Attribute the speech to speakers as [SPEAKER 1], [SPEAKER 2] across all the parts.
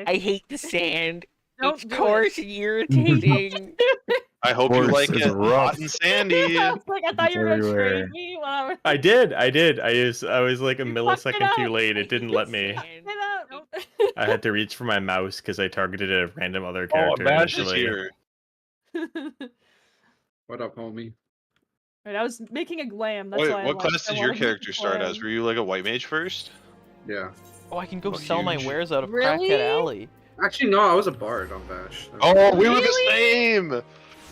[SPEAKER 1] I hate the sand.
[SPEAKER 2] Don't
[SPEAKER 1] It's
[SPEAKER 2] do
[SPEAKER 1] coarse and irritating.
[SPEAKER 3] I hope you
[SPEAKER 4] Course,
[SPEAKER 3] like
[SPEAKER 4] it's
[SPEAKER 3] it
[SPEAKER 4] rough.
[SPEAKER 3] hot and sandy.
[SPEAKER 2] I was like, I thought you were gonna
[SPEAKER 4] Everywhere.
[SPEAKER 2] trade me while I was.
[SPEAKER 5] I did. I was like a
[SPEAKER 2] You fucked it
[SPEAKER 5] millisecond too
[SPEAKER 2] up.
[SPEAKER 5] late. It didn't let me.
[SPEAKER 1] Sand.
[SPEAKER 5] I had to reach for my mouse because I targeted a random other
[SPEAKER 3] Oh,
[SPEAKER 5] character
[SPEAKER 3] Bash is
[SPEAKER 5] initially.
[SPEAKER 3] here.
[SPEAKER 6] What up, homie?
[SPEAKER 2] Right, I was making a glam. That's
[SPEAKER 3] Wait,
[SPEAKER 2] why.
[SPEAKER 3] what class did your character start as?
[SPEAKER 2] as?
[SPEAKER 3] Were you like a white mage first?
[SPEAKER 6] Yeah.
[SPEAKER 1] Oh, I can go
[SPEAKER 3] Oh,
[SPEAKER 1] sell my
[SPEAKER 3] huge.
[SPEAKER 1] wares out of
[SPEAKER 2] Really?
[SPEAKER 1] Crackhead Alley.
[SPEAKER 6] Actually, no, I was a bard on Bash.
[SPEAKER 3] Oh, we were the same!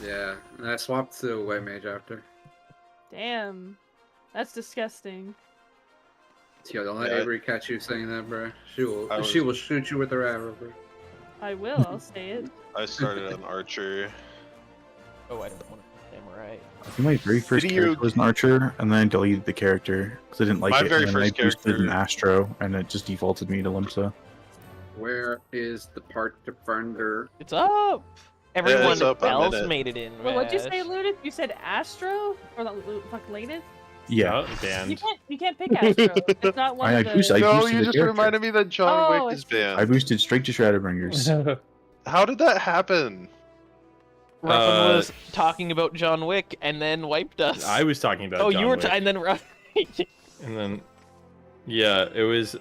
[SPEAKER 6] Yeah, and I swapped to white mage after.
[SPEAKER 2] Damn, that's disgusting.
[SPEAKER 6] Yo, don't let
[SPEAKER 3] Yeah.
[SPEAKER 6] Avery catch you saying that, bro. She will.
[SPEAKER 3] I was-
[SPEAKER 6] She will shoot you with her arrow, bro.
[SPEAKER 2] I will. I'll say it.
[SPEAKER 3] I started an archer.
[SPEAKER 1] Oh, I don't want to samurai.
[SPEAKER 4] I think my very first
[SPEAKER 3] Did you-
[SPEAKER 4] character was an archer, and then I deleted the character because I didn't like
[SPEAKER 3] My
[SPEAKER 4] it.
[SPEAKER 3] very
[SPEAKER 4] and then
[SPEAKER 3] first
[SPEAKER 4] I boosted
[SPEAKER 3] character-
[SPEAKER 4] an Astro, and it just defaulted me to Limsa.
[SPEAKER 6] Where is the part defender?
[SPEAKER 1] It's up. Everyone
[SPEAKER 3] it's up, I'm in
[SPEAKER 1] else
[SPEAKER 3] it.
[SPEAKER 1] made it in.
[SPEAKER 2] Wait, what'd you say,
[SPEAKER 1] Rash.
[SPEAKER 2] Ludith? You said Astro or not? Fuck, Ladith?
[SPEAKER 4] Yeah,
[SPEAKER 5] Oh, banned.
[SPEAKER 2] You can't pick Astro. It's not one
[SPEAKER 4] I
[SPEAKER 2] of the.
[SPEAKER 4] boosted-
[SPEAKER 3] No,
[SPEAKER 4] boosted
[SPEAKER 3] you
[SPEAKER 4] the
[SPEAKER 3] just
[SPEAKER 4] character.
[SPEAKER 3] reminded me that John
[SPEAKER 2] Oh,
[SPEAKER 3] Wick is
[SPEAKER 2] it's-
[SPEAKER 3] banned.
[SPEAKER 4] I boosted straight to Shadowbringers.
[SPEAKER 3] How did that happen?
[SPEAKER 1] Ruffin was talking about John Wick and then wiped us.
[SPEAKER 5] I was talking about.
[SPEAKER 1] Oh,
[SPEAKER 5] John
[SPEAKER 1] you were,
[SPEAKER 5] Wick.
[SPEAKER 1] and then Ruffin.
[SPEAKER 5] And then, yeah, it was.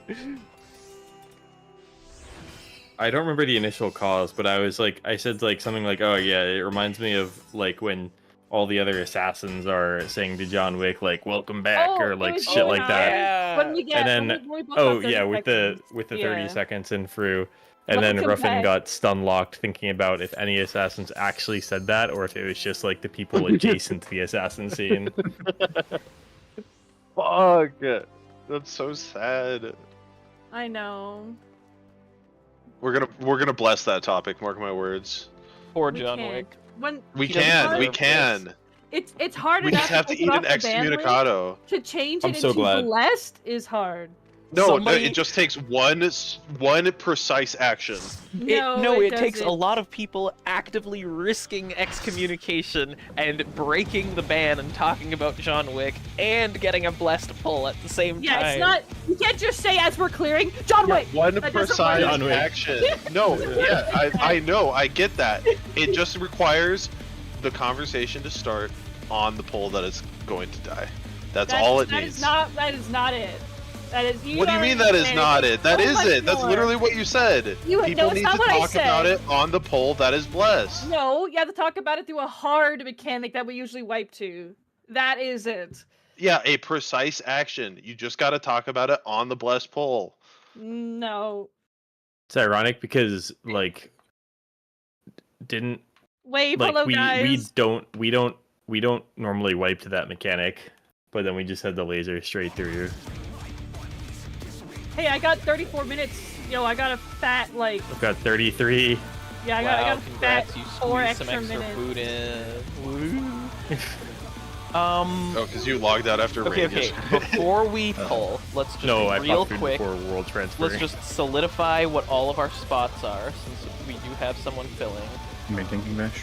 [SPEAKER 5] I don't remember the initial cause, but I was like, I said like something like, "Oh yeah, it reminds me of like when all the other assassins are saying to John Wick like, welcome back,'
[SPEAKER 2] Oh,
[SPEAKER 5] or
[SPEAKER 2] it
[SPEAKER 5] like
[SPEAKER 2] was
[SPEAKER 5] shit like that."
[SPEAKER 1] Yeah.
[SPEAKER 2] When we get,
[SPEAKER 5] And
[SPEAKER 2] when
[SPEAKER 5] then,
[SPEAKER 2] we both
[SPEAKER 5] oh
[SPEAKER 2] got 30
[SPEAKER 5] yeah, with the
[SPEAKER 2] seconds.
[SPEAKER 5] 30
[SPEAKER 2] Yeah.
[SPEAKER 5] seconds in through, and then
[SPEAKER 2] Welcome
[SPEAKER 5] Ruffin
[SPEAKER 2] back.
[SPEAKER 5] got stun locked, thinking about if any assassins actually said that, or if it was just like the people adjacent to the assassin scene.
[SPEAKER 3] Fuck. That's so sad.
[SPEAKER 2] I know.
[SPEAKER 3] We're gonna bless that topic. Mark my words.
[SPEAKER 1] Poor
[SPEAKER 2] We
[SPEAKER 1] John
[SPEAKER 2] can't.
[SPEAKER 1] Wick.
[SPEAKER 2] When
[SPEAKER 3] We
[SPEAKER 1] He doesn't
[SPEAKER 3] can. We
[SPEAKER 1] deserve
[SPEAKER 3] can.
[SPEAKER 2] it's hard
[SPEAKER 3] We
[SPEAKER 2] enough
[SPEAKER 3] just have to
[SPEAKER 2] take
[SPEAKER 3] eat
[SPEAKER 2] it
[SPEAKER 3] an
[SPEAKER 2] off the ban list.
[SPEAKER 3] excommunicado.
[SPEAKER 2] To change
[SPEAKER 5] I'm
[SPEAKER 2] it
[SPEAKER 5] so
[SPEAKER 2] into
[SPEAKER 5] glad.
[SPEAKER 2] blessed is hard.
[SPEAKER 3] No,
[SPEAKER 1] Somebody-
[SPEAKER 3] it just takes one precise action.
[SPEAKER 1] It takes a
[SPEAKER 2] doesn't.
[SPEAKER 1] lot of people actively risking excommunication and breaking the ban and talking about John Wick and getting a blessed pull at the same
[SPEAKER 2] Yeah,
[SPEAKER 1] time.
[SPEAKER 2] it's not. You can't just say as we're clearing, John Wick.
[SPEAKER 3] One
[SPEAKER 2] That doesn't
[SPEAKER 3] precise
[SPEAKER 2] work.
[SPEAKER 5] John Wick.
[SPEAKER 3] action. No, yeah, I know, I get that. It just requires the conversation to start on the pole that is going to die. That's all it
[SPEAKER 2] That
[SPEAKER 3] needs.
[SPEAKER 2] That is not it. That is.
[SPEAKER 3] What do you mean that is not it? That
[SPEAKER 2] so
[SPEAKER 3] is
[SPEAKER 2] much
[SPEAKER 3] it. That's
[SPEAKER 2] more.
[SPEAKER 3] literally what you said.
[SPEAKER 2] No,
[SPEAKER 3] People
[SPEAKER 2] it's
[SPEAKER 3] need
[SPEAKER 2] not
[SPEAKER 3] to
[SPEAKER 2] what I
[SPEAKER 3] talk about
[SPEAKER 2] said.
[SPEAKER 3] it on the pole that is blessed.
[SPEAKER 2] No, you have to talk about it through a hard mechanic that we usually wipe to. That is it.
[SPEAKER 3] Yeah, a precise action. You just got to talk about it on the blessed pole.
[SPEAKER 2] No.
[SPEAKER 5] It's ironic because like didn't
[SPEAKER 2] Wave,
[SPEAKER 5] like
[SPEAKER 2] hello
[SPEAKER 5] we
[SPEAKER 2] guys.
[SPEAKER 5] we don't normally wipe to that mechanic, but then we just had the laser straight through.
[SPEAKER 2] Hey, I got 34 minutes. Yo, I got a fat like.
[SPEAKER 5] I've got 33.
[SPEAKER 2] Yeah, I
[SPEAKER 1] Wow,
[SPEAKER 2] got a fat
[SPEAKER 1] congrats, you
[SPEAKER 2] 4
[SPEAKER 1] squeezed some
[SPEAKER 2] extra
[SPEAKER 1] extra
[SPEAKER 2] minutes.
[SPEAKER 1] food in. Woo.
[SPEAKER 3] Oh, because you logged out after
[SPEAKER 1] Okay,
[SPEAKER 3] rain.
[SPEAKER 1] okay. Before we pull, let's just
[SPEAKER 5] No, I
[SPEAKER 1] real
[SPEAKER 5] popped food
[SPEAKER 1] quick.
[SPEAKER 5] before world transfer.
[SPEAKER 1] Let's just solidify what all of our spots are, since we do have someone filling.
[SPEAKER 4] Am I thinking, Bash?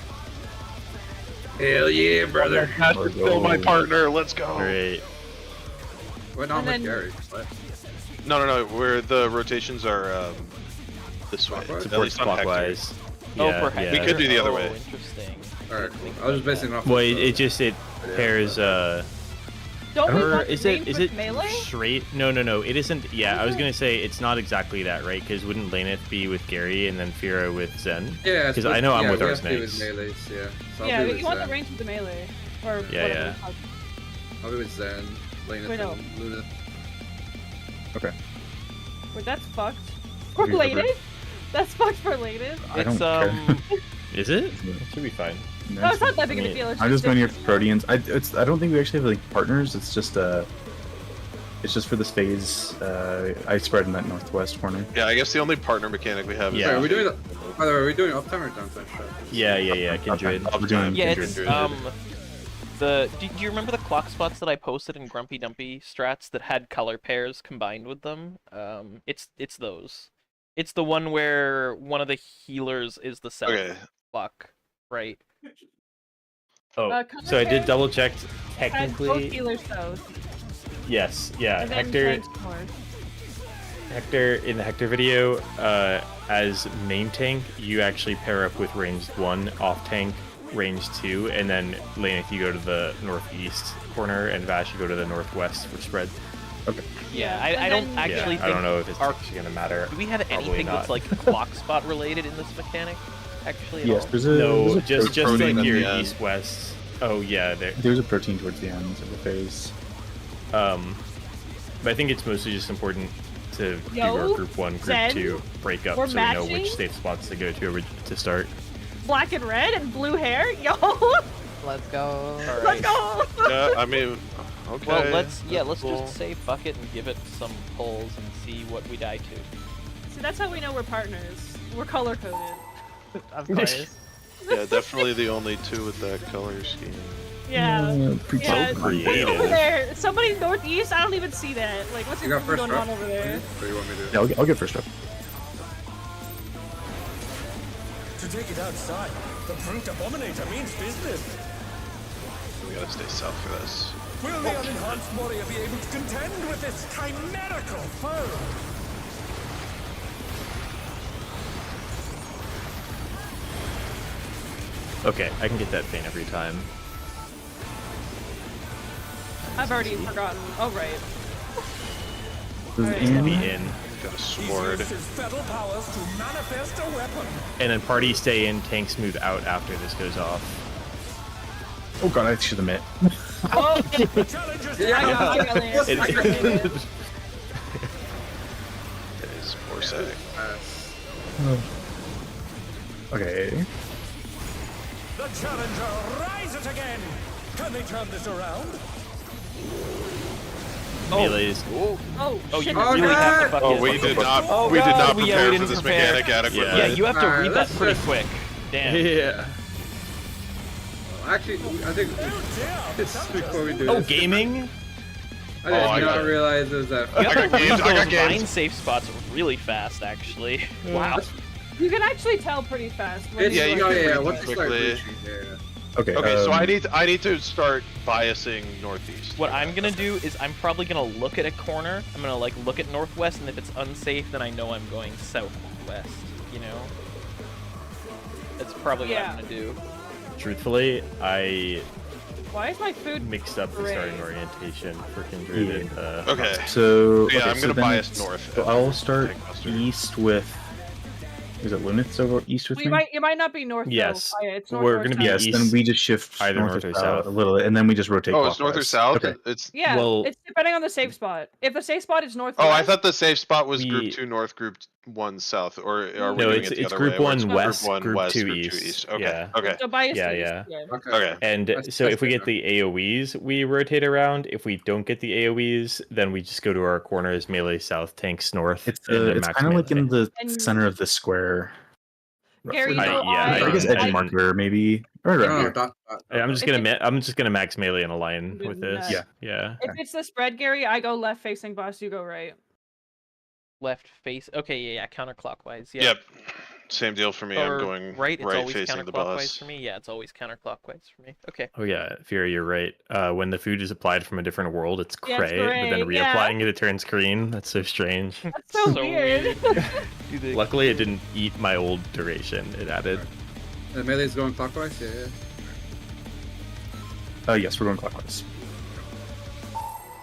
[SPEAKER 6] Hell yeah, brother.
[SPEAKER 3] That's still my partner. Let's go.
[SPEAKER 5] Great.
[SPEAKER 6] Went on
[SPEAKER 2] And
[SPEAKER 6] with
[SPEAKER 2] then-
[SPEAKER 6] Gary. What?
[SPEAKER 3] No. Where the rotations are this way.
[SPEAKER 6] Clockwise?
[SPEAKER 3] At
[SPEAKER 5] Supports
[SPEAKER 3] least on Hector.
[SPEAKER 5] clockwise.
[SPEAKER 1] Oh,
[SPEAKER 5] Yeah,
[SPEAKER 1] for Hector.
[SPEAKER 5] yeah.
[SPEAKER 3] We could do the other
[SPEAKER 1] Oh,
[SPEAKER 3] way.
[SPEAKER 1] Interesting.
[SPEAKER 6] Alright, cool. I was just basing it off.
[SPEAKER 5] Well,
[SPEAKER 6] of,
[SPEAKER 5] it pairs
[SPEAKER 2] Don't we
[SPEAKER 5] or
[SPEAKER 2] want
[SPEAKER 5] is
[SPEAKER 2] range
[SPEAKER 5] it
[SPEAKER 2] with melee?
[SPEAKER 5] straight? No, it isn't. Yeah, I was gonna say it's not exactly that, right? Because wouldn't Laneth be with Gary and then Fira with Zen?
[SPEAKER 6] Yeah,
[SPEAKER 5] Because I know I'm with
[SPEAKER 6] our
[SPEAKER 5] our
[SPEAKER 6] snakes.
[SPEAKER 5] snakes.
[SPEAKER 6] Melees, yeah. So I'll
[SPEAKER 2] Yeah,
[SPEAKER 6] be with
[SPEAKER 2] you want the
[SPEAKER 6] Zen.
[SPEAKER 2] range with the melee. Or
[SPEAKER 5] Yeah,
[SPEAKER 2] whatever
[SPEAKER 5] yeah.
[SPEAKER 2] it's called.
[SPEAKER 6] I'll be with Zen, Lena,
[SPEAKER 2] Wait, no.
[SPEAKER 6] and Luna.
[SPEAKER 2] Wait, that's fucked. For
[SPEAKER 4] Have you ever-
[SPEAKER 2] Laded? That's fucked for Laded?
[SPEAKER 4] I
[SPEAKER 1] It's
[SPEAKER 4] don't care.
[SPEAKER 5] Is it? It should be fine.
[SPEAKER 2] No, it's not that big of a
[SPEAKER 5] mean,
[SPEAKER 2] deal. It's
[SPEAKER 4] I'm just going here
[SPEAKER 2] different.
[SPEAKER 4] for Proteans. I don't think we actually have like partners. It's just for this phase. I spread in that northwest corner.
[SPEAKER 3] Yeah, I guess the only partner mechanic we have is.
[SPEAKER 5] Yeah.
[SPEAKER 6] Sorry, are we doing by the way, are we doing uptime or downtime shot?
[SPEAKER 5] Yeah. Kindred.
[SPEAKER 4] We're doing
[SPEAKER 1] Yeah,
[SPEAKER 4] Kindred.
[SPEAKER 1] it's do you remember the clock spots that I posted in Grumpy Dumpy strats that had color pairs combined with them? It's those. It's the one where one of the healers is the south
[SPEAKER 3] Okay.
[SPEAKER 1] clock, right?
[SPEAKER 5] Oh,
[SPEAKER 2] color
[SPEAKER 5] so I did
[SPEAKER 2] pairs
[SPEAKER 5] double check.
[SPEAKER 2] Has both
[SPEAKER 5] Technically,
[SPEAKER 2] healers though.
[SPEAKER 5] yes. Yeah,
[SPEAKER 2] And then
[SPEAKER 5] Hector.
[SPEAKER 2] tanks more.
[SPEAKER 5] Hector, in the Hector video, as main tank, you actually pair up with ranged 1, off tank, ranged 2, and then Laneth, you go to the northeast corner, and Vash, you go to the northwest for spread.
[SPEAKER 4] Okay.
[SPEAKER 1] Yeah,
[SPEAKER 2] And
[SPEAKER 1] I don't
[SPEAKER 2] then-
[SPEAKER 1] actually
[SPEAKER 5] I
[SPEAKER 1] think
[SPEAKER 5] don't know if it's
[SPEAKER 1] our-
[SPEAKER 5] actually going to matter.
[SPEAKER 1] Do we have
[SPEAKER 5] Probably
[SPEAKER 1] anything
[SPEAKER 5] not.
[SPEAKER 1] that's like clock spot related in this mechanic? Actually, at
[SPEAKER 4] Yes,
[SPEAKER 1] all?
[SPEAKER 4] there's a
[SPEAKER 5] No,
[SPEAKER 4] there's a
[SPEAKER 5] just
[SPEAKER 3] protein
[SPEAKER 5] like
[SPEAKER 3] at
[SPEAKER 5] your
[SPEAKER 3] the end.
[SPEAKER 5] east-west. Oh, yeah, there.
[SPEAKER 4] there's a protein towards the end of the phase.
[SPEAKER 5] But I think it's mostly just important to do
[SPEAKER 2] Yo,
[SPEAKER 5] our group 1, group
[SPEAKER 2] Zen,
[SPEAKER 5] 2 breakup
[SPEAKER 2] we're
[SPEAKER 5] so we know
[SPEAKER 2] matching?
[SPEAKER 5] which safe spots to go to start.
[SPEAKER 2] Black and red and blue hair. Yo,
[SPEAKER 7] Let's go.
[SPEAKER 1] All
[SPEAKER 2] let's
[SPEAKER 1] right.
[SPEAKER 2] go.
[SPEAKER 3] Yeah, I mean, okay.
[SPEAKER 1] Well, let's
[SPEAKER 3] cool.
[SPEAKER 1] just say fuck it and give it some pulls and see what we die to.
[SPEAKER 2] See, that's how we know we're partners. We're color coded.
[SPEAKER 7] Of course.
[SPEAKER 3] Yeah, definitely the only two with that color scheme.
[SPEAKER 2] Yeah.
[SPEAKER 4] Pretty
[SPEAKER 2] Yeah.
[SPEAKER 5] creative.
[SPEAKER 2] What's over there? Somebody northeast? I don't even see that. Like, what's
[SPEAKER 6] You got first
[SPEAKER 2] going
[SPEAKER 6] up.
[SPEAKER 2] on over there?
[SPEAKER 6] What do you want me to do?
[SPEAKER 4] Yeah, I'll get first up.
[SPEAKER 8] To take it outside, the brute abominator means business.
[SPEAKER 3] We gotta stay south for this.
[SPEAKER 8] Will the unenhanced warrior be able to contend with this chimerical foe?
[SPEAKER 5] Okay, I can get that thing every time.
[SPEAKER 2] I've already forgotten. Oh, right.
[SPEAKER 4] This is
[SPEAKER 2] Alright.
[SPEAKER 5] Be
[SPEAKER 4] in.
[SPEAKER 5] in.
[SPEAKER 3] Got a
[SPEAKER 8] He's
[SPEAKER 3] sword.
[SPEAKER 8] used his fetal powers to manifest a weapon.
[SPEAKER 5] And then party stay in, tanks move out after this goes off.
[SPEAKER 4] Oh god, I should have met.
[SPEAKER 2] Oh,
[SPEAKER 8] The challenger's
[SPEAKER 2] I got it.
[SPEAKER 5] It-
[SPEAKER 2] I got it.
[SPEAKER 3] It is poor setting.
[SPEAKER 4] Okay.
[SPEAKER 8] The challenger rises again. Can they turn this around?
[SPEAKER 5] Melees.
[SPEAKER 2] Oh,
[SPEAKER 1] Oh,
[SPEAKER 2] shit.
[SPEAKER 1] you really have to fuck
[SPEAKER 3] Oh,
[SPEAKER 1] it.
[SPEAKER 3] we did not.
[SPEAKER 1] Oh,
[SPEAKER 3] we did
[SPEAKER 1] God,
[SPEAKER 3] not
[SPEAKER 1] we- yeah,
[SPEAKER 3] prepare
[SPEAKER 1] we
[SPEAKER 3] for
[SPEAKER 1] didn't
[SPEAKER 3] this
[SPEAKER 1] prepare.
[SPEAKER 3] mechanic adequately.
[SPEAKER 1] Yeah, you have to
[SPEAKER 6] Alright,
[SPEAKER 1] read that
[SPEAKER 6] let's
[SPEAKER 1] pretty
[SPEAKER 6] just-
[SPEAKER 1] quick. Damn.
[SPEAKER 5] Yeah.
[SPEAKER 6] Actually, I think
[SPEAKER 8] Oh dear.
[SPEAKER 6] this before we do
[SPEAKER 5] Oh,
[SPEAKER 6] this.
[SPEAKER 5] gaming?
[SPEAKER 6] I did
[SPEAKER 3] I got
[SPEAKER 6] not
[SPEAKER 3] it.
[SPEAKER 6] realize it was that.
[SPEAKER 1] You have
[SPEAKER 3] I
[SPEAKER 1] to
[SPEAKER 3] got
[SPEAKER 1] read
[SPEAKER 3] games, I got
[SPEAKER 1] those vine
[SPEAKER 3] games.
[SPEAKER 1] safe spots really fast, actually. Wow.
[SPEAKER 2] You can actually tell pretty fast. when
[SPEAKER 6] It's,
[SPEAKER 3] Yeah, you
[SPEAKER 2] you
[SPEAKER 3] can
[SPEAKER 2] are-
[SPEAKER 3] read
[SPEAKER 6] yeah.
[SPEAKER 3] them
[SPEAKER 6] Once you start
[SPEAKER 3] quickly.
[SPEAKER 6] reaching, yeah.
[SPEAKER 4] Okay.
[SPEAKER 3] Okay, so I need to start biasing northeast.
[SPEAKER 1] What I'm gonna do is I'm probably gonna look at a corner. I'm gonna like look at northwest, and if it's unsafe, then I know I'm going southwest. You know. That's probably
[SPEAKER 2] Yeah.
[SPEAKER 1] what I'm gonna do.
[SPEAKER 5] Truthfully, I
[SPEAKER 2] Why is my food?
[SPEAKER 5] mixed up the
[SPEAKER 2] Great.
[SPEAKER 5] starting orientation for Kindred
[SPEAKER 4] Yeah.
[SPEAKER 5] and
[SPEAKER 3] Okay.
[SPEAKER 4] So
[SPEAKER 3] Yeah,
[SPEAKER 4] okay,
[SPEAKER 3] I'm
[SPEAKER 4] so
[SPEAKER 3] gonna
[SPEAKER 4] then
[SPEAKER 3] bias
[SPEAKER 4] it's-
[SPEAKER 3] north.
[SPEAKER 4] So I'll start
[SPEAKER 3] Tankbuster.
[SPEAKER 4] east with. Is it Lunith's over east with
[SPEAKER 2] We
[SPEAKER 4] me?
[SPEAKER 2] might. It might not be north. though.
[SPEAKER 5] Yes.
[SPEAKER 2] Yeah, it's
[SPEAKER 5] We're
[SPEAKER 2] north,
[SPEAKER 5] gonna
[SPEAKER 2] north,
[SPEAKER 5] be
[SPEAKER 2] south.
[SPEAKER 4] Yes,
[SPEAKER 5] east,
[SPEAKER 4] then we just shift
[SPEAKER 5] either
[SPEAKER 4] north
[SPEAKER 5] north
[SPEAKER 4] or
[SPEAKER 5] or south.
[SPEAKER 4] a little, and then we just rotate.
[SPEAKER 3] Oh, it's north or
[SPEAKER 4] clockwise.
[SPEAKER 3] south.
[SPEAKER 4] Okay.
[SPEAKER 3] It's.
[SPEAKER 2] Yeah,
[SPEAKER 5] Well-
[SPEAKER 2] it's depending on the safe spot. If the safe spot is north.
[SPEAKER 3] Oh, I thought the safe spot was
[SPEAKER 5] We-
[SPEAKER 3] group 2 north, group 1 south, or are we
[SPEAKER 5] No,
[SPEAKER 3] doing
[SPEAKER 5] it's
[SPEAKER 3] it the
[SPEAKER 5] it's
[SPEAKER 3] other
[SPEAKER 5] group
[SPEAKER 3] way, where
[SPEAKER 5] 1
[SPEAKER 3] it's
[SPEAKER 5] west,
[SPEAKER 3] group 1
[SPEAKER 5] group
[SPEAKER 3] west,
[SPEAKER 5] 2
[SPEAKER 3] group
[SPEAKER 5] east.
[SPEAKER 3] 2 east. Okay,
[SPEAKER 5] Yeah.
[SPEAKER 3] okay.
[SPEAKER 2] So bias
[SPEAKER 5] Yeah,
[SPEAKER 2] to east,
[SPEAKER 5] yeah.
[SPEAKER 6] Okay.
[SPEAKER 3] Okay.
[SPEAKER 5] And
[SPEAKER 6] That's-
[SPEAKER 5] so
[SPEAKER 6] that's
[SPEAKER 5] if we
[SPEAKER 6] good
[SPEAKER 5] get the AoEs, we rotate around. If we don't get the AoEs, then we just go to our corners, melee south, tanks north.
[SPEAKER 4] It's
[SPEAKER 5] and then
[SPEAKER 4] it's
[SPEAKER 5] max
[SPEAKER 4] kind of like
[SPEAKER 5] melee.
[SPEAKER 4] in the
[SPEAKER 2] And-
[SPEAKER 4] center of the square.
[SPEAKER 2] Gary,
[SPEAKER 4] roughly.
[SPEAKER 2] you
[SPEAKER 5] I-
[SPEAKER 4] I guess
[SPEAKER 5] I-
[SPEAKER 4] edge
[SPEAKER 5] I-
[SPEAKER 4] marker maybe. Right around
[SPEAKER 6] No,
[SPEAKER 4] here.
[SPEAKER 5] I'm just
[SPEAKER 2] If
[SPEAKER 5] gonna
[SPEAKER 2] it-
[SPEAKER 5] I'm just gonna max melee in a line
[SPEAKER 2] Do
[SPEAKER 5] with this.
[SPEAKER 4] that.
[SPEAKER 5] Yeah.
[SPEAKER 2] If it's the spread, Gary, I go left facing boss. You go right.
[SPEAKER 1] Left face. Okay, yeah, counterclockwise. Yeah.
[SPEAKER 3] Yep. Same deal for me.
[SPEAKER 1] Or
[SPEAKER 3] I'm going
[SPEAKER 1] right. It's
[SPEAKER 3] right
[SPEAKER 1] always
[SPEAKER 3] facing the
[SPEAKER 1] counterclockwise
[SPEAKER 3] boss.
[SPEAKER 1] for me. Yeah, it's always counterclockwise for me. Okay.
[SPEAKER 5] Oh yeah, Fury, you're right. When the food is applied from a different world, it's
[SPEAKER 2] Yeah, it's
[SPEAKER 5] gray, but then
[SPEAKER 2] gray, yeah.
[SPEAKER 5] reapplying it, it turns green. That's so strange.
[SPEAKER 2] That's so,
[SPEAKER 1] So
[SPEAKER 2] weird.
[SPEAKER 1] Do the-
[SPEAKER 5] Luckily, it didn't eat my old duration. It added.
[SPEAKER 6] The melee's going clockwise. Yeah.
[SPEAKER 4] Yes, we're going clockwise.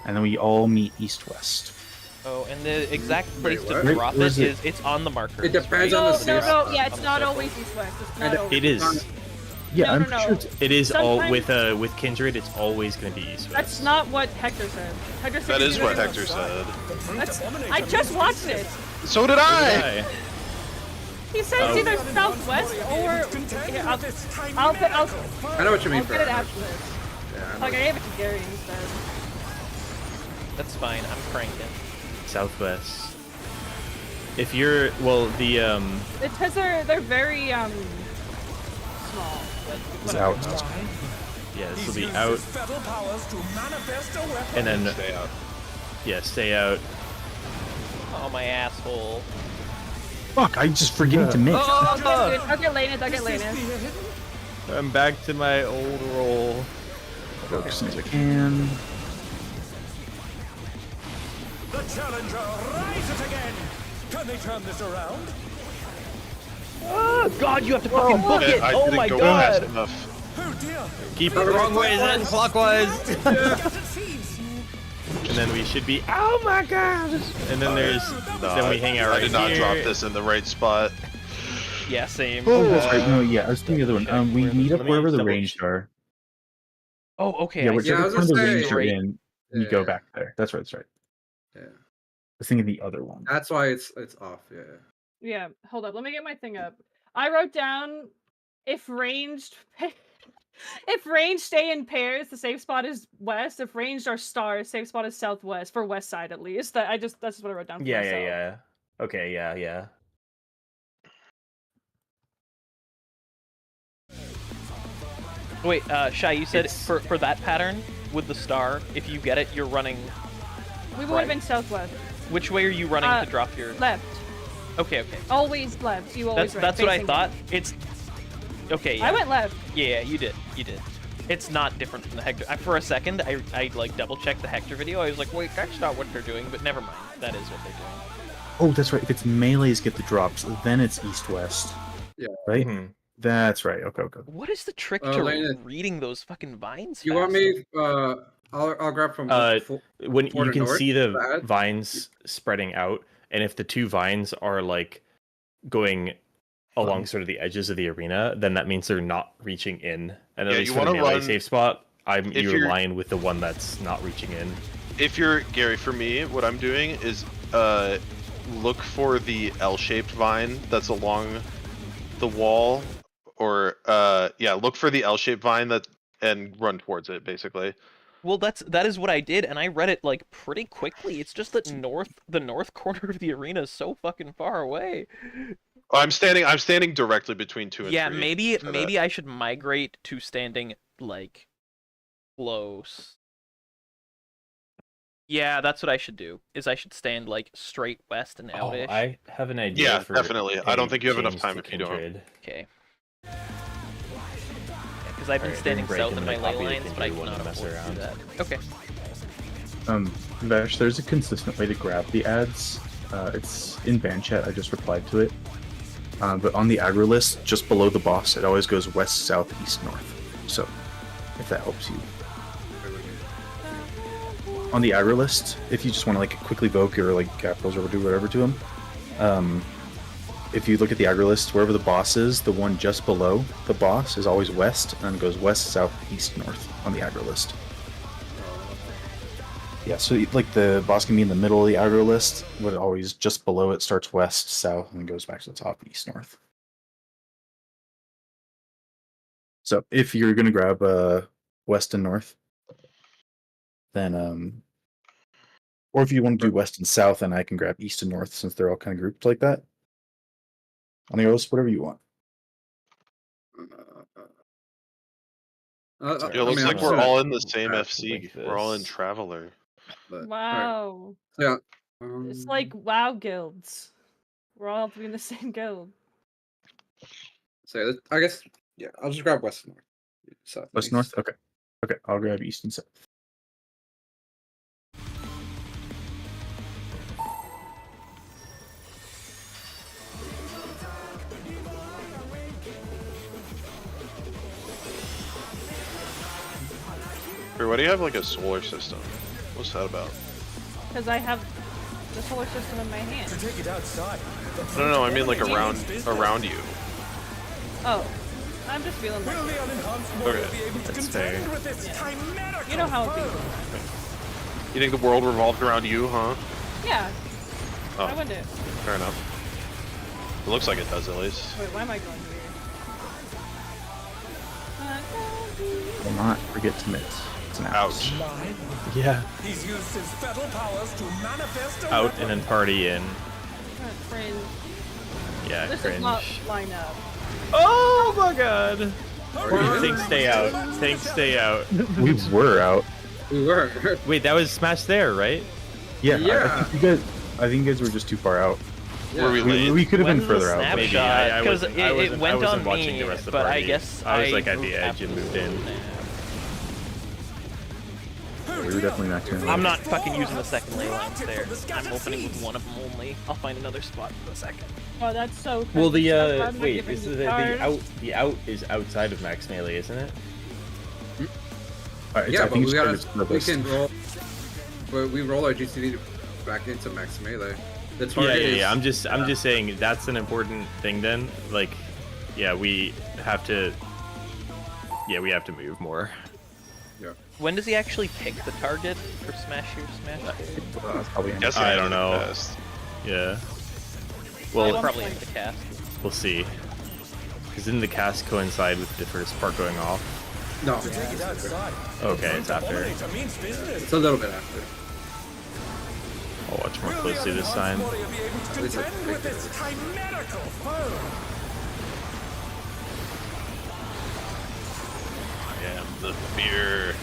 [SPEAKER 4] And then we all meet east-west.
[SPEAKER 1] Oh, and the exact place
[SPEAKER 6] Wait,
[SPEAKER 1] to
[SPEAKER 6] what?
[SPEAKER 1] drop
[SPEAKER 4] Where
[SPEAKER 1] it
[SPEAKER 4] is it?
[SPEAKER 1] is it's on the marker.
[SPEAKER 6] It depends
[SPEAKER 2] no,
[SPEAKER 6] on the
[SPEAKER 2] no,
[SPEAKER 6] safe
[SPEAKER 2] no.
[SPEAKER 6] spot.
[SPEAKER 2] Yeah, it's
[SPEAKER 1] On the
[SPEAKER 2] not
[SPEAKER 1] circle.
[SPEAKER 2] always east west. It's
[SPEAKER 6] And
[SPEAKER 2] not always.
[SPEAKER 5] It is.
[SPEAKER 4] Yeah,
[SPEAKER 2] No,
[SPEAKER 4] I'm
[SPEAKER 2] no,
[SPEAKER 4] pretty
[SPEAKER 2] no.
[SPEAKER 4] sure it's
[SPEAKER 5] It is all
[SPEAKER 2] Sometimes-
[SPEAKER 5] with Kindred. It's always going to be east.
[SPEAKER 2] That's not what Hector said. Hector said
[SPEAKER 3] That
[SPEAKER 2] you
[SPEAKER 3] is
[SPEAKER 2] do
[SPEAKER 3] what
[SPEAKER 2] it-
[SPEAKER 3] Hector said.
[SPEAKER 8] The brute
[SPEAKER 2] That's,
[SPEAKER 8] abominator
[SPEAKER 2] I just
[SPEAKER 8] means
[SPEAKER 2] watched it.
[SPEAKER 8] business.
[SPEAKER 3] So did I.
[SPEAKER 2] He said it's
[SPEAKER 5] Oh.
[SPEAKER 2] either southwest or.
[SPEAKER 8] Contend
[SPEAKER 2] Here,
[SPEAKER 8] with
[SPEAKER 2] I'll,
[SPEAKER 8] this
[SPEAKER 2] I'll
[SPEAKER 8] chimerical foe.
[SPEAKER 6] I know what you mean.
[SPEAKER 2] I'll get it
[SPEAKER 6] Farrah.
[SPEAKER 2] after this.
[SPEAKER 6] Yeah, I know.
[SPEAKER 2] Like I gave it to Gary instead.
[SPEAKER 1] That's fine. I'm cranking.
[SPEAKER 5] Southwest. If you're the
[SPEAKER 2] It's because they're very small. But
[SPEAKER 4] It's
[SPEAKER 2] whatever.
[SPEAKER 4] out.
[SPEAKER 5] yeah, this
[SPEAKER 8] He's
[SPEAKER 5] will be
[SPEAKER 8] used
[SPEAKER 5] out,
[SPEAKER 8] his fetal powers to manifest a weapon.
[SPEAKER 5] and then
[SPEAKER 3] Stay out.
[SPEAKER 5] yeah, stay out.
[SPEAKER 1] Oh my asshole.
[SPEAKER 4] Fuck! I just forgetting to mix.
[SPEAKER 2] Oh, I'll get Laneth. I'll get
[SPEAKER 8] Is this
[SPEAKER 2] Laneth.
[SPEAKER 8] the
[SPEAKER 5] I'm back to my old role.
[SPEAKER 4] Go as soon as I can.
[SPEAKER 8] The challenger rises again. Can they turn this around?
[SPEAKER 1] Oh God, you have to fucking book it!
[SPEAKER 3] I
[SPEAKER 1] Oh
[SPEAKER 3] didn't
[SPEAKER 1] my
[SPEAKER 3] go fast
[SPEAKER 1] God!
[SPEAKER 3] enough.
[SPEAKER 8] Oh dear.
[SPEAKER 5] Keep it
[SPEAKER 6] the wrong way,
[SPEAKER 5] clockwise,
[SPEAKER 6] then.
[SPEAKER 5] clockwise.
[SPEAKER 8] Yes, it seems.
[SPEAKER 5] And then we should be. Oh my God! And then there's. Then we hang out right
[SPEAKER 3] I did not
[SPEAKER 5] here.
[SPEAKER 3] drop this in the right spot.
[SPEAKER 1] Yeah, same.
[SPEAKER 4] Oh, that's right. No, yeah, I was thinking the other one. We meet up
[SPEAKER 5] Let me
[SPEAKER 4] wherever the
[SPEAKER 5] double
[SPEAKER 4] ranged are.
[SPEAKER 1] Oh, okay.
[SPEAKER 4] Yeah,
[SPEAKER 1] I see.
[SPEAKER 4] whichever
[SPEAKER 6] I was
[SPEAKER 4] corner of the
[SPEAKER 6] gonna
[SPEAKER 4] range
[SPEAKER 6] say-
[SPEAKER 4] you're in, you
[SPEAKER 6] Yeah,
[SPEAKER 4] go
[SPEAKER 6] yeah.
[SPEAKER 4] back there. That's right. That's right.
[SPEAKER 6] Yeah.
[SPEAKER 4] I was thinking the other one.
[SPEAKER 6] That's why it's off. Yeah.
[SPEAKER 2] Yeah, hold up. Let me get my thing up. I wrote down if ranged if ranged stay in pairs, the safe spot is west. If ranged are stars, safe spot is southwest for west side at least. That's just what I wrote down for myself.
[SPEAKER 5] Yeah. Okay, yeah.
[SPEAKER 1] Wait, Shy, you said
[SPEAKER 5] It's-
[SPEAKER 1] for that pattern with the star, if you get it, you're running.
[SPEAKER 2] We would
[SPEAKER 1] Right.
[SPEAKER 2] have been southwest.
[SPEAKER 1] Which way are you running to drop your?
[SPEAKER 2] Left.
[SPEAKER 1] Okay.
[SPEAKER 2] Always left. You always
[SPEAKER 1] That's what I
[SPEAKER 2] facing
[SPEAKER 1] thought.
[SPEAKER 2] left.
[SPEAKER 1] It's okay. Yeah.
[SPEAKER 2] I went left.
[SPEAKER 1] Yeah, you did. It's not different from the Hector. For a second, I like double checked the Hector video. I was like, wait, that's not what they're doing. But never mind. That is what they're doing.
[SPEAKER 4] Oh, that's right. If it's melees get the drops, then it's east-west.
[SPEAKER 6] Yeah.
[SPEAKER 4] Right?
[SPEAKER 5] Mhm.
[SPEAKER 4] That's right. Okay.
[SPEAKER 1] What is the trick to
[SPEAKER 6] Lena,
[SPEAKER 1] reading those fucking vines?
[SPEAKER 6] You want
[SPEAKER 1] fast?
[SPEAKER 6] me? I'll grab from.
[SPEAKER 5] When
[SPEAKER 6] For
[SPEAKER 5] you
[SPEAKER 6] the
[SPEAKER 5] can
[SPEAKER 6] north,
[SPEAKER 5] see the
[SPEAKER 6] that-
[SPEAKER 5] vines spreading out, and if the two vines are like going along sort of the edges of the arena, then that means they're not reaching in. And at
[SPEAKER 3] Yeah,
[SPEAKER 5] least
[SPEAKER 3] you
[SPEAKER 5] for the
[SPEAKER 3] wanna
[SPEAKER 5] melee
[SPEAKER 3] run-
[SPEAKER 5] safe spot,
[SPEAKER 3] if
[SPEAKER 5] you're
[SPEAKER 3] you're-
[SPEAKER 5] aligned with the one that's not reaching in.
[SPEAKER 3] If you're Gary, for me, what I'm doing is look for the L-shaped vine that's along the wall, or look for the L-shaped vine and run towards it, basically.
[SPEAKER 1] Well, that is what I did, and I read it like pretty quickly. It's just that the north corner of the arena is so fucking far away.
[SPEAKER 3] I'm standing directly between 2 and 3.
[SPEAKER 1] Yeah, maybe
[SPEAKER 3] for
[SPEAKER 1] maybe I should migrate to standing like close. Yeah, that's what I should do. Is I should stand like straight west and
[SPEAKER 5] Oh,
[SPEAKER 1] outish.
[SPEAKER 5] I have an idea.
[SPEAKER 3] Yeah,
[SPEAKER 5] for
[SPEAKER 3] definitely. I don't
[SPEAKER 5] a
[SPEAKER 3] think you have enough
[SPEAKER 5] change
[SPEAKER 3] time
[SPEAKER 5] to
[SPEAKER 3] if you don't.
[SPEAKER 5] Kindred.
[SPEAKER 1] Okay. Because I've been
[SPEAKER 5] Alright,
[SPEAKER 1] standing
[SPEAKER 5] during break,
[SPEAKER 1] south
[SPEAKER 5] I'm
[SPEAKER 1] in my
[SPEAKER 5] gonna
[SPEAKER 1] ley
[SPEAKER 5] copy the
[SPEAKER 1] lines, but I
[SPEAKER 5] Kindred one
[SPEAKER 1] cannot
[SPEAKER 5] and mess
[SPEAKER 1] afford to do
[SPEAKER 5] around.
[SPEAKER 1] that. Okay.
[SPEAKER 4] Vash, there's a consistent way to grab the ads. It's in ban chat. I just replied to it. But on the aggro list, just below the boss, it always goes west, south, east, north. So, if that helps you. On the aggro list, if you just want to like quickly evoke or like capitals or do whatever to them, if you look at the aggro list, wherever the boss is, the one just below the boss is always west, and then goes west, south, east, north on the aggro list. Yeah, so like the boss can be in the middle of the aggro list, but it always just below it starts west, south, and goes back to the top, east, north. So if you're gonna grab west and north, then or if you want to do west and south, then I can grab east and north since they're all kind of grouped like that. On the list, whatever you want.
[SPEAKER 3] It looks like we're all in the same FC.
[SPEAKER 5] like
[SPEAKER 3] We're all in
[SPEAKER 5] this.
[SPEAKER 3] Traveler.
[SPEAKER 2] Wow.
[SPEAKER 6] Yeah.
[SPEAKER 2] It's like WoW guilds. We're all in the same guild.
[SPEAKER 6] So I guess I'll just grab west and north. South and
[SPEAKER 4] West,
[SPEAKER 6] east.
[SPEAKER 4] north? Okay. Okay, I'll grab east and south.
[SPEAKER 3] Or why do you have like a solar system? What's that about?
[SPEAKER 2] Because I have the solar system in my hand.
[SPEAKER 8] To take it outside.
[SPEAKER 3] No, I mean like around you.
[SPEAKER 2] Oh. I'm just feeling like
[SPEAKER 8] Will the unenhanced warrior
[SPEAKER 3] Okay.
[SPEAKER 8] be able to
[SPEAKER 5] That's
[SPEAKER 8] contend
[SPEAKER 5] fair.
[SPEAKER 8] with this chimerical
[SPEAKER 2] you know how it
[SPEAKER 8] foe?
[SPEAKER 2] feels.
[SPEAKER 3] You think the world revolved around you, huh?
[SPEAKER 2] Yeah.
[SPEAKER 3] Oh.
[SPEAKER 2] I wouldn't.
[SPEAKER 3] Fair enough. It looks like it does at least.
[SPEAKER 2] Wait, why am I going weird?
[SPEAKER 4] Will not forget to miss. It's an
[SPEAKER 3] Ouch.
[SPEAKER 5] Yeah.
[SPEAKER 8] He's used his fatal powers to manifest a
[SPEAKER 5] Out
[SPEAKER 8] weapon.
[SPEAKER 5] and then party in.
[SPEAKER 2] Cringe.
[SPEAKER 5] Yeah,
[SPEAKER 2] This
[SPEAKER 5] cringe.
[SPEAKER 2] does not line up.
[SPEAKER 5] Oh my god! Tank stay out. Tank stay out.
[SPEAKER 4] We were out.
[SPEAKER 6] We were.
[SPEAKER 5] Wait, that was Smash there, right?
[SPEAKER 4] Yeah,
[SPEAKER 6] Yeah.
[SPEAKER 4] I think you guys were just too far out.
[SPEAKER 3] Were we late?
[SPEAKER 4] We could have been
[SPEAKER 1] When's the
[SPEAKER 4] further out.
[SPEAKER 1] snap
[SPEAKER 4] but-
[SPEAKER 5] Maybe.
[SPEAKER 1] shot?
[SPEAKER 5] I
[SPEAKER 1] Because
[SPEAKER 5] wasn't-
[SPEAKER 1] it,
[SPEAKER 5] I
[SPEAKER 1] it
[SPEAKER 5] wasn't- I
[SPEAKER 1] went
[SPEAKER 5] wasn't
[SPEAKER 1] on
[SPEAKER 5] watching
[SPEAKER 1] me,
[SPEAKER 5] the rest of the
[SPEAKER 1] but I
[SPEAKER 5] party.
[SPEAKER 1] guess
[SPEAKER 5] I was like at the
[SPEAKER 1] moved
[SPEAKER 5] edge
[SPEAKER 1] after
[SPEAKER 5] and moved
[SPEAKER 1] the
[SPEAKER 5] in.
[SPEAKER 1] snap.
[SPEAKER 8] Who
[SPEAKER 4] we were definitely max melee.
[SPEAKER 1] I'm not fucking using the second ley lines there. I'm opening with one of them only. I'll find another spot in a second.
[SPEAKER 2] Oh, that's so.
[SPEAKER 5] Well,
[SPEAKER 2] crazy. That's
[SPEAKER 5] the
[SPEAKER 2] why I'm not
[SPEAKER 5] wait,
[SPEAKER 2] giving
[SPEAKER 5] this
[SPEAKER 2] you
[SPEAKER 5] is the
[SPEAKER 2] cards.
[SPEAKER 5] out is outside of max melee, isn't it?
[SPEAKER 6] Yeah,
[SPEAKER 4] I
[SPEAKER 6] but
[SPEAKER 4] think
[SPEAKER 6] we
[SPEAKER 4] it's part
[SPEAKER 6] gotta.
[SPEAKER 4] of the
[SPEAKER 6] We
[SPEAKER 4] list.
[SPEAKER 6] can roll. But we roll our GCD back into max melee. The
[SPEAKER 5] Yeah,
[SPEAKER 6] target is.
[SPEAKER 5] I'm just saying that's an important thing then. Like, yeah, we have to. Yeah, we have to move more.
[SPEAKER 1] When does he actually pick the target for Smash Your Smash?
[SPEAKER 4] It's probably in-
[SPEAKER 3] Guess
[SPEAKER 5] I
[SPEAKER 3] it
[SPEAKER 5] don't know.
[SPEAKER 3] best.
[SPEAKER 5] Yeah,
[SPEAKER 1] Well,
[SPEAKER 2] don't
[SPEAKER 1] probably
[SPEAKER 2] think-
[SPEAKER 1] in the cast.
[SPEAKER 5] we'll see. Because didn't the cast coincide with the first part going off?
[SPEAKER 6] No,
[SPEAKER 8] To take it outside.
[SPEAKER 5] Okay,
[SPEAKER 8] The
[SPEAKER 5] it's
[SPEAKER 8] Fruit
[SPEAKER 5] after.
[SPEAKER 8] Abominator means business.
[SPEAKER 6] it's a little bit after.
[SPEAKER 5] I'll watch more
[SPEAKER 8] Will
[SPEAKER 5] closely
[SPEAKER 8] the
[SPEAKER 5] this time.
[SPEAKER 8] unenhanced warrior be able to
[SPEAKER 6] It's a
[SPEAKER 8] contend
[SPEAKER 6] big
[SPEAKER 8] with this chimerical foe?
[SPEAKER 3] I am the fear.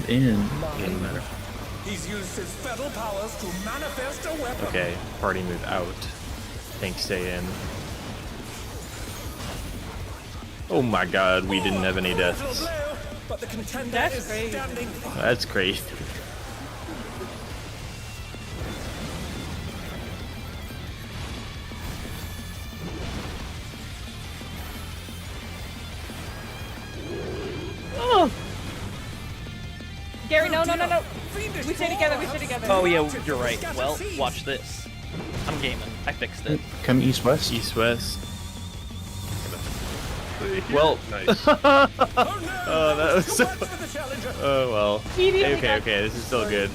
[SPEAKER 4] in.
[SPEAKER 5] Doesn't matter.
[SPEAKER 8] He's used his fetal powers to manifest a weapon.
[SPEAKER 5] Okay, party move out. Tank stay in. Oh my god, we didn't have any
[SPEAKER 8] Little
[SPEAKER 5] deaths.
[SPEAKER 8] blow, but the contender
[SPEAKER 2] That's
[SPEAKER 8] is
[SPEAKER 2] crazy.
[SPEAKER 8] standing.
[SPEAKER 5] That's great.
[SPEAKER 2] Oh! Gary, no.
[SPEAKER 8] Fiendish
[SPEAKER 2] We stay together, we stay together.
[SPEAKER 1] Oh yeah, you're right. Well, watch this. I'm gaming. I fixed it.
[SPEAKER 4] Come east west.
[SPEAKER 5] East west.
[SPEAKER 3] Well, nice.
[SPEAKER 8] Oh no!
[SPEAKER 5] Oh, that was so.
[SPEAKER 8] Too much for the challenger.
[SPEAKER 5] Oh well.
[SPEAKER 2] Immediately
[SPEAKER 5] Okay,
[SPEAKER 2] got-
[SPEAKER 5] okay, this is still good.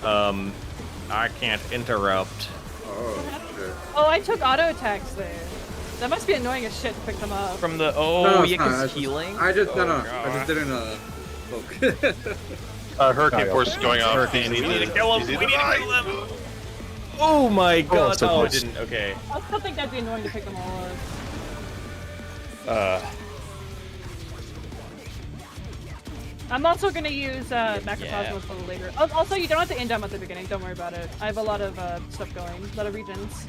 [SPEAKER 5] I can't interrupt.
[SPEAKER 6] Oh shit.
[SPEAKER 2] Oh, I took auto attacks there. That must be annoying as shit to pick them up.
[SPEAKER 1] From the
[SPEAKER 6] No, it's
[SPEAKER 1] yeah,
[SPEAKER 6] not. I
[SPEAKER 1] because
[SPEAKER 6] just-
[SPEAKER 1] healing.
[SPEAKER 6] I just no.
[SPEAKER 1] God.
[SPEAKER 6] I just didn't poke.
[SPEAKER 3] Hurricane
[SPEAKER 4] Kyle.
[SPEAKER 3] Force is going off.
[SPEAKER 5] Hurricane,
[SPEAKER 3] He's
[SPEAKER 5] we
[SPEAKER 3] easy
[SPEAKER 5] need to kill him.
[SPEAKER 3] easy
[SPEAKER 5] We need to
[SPEAKER 3] die.
[SPEAKER 5] kill him. Oh my god!
[SPEAKER 4] so
[SPEAKER 5] Oh, it
[SPEAKER 4] close.
[SPEAKER 5] didn't. Okay.
[SPEAKER 2] I still think that'd be annoying to pick them all up. I'm also gonna use Macroplasma
[SPEAKER 1] Yeah.
[SPEAKER 2] a little later. Also, you don't have to end them at the beginning. Don't worry about it. I have a lot of stuff going, a lot of regions.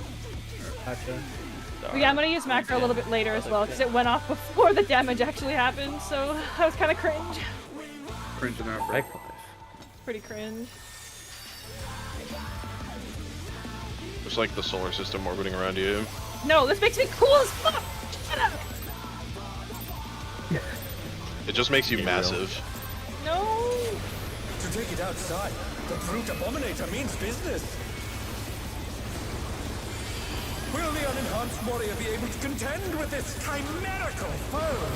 [SPEAKER 2] But yeah, I'm gonna use Macro a little bit later as well because it went off before the damage actually happened. So I was kind of cringe.
[SPEAKER 6] Cringing out, bro.
[SPEAKER 5] Back.
[SPEAKER 2] Pretty cringe.
[SPEAKER 3] Just like the solar system orbiting around you.
[SPEAKER 2] No, this makes me cool as fuck. Shut up.
[SPEAKER 3] It just makes you
[SPEAKER 5] Get real.
[SPEAKER 3] massive.
[SPEAKER 2] No.
[SPEAKER 8] To take it outside, the Fruit Abominator means business. Will the unenhanced warrior be able to contend with this chimerical foe?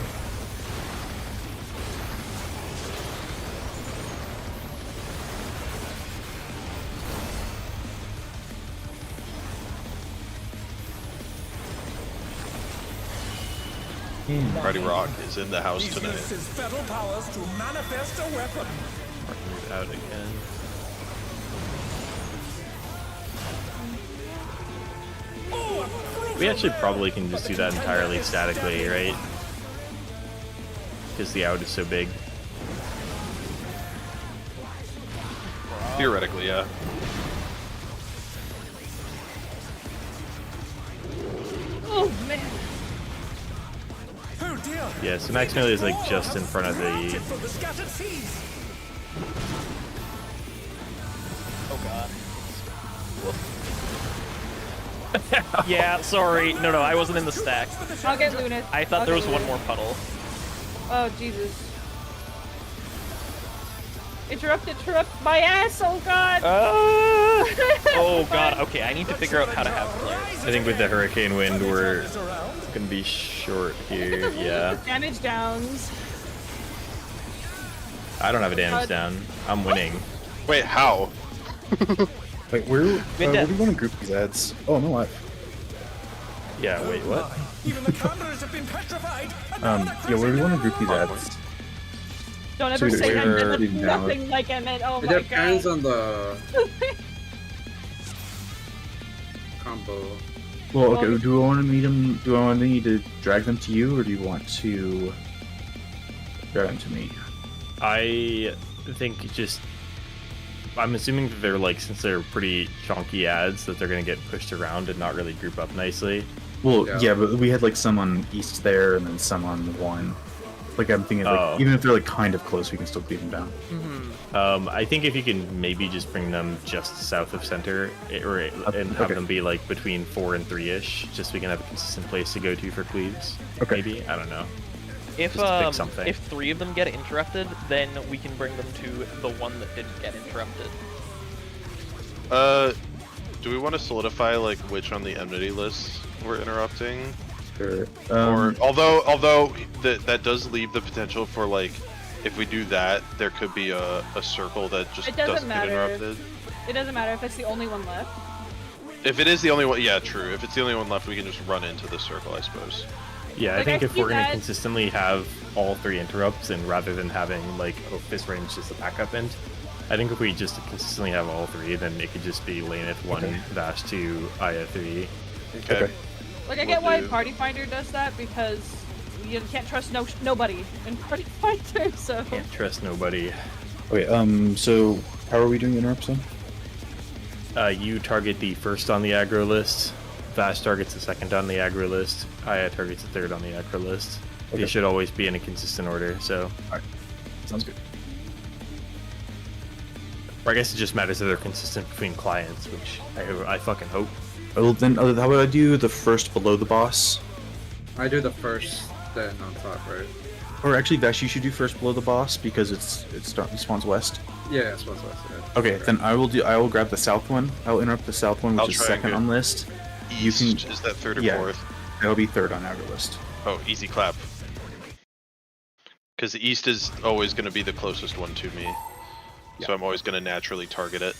[SPEAKER 3] Friday Rock is in the house
[SPEAKER 8] He's
[SPEAKER 3] tonight.
[SPEAKER 8] used his fetal powers to manifest a weapon.
[SPEAKER 5] Party move out again.
[SPEAKER 8] Oh, a fruit
[SPEAKER 5] We actually probably can just do that entirely statically, right? Because the out is so big.
[SPEAKER 3] Theoretically, yeah.
[SPEAKER 2] Oh man.
[SPEAKER 8] Oh dear.
[SPEAKER 5] Yeah, so max melee is like just in front of the.
[SPEAKER 8] From the scattered seas.
[SPEAKER 1] Oh god. Yeah, sorry. No, I wasn't in the stack.
[SPEAKER 2] I'll get Lunas.
[SPEAKER 1] I thought there was one more puddle.
[SPEAKER 2] Oh Jesus. Interrupt my ass. Oh god.
[SPEAKER 1] Oh god. Okay, I need to figure out how to have players.
[SPEAKER 5] I think with the hurricane wind, we're gonna be short here. Yeah,
[SPEAKER 2] Damage downs.
[SPEAKER 5] I don't have a damage down. I'm winning.
[SPEAKER 3] Wait, how?
[SPEAKER 4] Wait, where do
[SPEAKER 1] Vinda.
[SPEAKER 4] you want to group these ads? Oh, I'm alive.
[SPEAKER 5] Yeah. Wait. What?
[SPEAKER 8] Even the cameras have been petrified.
[SPEAKER 4] Yeah, where do you want to group these ads?
[SPEAKER 2] Don't ever
[SPEAKER 4] So
[SPEAKER 2] say
[SPEAKER 4] we're
[SPEAKER 2] Emmett. That's
[SPEAKER 4] leaving now.
[SPEAKER 2] nothing like Emmett. Oh
[SPEAKER 6] It
[SPEAKER 2] my
[SPEAKER 6] depends
[SPEAKER 2] god.
[SPEAKER 6] on the combo.
[SPEAKER 4] Well, okay. Do I want to meet them? Do I want to need to drag them to you, or do you want to drag them to me?
[SPEAKER 5] I think just. I'm assuming that they're like, since they're pretty chunky ads, that they're gonna get pushed around and not really group up nicely.
[SPEAKER 4] Well,
[SPEAKER 6] Yeah.
[SPEAKER 4] yeah, but we had like some on east there, and then some on the one. Like I'm thinking, like
[SPEAKER 5] Oh.
[SPEAKER 4] even if they're like kind of close, we can still beat them down.
[SPEAKER 5] I think if you can maybe just bring them just south of center, and have
[SPEAKER 4] okay.
[SPEAKER 5] them be like between 4 and 3-ish, just so we can have a consistent place to go to for cleaves.
[SPEAKER 4] Okay.
[SPEAKER 5] Maybe, I don't know.
[SPEAKER 1] If
[SPEAKER 5] Just pick something.
[SPEAKER 1] if 3 of them get interrupted, then we can bring them to the one that didn't get interrupted.
[SPEAKER 3] Do we want to solidify like which on the enmity list we're interrupting?
[SPEAKER 4] Sure.
[SPEAKER 3] Or although that does leave the potential for like if we do that, there could be a circle that just
[SPEAKER 2] It doesn't
[SPEAKER 3] get
[SPEAKER 2] matter.
[SPEAKER 3] interrupted.
[SPEAKER 2] It doesn't matter if it's the only one left.
[SPEAKER 3] If it is the only one, yeah, true. If it's the only one left, we can just run into the circle, I suppose.
[SPEAKER 5] Yeah, I
[SPEAKER 2] Like,
[SPEAKER 5] think
[SPEAKER 2] I
[SPEAKER 5] if
[SPEAKER 2] see
[SPEAKER 5] we're gonna
[SPEAKER 2] that-
[SPEAKER 5] consistently have all 3 interrupts, and rather than having like Fist range just a backup end, I think if we just consistently have all 3, then it could just be Laneth 1, Vash 2, Aya 3.
[SPEAKER 3] Okay.
[SPEAKER 4] Okay.
[SPEAKER 2] Like I
[SPEAKER 3] Will
[SPEAKER 2] get why
[SPEAKER 3] do.
[SPEAKER 2] Party Finder does that because you can't trust nobody in Party Finder. So
[SPEAKER 5] Can't trust nobody.
[SPEAKER 4] Okay. So how are we doing interrupts then?
[SPEAKER 5] You target the first on the aggro list. Vash targets the second on the aggro list. Aya targets the third on the aggro list.
[SPEAKER 4] Okay.
[SPEAKER 5] They should always be in a consistent order. So,
[SPEAKER 4] Sounds good.
[SPEAKER 5] or I guess it just matters that they're consistent between clients, which I fucking hope.
[SPEAKER 4] Well, then how about I do the first below the boss?
[SPEAKER 6] I do the first, then on top, right?
[SPEAKER 4] Or actually, Vash, you should do first below the boss because it spawns west.
[SPEAKER 6] Yeah, that's what's left.
[SPEAKER 4] Okay, then I will grab the south one. I'll interrupt the south one, which
[SPEAKER 3] I'll
[SPEAKER 4] is
[SPEAKER 3] try and
[SPEAKER 4] second
[SPEAKER 3] get-
[SPEAKER 4] on list.
[SPEAKER 3] East
[SPEAKER 4] can-
[SPEAKER 3] is that third or
[SPEAKER 4] yeah.
[SPEAKER 3] fourth?
[SPEAKER 4] That'll be third on aggro list.
[SPEAKER 3] Oh, easy clap. Because the east is always going to be the closest one to me, so I'm always going to naturally target it.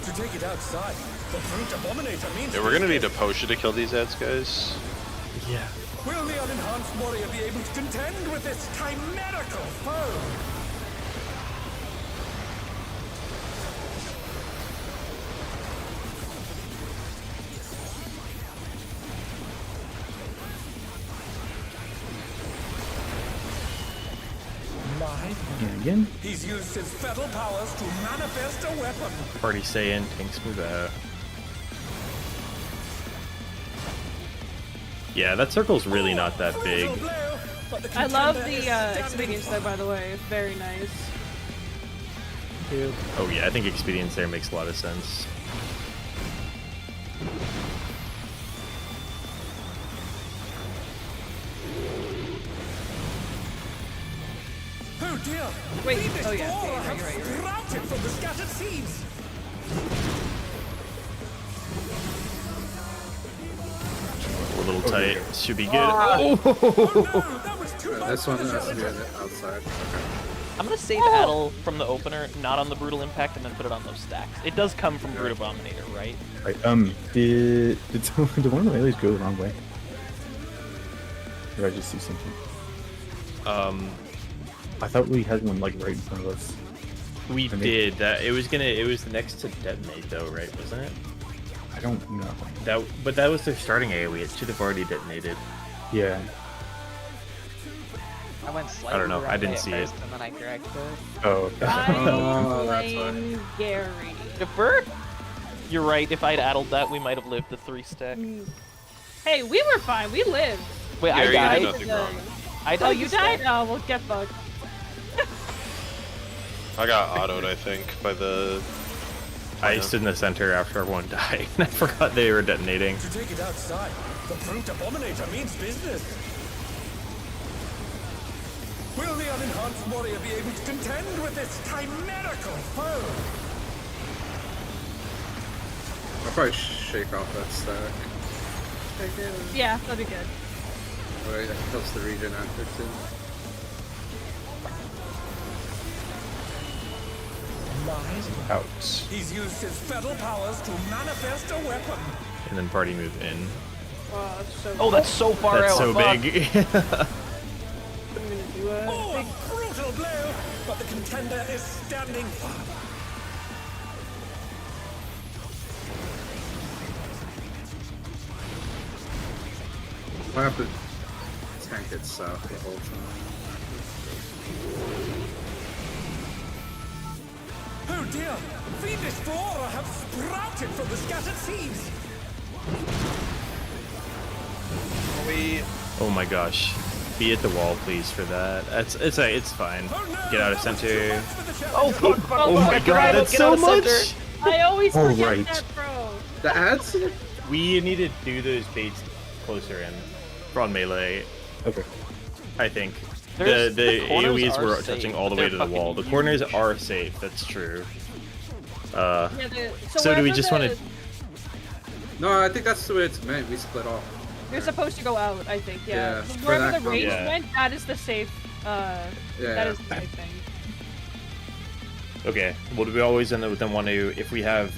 [SPEAKER 8] To take it outside, the brute abominator means.
[SPEAKER 3] Yeah, we're going to need a potion to kill these ads, guys.
[SPEAKER 5] Yeah.
[SPEAKER 8] Will the unenhanced warrior be able to contend with this chimerical foe?
[SPEAKER 4] And again.
[SPEAKER 8] He's used his fetal powers to manifest a weapon.
[SPEAKER 5] Party Saiyan, tanks move out. Yeah, that circle's really not that big.
[SPEAKER 8] Brutal blow, but the
[SPEAKER 2] I love
[SPEAKER 8] contender is
[SPEAKER 2] the
[SPEAKER 8] standing
[SPEAKER 2] experience though. By the way, it's very nice.
[SPEAKER 5] Oh yeah, I think expedience there makes a lot of sense.
[SPEAKER 8] Oh dear!
[SPEAKER 2] Wait,
[SPEAKER 8] Phoenix
[SPEAKER 2] oh, yeah,
[SPEAKER 8] Aura
[SPEAKER 2] you're
[SPEAKER 8] has
[SPEAKER 2] right, you're right.
[SPEAKER 8] sprouted from the scattered seeds.
[SPEAKER 5] A little tight. Should be good.
[SPEAKER 8] Oh no, that was too much
[SPEAKER 6] This
[SPEAKER 8] for
[SPEAKER 6] one
[SPEAKER 8] the
[SPEAKER 6] has to be
[SPEAKER 8] challenger.
[SPEAKER 6] on the outside.
[SPEAKER 1] I'm gonna save Addle from the opener, not on the Brutal Impact, and then put it on those stacks. It does come from Brute Abominator, right?
[SPEAKER 4] Right. Did one of the melees go the wrong way? Or did I just see something? I thought we had one like right in front of us.
[SPEAKER 5] We
[SPEAKER 4] I mean-
[SPEAKER 5] did that. It was the next to detonate though, right? Wasn't it?
[SPEAKER 4] I don't know.
[SPEAKER 5] But that was their starting AoE. It should have already detonated.
[SPEAKER 4] Yeah.
[SPEAKER 7] I went slightly
[SPEAKER 5] don't know,
[SPEAKER 7] the
[SPEAKER 5] I
[SPEAKER 7] wrong
[SPEAKER 5] didn't
[SPEAKER 7] way at
[SPEAKER 5] see it.
[SPEAKER 7] first, and then I corrected it.
[SPEAKER 4] Oh. Okay.
[SPEAKER 2] I
[SPEAKER 6] Oh, that's
[SPEAKER 2] blame Gary.
[SPEAKER 1] Defer? You're right, if I'd addled that, we might have lived the 3-stack.
[SPEAKER 2] Hey, we were fine. We lived.
[SPEAKER 1] Wait,
[SPEAKER 3] Gary, you
[SPEAKER 1] I
[SPEAKER 3] did
[SPEAKER 1] died?
[SPEAKER 3] nothing wrong.
[SPEAKER 1] I died
[SPEAKER 2] Oh, you
[SPEAKER 1] the stack?
[SPEAKER 2] died? Oh, well, get fucked.
[SPEAKER 3] I got autoed, I think, by the...
[SPEAKER 5] I stood in the center after everyone died. I forgot they were detonating.
[SPEAKER 8] To take it outside, the brute abominator means business. Will the unenhanced warrior be able to contend with this chimerical foe?
[SPEAKER 6] I'll probably shake off that stack.
[SPEAKER 2] Yeah, that'd be good.
[SPEAKER 6] Alright, that kills the regen after too.
[SPEAKER 4] Out.
[SPEAKER 8] He's used his fetal powers to manifest a weapon.
[SPEAKER 5] And then party move in.
[SPEAKER 2] Oh, that's so.
[SPEAKER 1] Oh, that's so far
[SPEAKER 5] That's
[SPEAKER 1] out.
[SPEAKER 5] so
[SPEAKER 1] fuck.
[SPEAKER 5] big.
[SPEAKER 2] I'm gonna do a
[SPEAKER 8] Oh,
[SPEAKER 2] big.
[SPEAKER 8] a brutal blow, but the contender is standing firm.
[SPEAKER 6] I have to tank hit south the whole time.
[SPEAKER 8] Oh dear! Fiendish flora have sprouted from the scattered seeds!
[SPEAKER 5] Oh my gosh. Be at the wall, please, for that. It's fine.
[SPEAKER 8] Oh no!
[SPEAKER 5] Get out of
[SPEAKER 8] that was too
[SPEAKER 5] center.
[SPEAKER 8] much for the challenge.
[SPEAKER 1] Oh, fuck, fuck,
[SPEAKER 5] Oh
[SPEAKER 1] fuck,
[SPEAKER 5] my
[SPEAKER 1] get
[SPEAKER 5] god,
[SPEAKER 1] out,
[SPEAKER 5] that's
[SPEAKER 1] get
[SPEAKER 5] so
[SPEAKER 1] out of
[SPEAKER 5] much!
[SPEAKER 1] center.
[SPEAKER 2] I always
[SPEAKER 4] Oh,
[SPEAKER 2] forget
[SPEAKER 4] right.
[SPEAKER 2] that, bro.
[SPEAKER 6] The ads?
[SPEAKER 5] We need to do those baits closer in. On melee,
[SPEAKER 4] Okay.
[SPEAKER 5] I think.
[SPEAKER 1] There's-
[SPEAKER 5] The
[SPEAKER 1] the corners
[SPEAKER 5] AoEs
[SPEAKER 1] are
[SPEAKER 5] were
[SPEAKER 1] safe,
[SPEAKER 5] touching all the
[SPEAKER 1] but
[SPEAKER 5] way
[SPEAKER 1] they're
[SPEAKER 5] to the wall. The
[SPEAKER 1] fucking
[SPEAKER 5] corners
[SPEAKER 1] huge.
[SPEAKER 5] are safe, that's true.
[SPEAKER 2] Yeah,
[SPEAKER 5] So do we
[SPEAKER 2] wherever
[SPEAKER 5] just
[SPEAKER 2] the-
[SPEAKER 5] wanna-
[SPEAKER 6] No, I think that's the way it's meant. We split off.
[SPEAKER 2] You're supposed to go out, I think. Yeah.
[SPEAKER 6] Yeah, for
[SPEAKER 2] Wherever
[SPEAKER 6] that
[SPEAKER 2] the range
[SPEAKER 5] combo.
[SPEAKER 2] went, that is the safe.
[SPEAKER 6] Yeah.
[SPEAKER 2] That is the safe thing.
[SPEAKER 5] Okay, well, do we always then want to, if we have,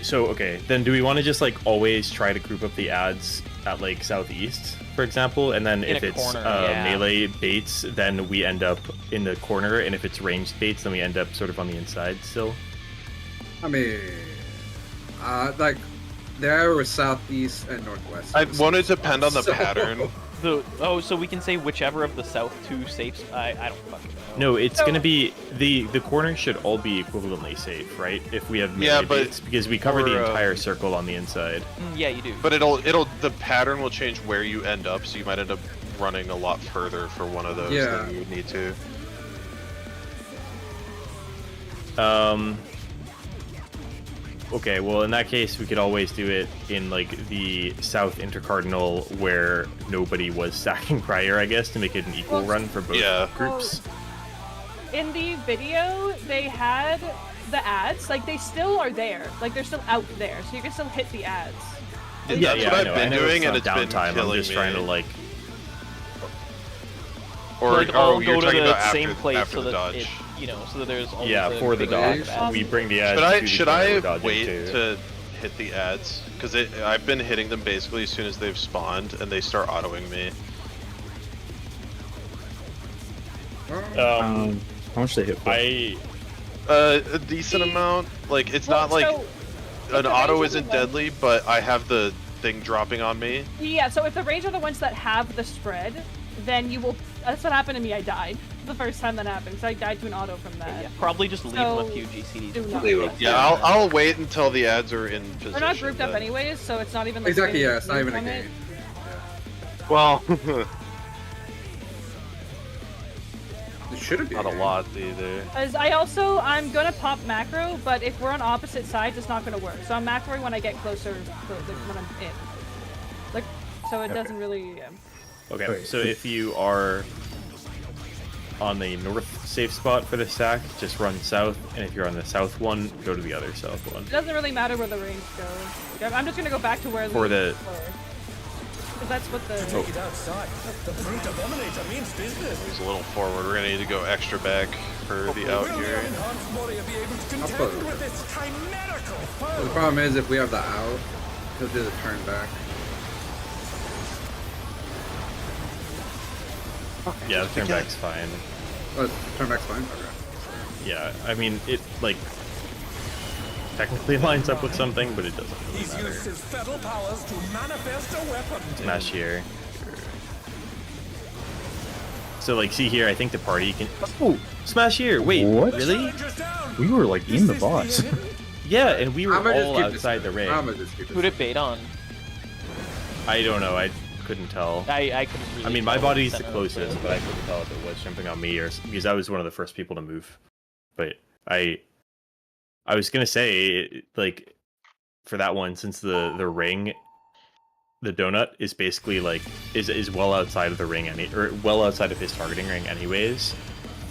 [SPEAKER 5] so, okay, then do we want to just, like, always try to group up the ads at, like, southeast, for example? And then
[SPEAKER 1] In
[SPEAKER 5] if
[SPEAKER 1] a
[SPEAKER 5] it's
[SPEAKER 1] corner, yeah.
[SPEAKER 5] melee baits, then we end up in the corner, and if it's ranged baits, then we end up sort of on the inside still?
[SPEAKER 6] I mean, like, there was southeast and northwest.
[SPEAKER 3] I want to depend on the
[SPEAKER 6] So-
[SPEAKER 3] pattern.
[SPEAKER 1] So we can say whichever of the south two safes. I don't fucking know.
[SPEAKER 5] No, it's
[SPEAKER 2] So-
[SPEAKER 5] gonna be, the corners should all be equivalently safe, right? If we have melee
[SPEAKER 3] Yeah, but
[SPEAKER 5] baits, because we cover the
[SPEAKER 3] for,
[SPEAKER 5] entire circle on the inside.
[SPEAKER 1] Yeah, you do.
[SPEAKER 3] But the pattern will change where you end up, so you might end up running a lot further for one of those
[SPEAKER 6] Yeah.
[SPEAKER 3] than you would need to.
[SPEAKER 5] Okay, well, in that case, we could always do it in, like, the south intercardinal where nobody was stacking prior, I guess, to make it an equal
[SPEAKER 2] Well,
[SPEAKER 5] run for both
[SPEAKER 3] Yeah.
[SPEAKER 5] groups.
[SPEAKER 2] In the video, they had the ads. Like, they still are there. Like, they're still out there. So you can still hit the ads.
[SPEAKER 3] That's
[SPEAKER 5] yeah,
[SPEAKER 3] what
[SPEAKER 5] I
[SPEAKER 3] I've
[SPEAKER 5] know.
[SPEAKER 3] been
[SPEAKER 5] I know
[SPEAKER 3] doing,
[SPEAKER 5] it's
[SPEAKER 3] and
[SPEAKER 5] not
[SPEAKER 3] it's been
[SPEAKER 5] downtime. I'm
[SPEAKER 3] killing
[SPEAKER 5] just trying to,
[SPEAKER 3] me.
[SPEAKER 5] like,
[SPEAKER 3] Or,
[SPEAKER 1] like, all
[SPEAKER 3] you're
[SPEAKER 1] go to
[SPEAKER 3] talking
[SPEAKER 1] the
[SPEAKER 3] about after,
[SPEAKER 1] same place
[SPEAKER 3] after
[SPEAKER 1] so
[SPEAKER 3] the
[SPEAKER 1] that
[SPEAKER 3] dodge.
[SPEAKER 1] it, so that there's always
[SPEAKER 5] yeah,
[SPEAKER 1] a
[SPEAKER 5] for the
[SPEAKER 1] quick
[SPEAKER 5] dodge.
[SPEAKER 1] ad.
[SPEAKER 5] We bring the ads to
[SPEAKER 3] Should
[SPEAKER 5] the corner
[SPEAKER 3] I
[SPEAKER 5] we're dodging
[SPEAKER 3] wait
[SPEAKER 5] to.
[SPEAKER 3] to hit the ads? Because I've been hitting them basically as soon as they've spawned, and they start autoing me.
[SPEAKER 4] How much they hit for?
[SPEAKER 3] A decent amount. Like, it's not like
[SPEAKER 2] so
[SPEAKER 3] an
[SPEAKER 2] the
[SPEAKER 3] auto
[SPEAKER 2] range of
[SPEAKER 3] isn't
[SPEAKER 2] the ones-
[SPEAKER 3] deadly, but I have the thing dropping on me.
[SPEAKER 2] Yeah, so if the range are the ones that have the spread, then you will. That's what happened to me. I died the first time that happened. So I died to an auto from that.
[SPEAKER 1] Yeah, probably just leave them a
[SPEAKER 2] So,
[SPEAKER 1] few GCDs.
[SPEAKER 2] do not
[SPEAKER 6] Leave
[SPEAKER 2] do
[SPEAKER 6] them.
[SPEAKER 2] that.
[SPEAKER 3] Yeah, I'll wait until the ads are in position.
[SPEAKER 2] We're not grouped up
[SPEAKER 3] then.
[SPEAKER 2] anyways, so it's not even like
[SPEAKER 6] Exactly,
[SPEAKER 2] getting
[SPEAKER 6] yeah, it's not even a
[SPEAKER 2] from it.
[SPEAKER 6] game.
[SPEAKER 3] Well,
[SPEAKER 6] It shouldn't be.
[SPEAKER 3] not a
[SPEAKER 6] game.
[SPEAKER 3] lot either.
[SPEAKER 2] As I'm gonna pop macro, but if we're on opposite sides, it's not gonna work. So I'm macroing when I get closer, like when I'm in. Like, so it doesn't really.
[SPEAKER 5] Okay,
[SPEAKER 4] Okay.
[SPEAKER 5] so if you are on the north safe spot for the stack, just run south, and if you're on the south one, go to the other south one.
[SPEAKER 2] It doesn't really matter where the range goes. Like, I'm just gonna go back to where
[SPEAKER 5] For the-
[SPEAKER 2] because that's what the.
[SPEAKER 8] Take it outside. The brute abominator means business.
[SPEAKER 3] He's a little forward. We're gonna need to go extra back for the out
[SPEAKER 8] Will the
[SPEAKER 3] here.
[SPEAKER 8] unenhanced warrior be able to
[SPEAKER 6] I'll put
[SPEAKER 8] contend
[SPEAKER 6] it.
[SPEAKER 8] with this chimerical
[SPEAKER 6] The
[SPEAKER 8] foe?
[SPEAKER 6] problem is if we have the out, he'll do the turn back.
[SPEAKER 5] Yeah, the turn back's fine.
[SPEAKER 6] Oh, turn back's fine. Okay.
[SPEAKER 5] Yeah, I mean, it, like, technically lines up with something, but it doesn't really
[SPEAKER 8] He's
[SPEAKER 5] matter.
[SPEAKER 8] used his fetal powers to manifest a weapon.
[SPEAKER 5] Smash here. So, like, see here, I think the party can... Oh! Smash here! Wait,
[SPEAKER 4] What?
[SPEAKER 5] really?
[SPEAKER 8] Challenger's down.
[SPEAKER 4] We were like in the
[SPEAKER 8] Is this
[SPEAKER 4] boss.
[SPEAKER 8] end?
[SPEAKER 5] Yeah, and we were
[SPEAKER 6] I'm gonna just
[SPEAKER 5] all
[SPEAKER 6] keep this
[SPEAKER 5] outside the
[SPEAKER 6] in.
[SPEAKER 5] ring.
[SPEAKER 6] I'm gonna just keep
[SPEAKER 1] Who'd
[SPEAKER 6] this
[SPEAKER 1] it bait on?
[SPEAKER 5] I don't know, I couldn't tell.
[SPEAKER 1] I couldn't really
[SPEAKER 5] I mean, my
[SPEAKER 1] tell
[SPEAKER 5] body's the
[SPEAKER 1] center,
[SPEAKER 5] closest, but I couldn't tell if it was jumping on me or because I was one of the first people to move. But I was gonna say, like, for that one, since the ring, the donut is basically like is well outside of the ring or well outside of his targeting ring anyways,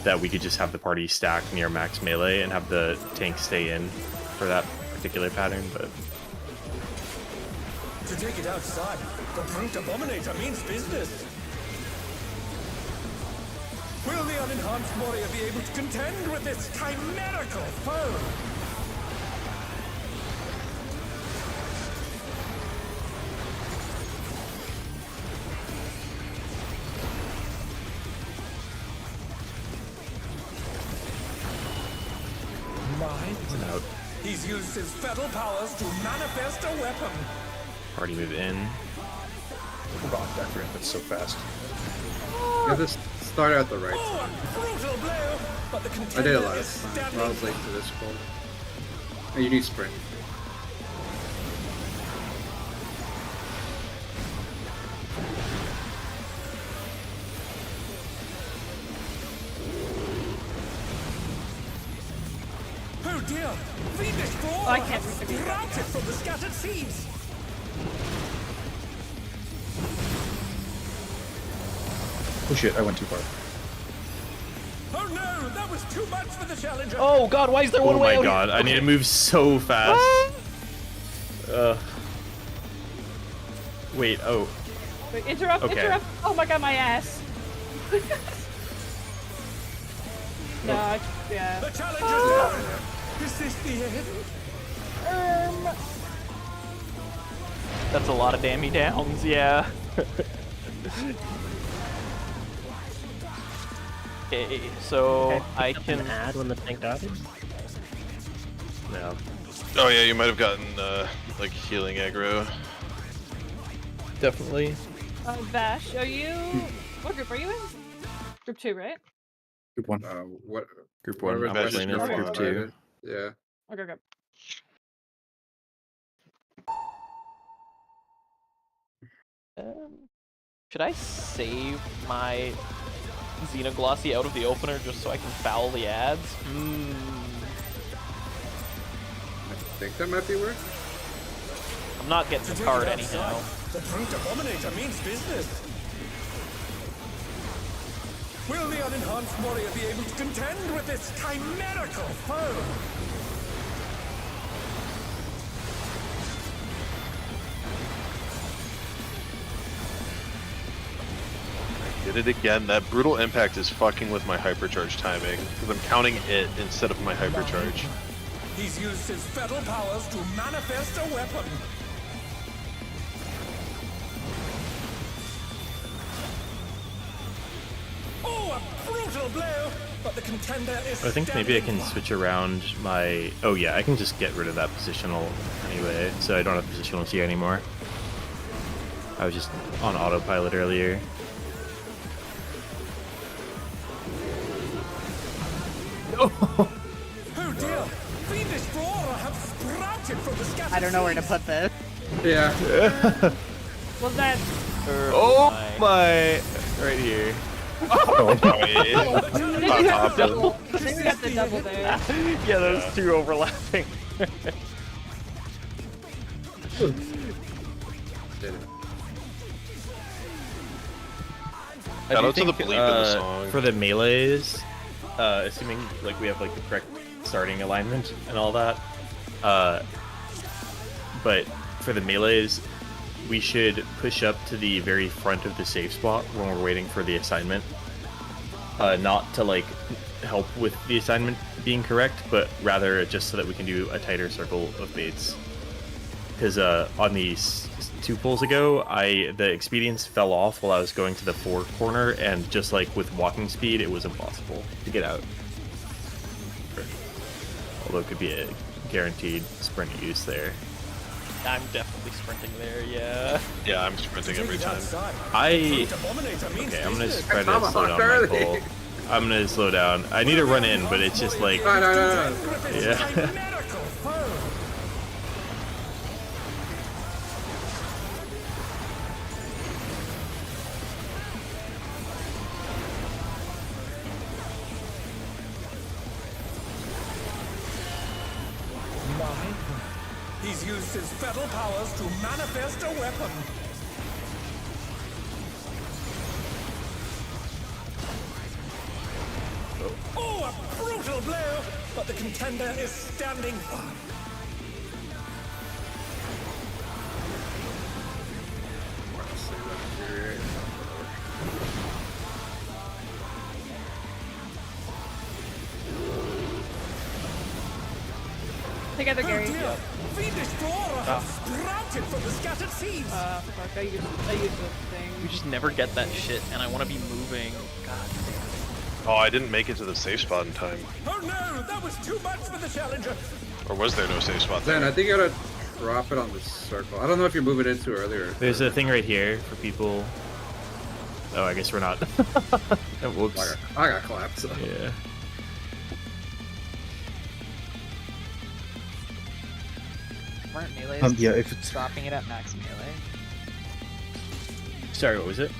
[SPEAKER 5] that we could just have the party stack near max melee and have the tank stay in for that particular pattern. But
[SPEAKER 8] To take it outside, the brute abominator means business. Will the unenhanced warrior be able to contend with this chimerical foe?
[SPEAKER 5] it's out.
[SPEAKER 8] He's used his fetal powers to manifest a weapon.
[SPEAKER 5] Party move in.
[SPEAKER 4] Rock that for input so fast.
[SPEAKER 6] You have to start at the right
[SPEAKER 8] Oh,
[SPEAKER 6] time.
[SPEAKER 8] a brutal blow, but the
[SPEAKER 6] I
[SPEAKER 8] contender
[SPEAKER 6] did a
[SPEAKER 8] is
[SPEAKER 6] last time.
[SPEAKER 8] standing
[SPEAKER 6] I was late to this call. Oh, you need sprint.
[SPEAKER 8] Oh dear! Fiendish Brawl
[SPEAKER 2] I can't
[SPEAKER 8] has
[SPEAKER 2] read the
[SPEAKER 8] sprouted from the scattered seeds!
[SPEAKER 4] Oh shit, I went too far.
[SPEAKER 8] Oh no! That was too much for the challenger!
[SPEAKER 1] Oh god, why is there one
[SPEAKER 5] Oh
[SPEAKER 1] way
[SPEAKER 5] my
[SPEAKER 1] out
[SPEAKER 5] god,
[SPEAKER 1] here?
[SPEAKER 5] I need to move so fast. Wait, oh.
[SPEAKER 2] Wait, interrupt,
[SPEAKER 5] Okay.
[SPEAKER 2] interrupt. Oh my god, my ass. No, yeah.
[SPEAKER 8] The challenger's down! Is this the end?
[SPEAKER 1] That's a lot of dammy downs, yeah. Okay, so I can
[SPEAKER 9] add when the tank died?
[SPEAKER 5] No.
[SPEAKER 3] Oh yeah, you might have gotten like healing aggro.
[SPEAKER 5] Definitely.
[SPEAKER 2] Vash, are you... What group are you in? Group 2, right?
[SPEAKER 4] Group 1.
[SPEAKER 6] What?
[SPEAKER 5] Group 1,
[SPEAKER 6] whatever
[SPEAKER 5] I'm
[SPEAKER 3] Vash is
[SPEAKER 5] playing
[SPEAKER 3] group
[SPEAKER 5] as
[SPEAKER 3] one.
[SPEAKER 5] group 2.
[SPEAKER 6] Yeah.
[SPEAKER 2] Okay, okay.
[SPEAKER 1] Should I save my Xenoglossy out of the opener just so I can foul the ads?
[SPEAKER 6] I think that might be worth.
[SPEAKER 1] I'm not getting the card anyhow.
[SPEAKER 8] The Brute Abominator means business! Will the unenhanced warrior be able to contend with this chimerical foe?
[SPEAKER 3] Did it again. That brutal impact is fucking with my hypercharge timing because I'm counting it instead of my hypercharge.
[SPEAKER 8] He's used his fetal powers to manifest a weapon. Oh, a brutal blow! But the contender is
[SPEAKER 5] I think maybe I can
[SPEAKER 8] standing
[SPEAKER 5] switch around my... Oh yeah, I can just get rid of that positional anyway, so I don't have positional T anymore. I was just on autopilot earlier.
[SPEAKER 8] Oh dear! Fiendish Brawler have sprouted from the scattered
[SPEAKER 7] I don't know where to
[SPEAKER 8] seeds.
[SPEAKER 7] put this.
[SPEAKER 6] Yeah.
[SPEAKER 2] Well, that...
[SPEAKER 5] Oh my! Right here.
[SPEAKER 3] Oh,
[SPEAKER 2] Maybe we have the double. Maybe we have the double there.
[SPEAKER 1] Yeah, those two overlapping.
[SPEAKER 6] Did it.
[SPEAKER 5] I
[SPEAKER 3] Shout
[SPEAKER 5] do
[SPEAKER 3] out to the
[SPEAKER 5] think,
[SPEAKER 3] bleep in the song.
[SPEAKER 5] For the melees, assuming like we have like the correct starting alignment and all that, but for the melees, we should push up to the very front of the safe spot when we're waiting for the assignment. Not to like help with the assignment being correct, but rather just so that we can do a tighter circle of baits. Because on these 2 pulls ago, the expedience fell off while I was going to the 4 corner, and just like with walking speed, it was impossible to get out. Although it could be a guaranteed sprint use there.
[SPEAKER 1] I'm definitely sprinting there, yeah.
[SPEAKER 3] Yeah, I'm sprinting every time.
[SPEAKER 5] Okay,
[SPEAKER 8] Okay,
[SPEAKER 5] I'm gonna just try to
[SPEAKER 6] Tomahawk
[SPEAKER 5] slow down my
[SPEAKER 6] early.
[SPEAKER 5] pull. I'm gonna slow down. I need to run in, but it's just like...
[SPEAKER 6] No.
[SPEAKER 5] Yeah.
[SPEAKER 8] He's used his fetal powers to manifest a weapon. Oh, a brutal blow! But the contender is standing firm.
[SPEAKER 2] Together,
[SPEAKER 8] Oh
[SPEAKER 2] Gary.
[SPEAKER 8] dear! Fiendish Flora have sprouted from the scattered seeds!
[SPEAKER 2] Fuck, I used the thing.
[SPEAKER 1] We just never get that shit, and I want to be moving. God damn.
[SPEAKER 3] Oh, I didn't make it to the safe spot in time.
[SPEAKER 8] Oh no! That was too much for the challenger!
[SPEAKER 3] Or was there no safe spot there?
[SPEAKER 6] Zen, I think you gotta drop it on the circle. I don't know if you're moving in too early or.
[SPEAKER 5] There's a thing right here for people. Oh, I guess we're not. Oh, whoops.
[SPEAKER 6] I got clapped. So.
[SPEAKER 5] Yeah.
[SPEAKER 7] Weren't melees
[SPEAKER 4] Yeah, if it's
[SPEAKER 7] dropping it at max melee?
[SPEAKER 5] Sorry, what was it?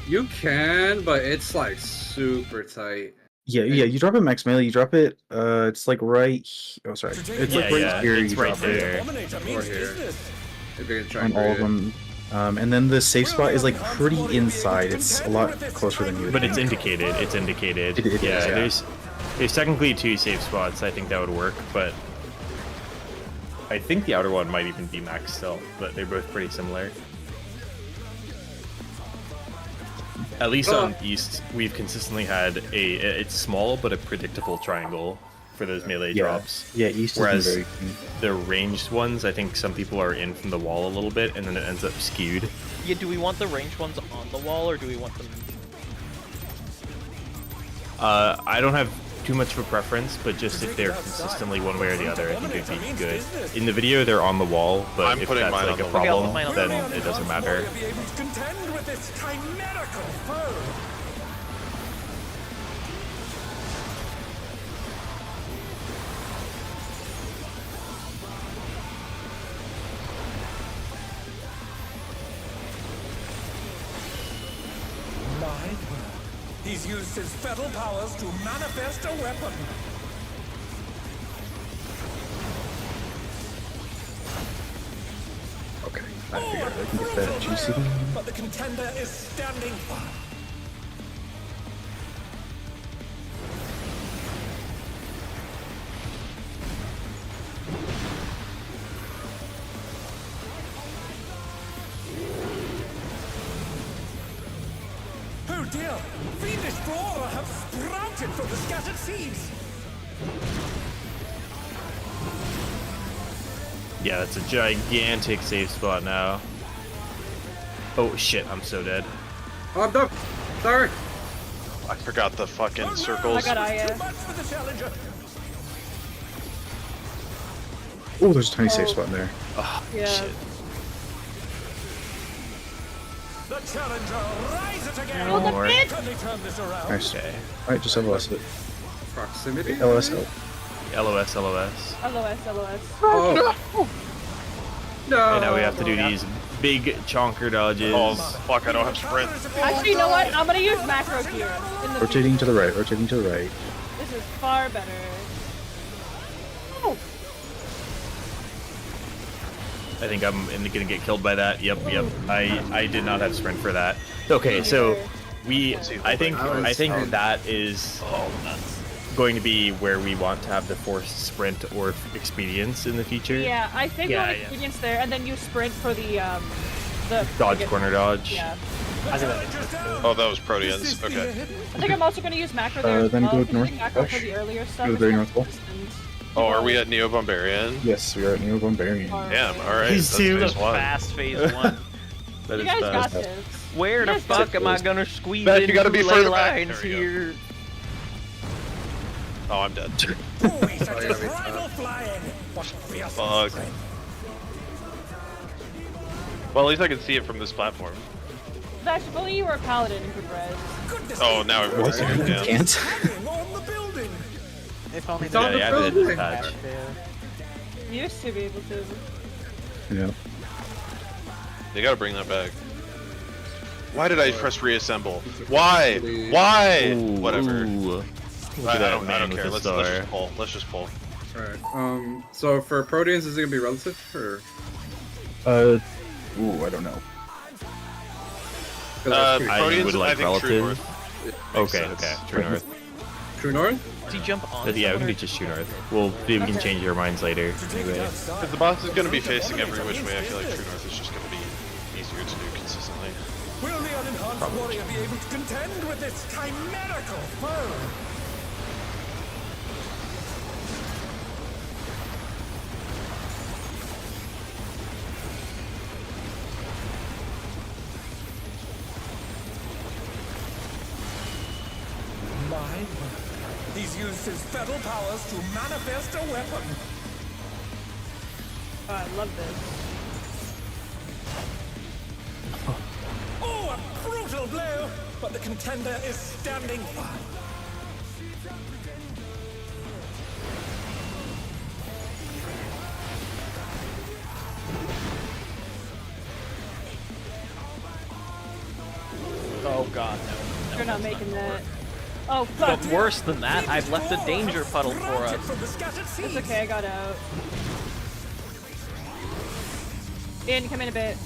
[SPEAKER 6] You can, but it's like super tight.
[SPEAKER 4] yeah, you drop it max melee. You drop it. It's like right. Oh, sorry. It's like
[SPEAKER 5] Yeah,
[SPEAKER 4] right
[SPEAKER 5] yeah,
[SPEAKER 4] here.
[SPEAKER 5] it's
[SPEAKER 4] You
[SPEAKER 5] right
[SPEAKER 4] drop it
[SPEAKER 5] there.
[SPEAKER 8] Dominator
[SPEAKER 6] Or
[SPEAKER 8] means
[SPEAKER 6] here.
[SPEAKER 8] business.
[SPEAKER 6] If you're gonna try
[SPEAKER 4] on
[SPEAKER 6] and
[SPEAKER 4] all of
[SPEAKER 6] create it.
[SPEAKER 4] them. And then the safe spot is like pretty inside. It's a lot closer than you would
[SPEAKER 5] But it's
[SPEAKER 4] think.
[SPEAKER 5] indicated. It's indicated.
[SPEAKER 4] It is,
[SPEAKER 5] yeah,
[SPEAKER 4] yeah.
[SPEAKER 5] there's technically 2 safe spots. I think that would work, but I think the outer one might even be max still. But they're both pretty similar. At least on east, we've consistently had it's small but a predictable triangle for those melee
[SPEAKER 4] Yeah.
[SPEAKER 5] drops.
[SPEAKER 4] Yeah, east
[SPEAKER 5] Whereas
[SPEAKER 4] is very key.
[SPEAKER 5] the ranged ones, I think some people are in from the wall a little bit, and then it ends up skewed.
[SPEAKER 1] Yeah, do we want the ranged ones on the wall, or do we want them...
[SPEAKER 5] I don't have too much of a preference, but just if they're consistently one way or the other, I think it'd be good. In the video, they're on the wall, but
[SPEAKER 3] I'm
[SPEAKER 5] if
[SPEAKER 3] putting
[SPEAKER 5] that's
[SPEAKER 3] mine
[SPEAKER 5] like a
[SPEAKER 3] on the wall.
[SPEAKER 1] Okay, I'll
[SPEAKER 5] problem,
[SPEAKER 1] put mine on
[SPEAKER 5] then
[SPEAKER 1] the wall.
[SPEAKER 5] it doesn't matter.
[SPEAKER 8] Warrior be able to contend with this chimerical foe. My word. He's used his fetal powers to manifest a weapon.
[SPEAKER 4] Okay, I figured I can get that juicy.
[SPEAKER 8] But the contender is standing firm. Oh dear! Fiendish flora have sprouted from the scattered seeds!
[SPEAKER 5] Yeah, that's a gigantic safe spot now. Oh shit, I'm so dead.
[SPEAKER 6] Oh, I'm done. Sorry.
[SPEAKER 3] I forgot the fucking
[SPEAKER 8] Oh, no!
[SPEAKER 3] circles.
[SPEAKER 2] I got Aya.
[SPEAKER 8] Too much for the challenger!
[SPEAKER 4] Oh, there's a tiny safe spot in there.
[SPEAKER 2] Yeah.
[SPEAKER 5] Shit.
[SPEAKER 8] The challenger rises again!
[SPEAKER 2] Oh, the
[SPEAKER 5] More.
[SPEAKER 2] bitch!
[SPEAKER 8] Can they turn this around?
[SPEAKER 4] Nice.
[SPEAKER 5] Okay.
[SPEAKER 4] Alright, just LOS it.
[SPEAKER 6] Proximity.
[SPEAKER 4] LOS.
[SPEAKER 5] LOS, LOS.
[SPEAKER 2] LOS, LOS.
[SPEAKER 6] Oh. No.
[SPEAKER 5] And now we have to do these big chonker dodges.
[SPEAKER 3] Oh fuck! I don't have sprint.
[SPEAKER 2] Actually, you know what? I'm gonna use macro here. In the
[SPEAKER 4] Rotating to the right, rotating to the right.
[SPEAKER 2] This is far better. Oh,
[SPEAKER 5] I think I'm gonna get killed by that. Yep. I did not have sprint for that. Okay, so I think that is going to be where we want to have the forced sprint or expedience in the future.
[SPEAKER 2] yeah, I think
[SPEAKER 5] Yeah,
[SPEAKER 2] we'll
[SPEAKER 5] yeah.
[SPEAKER 2] experience there, and then you sprint for the
[SPEAKER 5] Dodge, corner dodge.
[SPEAKER 2] Yeah.
[SPEAKER 3] Oh, that was Proteans. Okay.
[SPEAKER 2] I think I'm also gonna use macro there. as
[SPEAKER 4] Then
[SPEAKER 2] well,
[SPEAKER 4] go
[SPEAKER 2] 'cause I
[SPEAKER 4] north
[SPEAKER 2] think macro for
[SPEAKER 4] west.
[SPEAKER 2] the earlier stuff.
[SPEAKER 4] Go
[SPEAKER 2] is
[SPEAKER 4] very
[SPEAKER 2] more
[SPEAKER 4] northwest.
[SPEAKER 2] consistent.
[SPEAKER 3] Oh, are we at Neo Bombarian?
[SPEAKER 4] Yes, we are at Neo Bombarian.
[SPEAKER 3] Damn. All right.
[SPEAKER 5] He's
[SPEAKER 3] That's
[SPEAKER 5] too
[SPEAKER 3] phase one.
[SPEAKER 1] Fast phase 1.
[SPEAKER 5] That
[SPEAKER 2] You
[SPEAKER 5] is
[SPEAKER 2] guys got
[SPEAKER 5] fast.
[SPEAKER 2] this.
[SPEAKER 1] Where the
[SPEAKER 2] Yes,
[SPEAKER 1] fuck am I
[SPEAKER 4] that's-
[SPEAKER 1] gonna squeeze
[SPEAKER 3] Beth,
[SPEAKER 1] in
[SPEAKER 3] you gotta be
[SPEAKER 1] ley
[SPEAKER 3] further back.
[SPEAKER 1] lines
[SPEAKER 3] There we go.
[SPEAKER 1] here?
[SPEAKER 3] Oh, I'm dead.
[SPEAKER 8] Oh, he sent his rival flying! What fierce
[SPEAKER 3] Fuck.
[SPEAKER 8] strength.
[SPEAKER 3] Well, at least I can see it from this platform.
[SPEAKER 2] Zach, if only you were a paladin and could res.
[SPEAKER 8] Goodness
[SPEAKER 3] Oh, now everyone's
[SPEAKER 8] me.
[SPEAKER 3] here. Damn.
[SPEAKER 4] Can't.
[SPEAKER 8] Hanging on the building!
[SPEAKER 7] If only
[SPEAKER 6] It's on
[SPEAKER 5] Yeah,
[SPEAKER 6] the
[SPEAKER 5] yeah, I have
[SPEAKER 6] building.
[SPEAKER 5] a patch.
[SPEAKER 2] You used to be able to.
[SPEAKER 4] Yeah.
[SPEAKER 3] They gotta bring that back. Why did I press reassemble? Why? Why? Whatever.
[SPEAKER 5] Ooh. Look
[SPEAKER 3] I
[SPEAKER 5] at that
[SPEAKER 3] don't
[SPEAKER 5] man
[SPEAKER 3] care.
[SPEAKER 5] with
[SPEAKER 3] Let's
[SPEAKER 5] the star.
[SPEAKER 3] just pull. Let's just pull.
[SPEAKER 6] Alright. So for Proteans, is it gonna be relative or?
[SPEAKER 4] Ooh, I don't know.
[SPEAKER 6] 'Cause that's pretty-
[SPEAKER 5] I
[SPEAKER 3] Proteans,
[SPEAKER 5] would like
[SPEAKER 3] I think True
[SPEAKER 5] relative.
[SPEAKER 3] North.
[SPEAKER 5] Okay,
[SPEAKER 3] sense.
[SPEAKER 5] okay. True north.
[SPEAKER 6] True North?
[SPEAKER 1] Does he jump on?
[SPEAKER 5] But yeah, we can
[SPEAKER 1] someone
[SPEAKER 5] do
[SPEAKER 1] or-
[SPEAKER 5] just true north. We can change our minds later. Anyway.
[SPEAKER 3] Because the boss is gonna be facing every which way. I feel like True North is just gonna be easier to do consistently.
[SPEAKER 8] Will the unenhanced warrior be able to contend with this chimerical foe? My word. He's used his fetal powers to manifest a weapon.
[SPEAKER 2] Oh, I love this.
[SPEAKER 8] Oh, a brutal blow! But the contender is standing fine.
[SPEAKER 1] Oh god, no.
[SPEAKER 2] You're not making that. Oh, fuck.
[SPEAKER 1] But worse than that, I've left a danger puddle for us.
[SPEAKER 2] It's okay, I got out. In, come in a bit.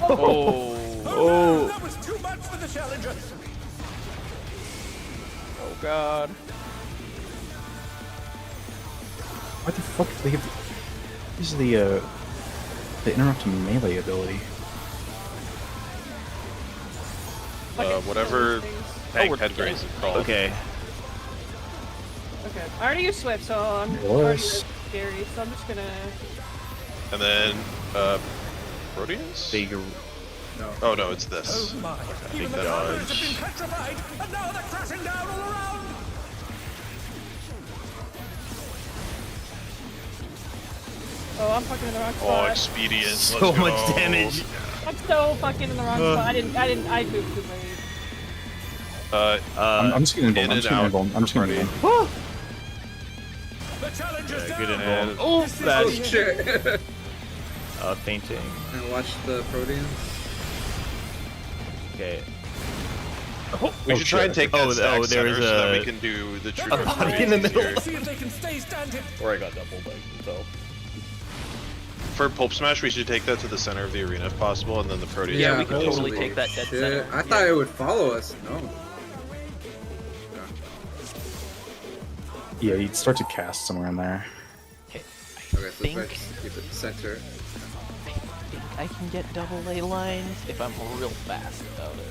[SPEAKER 1] Oh.
[SPEAKER 8] Oh, that was too much for the challenger.
[SPEAKER 1] Oh god.
[SPEAKER 4] What the fuck do they have? This is the interrupt melee ability.
[SPEAKER 3] Whatever tank
[SPEAKER 1] we're
[SPEAKER 3] head grace is called.
[SPEAKER 5] Okay.
[SPEAKER 2] Okay. I already used Swift, so I'm
[SPEAKER 4] Yes.
[SPEAKER 2] already scary, so I'm just gonna...
[SPEAKER 3] And then, Proteus?
[SPEAKER 5] Big.
[SPEAKER 3] Oh no, it's this.
[SPEAKER 8] Oh my.
[SPEAKER 5] Big
[SPEAKER 8] Even the barriers
[SPEAKER 5] dodge.
[SPEAKER 8] have been petrified, and now they're crashing down all around.
[SPEAKER 2] Oh, I'm fucking in the wrong
[SPEAKER 3] Oh,
[SPEAKER 2] spot.
[SPEAKER 3] expedient.
[SPEAKER 5] So
[SPEAKER 3] let's
[SPEAKER 5] much
[SPEAKER 3] go.
[SPEAKER 5] damage.
[SPEAKER 2] I'm so fucking in the wrong spot. I moved too late.
[SPEAKER 4] I'm just getting
[SPEAKER 3] in
[SPEAKER 4] involved.
[SPEAKER 3] and
[SPEAKER 4] I'm just getting involved.
[SPEAKER 8] The challenger's
[SPEAKER 5] Good
[SPEAKER 8] down.
[SPEAKER 5] involved.
[SPEAKER 6] Oh,
[SPEAKER 5] That's
[SPEAKER 6] shit.
[SPEAKER 5] fainting.
[SPEAKER 6] And watch the Proteans.
[SPEAKER 5] Okay.
[SPEAKER 3] We should try and take that
[SPEAKER 5] Oh,
[SPEAKER 3] stack
[SPEAKER 5] there
[SPEAKER 3] center
[SPEAKER 5] was
[SPEAKER 3] so that
[SPEAKER 5] a-
[SPEAKER 3] we can do the true
[SPEAKER 5] a body in the middle.
[SPEAKER 8] See if they can stay standing.
[SPEAKER 5] Or I got doubled by myself.
[SPEAKER 3] For Pulp Smash, we should take that to the center of the arena if possible, and then the Proteus.
[SPEAKER 1] Yeah, we can
[SPEAKER 3] can
[SPEAKER 1] totally
[SPEAKER 6] holy
[SPEAKER 1] take that dead
[SPEAKER 6] shit.
[SPEAKER 1] center.
[SPEAKER 6] I thought it would follow us. No.
[SPEAKER 4] Yeah, you'd start to cast somewhere in there.
[SPEAKER 6] Okay, so
[SPEAKER 1] think-
[SPEAKER 6] let's keep it center.
[SPEAKER 1] I think I can get double ley lines if I'm real fast about it.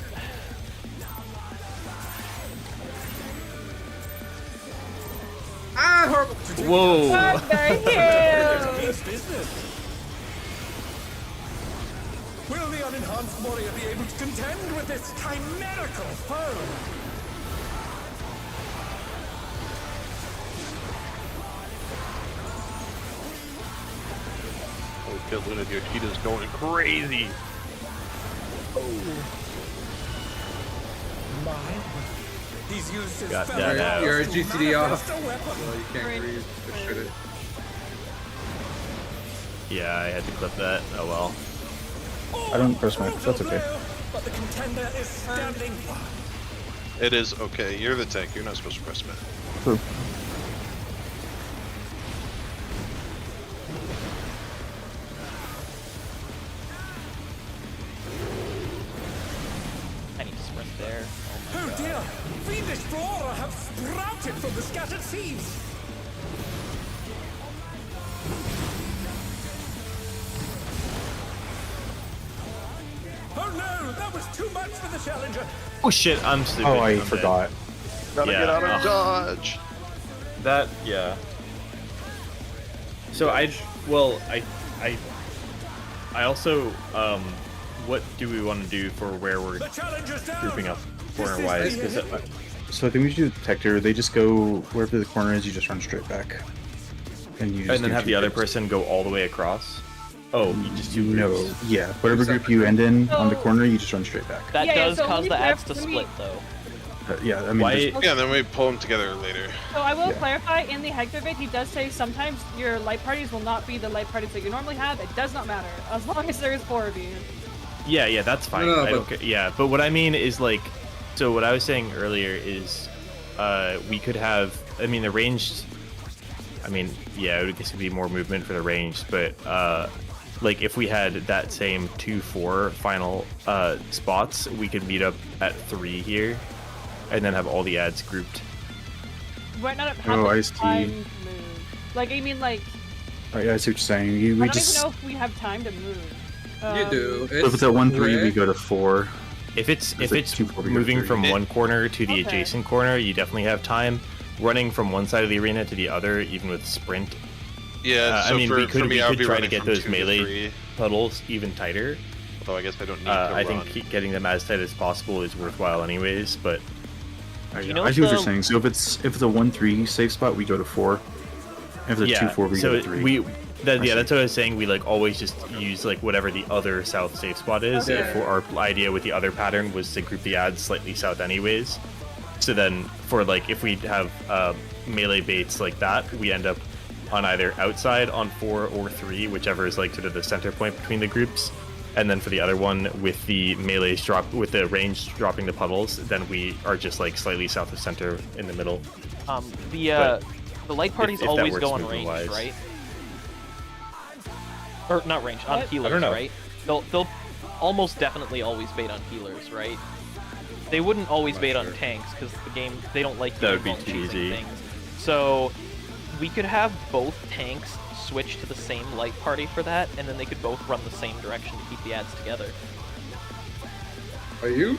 [SPEAKER 6] Ah, horrible.
[SPEAKER 5] Whoa!
[SPEAKER 2] Fuck, they're here!
[SPEAKER 8] It's business. Will the unenhanced warrior be able to contend with this chimerical foe?
[SPEAKER 3] Holy shit, Luna Yoshita's going crazy.
[SPEAKER 8] He's used his
[SPEAKER 5] Got
[SPEAKER 8] feather
[SPEAKER 5] that out.
[SPEAKER 6] You're a
[SPEAKER 8] to
[SPEAKER 6] GTD off.
[SPEAKER 8] manifest a weapon.
[SPEAKER 6] Well, you can't
[SPEAKER 2] Right.
[SPEAKER 6] breathe. Just shoot it.
[SPEAKER 5] Yeah, I had to clip that. Oh well.
[SPEAKER 4] I don't press my.
[SPEAKER 8] Brutal
[SPEAKER 4] That's okay.
[SPEAKER 8] blow, but the contender is standing fine.
[SPEAKER 3] It is okay. You're the tank. You're not supposed to press mid.
[SPEAKER 4] True.
[SPEAKER 1] I need to sprint there. Oh my
[SPEAKER 8] Oh
[SPEAKER 1] god.
[SPEAKER 8] dear! Fiendish Flora have sprouted from the scattered seeds! Oh no! That was too much for the challenger!
[SPEAKER 5] Oh shit! I'm stupid.
[SPEAKER 4] Oh, I
[SPEAKER 5] I'm dead.
[SPEAKER 4] forgot.
[SPEAKER 3] Gotta
[SPEAKER 5] Yeah.
[SPEAKER 3] get out of
[SPEAKER 5] Ugh.
[SPEAKER 3] dodge.
[SPEAKER 5] That yeah. So I also what do we want to do for where we're
[SPEAKER 8] The challenger's down!
[SPEAKER 5] grouping up
[SPEAKER 8] This
[SPEAKER 5] corner
[SPEAKER 8] is
[SPEAKER 5] wise?
[SPEAKER 8] the
[SPEAKER 5] Because
[SPEAKER 8] end.
[SPEAKER 4] So I think we should do the detector. They just go wherever the corner is. You just run straight back, and you. Just
[SPEAKER 5] and then
[SPEAKER 4] do
[SPEAKER 5] have
[SPEAKER 4] two
[SPEAKER 5] the other
[SPEAKER 4] hits.
[SPEAKER 5] person go all the way across. Oh, you just do
[SPEAKER 4] No,
[SPEAKER 5] groups.
[SPEAKER 4] yeah. Whatever group you end in on the
[SPEAKER 2] So-
[SPEAKER 4] corner, you just run straight back.
[SPEAKER 1] That
[SPEAKER 2] Yeah, yeah,
[SPEAKER 1] does
[SPEAKER 2] so let
[SPEAKER 1] cause
[SPEAKER 2] me
[SPEAKER 1] the ads to
[SPEAKER 2] let me-
[SPEAKER 1] split though.
[SPEAKER 4] Yeah, I mean,
[SPEAKER 5] Why?
[SPEAKER 4] just-
[SPEAKER 3] Yeah, then we pull them together later.
[SPEAKER 2] So I will
[SPEAKER 4] Yeah.
[SPEAKER 2] clarify, in the Hector vid, he does say sometimes your light parties will not be the light parties that you normally have. It does not matter, as long as there is 4 of you.
[SPEAKER 5] Yeah, that's fine.
[SPEAKER 6] No,
[SPEAKER 5] I don't
[SPEAKER 6] but-
[SPEAKER 5] care. Yeah, but what I mean is like, so what I was saying earlier is, we could have. I mean, the ranged. I mean, yeah, I guess it'd be more movement for the ranged, but like if we had that same 2-4 final spots, we could meet up at 3 here, and then have all the ads grouped.
[SPEAKER 2] You might not have
[SPEAKER 4] Oh, I
[SPEAKER 2] the
[SPEAKER 4] see.
[SPEAKER 2] time to move. Like, I mean, like,
[SPEAKER 4] Oh, yeah, I see what you're saying.
[SPEAKER 2] I
[SPEAKER 4] We
[SPEAKER 2] don't
[SPEAKER 4] just.
[SPEAKER 2] even know if we have time to move.
[SPEAKER 6] You do.
[SPEAKER 4] So if it's at 1-3, we
[SPEAKER 6] red.
[SPEAKER 4] go to 4.
[SPEAKER 5] If it's
[SPEAKER 4] like 2-4, we go
[SPEAKER 5] moving
[SPEAKER 4] three.
[SPEAKER 5] from one corner to the
[SPEAKER 2] Okay.
[SPEAKER 5] adjacent corner, you definitely have time. Running from one side of the arena to the other, even with sprint
[SPEAKER 3] Yeah,
[SPEAKER 5] I
[SPEAKER 3] so
[SPEAKER 5] mean,
[SPEAKER 3] for,
[SPEAKER 5] we could-
[SPEAKER 3] for me,
[SPEAKER 5] we
[SPEAKER 3] I would
[SPEAKER 5] could
[SPEAKER 3] be
[SPEAKER 5] try to
[SPEAKER 3] running
[SPEAKER 5] get
[SPEAKER 3] from
[SPEAKER 5] those
[SPEAKER 3] 2 to
[SPEAKER 5] melee
[SPEAKER 3] 3,
[SPEAKER 5] puddles even tighter.
[SPEAKER 3] although I guess I don't need to
[SPEAKER 5] I
[SPEAKER 3] run.
[SPEAKER 5] think getting them as tight as possible is worthwhile, anyways. But
[SPEAKER 1] You know
[SPEAKER 4] I see what you're
[SPEAKER 1] the-
[SPEAKER 4] saying. So if it's a 1-3 safe spot, we go to 4. If it's a 2-4, we
[SPEAKER 5] so
[SPEAKER 4] go to 3.
[SPEAKER 5] That's what I was saying. We like always just use like whatever the other south safe spot is.
[SPEAKER 2] Okay.
[SPEAKER 5] If our idea with the other pattern was to group the ads slightly south anyways. So then for like if we have melee baits like that, we end up on either outside on 4 or 3, whichever is like sort of the center point between the groups. And then for the other one with the melees with the range dropping the puddles, then we are just like slightly south of center in the middle.
[SPEAKER 1] The light parties
[SPEAKER 5] if that
[SPEAKER 1] always
[SPEAKER 5] works
[SPEAKER 1] go on range,
[SPEAKER 5] movement-wise.
[SPEAKER 1] right? Or not range, on
[SPEAKER 2] What?
[SPEAKER 1] healers,
[SPEAKER 5] I don't know.
[SPEAKER 1] right? They'll almost definitely always bait on healers, right? They wouldn't always bait on tanks because the game they don't like
[SPEAKER 5] That would
[SPEAKER 1] using
[SPEAKER 5] be too
[SPEAKER 1] choosing
[SPEAKER 5] easy.
[SPEAKER 1] things. So we could have both tanks switch to the same light party for that, and then they could both run the same direction to keep the ads together.
[SPEAKER 6] Are you?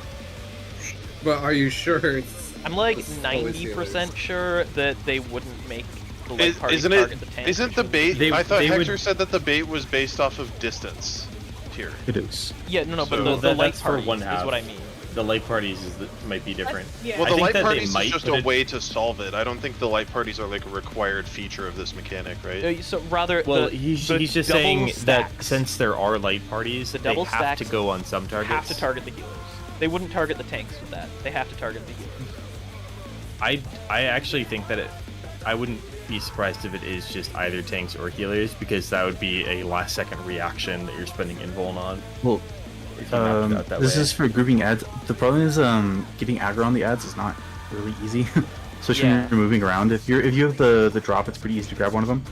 [SPEAKER 6] But are you sure it's...
[SPEAKER 1] I'm like
[SPEAKER 6] it's always
[SPEAKER 1] 90% sure that they wouldn't make the light party
[SPEAKER 3] Isn't
[SPEAKER 1] target
[SPEAKER 3] it?
[SPEAKER 1] the tank.
[SPEAKER 3] Isn't the bait?
[SPEAKER 5] They-
[SPEAKER 3] I thought
[SPEAKER 5] they
[SPEAKER 3] Hector
[SPEAKER 5] would-
[SPEAKER 3] said that the bait was based off of distance. Here.
[SPEAKER 4] It is.
[SPEAKER 1] Yeah, no, but
[SPEAKER 3] So-
[SPEAKER 1] the light
[SPEAKER 5] that's for
[SPEAKER 1] parties
[SPEAKER 5] one
[SPEAKER 1] is
[SPEAKER 5] half.
[SPEAKER 1] what I mean.
[SPEAKER 5] The light parties might be different.
[SPEAKER 2] Yeah.
[SPEAKER 3] Well,
[SPEAKER 5] I
[SPEAKER 3] the
[SPEAKER 5] think
[SPEAKER 3] light
[SPEAKER 5] that they
[SPEAKER 3] parties is
[SPEAKER 5] might
[SPEAKER 3] just
[SPEAKER 5] put
[SPEAKER 3] a
[SPEAKER 5] it-
[SPEAKER 3] way to solve it. I don't think the light parties are like a required feature of this mechanic, right?
[SPEAKER 1] So rather,
[SPEAKER 5] Well,
[SPEAKER 1] the,
[SPEAKER 5] he's
[SPEAKER 1] the
[SPEAKER 5] just
[SPEAKER 1] double
[SPEAKER 5] saying that
[SPEAKER 1] stacks
[SPEAKER 5] since there are light parties,
[SPEAKER 1] The
[SPEAKER 5] they
[SPEAKER 1] double
[SPEAKER 5] have to
[SPEAKER 1] stacks
[SPEAKER 5] go on some targets.
[SPEAKER 1] have to target the healers. They wouldn't target the tanks with that. They have to target the healers.
[SPEAKER 5] I actually think that I wouldn't be surprised if it is just either tanks or healers, because that would be a last second reaction that you're spending invuln on.
[SPEAKER 4] Well,
[SPEAKER 5] If you map it out that
[SPEAKER 4] this
[SPEAKER 5] way.
[SPEAKER 4] is for grouping ads. The problem is getting aggro on the ads is not really easy, especially
[SPEAKER 1] Yeah.
[SPEAKER 4] when you're moving around. If you have the drop, it's pretty easy to grab one of them.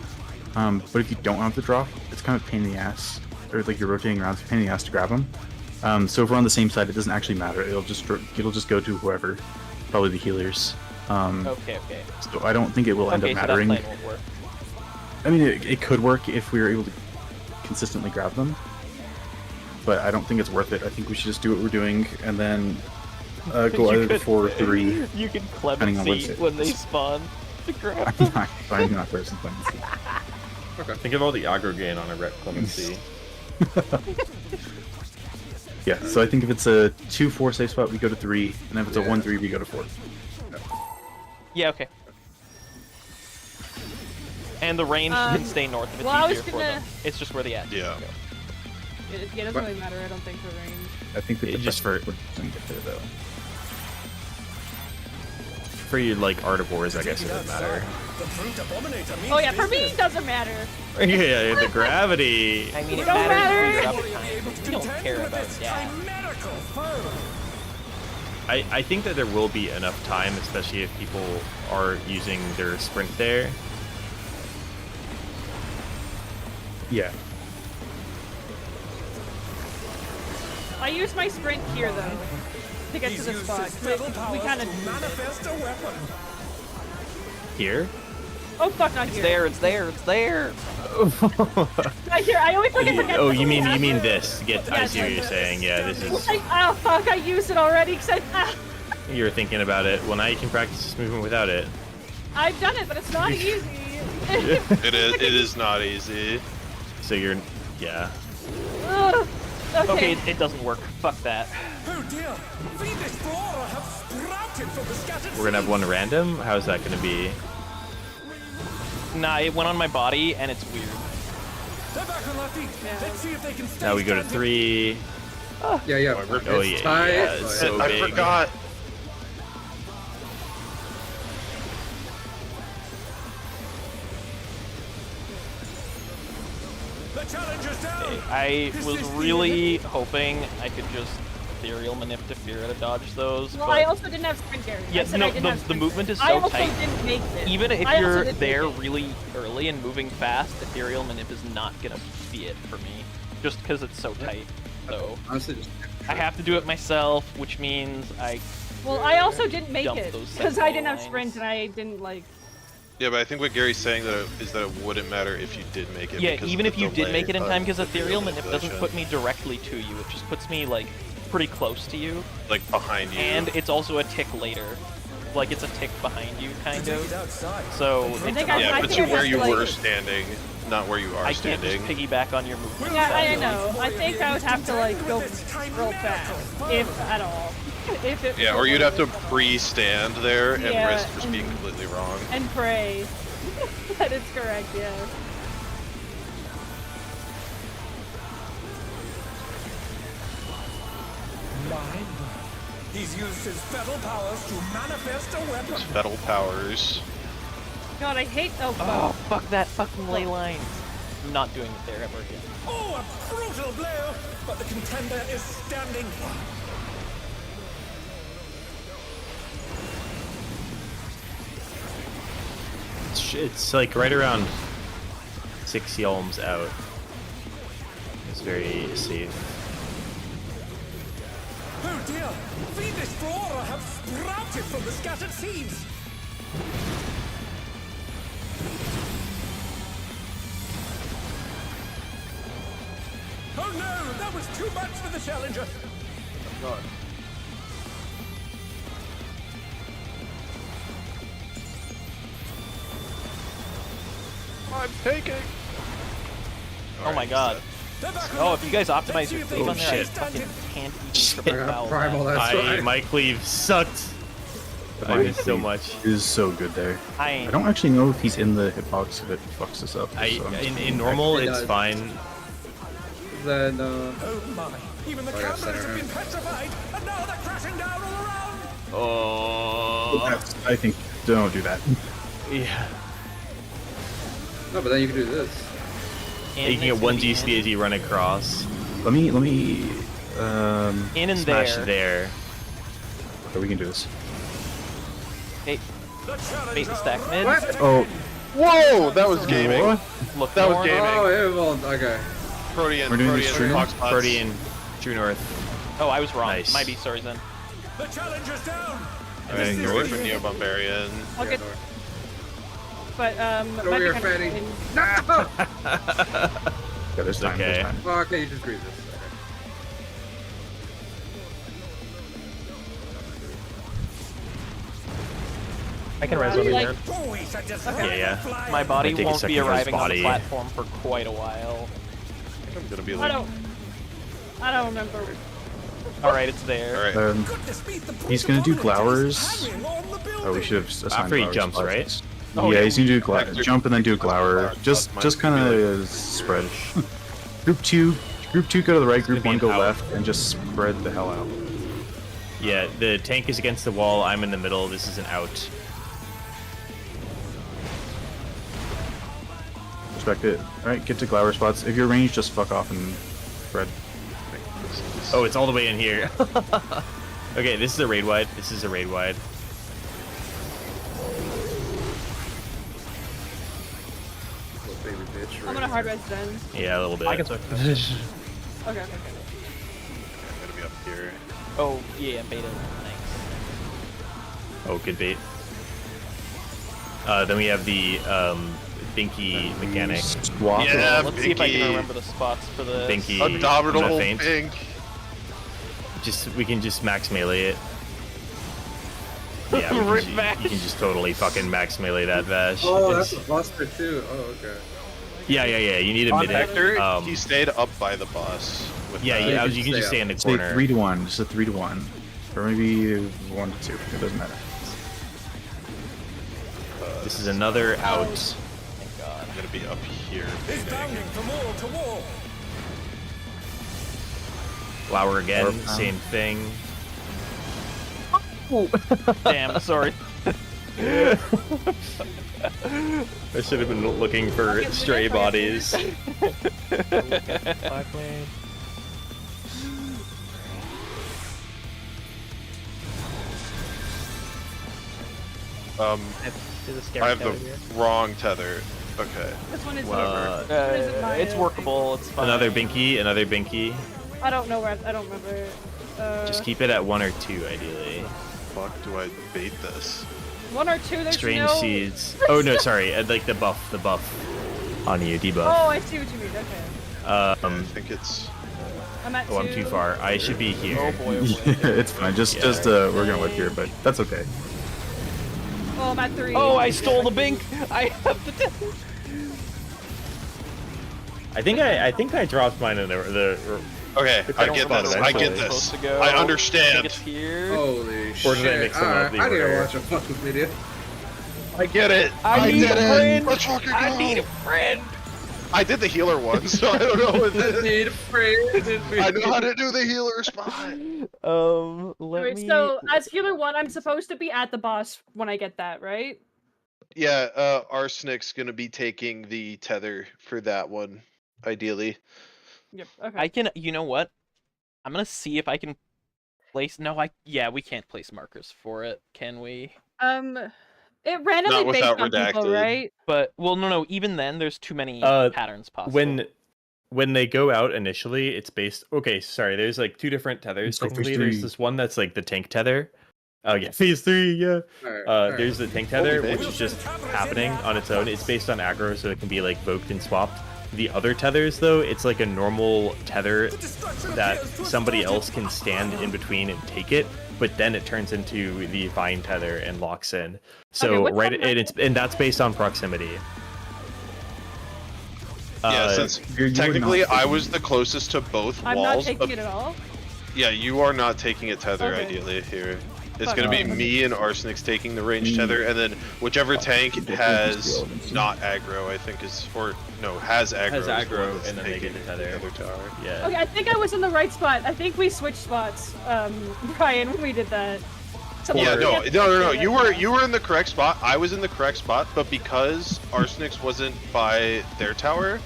[SPEAKER 4] But if you don't have the drop, it's kind of a pain in the ass. Or like you're rotating around, it's a pain in the ass to grab them. So if we're on the same side, it doesn't actually matter. It'll just go to whoever, probably the healers.
[SPEAKER 1] Okay.
[SPEAKER 4] So I don't think it will end
[SPEAKER 1] Okay,
[SPEAKER 4] up
[SPEAKER 1] so that
[SPEAKER 4] mattering.
[SPEAKER 1] plan won't work.
[SPEAKER 4] I mean, it could work if we were able to consistently grab them, but I don't think it's worth it. I think we should just do what we're doing and then go
[SPEAKER 1] You
[SPEAKER 4] either
[SPEAKER 1] could-
[SPEAKER 4] 4 or 3.
[SPEAKER 1] You can
[SPEAKER 4] Depending on
[SPEAKER 1] clemency
[SPEAKER 4] what's-
[SPEAKER 1] when they spawn to grab
[SPEAKER 4] I'm
[SPEAKER 1] them.
[SPEAKER 4] not finding that person clemency.
[SPEAKER 5] Think of all the aggro gain on a rep clemency.
[SPEAKER 4] Yeah, so I think if it's a 2-4 safe spot, we go to 3, and if it's a 1-3, we go to 4.
[SPEAKER 1] Yeah, okay. And the range can stay north if it's
[SPEAKER 2] well, I was
[SPEAKER 1] easier for
[SPEAKER 2] gonna-
[SPEAKER 1] them. It's just where the ads
[SPEAKER 3] Yeah.
[SPEAKER 1] go.
[SPEAKER 2] It doesn't really matter, I don't think, for range.
[SPEAKER 4] I think that
[SPEAKER 5] It
[SPEAKER 4] the
[SPEAKER 5] just
[SPEAKER 4] best would get there, though.
[SPEAKER 5] For you like Artivores, I guess it doesn't matter.
[SPEAKER 8] The brute abominator means
[SPEAKER 2] Oh yeah, for me
[SPEAKER 8] business.
[SPEAKER 2] it doesn't matter.
[SPEAKER 5] Yeah, the gravity.
[SPEAKER 1] I mean, it
[SPEAKER 2] Don't
[SPEAKER 1] matters
[SPEAKER 2] matter.
[SPEAKER 1] for your uptime. We don't
[SPEAKER 8] Contend
[SPEAKER 1] care
[SPEAKER 8] with
[SPEAKER 1] about
[SPEAKER 8] its
[SPEAKER 1] that.
[SPEAKER 8] chimerical foe.
[SPEAKER 5] I think that there will be enough time, especially if people are using their sprint there.
[SPEAKER 4] Yeah.
[SPEAKER 2] I use my sprint here though to get to
[SPEAKER 8] He's
[SPEAKER 2] the
[SPEAKER 8] used
[SPEAKER 2] spot.
[SPEAKER 8] his spell
[SPEAKER 2] We
[SPEAKER 8] powers
[SPEAKER 2] kind
[SPEAKER 8] to
[SPEAKER 2] of.
[SPEAKER 8] manifest a weapon.
[SPEAKER 5] Here?
[SPEAKER 2] Oh fuck, not
[SPEAKER 1] It's
[SPEAKER 2] here.
[SPEAKER 1] there, it's there, it's there!
[SPEAKER 2] Not here. I always forget.
[SPEAKER 5] Oh, you
[SPEAKER 2] to-
[SPEAKER 5] mean this? I see what you're saying. Yeah, this is.
[SPEAKER 2] Oh fuck, I used it already because
[SPEAKER 5] You're thinking about it. Well, now you can practice this movement without it.
[SPEAKER 2] I've done it, but it's not easy.
[SPEAKER 3] It is not easy.
[SPEAKER 5] So you're, yeah.
[SPEAKER 2] Ugh.
[SPEAKER 1] Okay,
[SPEAKER 2] Okay.
[SPEAKER 1] it doesn't work. Fuck that.
[SPEAKER 8] Oh dear, fiendish flora have sprouted from the scattered
[SPEAKER 5] We're gonna have
[SPEAKER 8] seeds.
[SPEAKER 5] one random. How's that gonna be?
[SPEAKER 1] Nah, it went on my body, and it's weird.
[SPEAKER 8] They're back on their feet. Let's see if they can stay
[SPEAKER 5] Now we go to
[SPEAKER 8] standing.
[SPEAKER 5] 3.
[SPEAKER 6] Yeah.
[SPEAKER 5] Oh
[SPEAKER 6] It's
[SPEAKER 5] yeah,
[SPEAKER 6] tight.
[SPEAKER 5] yeah. It's so
[SPEAKER 3] I
[SPEAKER 5] big.
[SPEAKER 3] forgot.
[SPEAKER 8] The challenger's down.
[SPEAKER 1] I was really hoping I could just ethereal manip to fear to dodge those,
[SPEAKER 2] Well,
[SPEAKER 1] but
[SPEAKER 2] I also didn't have sprint Gary.
[SPEAKER 1] Yeah,
[SPEAKER 2] I said
[SPEAKER 1] no,
[SPEAKER 2] I didn't
[SPEAKER 1] the-
[SPEAKER 2] have
[SPEAKER 1] the
[SPEAKER 2] sprint
[SPEAKER 1] movement is
[SPEAKER 2] I
[SPEAKER 1] so
[SPEAKER 2] also
[SPEAKER 1] tight.
[SPEAKER 2] didn't make this.
[SPEAKER 1] even if
[SPEAKER 2] I also
[SPEAKER 1] you're
[SPEAKER 2] didn't
[SPEAKER 1] there
[SPEAKER 2] make it.
[SPEAKER 1] really early and moving fast, ethereal manip is not gonna be it for me, just because it's so tight. So
[SPEAKER 6] Honestly, just.
[SPEAKER 1] I have to do it myself, which means I
[SPEAKER 2] Well, I also didn't make
[SPEAKER 1] Dump
[SPEAKER 2] it
[SPEAKER 1] those
[SPEAKER 2] because I didn't have
[SPEAKER 1] lines.
[SPEAKER 2] sprint and I didn't like.
[SPEAKER 3] Yeah, but I think what Gary's saying is that it wouldn't matter if you did make it.
[SPEAKER 1] yeah.
[SPEAKER 3] because of
[SPEAKER 1] Even
[SPEAKER 3] the
[SPEAKER 1] if you did
[SPEAKER 3] delay
[SPEAKER 1] make it in
[SPEAKER 3] of
[SPEAKER 1] time, because
[SPEAKER 3] the
[SPEAKER 1] ethereal manip doesn't
[SPEAKER 3] manipulation.
[SPEAKER 1] put me directly to you; it just puts me like pretty close to you,
[SPEAKER 3] like behind you.
[SPEAKER 1] and it's also a tick later. Like it's a tick behind you, kind
[SPEAKER 8] Take it
[SPEAKER 1] of.
[SPEAKER 8] outside.
[SPEAKER 1] So
[SPEAKER 2] I
[SPEAKER 1] it's
[SPEAKER 2] think I-
[SPEAKER 3] yeah,
[SPEAKER 2] I
[SPEAKER 3] but
[SPEAKER 2] think
[SPEAKER 3] to
[SPEAKER 2] I
[SPEAKER 3] where
[SPEAKER 2] have
[SPEAKER 3] you
[SPEAKER 2] to, like-
[SPEAKER 3] were standing, not where you are
[SPEAKER 1] I can't
[SPEAKER 3] standing.
[SPEAKER 1] just piggyback on your movement.
[SPEAKER 2] Yeah, I
[SPEAKER 1] easily.
[SPEAKER 2] know. I think I would have to like go real fast, if at all. If it.
[SPEAKER 3] Yeah, or you'd have to pre-stand there and
[SPEAKER 2] Yeah,
[SPEAKER 3] risk just being completely wrong.
[SPEAKER 2] and pray. That is correct, yeah.
[SPEAKER 8] My He's used his fetal powers to manifest a weapon.
[SPEAKER 3] Fetal powers.
[SPEAKER 2] God, I hate. Oh,
[SPEAKER 1] Oh,
[SPEAKER 2] fuck.
[SPEAKER 1] fuck that fucking ley line. I'm not doing it there ever again.
[SPEAKER 8] Oh, a brutal blow! But the contender is standing.
[SPEAKER 5] It's like right around 6 yalms out. It's very safe.
[SPEAKER 8] Oh dear! Fiendish flora have sprouted from the scattered seeds! Oh no! That was too much for the challenger!
[SPEAKER 3] God. I'm taking.
[SPEAKER 1] Oh my god.
[SPEAKER 8] They're back on
[SPEAKER 1] Oh,
[SPEAKER 8] their
[SPEAKER 1] if you guys
[SPEAKER 8] feet.
[SPEAKER 1] optimize
[SPEAKER 8] Let's see
[SPEAKER 1] your
[SPEAKER 8] if
[SPEAKER 1] cleave
[SPEAKER 8] they
[SPEAKER 1] on
[SPEAKER 8] can
[SPEAKER 1] there, I
[SPEAKER 8] stay
[SPEAKER 1] fucking
[SPEAKER 8] standing.
[SPEAKER 1] can't even
[SPEAKER 6] I
[SPEAKER 1] triple
[SPEAKER 6] got
[SPEAKER 1] foul
[SPEAKER 6] primal,
[SPEAKER 1] that.
[SPEAKER 6] that's right.
[SPEAKER 5] My cleave sucked. I missed so much.
[SPEAKER 4] Is so good there.
[SPEAKER 1] I
[SPEAKER 4] I don't actually know if he's in the hitbox if it fucks us up. so I'm just-
[SPEAKER 5] In normal
[SPEAKER 6] It
[SPEAKER 5] it's
[SPEAKER 6] does.
[SPEAKER 5] fine.
[SPEAKER 6] Then,
[SPEAKER 8] Oh my! Even the
[SPEAKER 6] Oh, yeah,
[SPEAKER 8] cameras
[SPEAKER 6] center
[SPEAKER 8] have
[SPEAKER 6] her.
[SPEAKER 8] been petrified, and now they're crashing down all around.
[SPEAKER 5] Oh.
[SPEAKER 4] That's- I think don't do that.
[SPEAKER 5] Yeah.
[SPEAKER 6] no, but then you can do this.
[SPEAKER 1] and
[SPEAKER 5] You can get
[SPEAKER 1] it's
[SPEAKER 5] one
[SPEAKER 1] gonna be
[SPEAKER 5] GC as you run across.
[SPEAKER 4] Let me
[SPEAKER 1] in and
[SPEAKER 5] Smash
[SPEAKER 1] there.
[SPEAKER 5] there.
[SPEAKER 4] okay, we can do this.
[SPEAKER 1] Hey,
[SPEAKER 8] The challenger
[SPEAKER 1] bait the stack mid.
[SPEAKER 6] What?
[SPEAKER 4] Oh,
[SPEAKER 3] Whoa! That was gaming.
[SPEAKER 1] Look
[SPEAKER 3] That was
[SPEAKER 1] north.
[SPEAKER 3] gaming.
[SPEAKER 6] Oh, yeah, well, okay.
[SPEAKER 3] Protean.
[SPEAKER 4] We're doing this
[SPEAKER 3] Protean.
[SPEAKER 4] true
[SPEAKER 3] Fox Pods.
[SPEAKER 5] Protean, True North.
[SPEAKER 1] Oh, I was wrong.
[SPEAKER 5] Nice.
[SPEAKER 1] My B story's in.
[SPEAKER 8] The challenger's down.
[SPEAKER 3] And
[SPEAKER 6] This
[SPEAKER 3] North
[SPEAKER 6] is-
[SPEAKER 3] for Neo Bumbarian.
[SPEAKER 2] I'll get. But
[SPEAKER 6] Go
[SPEAKER 2] might be
[SPEAKER 6] here,
[SPEAKER 2] kind of
[SPEAKER 6] Fanny.
[SPEAKER 2] in-
[SPEAKER 6] No!
[SPEAKER 4] yeah, there's time.
[SPEAKER 5] Okay.
[SPEAKER 4] There's time.
[SPEAKER 6] Oh, okay, you just grieve this. Okay.
[SPEAKER 5] I can
[SPEAKER 2] res over like-
[SPEAKER 5] there.
[SPEAKER 8] Oh, he's a
[SPEAKER 5] Yeah, yeah.
[SPEAKER 8] fly.
[SPEAKER 1] My body
[SPEAKER 5] Might take a
[SPEAKER 1] won't
[SPEAKER 5] second
[SPEAKER 1] be
[SPEAKER 5] for his
[SPEAKER 1] arriving on the
[SPEAKER 5] body.
[SPEAKER 1] platform for quite a while.
[SPEAKER 3] I think I'm gonna be
[SPEAKER 2] I
[SPEAKER 3] like.
[SPEAKER 2] don't remember.
[SPEAKER 1] Alright, it's there.
[SPEAKER 3] Alright.
[SPEAKER 8] Goodness me, the
[SPEAKER 4] He's gonna do
[SPEAKER 8] brutal
[SPEAKER 4] glowers.
[SPEAKER 8] hanging on the building.
[SPEAKER 4] Oh, we should have assigned
[SPEAKER 5] After he
[SPEAKER 4] glowers
[SPEAKER 5] jumps,
[SPEAKER 4] spots.
[SPEAKER 5] right?
[SPEAKER 1] Oh,
[SPEAKER 4] yeah,
[SPEAKER 1] yeah.
[SPEAKER 4] he's gonna do
[SPEAKER 3] After-
[SPEAKER 4] jump and then do glower.
[SPEAKER 3] After
[SPEAKER 4] Just
[SPEAKER 3] mine's
[SPEAKER 4] just
[SPEAKER 3] gonna
[SPEAKER 4] kind
[SPEAKER 3] be
[SPEAKER 4] of
[SPEAKER 3] like-
[SPEAKER 4] spread. Group two go to the right. Group
[SPEAKER 5] gonna
[SPEAKER 4] one
[SPEAKER 5] be
[SPEAKER 4] go
[SPEAKER 5] an out.
[SPEAKER 4] left, and just spread the hell out.
[SPEAKER 5] Yeah, the tank is against the wall. I'm in the middle. This is an out.
[SPEAKER 4] Respect it. All right, get to glower spots. If you're ranged, just fuck off and spread.
[SPEAKER 5] Oh, it's all the way in here. Okay, this is a raid wide. This is a raid wide.
[SPEAKER 6] Little baby bitch.
[SPEAKER 2] I'm gonna hard res then.
[SPEAKER 5] Yeah, a little bit.
[SPEAKER 1] I can switch.
[SPEAKER 2] Okay.
[SPEAKER 3] I'm gonna be up here.
[SPEAKER 1] Oh, yeah, beta. Thanks.
[SPEAKER 5] Oh, good bait. Then we have the Binky mechanic.
[SPEAKER 4] Swap.
[SPEAKER 3] Yeah,
[SPEAKER 1] Let's see if I
[SPEAKER 3] Binky.
[SPEAKER 1] can remember the spots for the.
[SPEAKER 5] Binky.
[SPEAKER 3] Abominable
[SPEAKER 5] feint.
[SPEAKER 3] pink.
[SPEAKER 5] We can just max melee it. Yeah,
[SPEAKER 1] Rip
[SPEAKER 5] you
[SPEAKER 1] Vash.
[SPEAKER 5] can just totally fucking max melee that Vash.
[SPEAKER 6] Oh,
[SPEAKER 5] It's-
[SPEAKER 6] that's a buster too. Oh, okay.
[SPEAKER 5] yeah. You need a
[SPEAKER 3] On
[SPEAKER 5] minute.
[SPEAKER 3] Hector, he stayed up by the boss. With
[SPEAKER 5] Yeah,
[SPEAKER 3] that.
[SPEAKER 5] yeah,
[SPEAKER 6] you
[SPEAKER 5] you
[SPEAKER 6] can
[SPEAKER 5] can just
[SPEAKER 6] stay
[SPEAKER 5] stay in the
[SPEAKER 4] Say
[SPEAKER 5] corner.
[SPEAKER 4] 3-1. Just a 3-1, or maybe 1-2. It doesn't matter.
[SPEAKER 5] This is another out.
[SPEAKER 1] Thank God.
[SPEAKER 3] I'm gonna be up here.
[SPEAKER 8] He's
[SPEAKER 3] baiting.
[SPEAKER 8] bounding from wall to wall.
[SPEAKER 5] Flower again,
[SPEAKER 4] Flower pound.
[SPEAKER 5] same thing.
[SPEAKER 1] Damn, sorry.
[SPEAKER 5] I should have been looking for
[SPEAKER 2] Fucking
[SPEAKER 5] stray
[SPEAKER 2] different.
[SPEAKER 5] bodies.
[SPEAKER 3] I have the wrong tether. Okay.
[SPEAKER 2] This one is
[SPEAKER 1] It's workable. It's fine.
[SPEAKER 5] Another Binky, another Binky.
[SPEAKER 2] I don't know where. I don't remember.
[SPEAKER 5] Just keep it at 1 or 2, ideally.
[SPEAKER 3] Fuck, do I bait this?
[SPEAKER 2] 1 or 2. There's
[SPEAKER 5] Strange
[SPEAKER 2] no.
[SPEAKER 5] seeds. Oh no, sorry. I'd like the buff on you, debuff.
[SPEAKER 2] Oh, I see what you mean. Okay.
[SPEAKER 3] I
[SPEAKER 5] Um,
[SPEAKER 3] think it's.
[SPEAKER 2] I'm at 2.
[SPEAKER 5] oh, I'm too far. I should be here.
[SPEAKER 1] Oh boy, oh boy.
[SPEAKER 4] It's fine. Just we're gonna live here, but that's okay.
[SPEAKER 2] Oh, I'm at 3.
[SPEAKER 1] Oh, I stole the bink. I have the.
[SPEAKER 5] I think I dropped mine in the
[SPEAKER 3] Okay,
[SPEAKER 5] I
[SPEAKER 3] I
[SPEAKER 5] don't
[SPEAKER 3] get
[SPEAKER 5] spot
[SPEAKER 3] this.
[SPEAKER 5] it,
[SPEAKER 3] I get
[SPEAKER 5] actually.
[SPEAKER 3] this.
[SPEAKER 1] Supposed to go.
[SPEAKER 3] I
[SPEAKER 1] I think
[SPEAKER 3] understand.
[SPEAKER 1] it's here.
[SPEAKER 6] Holy
[SPEAKER 5] Or
[SPEAKER 6] shit.
[SPEAKER 5] did I mix them up
[SPEAKER 6] Alright,
[SPEAKER 5] the
[SPEAKER 6] I need to
[SPEAKER 5] order?
[SPEAKER 6] watch a fucking video.
[SPEAKER 3] I get it.
[SPEAKER 1] I need
[SPEAKER 3] did
[SPEAKER 1] a
[SPEAKER 3] it.
[SPEAKER 1] friend.
[SPEAKER 3] Let's fucking go.
[SPEAKER 1] I need a friend.
[SPEAKER 3] I did the healer one, so I don't know what
[SPEAKER 6] I need a friend.
[SPEAKER 3] I know how to do the healer spot.
[SPEAKER 1] Let
[SPEAKER 2] Wait,
[SPEAKER 1] me.
[SPEAKER 2] so as healer 1, I'm supposed to be at the boss when I get that, right?
[SPEAKER 3] Yeah, Arsenic's gonna be taking the tether for that one, ideally.
[SPEAKER 2] Yep. Okay.
[SPEAKER 1] I can. You know what? I'm gonna see if I can place. No, yeah, we can't place markers for it, can we?
[SPEAKER 2] It randomly based
[SPEAKER 3] without
[SPEAKER 2] on people,
[SPEAKER 3] redacted.
[SPEAKER 2] right?
[SPEAKER 1] But well, no. Even then, there's too many patterns possible.
[SPEAKER 5] When they go out initially, it's based. Okay, sorry. There's like 2 different tethers.
[SPEAKER 4] Let's go phase
[SPEAKER 5] Technically, there's
[SPEAKER 4] 3.
[SPEAKER 5] this one that's like the tank tether. Oh yeah, phase 3. Yeah.
[SPEAKER 6] Alright,
[SPEAKER 5] There's the tank tether,
[SPEAKER 3] Holy
[SPEAKER 5] which is just happening on its own. It's based on aggro, so it can be like voked and swapped. The other tethers, though, it's like a normal tether that somebody else can stand in between and take it, but then it turns into the vine tether and locks in. So
[SPEAKER 2] what
[SPEAKER 5] and that's based on proximity.
[SPEAKER 3] Yeah, since
[SPEAKER 4] you were
[SPEAKER 3] technically
[SPEAKER 4] not
[SPEAKER 3] I
[SPEAKER 4] taking
[SPEAKER 3] was the closest to both
[SPEAKER 2] I'm not
[SPEAKER 3] walls.
[SPEAKER 2] taking it at all.
[SPEAKER 3] Yeah, you are not taking a tether
[SPEAKER 2] Okay.
[SPEAKER 3] ideally here. It's
[SPEAKER 2] Fuck
[SPEAKER 3] gonna be
[SPEAKER 2] off.
[SPEAKER 3] me and Arsenic's taking the range
[SPEAKER 4] Mm.
[SPEAKER 3] tether, and then whichever tank
[SPEAKER 4] Definitely
[SPEAKER 3] has
[SPEAKER 4] relevant.
[SPEAKER 3] not aggro, I think is, or no, has aggro.
[SPEAKER 5] Has
[SPEAKER 3] is the one
[SPEAKER 5] aggro,
[SPEAKER 3] that's
[SPEAKER 5] and then they
[SPEAKER 3] taking
[SPEAKER 5] get the tether.
[SPEAKER 3] other tower.
[SPEAKER 5] Yeah.
[SPEAKER 2] Okay, I think I was in the right spot. I think we switched spots, Brian, when we did that. So
[SPEAKER 3] Yeah,
[SPEAKER 2] we
[SPEAKER 3] no,
[SPEAKER 2] have to
[SPEAKER 3] no, no, no.
[SPEAKER 2] figure
[SPEAKER 3] You were in the correct spot. I was in the correct spot, but because Arsenic's wasn't by their tower,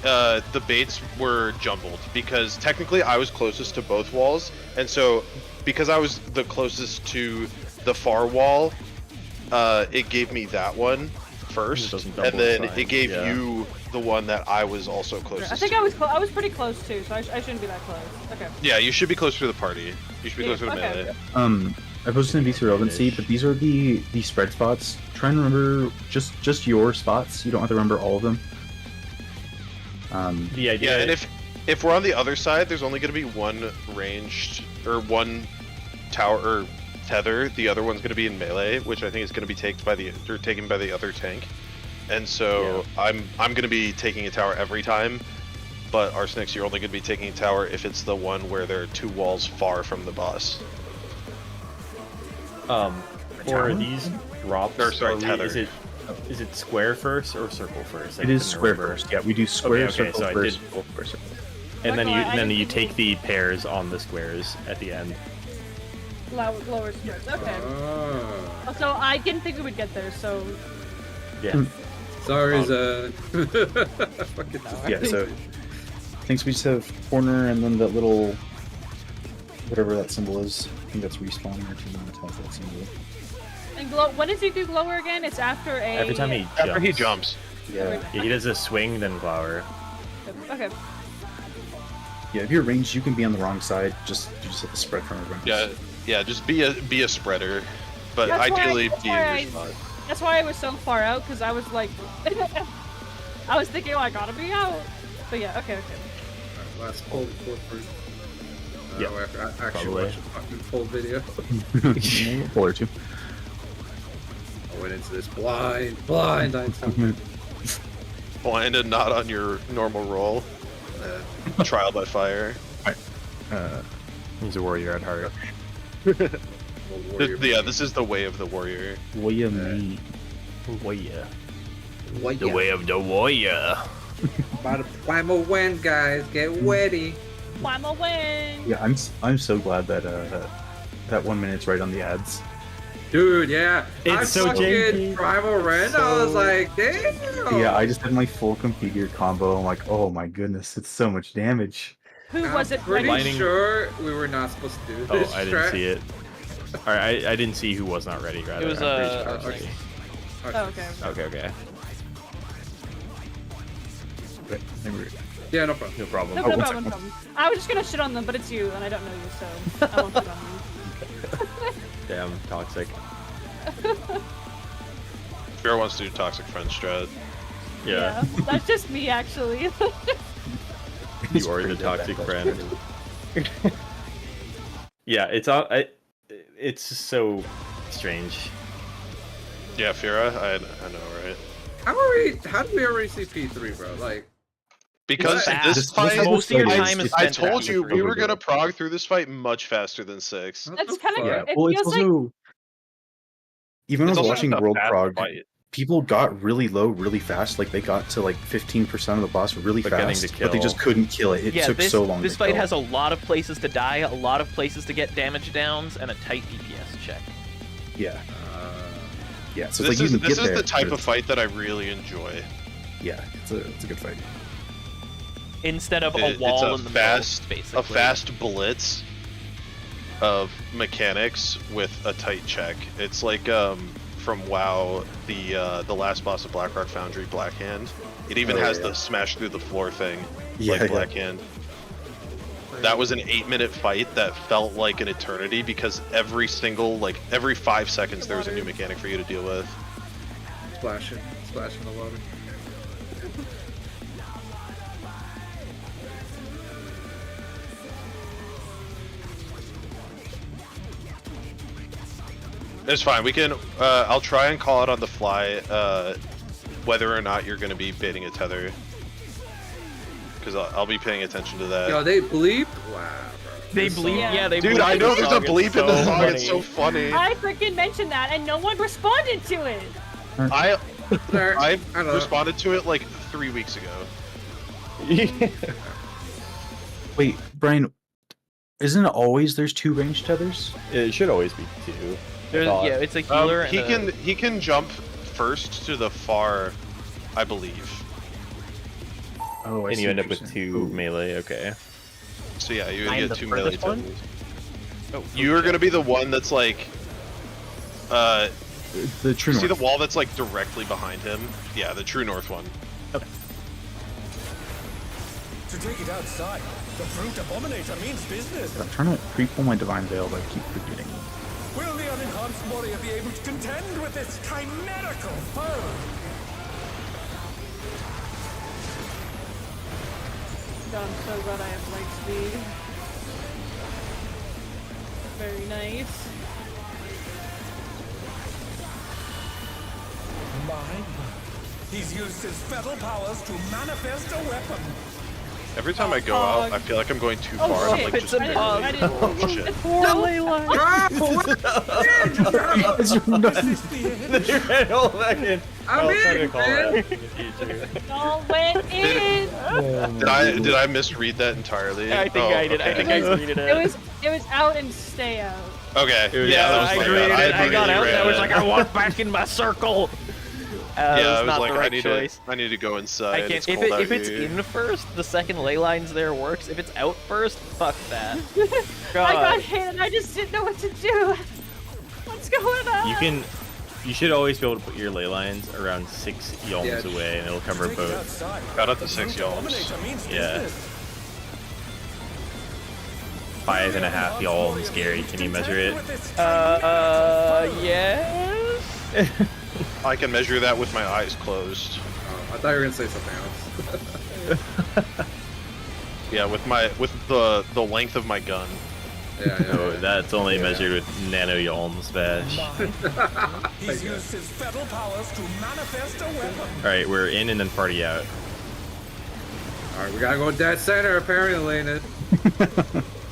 [SPEAKER 3] the baits were jumbled because technically I was closest to both walls, and so because I was the closest to the far wall, it gave me that one first,
[SPEAKER 5] doesn't
[SPEAKER 3] and
[SPEAKER 5] double,
[SPEAKER 3] then
[SPEAKER 5] it's fine,
[SPEAKER 3] it gave
[SPEAKER 5] yeah.
[SPEAKER 3] you the one that I was also
[SPEAKER 2] that.
[SPEAKER 3] closest.
[SPEAKER 2] I think
[SPEAKER 3] to.
[SPEAKER 2] I was pretty close too, so I shouldn't be that close. Okay.
[SPEAKER 3] Yeah, you should be closer to the party. You should be
[SPEAKER 2] Yeah,
[SPEAKER 3] closer to
[SPEAKER 2] okay.
[SPEAKER 3] melee.
[SPEAKER 4] I posted in VC relevancy, but these are the spread spots. Try and remember just your spots. You don't have to remember all of them.
[SPEAKER 5] The idea.
[SPEAKER 3] Yeah, and if we're on the other side, there's only going to be one ranged or one tower or tether. The other one's going to be in melee, which I think is going to be taken by the other tank. And so I'm going to be taking a tower every time. But Arsenic's, you're only going to be taking a tower if it's the one where there are 2 walls far from the boss.
[SPEAKER 5] For these drops,
[SPEAKER 3] Or, sorry,
[SPEAKER 5] are we-
[SPEAKER 3] tether.
[SPEAKER 5] is it square first or circle first? I
[SPEAKER 4] It is
[SPEAKER 5] couldn't
[SPEAKER 4] square
[SPEAKER 5] remember.
[SPEAKER 4] first. Yeah, we do square,
[SPEAKER 5] Okay,
[SPEAKER 4] circle
[SPEAKER 5] so I
[SPEAKER 4] first,
[SPEAKER 5] did-
[SPEAKER 4] circle, square, circle.
[SPEAKER 5] And then
[SPEAKER 2] Michael, I
[SPEAKER 5] you
[SPEAKER 2] didn't
[SPEAKER 5] take
[SPEAKER 2] think
[SPEAKER 5] the pairs on the squares at the end.
[SPEAKER 2] Lower squares. Okay.
[SPEAKER 6] Oh.
[SPEAKER 2] So I didn't think we would get there, so
[SPEAKER 5] Yeah.
[SPEAKER 6] Sorry, fucking
[SPEAKER 4] Yeah, so thinks we just have corner and then that little whatever that symbol is. I think that's respawning or to that symbol.
[SPEAKER 2] and glow. When does he do glower again? It's after a.
[SPEAKER 5] Every time he jumps.
[SPEAKER 3] After he jumps.
[SPEAKER 4] Yeah.
[SPEAKER 5] Yeah, he does a swing, then glower.
[SPEAKER 2] Okay.
[SPEAKER 4] Yeah, if you're ranged, you can be on the wrong side. Just you just have to spread from everyone.
[SPEAKER 3] Yeah, yeah, just be a spreader. But
[SPEAKER 2] That's why-
[SPEAKER 3] ideally
[SPEAKER 2] that's
[SPEAKER 3] be in
[SPEAKER 2] why
[SPEAKER 3] your spot.
[SPEAKER 2] That's why I was so far out, because I was like, I was thinking, oh, I gotta be out. But yeah, okay.
[SPEAKER 6] Last full first.
[SPEAKER 5] Yeah,
[SPEAKER 6] I actually
[SPEAKER 5] probably.
[SPEAKER 6] watched a fucking full video.
[SPEAKER 4] Pull or two.
[SPEAKER 6] I went into this blind. I
[SPEAKER 3] Blind and not on your normal roll. Trial by fire.
[SPEAKER 5] He's a warrior at heart.
[SPEAKER 3] Yeah, this is the way of the warrior.
[SPEAKER 4] What do you mean?
[SPEAKER 5] Warrior.
[SPEAKER 6] What
[SPEAKER 5] The way of the warrior.
[SPEAKER 6] About to primal win, guys. Get ready.
[SPEAKER 2] I'm a win.
[SPEAKER 4] Yeah, I'm so glad that that 1 minute's right on the ads.
[SPEAKER 6] Dude, yeah.
[SPEAKER 5] It's
[SPEAKER 6] I
[SPEAKER 5] so
[SPEAKER 6] fucking
[SPEAKER 5] janky.
[SPEAKER 6] Primal Ren. I was like, damn.
[SPEAKER 4] Yeah, I just had my full configured combo. I'm like, oh my goodness, it's so much damage.
[SPEAKER 2] Who
[SPEAKER 6] I'm
[SPEAKER 2] was it?
[SPEAKER 6] pretty
[SPEAKER 5] Lightning-
[SPEAKER 6] sure we were not supposed to do
[SPEAKER 5] Oh,
[SPEAKER 6] this.
[SPEAKER 5] I didn't see it. Alright, I didn't see who was not ready, rather.
[SPEAKER 1] It was,
[SPEAKER 5] I'm pretty sure
[SPEAKER 1] uh,
[SPEAKER 5] I was ready.
[SPEAKER 2] Oh, okay.
[SPEAKER 5] Okay.
[SPEAKER 4] But never-
[SPEAKER 6] Yeah, no problem.
[SPEAKER 5] No problem.
[SPEAKER 2] No,
[SPEAKER 4] Oh,
[SPEAKER 2] no
[SPEAKER 4] one
[SPEAKER 2] problem, no problem. I was just gonna shit on them, but it's you, and I don't know you, so I won't shit on you.
[SPEAKER 5] Damn, toxic.
[SPEAKER 3] Fear wants to do toxic friend strat.
[SPEAKER 5] Yeah.
[SPEAKER 2] That's just me, actually.
[SPEAKER 5] You are the toxic friend. Yeah, it's so strange.
[SPEAKER 3] Yeah, Fira, I know, right?
[SPEAKER 6] How did we already see P3, bro? Like,
[SPEAKER 3] Because
[SPEAKER 2] What?
[SPEAKER 3] this
[SPEAKER 4] This
[SPEAKER 3] fight,
[SPEAKER 1] Most of your
[SPEAKER 4] It's-
[SPEAKER 1] time is
[SPEAKER 3] I
[SPEAKER 1] spent
[SPEAKER 3] told
[SPEAKER 1] after
[SPEAKER 3] you
[SPEAKER 1] three.
[SPEAKER 3] we were gonna prog through this fight much faster than 6.
[SPEAKER 6] what
[SPEAKER 2] That's
[SPEAKER 6] the
[SPEAKER 2] kinda
[SPEAKER 6] fuck?
[SPEAKER 4] Yeah,
[SPEAKER 2] It
[SPEAKER 4] well, it's
[SPEAKER 2] feels like-
[SPEAKER 4] also even when I was
[SPEAKER 3] also
[SPEAKER 4] watching
[SPEAKER 3] just a
[SPEAKER 4] World
[SPEAKER 3] fast
[SPEAKER 4] Prog,
[SPEAKER 3] fight.
[SPEAKER 4] people got really low really fast. Like they got to like 15% of the boss really
[SPEAKER 5] But getting
[SPEAKER 4] fast,
[SPEAKER 5] to
[SPEAKER 4] but they just
[SPEAKER 5] kill.
[SPEAKER 4] couldn't kill it. It
[SPEAKER 1] Yeah,
[SPEAKER 4] took
[SPEAKER 1] this,
[SPEAKER 4] so long.
[SPEAKER 1] this
[SPEAKER 4] to
[SPEAKER 1] fight
[SPEAKER 4] kill.
[SPEAKER 1] has a lot of places to die, a lot of places to get damage downs, and a tight DPS check.
[SPEAKER 4] Yeah, yeah. So
[SPEAKER 3] This
[SPEAKER 4] it's like you
[SPEAKER 3] is
[SPEAKER 4] can
[SPEAKER 3] this
[SPEAKER 4] get
[SPEAKER 3] is
[SPEAKER 4] there,
[SPEAKER 3] the type
[SPEAKER 4] but
[SPEAKER 3] of fight that I really enjoy.
[SPEAKER 4] yeah, it's a good fight.
[SPEAKER 1] Instead of
[SPEAKER 3] It's
[SPEAKER 1] a wall
[SPEAKER 3] a
[SPEAKER 1] in the
[SPEAKER 3] fast,
[SPEAKER 1] middle, basically.
[SPEAKER 3] a fast blitz of mechanics with a tight check. It's like from WoW, the last boss of Blackrock Foundry, Blackhand. It even
[SPEAKER 4] Oh,
[SPEAKER 3] has
[SPEAKER 4] yeah.
[SPEAKER 3] the smash through the floor thing,
[SPEAKER 4] Yeah,
[SPEAKER 3] like
[SPEAKER 4] yeah.
[SPEAKER 3] Blackhand. That was an 8-minute fight that felt like an eternity because every 5 seconds there was a new mechanic for you to deal with.
[SPEAKER 6] Splash it. Splash in the water.
[SPEAKER 3] It's fine. We can. I'll try and call it on the fly, whether or not you're going to be baiting a tether, because I'll be paying attention to that.
[SPEAKER 6] Yo, they bleep? Wow, bro.
[SPEAKER 1] They
[SPEAKER 6] This
[SPEAKER 1] bleep,
[SPEAKER 6] song-
[SPEAKER 1] yeah, they
[SPEAKER 3] Dude,
[SPEAKER 1] bleep
[SPEAKER 3] I
[SPEAKER 1] in
[SPEAKER 3] know
[SPEAKER 1] the
[SPEAKER 3] there's a
[SPEAKER 1] song,
[SPEAKER 3] bleep
[SPEAKER 1] it's
[SPEAKER 3] in the
[SPEAKER 1] so
[SPEAKER 3] song. It's so
[SPEAKER 1] funny.
[SPEAKER 3] funny.
[SPEAKER 2] I freaking mentioned that, and no one responded to it.
[SPEAKER 3] I
[SPEAKER 6] There-
[SPEAKER 3] I
[SPEAKER 6] I don't know.
[SPEAKER 3] responded to it like 3 weeks ago.
[SPEAKER 4] Wait, Brian, isn't it always there's 2 ranged tethers?
[SPEAKER 5] It should always be 2.
[SPEAKER 1] There's,
[SPEAKER 5] thought.
[SPEAKER 1] yeah, it's a healer and
[SPEAKER 3] He can jump first to the far, I believe.
[SPEAKER 4] Oh, I
[SPEAKER 5] And
[SPEAKER 4] see
[SPEAKER 5] you end
[SPEAKER 4] what
[SPEAKER 5] up with
[SPEAKER 4] you're
[SPEAKER 5] 2
[SPEAKER 4] saying.
[SPEAKER 5] melee, okay.
[SPEAKER 3] So yeah, you're gonna
[SPEAKER 1] I'm
[SPEAKER 3] get
[SPEAKER 1] the
[SPEAKER 3] 2 melee
[SPEAKER 1] furthest one?
[SPEAKER 3] tethers.
[SPEAKER 1] Oh,
[SPEAKER 3] You are gonna be the one that's like,
[SPEAKER 4] The true
[SPEAKER 3] see the
[SPEAKER 4] north.
[SPEAKER 3] wall that's like directly behind him? Yeah, the true north one.
[SPEAKER 8] To take it outside, the Brute Abominator means business.
[SPEAKER 4] I'm trying to pre-pull my divine veil, but I keep forgetting.
[SPEAKER 8] Will the unenhanced warrior be able to contend with this chimerical foe?
[SPEAKER 2] God, I'm so glad I have light speed. Very nice.
[SPEAKER 8] Mine. He's used his fetal powers to manifest a weapon.
[SPEAKER 3] Every time I go out, I feel like I'm going too
[SPEAKER 2] Oh,
[SPEAKER 3] far. and
[SPEAKER 2] shit.
[SPEAKER 3] I'm like
[SPEAKER 1] It's
[SPEAKER 3] just
[SPEAKER 1] a
[SPEAKER 3] barely
[SPEAKER 1] bug.
[SPEAKER 2] I
[SPEAKER 3] making
[SPEAKER 2] didn't-
[SPEAKER 3] it. Oh, shit.
[SPEAKER 2] It's horrible.
[SPEAKER 5] They ran all back in.
[SPEAKER 6] I'm
[SPEAKER 5] I was trying to
[SPEAKER 6] in,
[SPEAKER 5] call
[SPEAKER 6] man.
[SPEAKER 5] that in the future.
[SPEAKER 2] Y'all went in.
[SPEAKER 3] Did I misread that entirely?
[SPEAKER 1] I think
[SPEAKER 3] Oh,
[SPEAKER 1] I did. I
[SPEAKER 3] okay.
[SPEAKER 1] think I deleted it.
[SPEAKER 2] It was out and stay out.
[SPEAKER 3] Okay.
[SPEAKER 5] It was-
[SPEAKER 3] Yeah, that
[SPEAKER 1] Yeah,
[SPEAKER 3] was
[SPEAKER 1] I
[SPEAKER 3] my
[SPEAKER 1] deleted
[SPEAKER 3] bad.
[SPEAKER 1] it. I got out and I was
[SPEAKER 3] read
[SPEAKER 1] like,
[SPEAKER 3] it.
[SPEAKER 1] I want back in my circle.
[SPEAKER 3] Yeah,
[SPEAKER 1] It
[SPEAKER 3] I
[SPEAKER 1] was
[SPEAKER 3] was
[SPEAKER 1] not
[SPEAKER 3] like,
[SPEAKER 1] the right
[SPEAKER 3] I need
[SPEAKER 1] choice.
[SPEAKER 3] to need to go inside.
[SPEAKER 1] I can't.
[SPEAKER 3] It's
[SPEAKER 1] If,
[SPEAKER 3] cold out
[SPEAKER 1] if it's
[SPEAKER 3] here.
[SPEAKER 1] in first, the second ley lines there works. If it's out first, fuck that.
[SPEAKER 2] I
[SPEAKER 1] God.
[SPEAKER 2] got hit and I just didn't know what to do. What's going on?
[SPEAKER 5] You should always be able to put your ley lines around 6 yalms
[SPEAKER 6] Yeah.
[SPEAKER 5] away, and it'll
[SPEAKER 8] To
[SPEAKER 5] cover
[SPEAKER 8] take it
[SPEAKER 5] both.
[SPEAKER 8] outside,
[SPEAKER 3] Got up to
[SPEAKER 8] the
[SPEAKER 3] 6
[SPEAKER 8] Brute
[SPEAKER 3] yalms.
[SPEAKER 8] Abominator means
[SPEAKER 5] Yeah.
[SPEAKER 8] business.
[SPEAKER 5] 5.5 yalms, Gary. Can you measure it?
[SPEAKER 1] Yes.
[SPEAKER 3] I can measure that with my eyes closed.
[SPEAKER 6] Oh, I thought you were gonna say something else.
[SPEAKER 3] Yeah, with the length of my gun.
[SPEAKER 6] Yeah, yeah.
[SPEAKER 5] No,
[SPEAKER 6] yeah.
[SPEAKER 5] that's only measured with nano yalms, Bash.
[SPEAKER 8] He's used his fetal powers to manifest a weapon.
[SPEAKER 5] Alright, we're in and then party out.
[SPEAKER 6] Alright, we gotta go dead center apparently, Lena.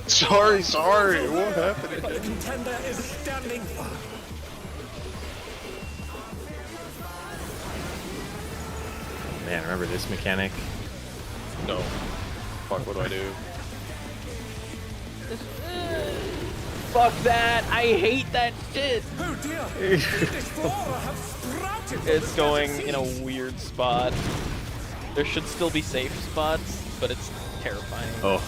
[SPEAKER 3] Sorry, what happened?
[SPEAKER 8] But the contender is standing firm.
[SPEAKER 5] Man, remember this mechanic?
[SPEAKER 3] No. Fuck, what do I do?
[SPEAKER 1] Fuck that. I hate that shit.
[SPEAKER 8] Oh dear! This flora have sprouted from
[SPEAKER 1] It's
[SPEAKER 8] the
[SPEAKER 1] going
[SPEAKER 8] desert
[SPEAKER 1] in a
[SPEAKER 8] seas.
[SPEAKER 1] weird spot. There should still be safe spots, but it's terrifying.
[SPEAKER 5] Oh,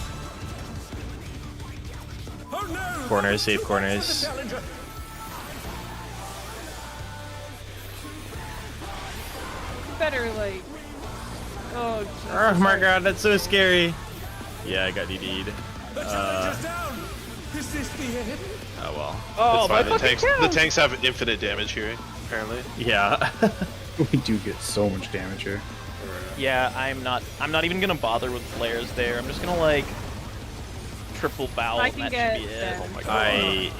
[SPEAKER 8] Oh no!
[SPEAKER 5] Corners, safe
[SPEAKER 8] The
[SPEAKER 5] corners.
[SPEAKER 8] challenger.
[SPEAKER 2] Better like. Oh. Jesus.
[SPEAKER 5] oh my god, that's so scary. Yeah, I got DD'd.
[SPEAKER 8] The challenger's down. Is this the end?
[SPEAKER 5] Oh well.
[SPEAKER 1] Oh,
[SPEAKER 3] It's
[SPEAKER 1] my
[SPEAKER 3] fine.
[SPEAKER 1] fucking
[SPEAKER 3] The
[SPEAKER 1] cow.
[SPEAKER 3] tanks have infinite damage here, apparently.
[SPEAKER 5] Yeah.
[SPEAKER 4] We do get so much damage here.
[SPEAKER 1] Yeah, I'm not even gonna bother with flares there. I'm just gonna like triple bow
[SPEAKER 2] I
[SPEAKER 1] and
[SPEAKER 2] can
[SPEAKER 1] that
[SPEAKER 2] get
[SPEAKER 1] should be it.
[SPEAKER 2] that.
[SPEAKER 1] Oh my god.
[SPEAKER 5] I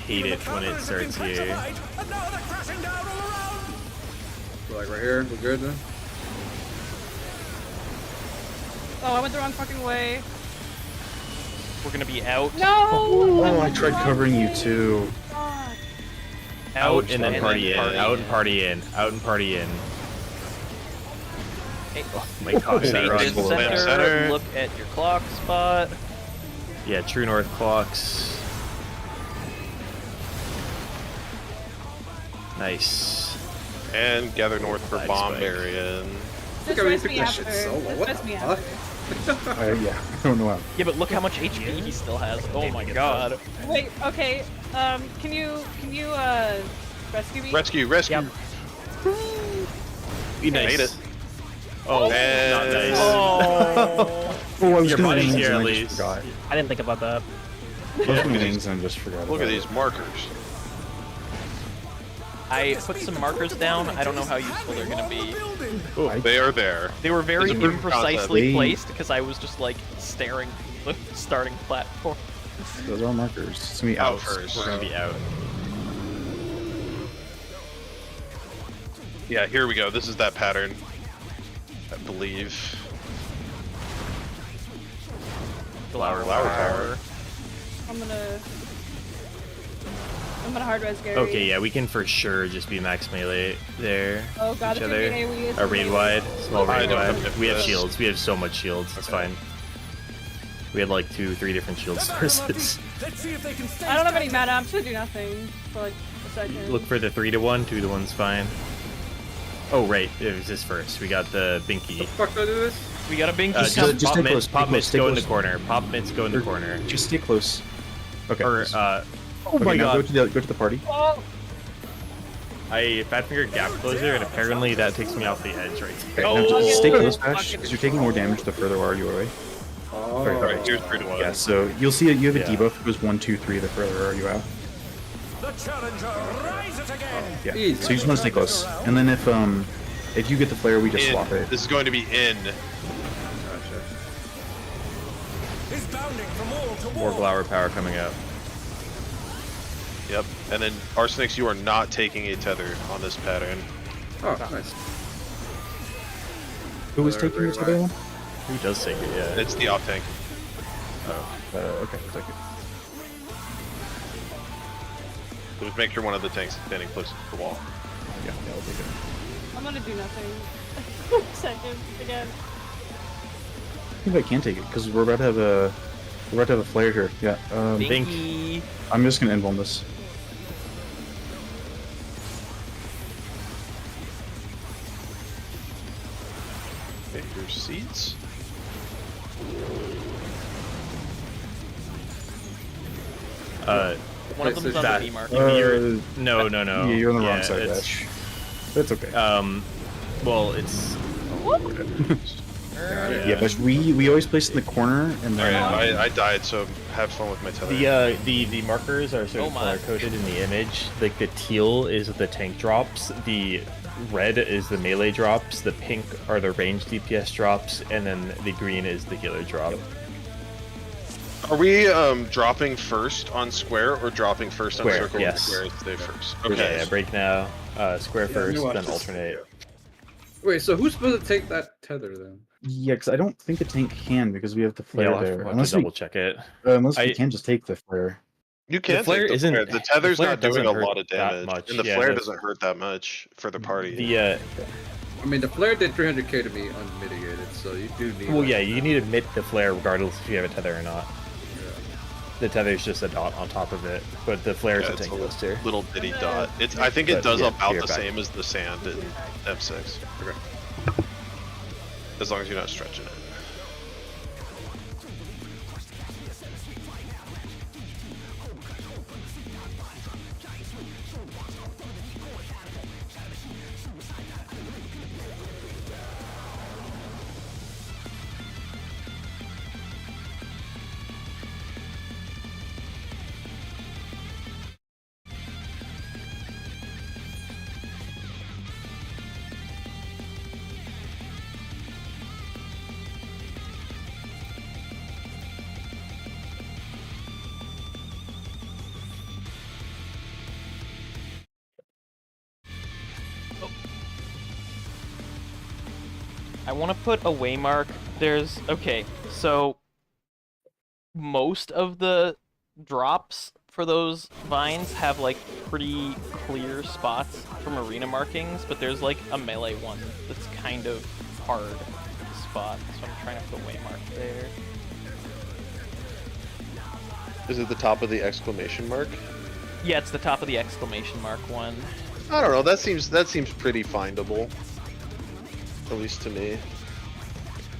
[SPEAKER 5] hate it when it starts
[SPEAKER 8] Been
[SPEAKER 5] here.
[SPEAKER 8] petrified, and now they're crashing down all around.
[SPEAKER 6] We're like right here, we're good then?
[SPEAKER 2] Oh, I went the wrong fucking way.
[SPEAKER 1] We're gonna be out.
[SPEAKER 2] No.
[SPEAKER 4] Oh, I tried covering you too.
[SPEAKER 2] God.
[SPEAKER 5] Out and then party in. Out and party in. Out and party in. Oh my gosh, that
[SPEAKER 1] Main
[SPEAKER 5] run.
[SPEAKER 4] Cool.
[SPEAKER 1] center,
[SPEAKER 3] Center.
[SPEAKER 1] look at your clock spot.
[SPEAKER 5] Yeah, true north clocks. Nice.
[SPEAKER 3] And gather north for
[SPEAKER 5] Flag
[SPEAKER 3] bomb
[SPEAKER 5] spike.
[SPEAKER 3] Barian.
[SPEAKER 2] Just
[SPEAKER 6] Look at me
[SPEAKER 2] res
[SPEAKER 6] pick
[SPEAKER 2] me
[SPEAKER 6] that
[SPEAKER 2] after.
[SPEAKER 6] shit solo.
[SPEAKER 2] Just
[SPEAKER 6] What
[SPEAKER 2] res
[SPEAKER 6] the
[SPEAKER 2] me
[SPEAKER 6] fuck?
[SPEAKER 2] after.
[SPEAKER 4] Yeah, I don't know how.
[SPEAKER 1] Yeah, but look how much HP he still has. Oh my god.
[SPEAKER 2] Wait, okay. Can you rescue me?
[SPEAKER 3] Rescue, rescue.
[SPEAKER 5] Yep. Nice.
[SPEAKER 3] Made it.
[SPEAKER 5] Oh,
[SPEAKER 3] And-
[SPEAKER 5] not nice.
[SPEAKER 1] Oh.
[SPEAKER 4] Oh, I was
[SPEAKER 5] Your
[SPEAKER 4] gonna
[SPEAKER 5] buddy's
[SPEAKER 4] wings
[SPEAKER 5] here
[SPEAKER 4] and
[SPEAKER 5] at
[SPEAKER 4] I just
[SPEAKER 5] least.
[SPEAKER 4] forgot.
[SPEAKER 9] I didn't think about that.
[SPEAKER 4] I was gonna wings and I just forgot.
[SPEAKER 3] Look
[SPEAKER 4] about
[SPEAKER 3] at
[SPEAKER 4] it.
[SPEAKER 3] these markers.
[SPEAKER 1] I put some markers down. I don't know how useful they're gonna be.
[SPEAKER 3] They are there.
[SPEAKER 1] They were very
[SPEAKER 3] It's a proof of concept.
[SPEAKER 1] imprecisely
[SPEAKER 4] They-
[SPEAKER 1] placed because I was just like staring at the starting platform.
[SPEAKER 4] Those are markers. It's gonna be
[SPEAKER 3] Out
[SPEAKER 4] out
[SPEAKER 3] first.
[SPEAKER 5] We're gonna be out.
[SPEAKER 3] Yeah, here we go. This is that pattern. I believe.
[SPEAKER 1] Flower
[SPEAKER 3] Tower.
[SPEAKER 2] I'm gonna hard res Gary.
[SPEAKER 5] Okay, yeah, we can for sure just be max melee there.
[SPEAKER 2] Oh god,
[SPEAKER 5] each
[SPEAKER 2] it's
[SPEAKER 5] other.
[SPEAKER 2] gonna be AoE. It's
[SPEAKER 5] A
[SPEAKER 2] gonna be
[SPEAKER 5] raid
[SPEAKER 2] AoE.
[SPEAKER 5] wide, small
[SPEAKER 3] I
[SPEAKER 5] raid
[SPEAKER 3] don't
[SPEAKER 5] wide.
[SPEAKER 3] have
[SPEAKER 5] We have
[SPEAKER 3] this.
[SPEAKER 5] shields. We have so much shields. It's fine. We had like 2-3 different shield sources.
[SPEAKER 8] Let's see if they can stay
[SPEAKER 2] I don't have any
[SPEAKER 8] standing.
[SPEAKER 2] mana. I'm just gonna do nothing for like a second.
[SPEAKER 5] Look for the 3-1, 2-1's fine. Oh right, it was this first. We got the Binky.
[SPEAKER 6] The fuck do I do this?
[SPEAKER 1] We got a binky.
[SPEAKER 5] Just
[SPEAKER 4] just
[SPEAKER 5] pop
[SPEAKER 4] stay
[SPEAKER 5] mid,
[SPEAKER 4] close,
[SPEAKER 5] pop
[SPEAKER 4] stay
[SPEAKER 5] mid,
[SPEAKER 4] close, stay
[SPEAKER 5] go in the
[SPEAKER 4] close.
[SPEAKER 5] corner. Pop mid, go in the corner.
[SPEAKER 4] Just stay close. Okay.
[SPEAKER 5] Or
[SPEAKER 4] oh
[SPEAKER 5] oh my
[SPEAKER 4] now
[SPEAKER 5] god,
[SPEAKER 4] go to the party.
[SPEAKER 2] Oh,
[SPEAKER 5] I Fatfinger gap closer, and apparently that takes me off the edge right
[SPEAKER 4] Okay,
[SPEAKER 5] there.
[SPEAKER 4] now
[SPEAKER 1] Oh,
[SPEAKER 4] just stay
[SPEAKER 1] fucking
[SPEAKER 4] close, Bash, because you're taking more damage the further are you away.
[SPEAKER 6] Oh.
[SPEAKER 4] Okay, alright.
[SPEAKER 3] Here's 3-1.
[SPEAKER 4] Yeah, so you'll see it. You have a
[SPEAKER 5] Yeah.
[SPEAKER 4] debuff that goes 1, 2, 3 the further are you out.
[SPEAKER 8] The challenger rises again.
[SPEAKER 4] Yeah.
[SPEAKER 6] Easy.
[SPEAKER 4] So you just want to stay close. And then if you get the flare, we just
[SPEAKER 3] In.
[SPEAKER 4] swap it.
[SPEAKER 3] This is going to be in.
[SPEAKER 6] Gotcha.
[SPEAKER 8] Is bounding from wall to
[SPEAKER 5] More
[SPEAKER 8] wall.
[SPEAKER 5] flower power coming up.
[SPEAKER 3] Yep. And then Arsenics, you are not taking a tether on this pattern.
[SPEAKER 6] Oh, nice.
[SPEAKER 4] Who is
[SPEAKER 6] They're
[SPEAKER 4] taking this
[SPEAKER 6] very
[SPEAKER 4] other one?
[SPEAKER 5] Who does take it? Yeah.
[SPEAKER 3] It's the off tank.
[SPEAKER 4] Okay, I'll take it.
[SPEAKER 3] So just make sure one of the tanks is standing close to the wall.
[SPEAKER 4] Yeah, I'll take it.
[SPEAKER 2] I'm gonna do nothing. Second again.
[SPEAKER 4] I think I can take it because we're about to have a flare here. Yeah.
[SPEAKER 5] Think-
[SPEAKER 1] Binky.
[SPEAKER 4] I'm just gonna invuln this.
[SPEAKER 3] Take your seats.
[SPEAKER 1] One of
[SPEAKER 6] Wait,
[SPEAKER 1] them's
[SPEAKER 6] so
[SPEAKER 1] on
[SPEAKER 5] that-
[SPEAKER 1] the B mark.
[SPEAKER 5] No, no, no.
[SPEAKER 4] Yeah, you're on the wrong
[SPEAKER 5] Yeah,
[SPEAKER 4] side,
[SPEAKER 5] it's-
[SPEAKER 4] Bash. That's okay.
[SPEAKER 5] Well, it's
[SPEAKER 4] yeah, but we always place it in the corner and then.
[SPEAKER 3] Alright, I died, so have fun with my tether.
[SPEAKER 5] the markers are sort
[SPEAKER 1] Oh
[SPEAKER 5] of
[SPEAKER 1] my.
[SPEAKER 5] color coded in the image. Like the teal is the tank drops, the red is the melee drops, the pink are the range DPS drops, and then the green is the healer drop.
[SPEAKER 3] Are we dropping first on square or dropping first on
[SPEAKER 5] Square,
[SPEAKER 3] circle?
[SPEAKER 5] yes.
[SPEAKER 3] Square is the first.
[SPEAKER 5] Yeah,
[SPEAKER 3] Okay.
[SPEAKER 5] yeah, break now, square first,
[SPEAKER 6] watch
[SPEAKER 5] then
[SPEAKER 6] this.
[SPEAKER 5] alternate.
[SPEAKER 6] Wait, so who's supposed to take that tether then?
[SPEAKER 4] Yeah, because I don't think the tank can because we have the
[SPEAKER 5] Yeah,
[SPEAKER 4] flare
[SPEAKER 5] I'll have
[SPEAKER 4] there.
[SPEAKER 5] to
[SPEAKER 4] Unless we
[SPEAKER 5] double check it.
[SPEAKER 4] unless we
[SPEAKER 5] I-
[SPEAKER 4] can just take the flare.
[SPEAKER 3] You can
[SPEAKER 5] flare
[SPEAKER 3] take the
[SPEAKER 5] isn't-
[SPEAKER 3] flare. The tether's
[SPEAKER 5] the flare
[SPEAKER 3] not doing
[SPEAKER 5] doesn't
[SPEAKER 3] a
[SPEAKER 5] hurt
[SPEAKER 3] lot of
[SPEAKER 5] that
[SPEAKER 3] damage,
[SPEAKER 5] much.
[SPEAKER 3] and the
[SPEAKER 5] Yeah,
[SPEAKER 3] flare
[SPEAKER 5] the-
[SPEAKER 3] doesn't hurt that much for the party.
[SPEAKER 5] The
[SPEAKER 6] I mean, the flare did 300k to me unmitigated, so you do need.
[SPEAKER 5] well,
[SPEAKER 6] like,
[SPEAKER 5] yeah, you need to admit the flare regardless if you have a tether or not. The tether's just a dot on top of it, but the flare is
[SPEAKER 3] Yeah,
[SPEAKER 5] a
[SPEAKER 3] it's
[SPEAKER 5] tank
[SPEAKER 3] a
[SPEAKER 5] lister.
[SPEAKER 3] little bitty dot. It's. I think it
[SPEAKER 5] But,
[SPEAKER 3] does
[SPEAKER 5] yeah,
[SPEAKER 3] about
[SPEAKER 5] you're
[SPEAKER 3] the
[SPEAKER 5] back.
[SPEAKER 3] same as the sand in M6.
[SPEAKER 6] Okay.
[SPEAKER 3] As long as you're not stretching it.
[SPEAKER 1] I want to put a waymark. There's okay, so most of the drops for those vines have like pretty clear spots from arena markings, but there's like a melee one that's kind of hard spot, so I'm trying to put a waymark there.
[SPEAKER 3] Is it the top of the exclamation mark?
[SPEAKER 1] Yeah, it's the top of the exclamation mark one.
[SPEAKER 3] I don't know. That seems pretty findable, at least to me.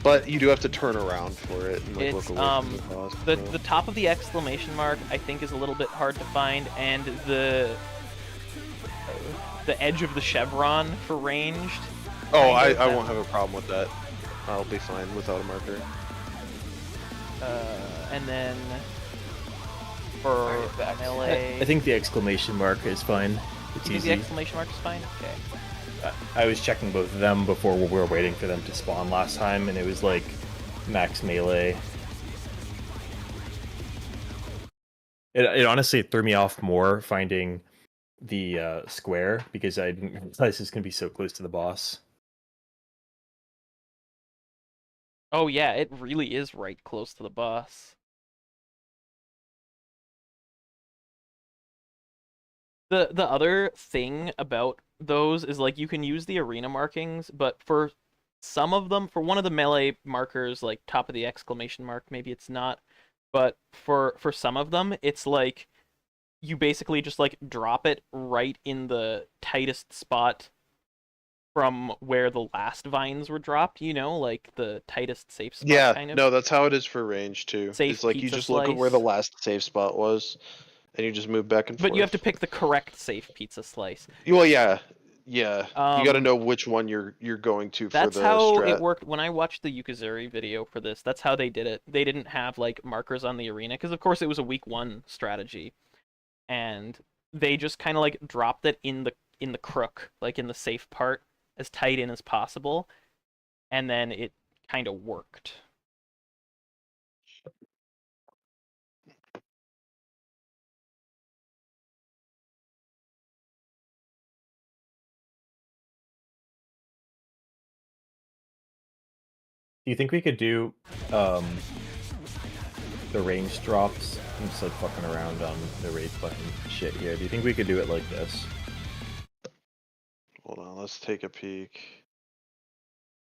[SPEAKER 3] But you do have to turn around for it and like,
[SPEAKER 1] It's
[SPEAKER 3] look away from the boss.
[SPEAKER 1] the top of the exclamation mark I think is a little bit hard to find, and the edge of the chevron for ranged.
[SPEAKER 3] Oh,
[SPEAKER 1] kind of
[SPEAKER 3] I
[SPEAKER 1] that-
[SPEAKER 3] won't have a problem with that. I'll be fine without a marker.
[SPEAKER 1] And then for melee,
[SPEAKER 5] I think the exclamation mark is fine. It's
[SPEAKER 1] you think
[SPEAKER 5] easy.
[SPEAKER 1] the exclamation mark is fine. Okay.
[SPEAKER 5] I was checking both of them before we were waiting for them to spawn last time, and it was like max melee. It honestly threw me off more finding the square because I didn't realize it's gonna be so close to the boss.
[SPEAKER 1] Oh yeah, it really is right close to the boss. The other thing about those is like you can use the arena markings, but for some of them, for one of the melee markers, like top of the exclamation mark, maybe it's not, but for some of them, it's like you basically just like drop it right in the tightest spot from where the last vines were dropped, you know, like the tightest safe spot
[SPEAKER 3] Yeah,
[SPEAKER 1] kind of.
[SPEAKER 3] no, that's how it is for range too.
[SPEAKER 1] Safe
[SPEAKER 3] It's like you
[SPEAKER 1] pizza
[SPEAKER 3] just look at where the
[SPEAKER 1] slice.
[SPEAKER 3] last save spot was, and you just move back and forth.
[SPEAKER 1] But you have to pick the correct safe pizza slice.
[SPEAKER 3] Well, yeah. You got to
[SPEAKER 1] Um,
[SPEAKER 3] know which one you're going to for
[SPEAKER 1] That's
[SPEAKER 3] the
[SPEAKER 1] how
[SPEAKER 3] strat.
[SPEAKER 1] it worked when I watched the Yukazuri video for this. That's how they did it. They didn't have like markers on the arena because of course it was a week 1 strategy. And they just kind of like dropped it in the crook, like in the safe part, as tight in as possible, and then it kind of worked.
[SPEAKER 5] Do you think we could do the range drops? I'm just like fucking around on the raid button shit here. Do you think we could do it like this?
[SPEAKER 3] Hold on, let's take a peek.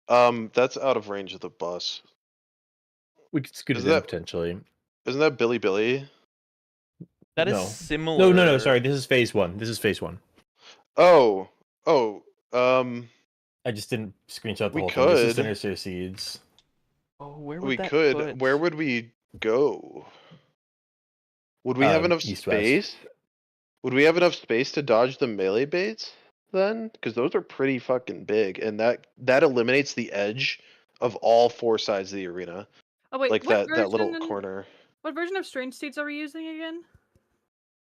[SPEAKER 3] That's out of range of the bus.
[SPEAKER 5] We could scoot
[SPEAKER 3] Is
[SPEAKER 5] it in
[SPEAKER 3] that-
[SPEAKER 5] potentially.
[SPEAKER 3] Isn't that Billy Billy?
[SPEAKER 1] That is
[SPEAKER 5] No.
[SPEAKER 1] similar.
[SPEAKER 5] No, sorry. This is phase 1. This is phase 1.
[SPEAKER 3] Oh,
[SPEAKER 5] I just didn't screenshot the
[SPEAKER 3] We
[SPEAKER 5] whole thing. This is
[SPEAKER 3] could.
[SPEAKER 5] Sinister Seeds.
[SPEAKER 1] Oh, where would
[SPEAKER 3] we
[SPEAKER 1] that
[SPEAKER 3] could.
[SPEAKER 1] put?
[SPEAKER 3] Where would we go? Would we have enough
[SPEAKER 5] east-west.
[SPEAKER 3] space? Would we have enough space to dodge the melee baits then? Because those are pretty fucking big, and that eliminates the edge of all 4 sides of the arena,
[SPEAKER 2] Oh wait,
[SPEAKER 3] like
[SPEAKER 2] what
[SPEAKER 3] that little
[SPEAKER 2] version-
[SPEAKER 3] corner.
[SPEAKER 2] What version of Strange Seeds are we using again?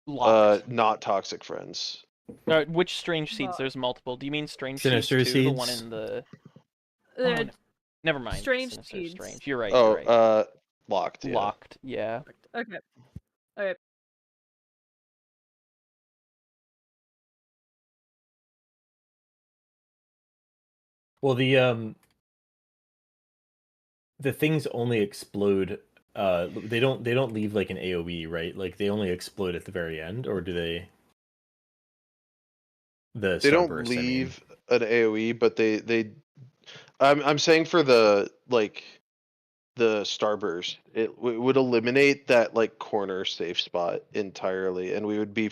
[SPEAKER 1] Locked.
[SPEAKER 3] Not toxic friends.
[SPEAKER 1] Which strange seeds?
[SPEAKER 2] Well-
[SPEAKER 1] There's multiple. Do you mean strange
[SPEAKER 5] Sinister
[SPEAKER 1] seeds 2? The one
[SPEAKER 5] Seeds?
[SPEAKER 1] in the.
[SPEAKER 2] Uh,
[SPEAKER 1] Oh, no. Never mind.
[SPEAKER 2] Strange
[SPEAKER 1] Sinister
[SPEAKER 2] Seeds.
[SPEAKER 1] Strange. You're right.
[SPEAKER 3] Oh,
[SPEAKER 1] You're right.
[SPEAKER 3] locked. Yeah.
[SPEAKER 1] Locked. Yeah.
[SPEAKER 2] Okay. Okay.
[SPEAKER 5] Well, the things only explode. They don't leave like an AOE, right? Like they only explode at the very end, or do they?
[SPEAKER 3] They don't
[SPEAKER 5] Starburst, I mean.
[SPEAKER 3] leave an AOE, but they. I'm saying for the starburst, it would eliminate that like corner safe spot entirely, and we'd be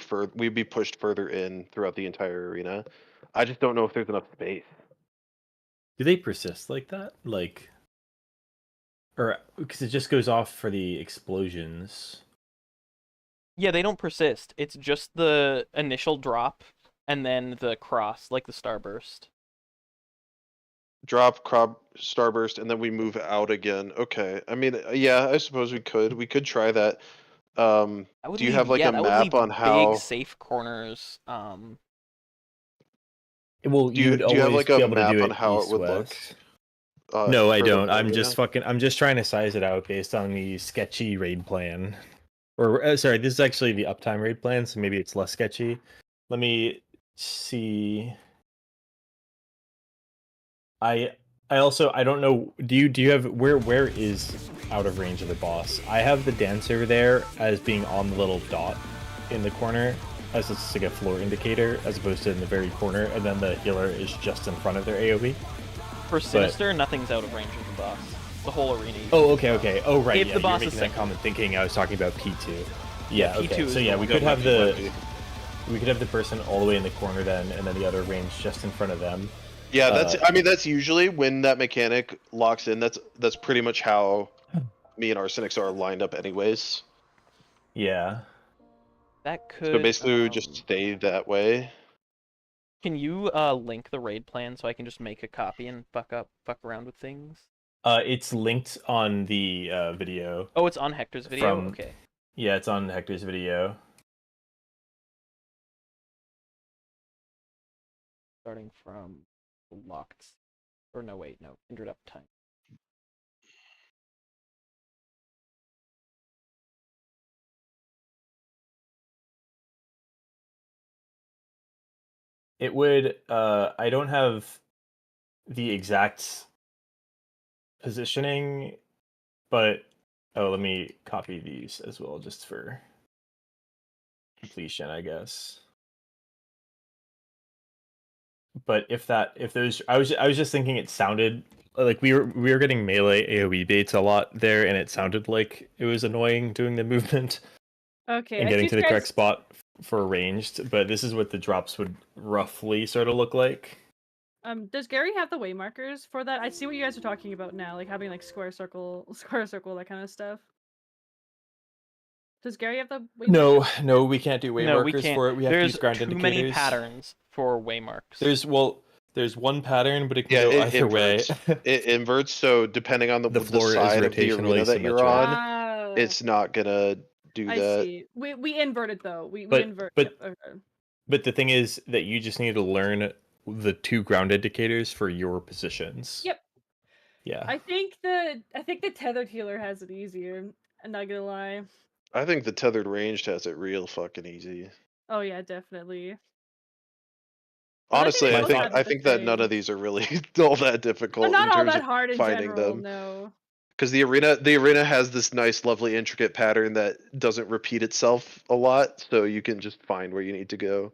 [SPEAKER 3] pushed further in throughout the entire arena. I just don't know if there's enough space.
[SPEAKER 5] Do they persist like that? Like, or because it just goes off for the explosions.
[SPEAKER 1] Yeah, they don't persist. It's just the initial drop and then the cross, like the starburst.
[SPEAKER 3] Drop, crop, starburst, and then we move out again. Okay, I mean, yeah, I suppose we could try that.
[SPEAKER 1] That would
[SPEAKER 3] Do you
[SPEAKER 1] leave-
[SPEAKER 3] have like
[SPEAKER 1] yeah,
[SPEAKER 3] a
[SPEAKER 1] that would
[SPEAKER 3] map
[SPEAKER 1] leave
[SPEAKER 3] on how?
[SPEAKER 1] big safe corners?
[SPEAKER 5] Well,
[SPEAKER 3] Do you
[SPEAKER 5] you'd
[SPEAKER 3] have
[SPEAKER 5] always
[SPEAKER 3] like
[SPEAKER 5] be
[SPEAKER 3] a
[SPEAKER 5] able to
[SPEAKER 3] map
[SPEAKER 5] do
[SPEAKER 3] on
[SPEAKER 5] it
[SPEAKER 3] how it would look?
[SPEAKER 5] east-west. No, I
[SPEAKER 3] for the
[SPEAKER 5] don't. I'm
[SPEAKER 3] arena?
[SPEAKER 5] just trying to size it out based on the sketchy raid plan. Or sorry, this is actually the uptime raid plan, so maybe it's less sketchy. Let me see. I also I don't know. Do you have where is out of range of the boss? I have the dancer there as being on the little dot in the corner, as it's like a floor indicator, as opposed to in the very corner, and then the healer is just in front of their AoE.
[SPEAKER 1] For Sinister, nothing's out of range of the boss. The whole arena.
[SPEAKER 5] Oh, okay. Oh, right.
[SPEAKER 1] If
[SPEAKER 5] yeah,
[SPEAKER 1] the boss
[SPEAKER 5] you're
[SPEAKER 1] is
[SPEAKER 5] making that
[SPEAKER 1] single.
[SPEAKER 5] comment thinking I was talking about P2. Yeah,
[SPEAKER 1] P2
[SPEAKER 5] okay.
[SPEAKER 1] is
[SPEAKER 5] So
[SPEAKER 1] the
[SPEAKER 5] yeah,
[SPEAKER 1] one
[SPEAKER 5] we
[SPEAKER 1] that
[SPEAKER 5] could have
[SPEAKER 1] might be
[SPEAKER 5] we could have the person all the way in the corner then, and then the other range just in front of them.
[SPEAKER 3] Yeah, I mean that's usually when that mechanic locks in. That's pretty much how me and Arsenics are lined up anyways.
[SPEAKER 5] Yeah.
[SPEAKER 1] That could.
[SPEAKER 3] So basically, we would just stay that way.
[SPEAKER 1] Can you link the raid plan so I can just make a copy and fuck around with things?
[SPEAKER 5] It's linked on the video.
[SPEAKER 1] Oh, it's on Hector's video.
[SPEAKER 5] From-
[SPEAKER 1] Okay.
[SPEAKER 5] Yeah, it's on Hector's video.
[SPEAKER 1] Starting from locked. Or no, wait, no. Kindred uptime.
[SPEAKER 5] It would. I don't have the exact positioning, but let me copy these as well, just for completion, I guess. But if those, I was just thinking it sounded like we were getting melee AoE baits a lot there, and it sounded like it was annoying doing the movement
[SPEAKER 2] Okay.
[SPEAKER 5] and
[SPEAKER 2] I
[SPEAKER 5] getting
[SPEAKER 2] see
[SPEAKER 5] to the
[SPEAKER 2] you
[SPEAKER 5] correct
[SPEAKER 2] guys-
[SPEAKER 5] spot for ranged. But this is what the drops would roughly sort of look like.
[SPEAKER 2] Does Gary have the way markers for that? I see what you guys are talking about now, like having like square circle, that kind of stuff. Does Gary have the way markers?
[SPEAKER 5] No, we can't do way
[SPEAKER 1] No, we
[SPEAKER 5] markers
[SPEAKER 1] can't.
[SPEAKER 5] for it. We have to
[SPEAKER 1] There's
[SPEAKER 5] use ground
[SPEAKER 1] too
[SPEAKER 5] indicators.
[SPEAKER 1] many patterns for waymarks.
[SPEAKER 5] There's one pattern, but it can
[SPEAKER 3] Yeah,
[SPEAKER 5] go
[SPEAKER 3] it
[SPEAKER 5] either way.
[SPEAKER 3] inverts. It inverts. So depending on the
[SPEAKER 5] floor is
[SPEAKER 3] side of the
[SPEAKER 5] rotationally
[SPEAKER 3] arena that you're
[SPEAKER 5] symmetric.
[SPEAKER 3] on, it's not gonna do
[SPEAKER 2] I
[SPEAKER 3] that.
[SPEAKER 2] see. We inverted though. We
[SPEAKER 5] But-
[SPEAKER 2] invert.
[SPEAKER 5] but-
[SPEAKER 2] yep, okay.
[SPEAKER 5] But the thing is that you just need to learn the 2 ground indicators for your positions.
[SPEAKER 2] Yep.
[SPEAKER 5] Yeah.
[SPEAKER 2] I think the tethered healer has it easier. I'm not gonna lie.
[SPEAKER 3] I think the tethered ranged has it real fucking easy.
[SPEAKER 2] Oh yeah, definitely.
[SPEAKER 3] Honestly,
[SPEAKER 5] they
[SPEAKER 3] I
[SPEAKER 5] both
[SPEAKER 3] think
[SPEAKER 2] have
[SPEAKER 3] I
[SPEAKER 2] the
[SPEAKER 3] think that none
[SPEAKER 2] same.
[SPEAKER 3] of these are really all that difficult
[SPEAKER 2] They're not
[SPEAKER 3] in
[SPEAKER 2] all
[SPEAKER 3] terms
[SPEAKER 2] that
[SPEAKER 3] of
[SPEAKER 2] hard in
[SPEAKER 3] finding
[SPEAKER 2] general,
[SPEAKER 3] them.
[SPEAKER 2] no.
[SPEAKER 3] Because the arena has this nice, lovely, intricate pattern that doesn't repeat itself a lot, so you can just find where you need to go.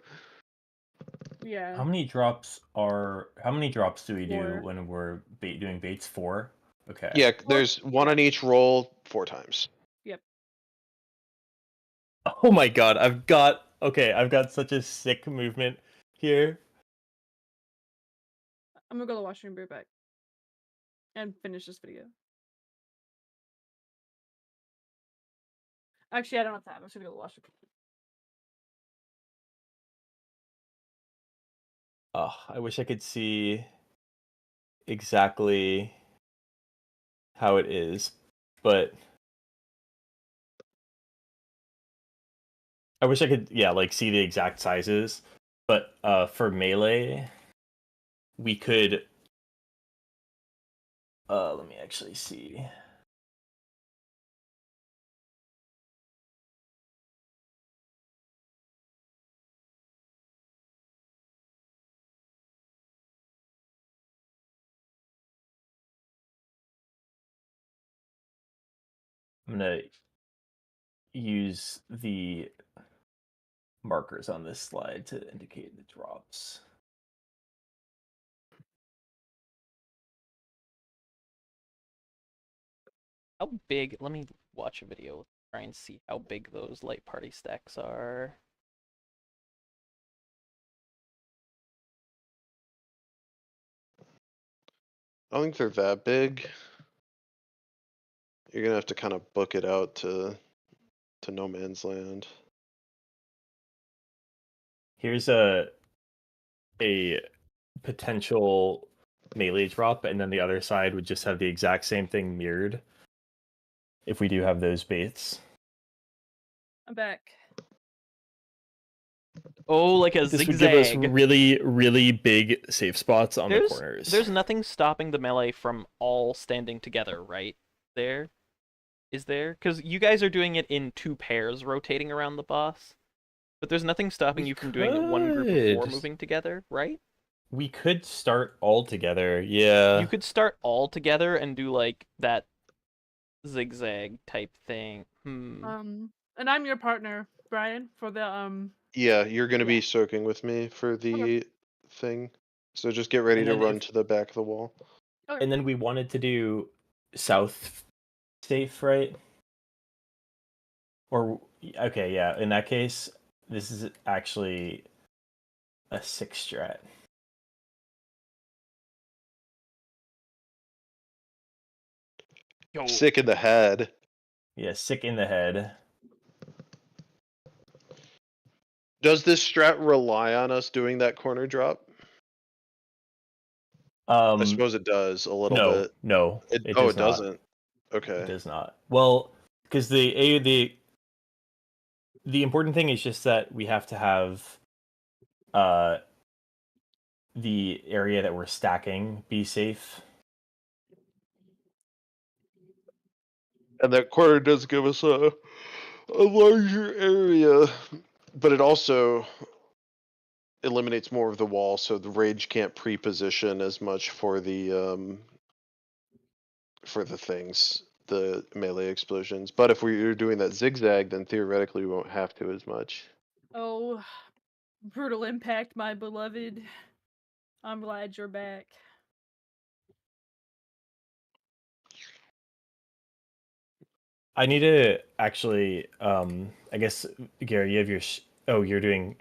[SPEAKER 2] Yeah.
[SPEAKER 5] How many drops do we do
[SPEAKER 2] 4.
[SPEAKER 5] when we're doing baits? 4? Okay.
[SPEAKER 3] Yeah, there's one on each roll 4 times.
[SPEAKER 5] Oh my god, I've got such a sick movement here.
[SPEAKER 2] I'm gonna go to the washroom, be right back. And finish this video. Actually, I don't have time. I'm just gonna go to the washroom.
[SPEAKER 5] Oh, I wish I could see exactly how it is, but I wish I could, see the exact sizes. But for melee, we could. Let me actually see. I'm gonna use the markers on this slide to indicate the drops.
[SPEAKER 1] How big? Let me watch a video. Try and see how big those light party stacks are.
[SPEAKER 3] I don't think they're that big. You're gonna have to kind of book it out to no man's land.
[SPEAKER 5] Here's a potential melee drop, and then the other side would just have the exact same thing mirrored. If we do have those baits.
[SPEAKER 2] I'm back.
[SPEAKER 1] Oh, like a
[SPEAKER 5] This would give us
[SPEAKER 1] zigzag.
[SPEAKER 5] really, really big safe spots on the corners.
[SPEAKER 1] There's nothing stopping the melee from all standing together, right? There? Is there? Because you guys are doing it in 2 pairs rotating around the boss. But there's nothing stopping
[SPEAKER 5] We
[SPEAKER 1] you from doing it one group of 4
[SPEAKER 5] could.
[SPEAKER 1] moving together, right?
[SPEAKER 5] We could start all together, yeah.
[SPEAKER 1] You could start all together and do like that zigzag type thing.
[SPEAKER 2] And I'm your partner, Brian, for the
[SPEAKER 3] Yeah, you're gonna be soaking with me for the thing. So just get ready
[SPEAKER 5] And
[SPEAKER 3] to
[SPEAKER 5] then
[SPEAKER 3] run
[SPEAKER 5] if-
[SPEAKER 3] to the back of the wall.
[SPEAKER 2] Okay.
[SPEAKER 5] And then we wanted to do south safe, right? Or okay, yeah. In that case, this is actually a 6 strat.
[SPEAKER 1] Yo,
[SPEAKER 3] Sick in the head.
[SPEAKER 5] Yeah, sick in the head.
[SPEAKER 3] Does this strat rely on us doing that corner drop? I suppose it does a little
[SPEAKER 5] no,
[SPEAKER 3] bit.
[SPEAKER 5] no,
[SPEAKER 3] It
[SPEAKER 5] does not.
[SPEAKER 3] doesn't.
[SPEAKER 5] It
[SPEAKER 3] Okay.
[SPEAKER 5] does not. Well, because the important thing is just that we have to have the area that we're stacking be safe.
[SPEAKER 3] And that corner does give us a larger area, but it also eliminates more of the wall, so the rage can't pre-position as much for the things, the melee explosions. But if we're doing that zigzag, then theoretically we won't have to as much.
[SPEAKER 2] Oh, brutal impact, my beloved. I'm glad you're back.
[SPEAKER 5] I need to actually, I guess, Gary, you have your. You're doing.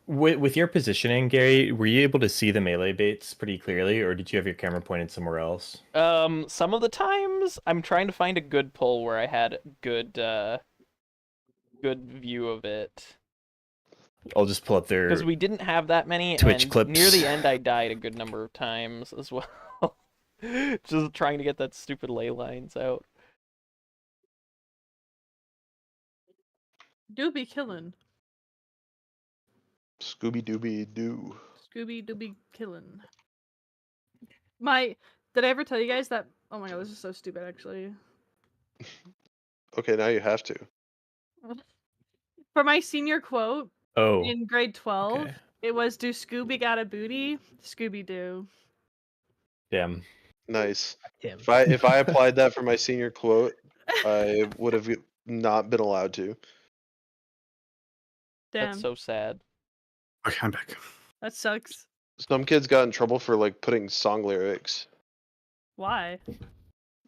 [SPEAKER 5] With your positioning, Gary, were you able to see the melee baits pretty clearly, or did you have your camera pointed somewhere else?
[SPEAKER 1] some of the times I'm trying to find a good pull where I had good view of it.
[SPEAKER 5] I'll just pull up their.
[SPEAKER 1] Because we didn't have that many,
[SPEAKER 5] Twitch
[SPEAKER 1] and
[SPEAKER 5] clips.
[SPEAKER 1] near the end I died a good number of times as well. Just trying to get that stupid ley lines out.
[SPEAKER 2] Do be killing.
[SPEAKER 3] Scooby Dooby Doo.
[SPEAKER 2] Scooby Dooby killing. Did I ever tell you guys that? Oh my god, this is so stupid actually.
[SPEAKER 3] Okay, now you have to.
[SPEAKER 2] For my senior quote
[SPEAKER 5] Oh.
[SPEAKER 2] in grade 12,
[SPEAKER 5] Okay.
[SPEAKER 2] it was "Do Scooby got a booty? Scooby Doo."
[SPEAKER 5] Damn.
[SPEAKER 3] Nice.
[SPEAKER 7] Tim.
[SPEAKER 3] If I applied that for my senior quote, I would have not been allowed to.
[SPEAKER 2] Damn,
[SPEAKER 1] That's so sad.
[SPEAKER 4] Okay, I'm back.
[SPEAKER 2] that sucks.
[SPEAKER 3] Some kids got in trouble for like putting song lyrics
[SPEAKER 2] Why?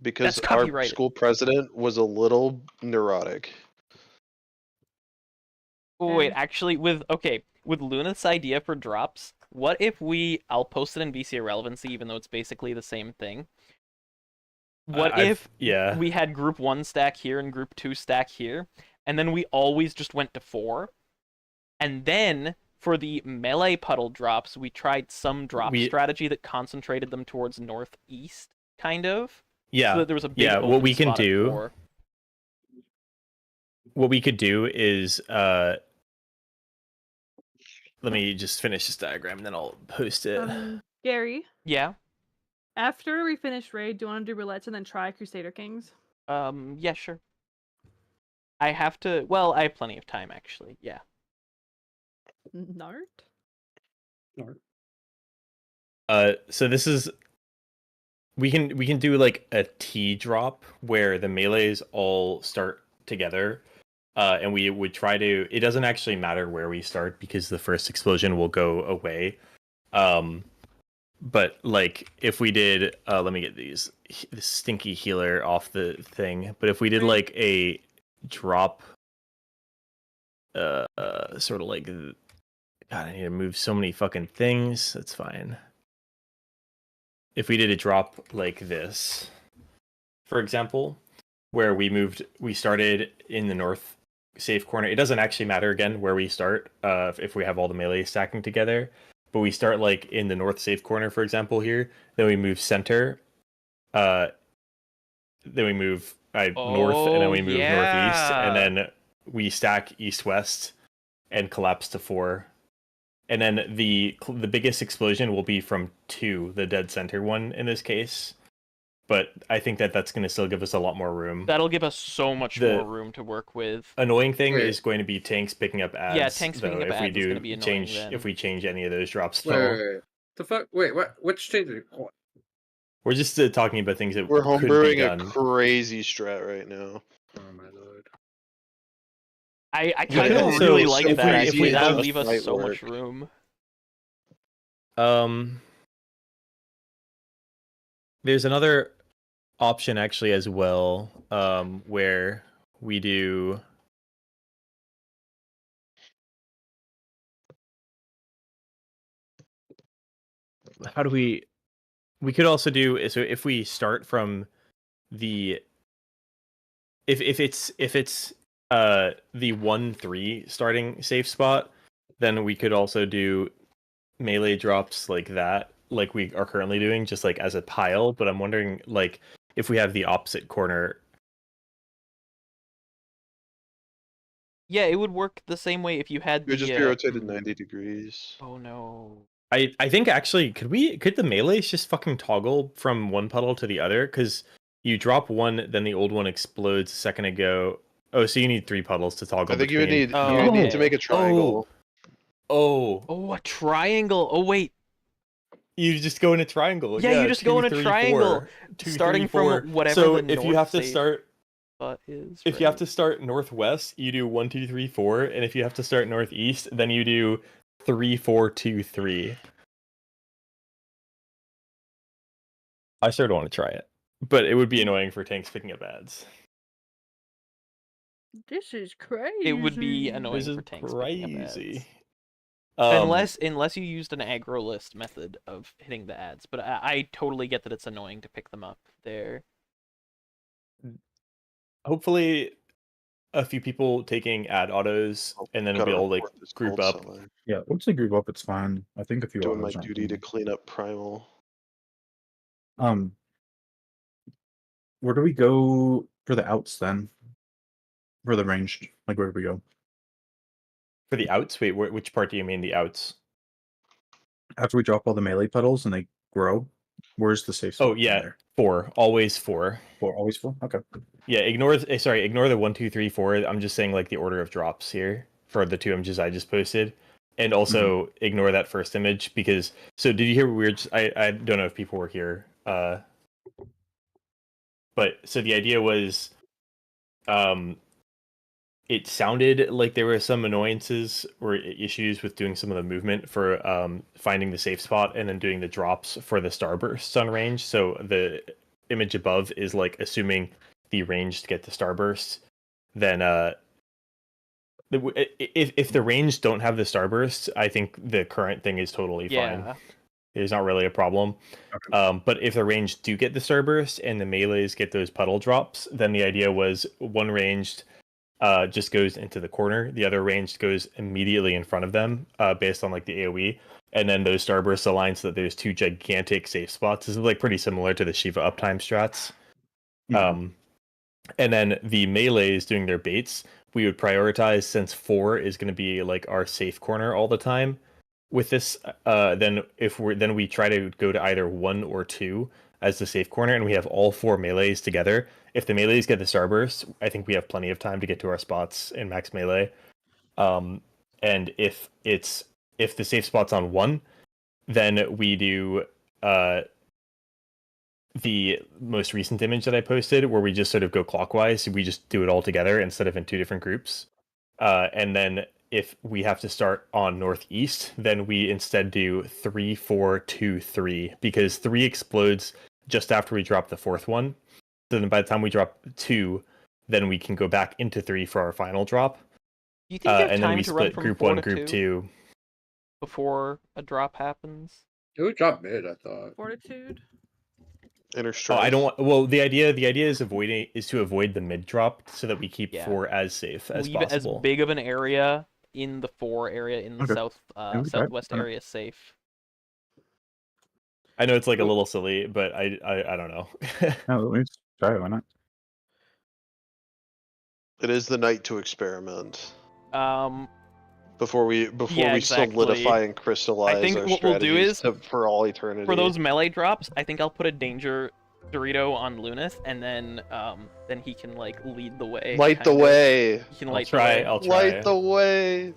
[SPEAKER 3] because
[SPEAKER 1] That's
[SPEAKER 3] our
[SPEAKER 1] copyrighted.
[SPEAKER 3] school president was a little neurotic.
[SPEAKER 1] Oh, wait,
[SPEAKER 2] Damn.
[SPEAKER 1] actually, with Luna's idea for drops, what if I'll post it in BC Irrelevancy, even though it's basically the same thing. What if we had group 1 stack here and group 2 stack here, and then we always just went to 4, and then for the melee puddle drops, we tried some drop strategy that concentrated them towards northeast, kind of.
[SPEAKER 5] Yeah.
[SPEAKER 1] So that there was a big
[SPEAKER 5] what
[SPEAKER 1] open
[SPEAKER 5] we can
[SPEAKER 1] spot at
[SPEAKER 5] do.
[SPEAKER 1] 4.
[SPEAKER 5] What we could do is let me just finish this diagram and then I'll post it.
[SPEAKER 2] Gary,
[SPEAKER 1] Yeah.
[SPEAKER 2] after we finish raid, do you want to do roulettes and then try Crusader Kings?
[SPEAKER 1] Yeah, sure. I have to. Well, I have plenty of time, actually. Yeah.
[SPEAKER 2] Nart?
[SPEAKER 5] So this is we can do like a T drop where the melees all start together. And we would try to. It doesn't actually matter where we start because the first explosion will go away. But like if we did, let me get this stinky healer off the thing. But if we did like a drop, sort of like, God, I need to move so many fucking things. That's fine. If we did a drop like this, for example, where we started in the north safe corner. It doesn't actually matter again where we start if we have all the melee stacking together, but we start like in the north safe corner, for example, here. Then we move center, then we move north, and then we move northeast, and then we stack east-west and collapse to 4. And then the biggest explosion will be from 2, the dead center one in this case. But I think that's going to still give us a lot more room.
[SPEAKER 1] That'll give us so much more room to work with.
[SPEAKER 5] Annoying thing is going to be tanks picking up ads.
[SPEAKER 1] Yeah, tanks picking up
[SPEAKER 5] if
[SPEAKER 1] ads
[SPEAKER 5] we
[SPEAKER 1] is
[SPEAKER 5] do
[SPEAKER 1] going to be annoying
[SPEAKER 5] change,
[SPEAKER 1] then.
[SPEAKER 5] if we change any of those drops.
[SPEAKER 6] Wait. The fuck? Wait, what? Which change? What?
[SPEAKER 5] We're just talking about things that
[SPEAKER 3] We're
[SPEAKER 5] could be
[SPEAKER 3] homebrewing
[SPEAKER 5] done.
[SPEAKER 3] a crazy strat right now.
[SPEAKER 6] Oh my lord.
[SPEAKER 1] I
[SPEAKER 5] Yeah,
[SPEAKER 1] kind of
[SPEAKER 5] also,
[SPEAKER 1] really like
[SPEAKER 5] if
[SPEAKER 1] that.
[SPEAKER 5] we-
[SPEAKER 1] Actually,
[SPEAKER 5] if
[SPEAKER 1] that'll
[SPEAKER 5] we
[SPEAKER 1] leave us
[SPEAKER 3] fight
[SPEAKER 1] so
[SPEAKER 3] work.
[SPEAKER 1] much room.
[SPEAKER 5] There's another option actually as well, where we do. How do we? We could also do so if we start from the. If it's the 1-3 starting safe spot, then we could also do melee drops like that, like we are currently doing, just like as a pile. But I'm wondering, like, if we have the opposite corner.
[SPEAKER 1] Yeah, it would work the same way if you had
[SPEAKER 3] It would
[SPEAKER 1] the.
[SPEAKER 3] just be rotated 90 degrees.
[SPEAKER 1] Oh no.
[SPEAKER 5] I think actually could the melees just fucking toggle from one puddle to the other? Because you drop one, then the old one explodes a second ago. Oh, so you need 3 puddles to toggle.
[SPEAKER 3] I think you would
[SPEAKER 5] between.
[SPEAKER 3] need
[SPEAKER 1] Oh.
[SPEAKER 3] to make a triangle.
[SPEAKER 1] Oh, a triangle. Oh wait.
[SPEAKER 5] You just go in a triangle.
[SPEAKER 1] Yeah, you just go in a
[SPEAKER 5] 2, 3,
[SPEAKER 1] triangle,
[SPEAKER 5] 4. 2,
[SPEAKER 1] starting
[SPEAKER 5] 3, 4.
[SPEAKER 1] from whatever
[SPEAKER 5] So
[SPEAKER 1] the
[SPEAKER 5] if you have to
[SPEAKER 1] north
[SPEAKER 5] start,
[SPEAKER 1] spot is.
[SPEAKER 5] if you have
[SPEAKER 1] right?
[SPEAKER 5] to start northwest, you do 1, 2, 3, 4, and if you have to start northeast, then you do 3, 4, 2, 3. I sort of want to try it, but it would be annoying for tanks picking up ads.
[SPEAKER 2] This is crazy.
[SPEAKER 1] It would be annoying
[SPEAKER 5] This is
[SPEAKER 1] for tanks picking up ads.
[SPEAKER 5] crazy.
[SPEAKER 1] Unless you used an aggro list method of hitting the ads, but I totally get that it's annoying to pick them up there.
[SPEAKER 5] Hopefully, a few people taking ad autos, and then
[SPEAKER 3] Gotta
[SPEAKER 5] we'll like
[SPEAKER 3] report this
[SPEAKER 5] group
[SPEAKER 3] gold
[SPEAKER 5] up.
[SPEAKER 3] seller.
[SPEAKER 4] Yeah, once they group up, it's fine. I think a few
[SPEAKER 3] Doing my
[SPEAKER 4] others aren't
[SPEAKER 3] duty to
[SPEAKER 4] doing-
[SPEAKER 3] clean up primal.
[SPEAKER 4] Where do we go for the outs then? For the ranged, like where do we go?
[SPEAKER 5] For the outs, wait, which part do you mean the outs?
[SPEAKER 4] After we drop all the melee puddles and they grow, where's the safe spot?
[SPEAKER 5] Oh
[SPEAKER 4] from
[SPEAKER 5] yeah,
[SPEAKER 4] there?
[SPEAKER 5] 4, always 4.
[SPEAKER 4] Always 4. Okay.
[SPEAKER 5] Yeah, ignore the 1, 2, 3, 4. I'm just saying like the order of drops here for the 2 images I just posted, and also ignore that first image because. So did you hear what we were? I don't know if people were here. But so the idea was, it sounded like there were some annoyances or issues with doing some of the movement for finding the safe spot and then doing the drops for the starbursts on range. So the image above is like assuming the ranged get the starburst. Then if the ranged don't have the starbursts, I think the current thing is totally fine.
[SPEAKER 1] Yeah.
[SPEAKER 5] There's not really a problem.
[SPEAKER 4] Okay.
[SPEAKER 5] But if the ranged do get the starburst and the melees get those puddle drops, then the idea was one ranged just goes into the corner, the other ranged goes immediately in front of them, based on like the AoE, and then those starbursts align so that there's 2 gigantic safe spots. This is like pretty similar to the Shiva uptime strats. And then the melees doing their baits, we would prioritize since 4 is going to be like our safe corner all the time. With this, then we try to go to either 1 or 2 as the safe corner, and we have all 4 melees together. If the melees get the starburst, I think we have plenty of time to get to our spots in max melee. And if the safe spot's on 1, then we do the most recent image that I posted, where we just sort of go clockwise. We just do it all together instead of in 2 different groups. And then if we have to start on northeast, then we instead do 3, 4, 2, 3, because 3 explodes just after we drop the 4th one. So then by the time we drop 2, then we can go back into 3 for our final drop.
[SPEAKER 1] Do you think you have
[SPEAKER 5] and
[SPEAKER 1] time
[SPEAKER 5] then we
[SPEAKER 1] to run
[SPEAKER 5] split
[SPEAKER 1] from
[SPEAKER 5] group
[SPEAKER 1] 4
[SPEAKER 5] 1,
[SPEAKER 1] to
[SPEAKER 5] group
[SPEAKER 1] 2
[SPEAKER 5] 2.
[SPEAKER 1] before a drop happens?
[SPEAKER 6] It would drop mid, I thought.
[SPEAKER 2] Fortitude.
[SPEAKER 3] Inner
[SPEAKER 5] Oh,
[SPEAKER 3] strife.
[SPEAKER 5] I don't want. Well, the idea is to avoid the mid drop so that we keep
[SPEAKER 1] Yeah.
[SPEAKER 5] 4 as safe as
[SPEAKER 1] Leave it as
[SPEAKER 5] possible.
[SPEAKER 1] big of an area in the 4 area in the
[SPEAKER 4] Okay.
[SPEAKER 1] south
[SPEAKER 4] we can try it.
[SPEAKER 1] southwest
[SPEAKER 4] Alright.
[SPEAKER 1] area safe.
[SPEAKER 5] I know it's like a little silly, but I don't know.
[SPEAKER 4] No, let's try it. Why not?
[SPEAKER 3] It is the night to experiment.
[SPEAKER 1] Yeah,
[SPEAKER 3] Before we
[SPEAKER 1] exactly.
[SPEAKER 3] solidify and crystallize
[SPEAKER 1] think
[SPEAKER 3] our
[SPEAKER 1] what we'll do
[SPEAKER 3] strategies
[SPEAKER 1] is,
[SPEAKER 3] for all eternity.
[SPEAKER 1] For those melee drops, I think I'll put a danger Dorito on Lunith, and then he can like lead the way.
[SPEAKER 3] light the
[SPEAKER 1] kind of.
[SPEAKER 3] way.
[SPEAKER 1] He can
[SPEAKER 5] I'll
[SPEAKER 1] light
[SPEAKER 5] try.
[SPEAKER 1] the way.
[SPEAKER 5] I'll try.
[SPEAKER 3] Light the way.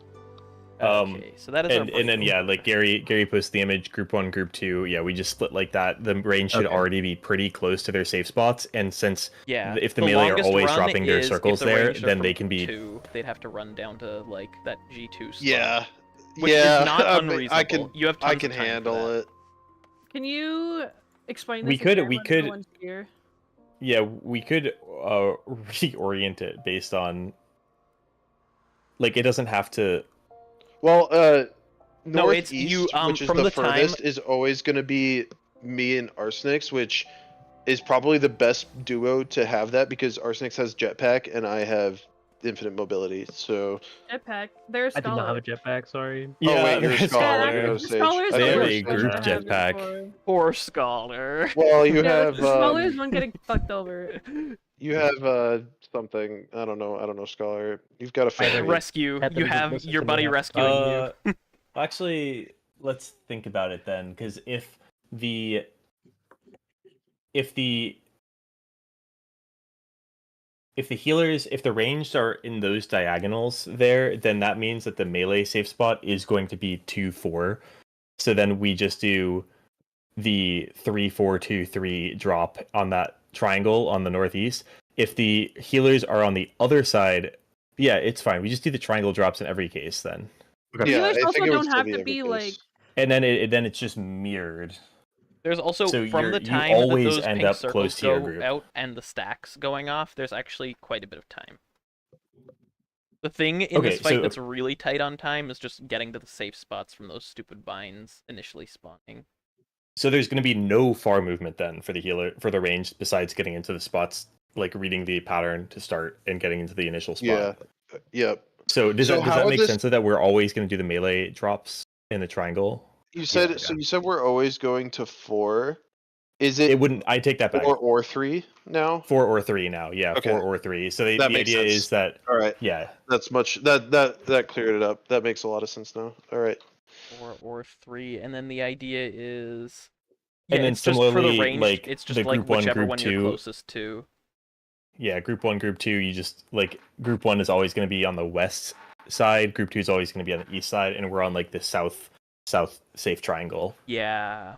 [SPEAKER 1] Okay, so that is our
[SPEAKER 5] And then
[SPEAKER 1] breakdown.
[SPEAKER 5] like Gary posts the image, group 1, group 2. Yeah, we just split like that. The range should
[SPEAKER 4] Okay.
[SPEAKER 5] already be pretty close to their safe spots, and since
[SPEAKER 1] Yeah,
[SPEAKER 5] if the melee are
[SPEAKER 1] longest
[SPEAKER 5] always
[SPEAKER 1] run
[SPEAKER 5] dropping their
[SPEAKER 1] is if
[SPEAKER 5] circles
[SPEAKER 1] the
[SPEAKER 5] there,
[SPEAKER 1] ranged are
[SPEAKER 5] then
[SPEAKER 1] from
[SPEAKER 5] they can be
[SPEAKER 1] 2, they'd have to run down to like that G2 spot.
[SPEAKER 3] Yeah.
[SPEAKER 1] Which
[SPEAKER 3] yeah.
[SPEAKER 1] is not
[SPEAKER 3] I mean,
[SPEAKER 1] unreasonable.
[SPEAKER 3] I can.
[SPEAKER 1] You have
[SPEAKER 3] I
[SPEAKER 1] tons
[SPEAKER 3] can
[SPEAKER 1] of time for
[SPEAKER 3] handle
[SPEAKER 1] that.
[SPEAKER 3] it.
[SPEAKER 2] Can you explain
[SPEAKER 5] We
[SPEAKER 2] this
[SPEAKER 5] could-
[SPEAKER 2] again
[SPEAKER 5] we
[SPEAKER 2] when
[SPEAKER 5] could-
[SPEAKER 2] everyone's here?
[SPEAKER 5] Yeah, we could reorient it based on like it doesn't have to.
[SPEAKER 3] Well,
[SPEAKER 1] No, it's
[SPEAKER 3] northeast,
[SPEAKER 1] you,
[SPEAKER 3] which is
[SPEAKER 1] from
[SPEAKER 3] the
[SPEAKER 1] the time-
[SPEAKER 3] furthest, is always going to be me and Arsenix, which is probably the best duo to have that because Arsenix has jetpack and I have infinite mobility. So
[SPEAKER 2] Jetpack. There's
[SPEAKER 9] I do not have a
[SPEAKER 2] Scholar.
[SPEAKER 9] jetpack. Sorry.
[SPEAKER 3] oh wait, you're a
[SPEAKER 5] that's
[SPEAKER 3] scholar.
[SPEAKER 2] Yeah,
[SPEAKER 3] You're no
[SPEAKER 2] the
[SPEAKER 3] sage.
[SPEAKER 2] Scholar's
[SPEAKER 3] I
[SPEAKER 5] They
[SPEAKER 2] the
[SPEAKER 5] have
[SPEAKER 3] thought
[SPEAKER 5] a
[SPEAKER 3] you were
[SPEAKER 2] worst
[SPEAKER 5] group
[SPEAKER 2] one
[SPEAKER 3] sage.
[SPEAKER 2] to have
[SPEAKER 5] jetpack.
[SPEAKER 2] before.
[SPEAKER 1] Poor scholar.
[SPEAKER 3] Well, you
[SPEAKER 2] Yeah,
[SPEAKER 3] have
[SPEAKER 2] the Scholar's one getting fucked over.
[SPEAKER 3] you have something. I don't know, scholar. You've got a family.
[SPEAKER 1] Rescue.
[SPEAKER 9] Had to
[SPEAKER 1] You
[SPEAKER 9] be
[SPEAKER 1] have
[SPEAKER 9] closer
[SPEAKER 1] your
[SPEAKER 9] to
[SPEAKER 1] buddy
[SPEAKER 9] me.
[SPEAKER 1] rescuing you.
[SPEAKER 5] Actually, let's think about it then, because if the healers, if the ranged are in those diagonals there, then that means that the melee safe spot is going to be 2-4. So then we just do the 3-4-2-3 drop on that triangle on the northeast. If the healers are on the other side, yeah, it's fine. We just do the triangle drops in every case then.
[SPEAKER 3] Yeah,
[SPEAKER 2] Healers
[SPEAKER 3] I
[SPEAKER 2] also
[SPEAKER 3] think it would
[SPEAKER 2] don't
[SPEAKER 3] still
[SPEAKER 2] have
[SPEAKER 3] be
[SPEAKER 2] to
[SPEAKER 3] every
[SPEAKER 2] be
[SPEAKER 3] case.
[SPEAKER 2] like.
[SPEAKER 5] And then then it's just mirrored.
[SPEAKER 1] There's also
[SPEAKER 5] So
[SPEAKER 1] from
[SPEAKER 5] you're-
[SPEAKER 1] the
[SPEAKER 5] you
[SPEAKER 1] time that
[SPEAKER 5] always
[SPEAKER 1] those
[SPEAKER 5] end
[SPEAKER 1] pink
[SPEAKER 5] up
[SPEAKER 1] circles
[SPEAKER 5] close to your
[SPEAKER 1] go
[SPEAKER 5] group.
[SPEAKER 1] out and the stacks going off, there's actually quite a bit of time. The thing in
[SPEAKER 5] Okay,
[SPEAKER 1] this fight
[SPEAKER 5] so-
[SPEAKER 1] that's really tight on time is just getting to the safe spots from those stupid vines initially spawning.
[SPEAKER 5] So there's going to be no far movement then for the healer for the range besides getting into the spots, like reading the pattern to start and getting into the initial spot.
[SPEAKER 3] Yeah. Yep.
[SPEAKER 5] So does
[SPEAKER 3] So
[SPEAKER 5] that
[SPEAKER 3] how would
[SPEAKER 5] make
[SPEAKER 3] this-
[SPEAKER 5] sense that we're always going to do the melee drops in the triangle?
[SPEAKER 3] You said
[SPEAKER 5] Yeah,
[SPEAKER 3] so. You said we're always going to 4. Is
[SPEAKER 5] It
[SPEAKER 3] it
[SPEAKER 5] wouldn't. I take that back.
[SPEAKER 3] 4 or 3 now?
[SPEAKER 5] 4 or 3 now. Yeah,
[SPEAKER 3] Okay.
[SPEAKER 5] 4 or 3. So the
[SPEAKER 3] That makes
[SPEAKER 5] idea
[SPEAKER 3] sense.
[SPEAKER 5] is that
[SPEAKER 3] All right.
[SPEAKER 5] yeah,
[SPEAKER 3] That's much. That cleared it up. That makes a lot of sense now. All right.
[SPEAKER 1] 4 or 3, and then the idea is.
[SPEAKER 5] And then
[SPEAKER 1] it's just for the
[SPEAKER 5] similarly,
[SPEAKER 1] range.
[SPEAKER 5] like,
[SPEAKER 1] It's just
[SPEAKER 5] the
[SPEAKER 1] like
[SPEAKER 5] group 1,
[SPEAKER 1] whichever
[SPEAKER 5] group
[SPEAKER 1] one
[SPEAKER 5] 2.
[SPEAKER 1] you're closest to.
[SPEAKER 5] yeah, group 1, group 2, you just like group 1 is always going to be on the west side, group 2 is always going to be on the east side, and we're on like the south safe triangle.
[SPEAKER 1] Yeah.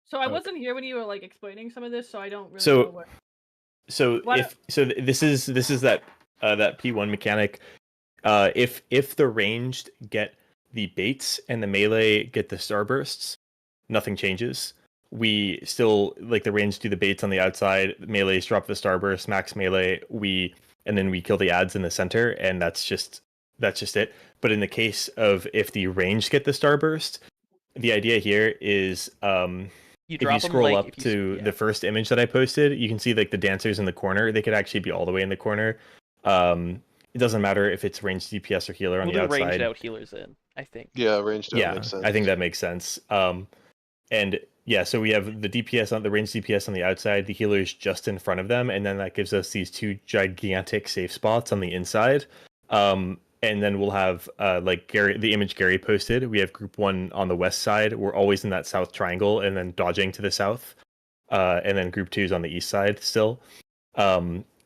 [SPEAKER 2] So I
[SPEAKER 5] Okay.
[SPEAKER 2] wasn't here when you were like explaining some of this, so I don't really
[SPEAKER 5] So-
[SPEAKER 2] know what.
[SPEAKER 5] So
[SPEAKER 2] What-
[SPEAKER 5] this is that that P1 mechanic. If the ranged get the baits and the melee get the starbursts, nothing changes. We still like the ranged do the baits on the outside, melees drop the starburst, max melee, and then we kill the ads in the center, and that's just it. But in the case of if the ranged get the starburst, the idea here is if you scroll up to the first image that I posted, you can see like the dancers in the corner. They could actually be all the way in the corner. It doesn't matter if it's ranged DPS or healer on
[SPEAKER 1] We'll
[SPEAKER 5] the
[SPEAKER 1] do
[SPEAKER 5] outside.
[SPEAKER 1] ranged out healers in, I think.
[SPEAKER 3] Yeah, ranged out
[SPEAKER 5] Yeah,
[SPEAKER 3] makes sense.
[SPEAKER 5] I think that makes sense. And yeah, so we have the DPS on the ranged DPS on the outside, the healers just in front of them, and then that gives us these 2 gigantic safe spots on the inside. And then we'll have like the image Gary posted. We have group 1 on the west side. We're always in that south triangle and then dodging to the south. And then group 2 is on the east side still.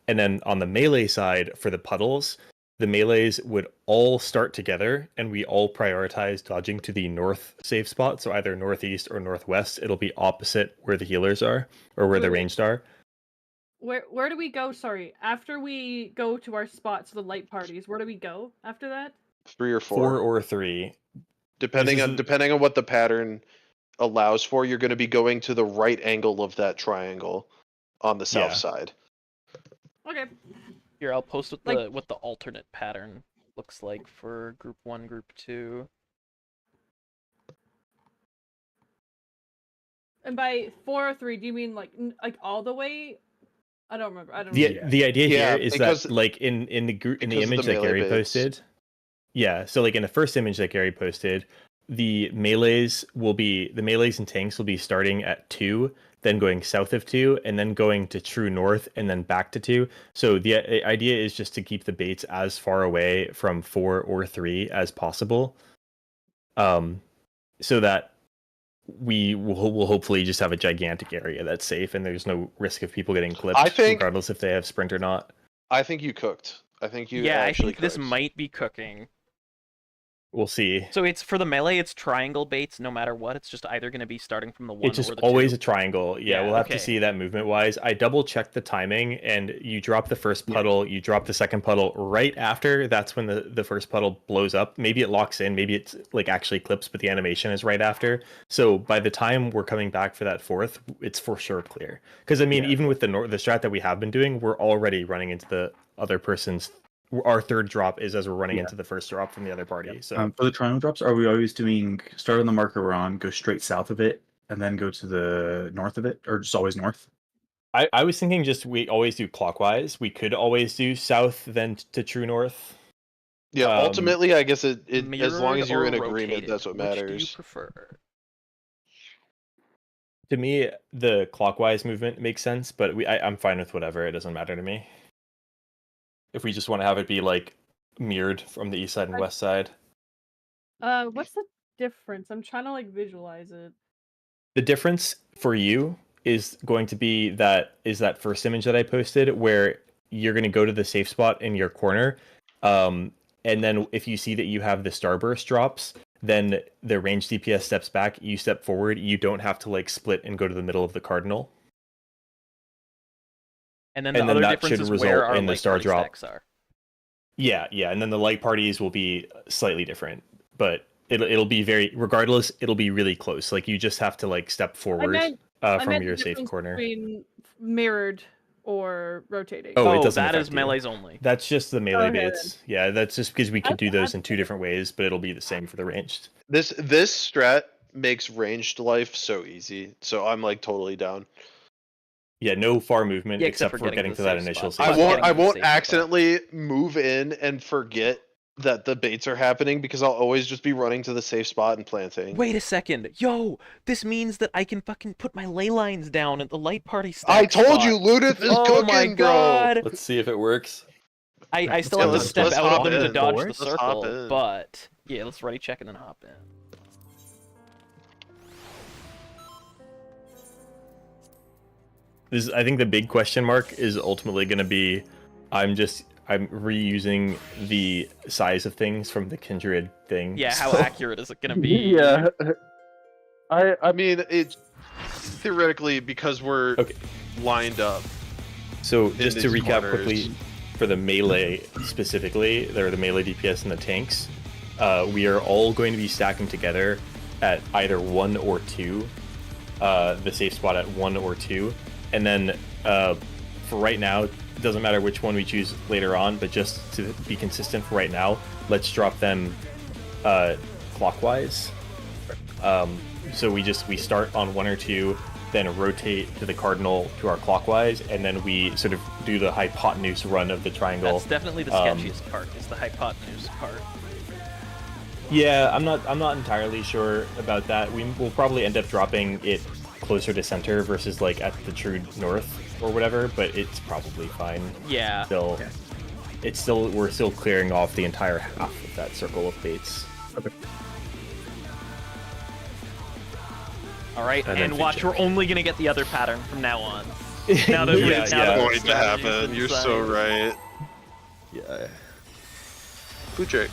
[SPEAKER 5] And then on the melee side for the puddles, the melees would all start together and we all prioritize dodging to the north safe spot. So either northeast or northwest. It'll be opposite where the healers are or where the
[SPEAKER 2] Wait.
[SPEAKER 5] ranged are.
[SPEAKER 2] Where do we go? Sorry, after we go to our spots, the light parties. Where do we go after that?
[SPEAKER 3] 3 or 4.
[SPEAKER 5] 4 or 3.
[SPEAKER 3] Depending
[SPEAKER 5] This
[SPEAKER 3] on
[SPEAKER 5] is-
[SPEAKER 3] depending on what the pattern allows for, you're going to be going to the right angle of that triangle on the south
[SPEAKER 5] Yeah.
[SPEAKER 3] side.
[SPEAKER 2] Okay.
[SPEAKER 1] Here, I'll post what
[SPEAKER 2] Like-
[SPEAKER 1] the alternate pattern looks like for group 1, group 2.
[SPEAKER 2] And by 4 or 3, do you mean like all the way? I don't remember. I don't
[SPEAKER 5] The
[SPEAKER 2] remember.
[SPEAKER 5] the idea
[SPEAKER 3] Yeah,
[SPEAKER 5] here is
[SPEAKER 3] because-
[SPEAKER 5] that like in the group in the
[SPEAKER 3] because of
[SPEAKER 5] image
[SPEAKER 3] the
[SPEAKER 5] that
[SPEAKER 3] melee
[SPEAKER 5] Gary
[SPEAKER 3] baits.
[SPEAKER 5] posted. Yeah, so like in the first image that Gary posted, the melees and tanks will be starting at 2, then going south of 2, and then going to true north, and then back to 2. So the idea is just to keep the baits as far away from 4 or 3 as possible, so that we will hopefully just have a gigantic area that's safe, and there's no risk of people getting clipped,
[SPEAKER 3] I think-
[SPEAKER 5] regardless if they have sprint or not.
[SPEAKER 3] I think you cooked. I think you
[SPEAKER 1] Yeah, I
[SPEAKER 3] actually
[SPEAKER 1] think this
[SPEAKER 3] cooked.
[SPEAKER 1] might be cooking.
[SPEAKER 5] We'll see.
[SPEAKER 1] So it's for the melee, it's triangle baits no matter what. It's just either going to be starting from the one
[SPEAKER 5] It's just
[SPEAKER 1] or the
[SPEAKER 5] always
[SPEAKER 1] two.
[SPEAKER 5] a triangle. Yeah,
[SPEAKER 1] Yeah,
[SPEAKER 5] we'll have
[SPEAKER 1] okay.
[SPEAKER 5] to see that movement wise. I double checked the timing, and you drop the first puddle, you drop the second puddle right after. That's when the first puddle blows up. Maybe it locks in, maybe it's like actually clips, but the animation is right after. So by the time we're coming back for that fourth, it's for sure clear. Because I mean, even with the strat that we have been doing, we're already running into the other person's. Our third drop is as we're running into the first drop from the other party. So
[SPEAKER 4] For the triangle drops, are we always doing start on the marker we're on, go straight south of it, and then go to the north of it, or just always north?
[SPEAKER 5] I was thinking just we always do clockwise. We could always do south then to true north.
[SPEAKER 3] Yeah, ultimately, I guess it as long
[SPEAKER 1] Mirrored
[SPEAKER 3] as you're
[SPEAKER 1] or
[SPEAKER 3] in agreement,
[SPEAKER 1] rotated?
[SPEAKER 3] that's what
[SPEAKER 1] Which do you
[SPEAKER 3] matters.
[SPEAKER 1] prefer?
[SPEAKER 5] To me, the clockwise movement makes sense, but I'm fine with whatever. It doesn't matter to me. If we just want to have it be like mirrored from the east side and west side.
[SPEAKER 2] What's the difference? I'm trying to like visualize it.
[SPEAKER 5] The difference for you is going to be that first image that I posted where you're going to go to the safe spot in your corner. And then if you see that you have the starburst drops, then the range DPS steps back, you step forward, you don't have to like split and go to the middle of the cardinal.
[SPEAKER 1] And then the
[SPEAKER 5] And then
[SPEAKER 1] other
[SPEAKER 5] that
[SPEAKER 1] difference
[SPEAKER 5] should
[SPEAKER 1] is
[SPEAKER 5] result
[SPEAKER 1] where our
[SPEAKER 5] in the
[SPEAKER 1] light
[SPEAKER 5] star
[SPEAKER 1] party
[SPEAKER 5] drop.
[SPEAKER 1] stacks are.
[SPEAKER 5] Yeah, and then the light parties will be slightly different, but it'll be very regardless. It'll be really close. Like you just have to like step forward
[SPEAKER 2] I
[SPEAKER 5] from
[SPEAKER 2] meant
[SPEAKER 5] your
[SPEAKER 2] the
[SPEAKER 5] safe
[SPEAKER 2] difference
[SPEAKER 5] corner.
[SPEAKER 2] between mirrored or rotating.
[SPEAKER 5] Oh, it
[SPEAKER 1] Oh,
[SPEAKER 5] doesn't
[SPEAKER 1] that is
[SPEAKER 5] affect you.
[SPEAKER 1] melees only.
[SPEAKER 5] That's just the melee
[SPEAKER 2] Okay, then.
[SPEAKER 5] baits. Yeah, that's just because we could do
[SPEAKER 2] Okay,
[SPEAKER 5] those in two different ways, but it'll be the same for the ranged.
[SPEAKER 3] This strat makes ranged life so easy, so I'm like totally down.
[SPEAKER 5] Yeah, no far movement
[SPEAKER 1] Yeah,
[SPEAKER 5] except for getting to that
[SPEAKER 1] safe
[SPEAKER 5] initial
[SPEAKER 1] spot.
[SPEAKER 5] safe
[SPEAKER 3] I
[SPEAKER 1] Plus
[SPEAKER 3] won't
[SPEAKER 1] getting
[SPEAKER 3] I
[SPEAKER 1] to the
[SPEAKER 3] won't
[SPEAKER 1] safe spot.
[SPEAKER 3] accidentally move in and forget that the baits are happening because I'll always just be running to the safe spot and planting.
[SPEAKER 1] Wait a second. Yo, this means that I can fucking put my ley lines down at the light party stack
[SPEAKER 3] I told
[SPEAKER 1] spot.
[SPEAKER 3] you, Ludith is
[SPEAKER 1] Oh
[SPEAKER 3] cooking,
[SPEAKER 1] my
[SPEAKER 3] bro.
[SPEAKER 1] god!
[SPEAKER 5] Let's see if it works.
[SPEAKER 1] I still
[SPEAKER 3] Yeah,
[SPEAKER 1] have to
[SPEAKER 3] let's-
[SPEAKER 1] step
[SPEAKER 3] let's
[SPEAKER 1] out of
[SPEAKER 3] hop
[SPEAKER 1] them to
[SPEAKER 3] in.
[SPEAKER 1] dodge the
[SPEAKER 3] Let's hop
[SPEAKER 1] circle,
[SPEAKER 3] in.
[SPEAKER 1] but yeah, let's ready check and then hop in.
[SPEAKER 5] I think the big question mark is ultimately going to be, I'm reusing the size of things from the Kindred thing.
[SPEAKER 1] Yeah, how
[SPEAKER 5] so-
[SPEAKER 1] accurate is it gonna be?
[SPEAKER 3] Yeah. I mean, it's theoretically because we're
[SPEAKER 5] Okay.
[SPEAKER 3] lined up.
[SPEAKER 5] So just to
[SPEAKER 3] these
[SPEAKER 5] recap
[SPEAKER 3] corners.
[SPEAKER 5] quickly, for the melee specifically, there are the melee DPS and the tanks. We are all going to be stacking together at either 1 or 2, the safe spot at 1 or 2, and then for right now, it doesn't matter which one we choose later on, but just to be consistent for right now, let's drop them clockwise. So we start on 1 or 2, then rotate to the cardinal to our clockwise, and then we sort of do the hypotenuse run of the triangle.
[SPEAKER 1] That's definitely the sketchiest part. Is the hypotenuse part.
[SPEAKER 5] Yeah, I'm not entirely sure about that. We'll probably end up dropping it closer to center versus like at the true north or whatever, but it's probably fine.
[SPEAKER 1] Yeah.
[SPEAKER 5] Still, we're still clearing off the entire half of that circle of baits.
[SPEAKER 1] All right,
[SPEAKER 5] And then
[SPEAKER 1] and watch,
[SPEAKER 5] feature.
[SPEAKER 1] we're only gonna get the other pattern from now on. Now that
[SPEAKER 5] Yeah,
[SPEAKER 3] It's
[SPEAKER 1] now that
[SPEAKER 5] yeah.
[SPEAKER 1] the
[SPEAKER 3] going to
[SPEAKER 1] strategy's
[SPEAKER 3] happen.
[SPEAKER 1] been
[SPEAKER 3] You're so
[SPEAKER 1] decided.
[SPEAKER 3] right.
[SPEAKER 5] Yeah.
[SPEAKER 3] Poochek.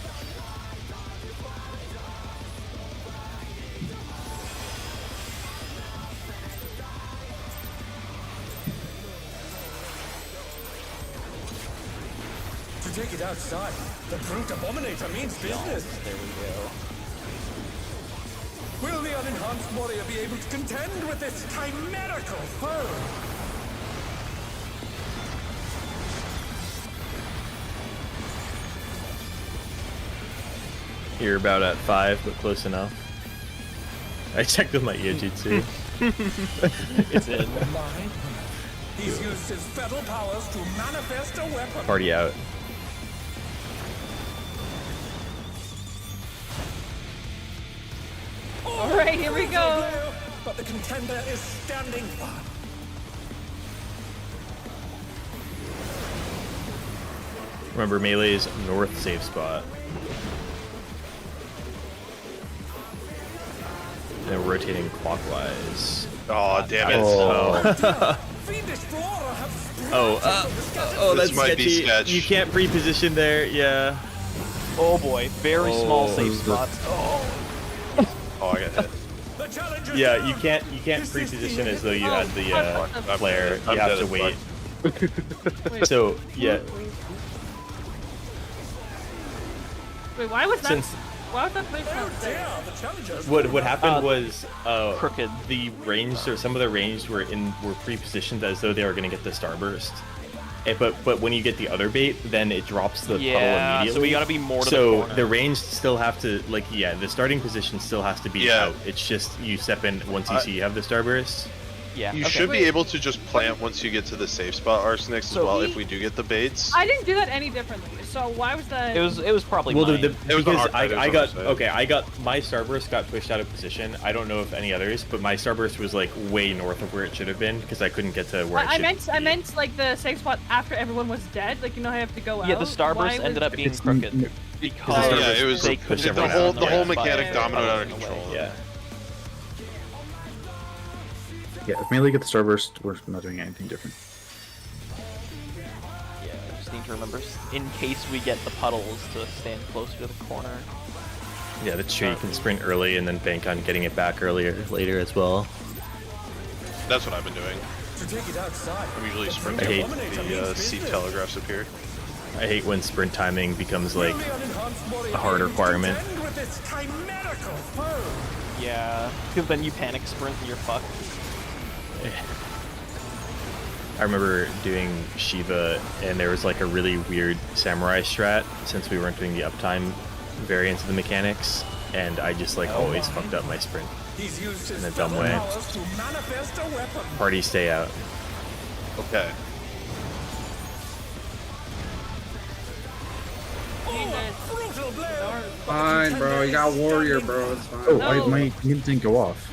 [SPEAKER 8] To take it outside, the brute abominator means business.
[SPEAKER 1] There we go.
[SPEAKER 8] Will the unenhanced warrior be able to contend with this chimerical foe?
[SPEAKER 5] You're about at 5, but close enough. I checked with my Iojitsu.
[SPEAKER 1] It's in.
[SPEAKER 8] He's used his fetal powers to manifest a weapon.
[SPEAKER 5] Party out.
[SPEAKER 2] All right, here we go.
[SPEAKER 8] But the contender is standing firm.
[SPEAKER 5] Remember, melee's north safe spot. And we're rotating clockwise.
[SPEAKER 3] Oh, damn it.
[SPEAKER 5] Oh,
[SPEAKER 8] Fiendish flora have
[SPEAKER 5] oh,
[SPEAKER 3] This
[SPEAKER 5] that's
[SPEAKER 3] might be
[SPEAKER 5] sketchy.
[SPEAKER 3] sketch.
[SPEAKER 5] You can't pre-position there. Yeah.
[SPEAKER 1] Oh boy, very small
[SPEAKER 5] Oh.
[SPEAKER 1] safe spots. Oh,
[SPEAKER 3] Oh, I got hit.
[SPEAKER 8] The challenger's
[SPEAKER 5] Yeah,
[SPEAKER 8] down.
[SPEAKER 5] you can't
[SPEAKER 8] This is
[SPEAKER 5] pre-position
[SPEAKER 8] the
[SPEAKER 5] as though you
[SPEAKER 2] Oh,
[SPEAKER 5] had the
[SPEAKER 2] I'm
[SPEAKER 5] flare.
[SPEAKER 3] I'm
[SPEAKER 5] You have
[SPEAKER 3] dead
[SPEAKER 5] to
[SPEAKER 3] as
[SPEAKER 5] wait.
[SPEAKER 2] Wait,
[SPEAKER 5] So yeah,
[SPEAKER 2] wait, why was that?
[SPEAKER 5] since
[SPEAKER 2] Why was that place
[SPEAKER 8] Oh
[SPEAKER 2] not there?
[SPEAKER 8] dear, the challenger's
[SPEAKER 5] what happened was
[SPEAKER 1] crooked.
[SPEAKER 5] the ranged or some of the ranged were pre-positioned as though they were going to get the starburst. But when you get the other bait, then it drops the puddle
[SPEAKER 1] Yeah,
[SPEAKER 5] immediately.
[SPEAKER 1] so we gotta be more to the
[SPEAKER 5] So
[SPEAKER 1] corner.
[SPEAKER 5] the ranged still have to the starting position still has to be
[SPEAKER 3] Yeah.
[SPEAKER 5] out. It's just you step in once you see you have the starburst.
[SPEAKER 1] Yeah.
[SPEAKER 3] You
[SPEAKER 1] okay.
[SPEAKER 3] should be
[SPEAKER 2] Wait.
[SPEAKER 3] able to just plant once you get to the safe spot, Arsenics, as
[SPEAKER 1] So
[SPEAKER 3] well,
[SPEAKER 2] we-
[SPEAKER 3] if we do get the baits.
[SPEAKER 2] I didn't do that any differently. So why was that?
[SPEAKER 1] It was probably
[SPEAKER 5] Well,
[SPEAKER 1] mine.
[SPEAKER 3] It was on
[SPEAKER 5] because
[SPEAKER 3] our side, it was
[SPEAKER 5] I
[SPEAKER 3] on
[SPEAKER 5] got
[SPEAKER 3] our side.
[SPEAKER 5] I got my starburst got pushed out of position. I don't know if any others, but my starburst was like way north of where it should have been because I couldn't get to where it
[SPEAKER 2] I
[SPEAKER 5] should
[SPEAKER 2] meant I
[SPEAKER 5] be.
[SPEAKER 2] meant like the safe spot after everyone was dead. Like you know how you have to go out.
[SPEAKER 1] Yeah, the starburst
[SPEAKER 2] Why
[SPEAKER 1] ended
[SPEAKER 2] was-
[SPEAKER 1] up being
[SPEAKER 4] It's-
[SPEAKER 1] crooked because
[SPEAKER 3] Yeah, it was
[SPEAKER 1] they
[SPEAKER 5] pushed
[SPEAKER 1] couldn't
[SPEAKER 5] everyone
[SPEAKER 1] get
[SPEAKER 5] out.
[SPEAKER 3] the whole
[SPEAKER 1] by
[SPEAKER 3] mechanic
[SPEAKER 2] Yeah.
[SPEAKER 3] dominoed out of
[SPEAKER 1] away.
[SPEAKER 3] control.
[SPEAKER 5] Yeah.
[SPEAKER 4] Yeah, if melee get the starburst, we're not doing anything different.
[SPEAKER 1] Yeah, I just need to remember in case we get the puddles to stand closer to the corner.
[SPEAKER 5] Yeah, that's true. You can sprint early and then bank on getting it back later as well.
[SPEAKER 3] That's what I've been doing.
[SPEAKER 8] to take it outside.
[SPEAKER 3] I'm usually
[SPEAKER 5] I
[SPEAKER 3] sprinting
[SPEAKER 5] hate
[SPEAKER 3] when the seat telegraphs appear.
[SPEAKER 5] I hate when sprint timing becomes like
[SPEAKER 8] Will the unenhanced warrior
[SPEAKER 5] a hard
[SPEAKER 8] able to
[SPEAKER 5] requirement.
[SPEAKER 8] contend with its chimerical foe?
[SPEAKER 1] Yeah, because then you panic sprint and you're fucked.
[SPEAKER 5] I remember doing Shiva and there was like a really weird samurai strat since we weren't doing the uptime variants of the mechanics, and I just like always fucked up my sprint.
[SPEAKER 8] He's used his
[SPEAKER 5] In a dumb
[SPEAKER 8] feather
[SPEAKER 5] way.
[SPEAKER 8] powers to manifest a weapon.
[SPEAKER 5] Party stay out.
[SPEAKER 3] Okay.
[SPEAKER 8] Oh, a brutal blow.
[SPEAKER 6] Fine, bro. You got warrior, bro. It's fine.
[SPEAKER 4] Oh,
[SPEAKER 2] No.
[SPEAKER 4] my unit didn't go off.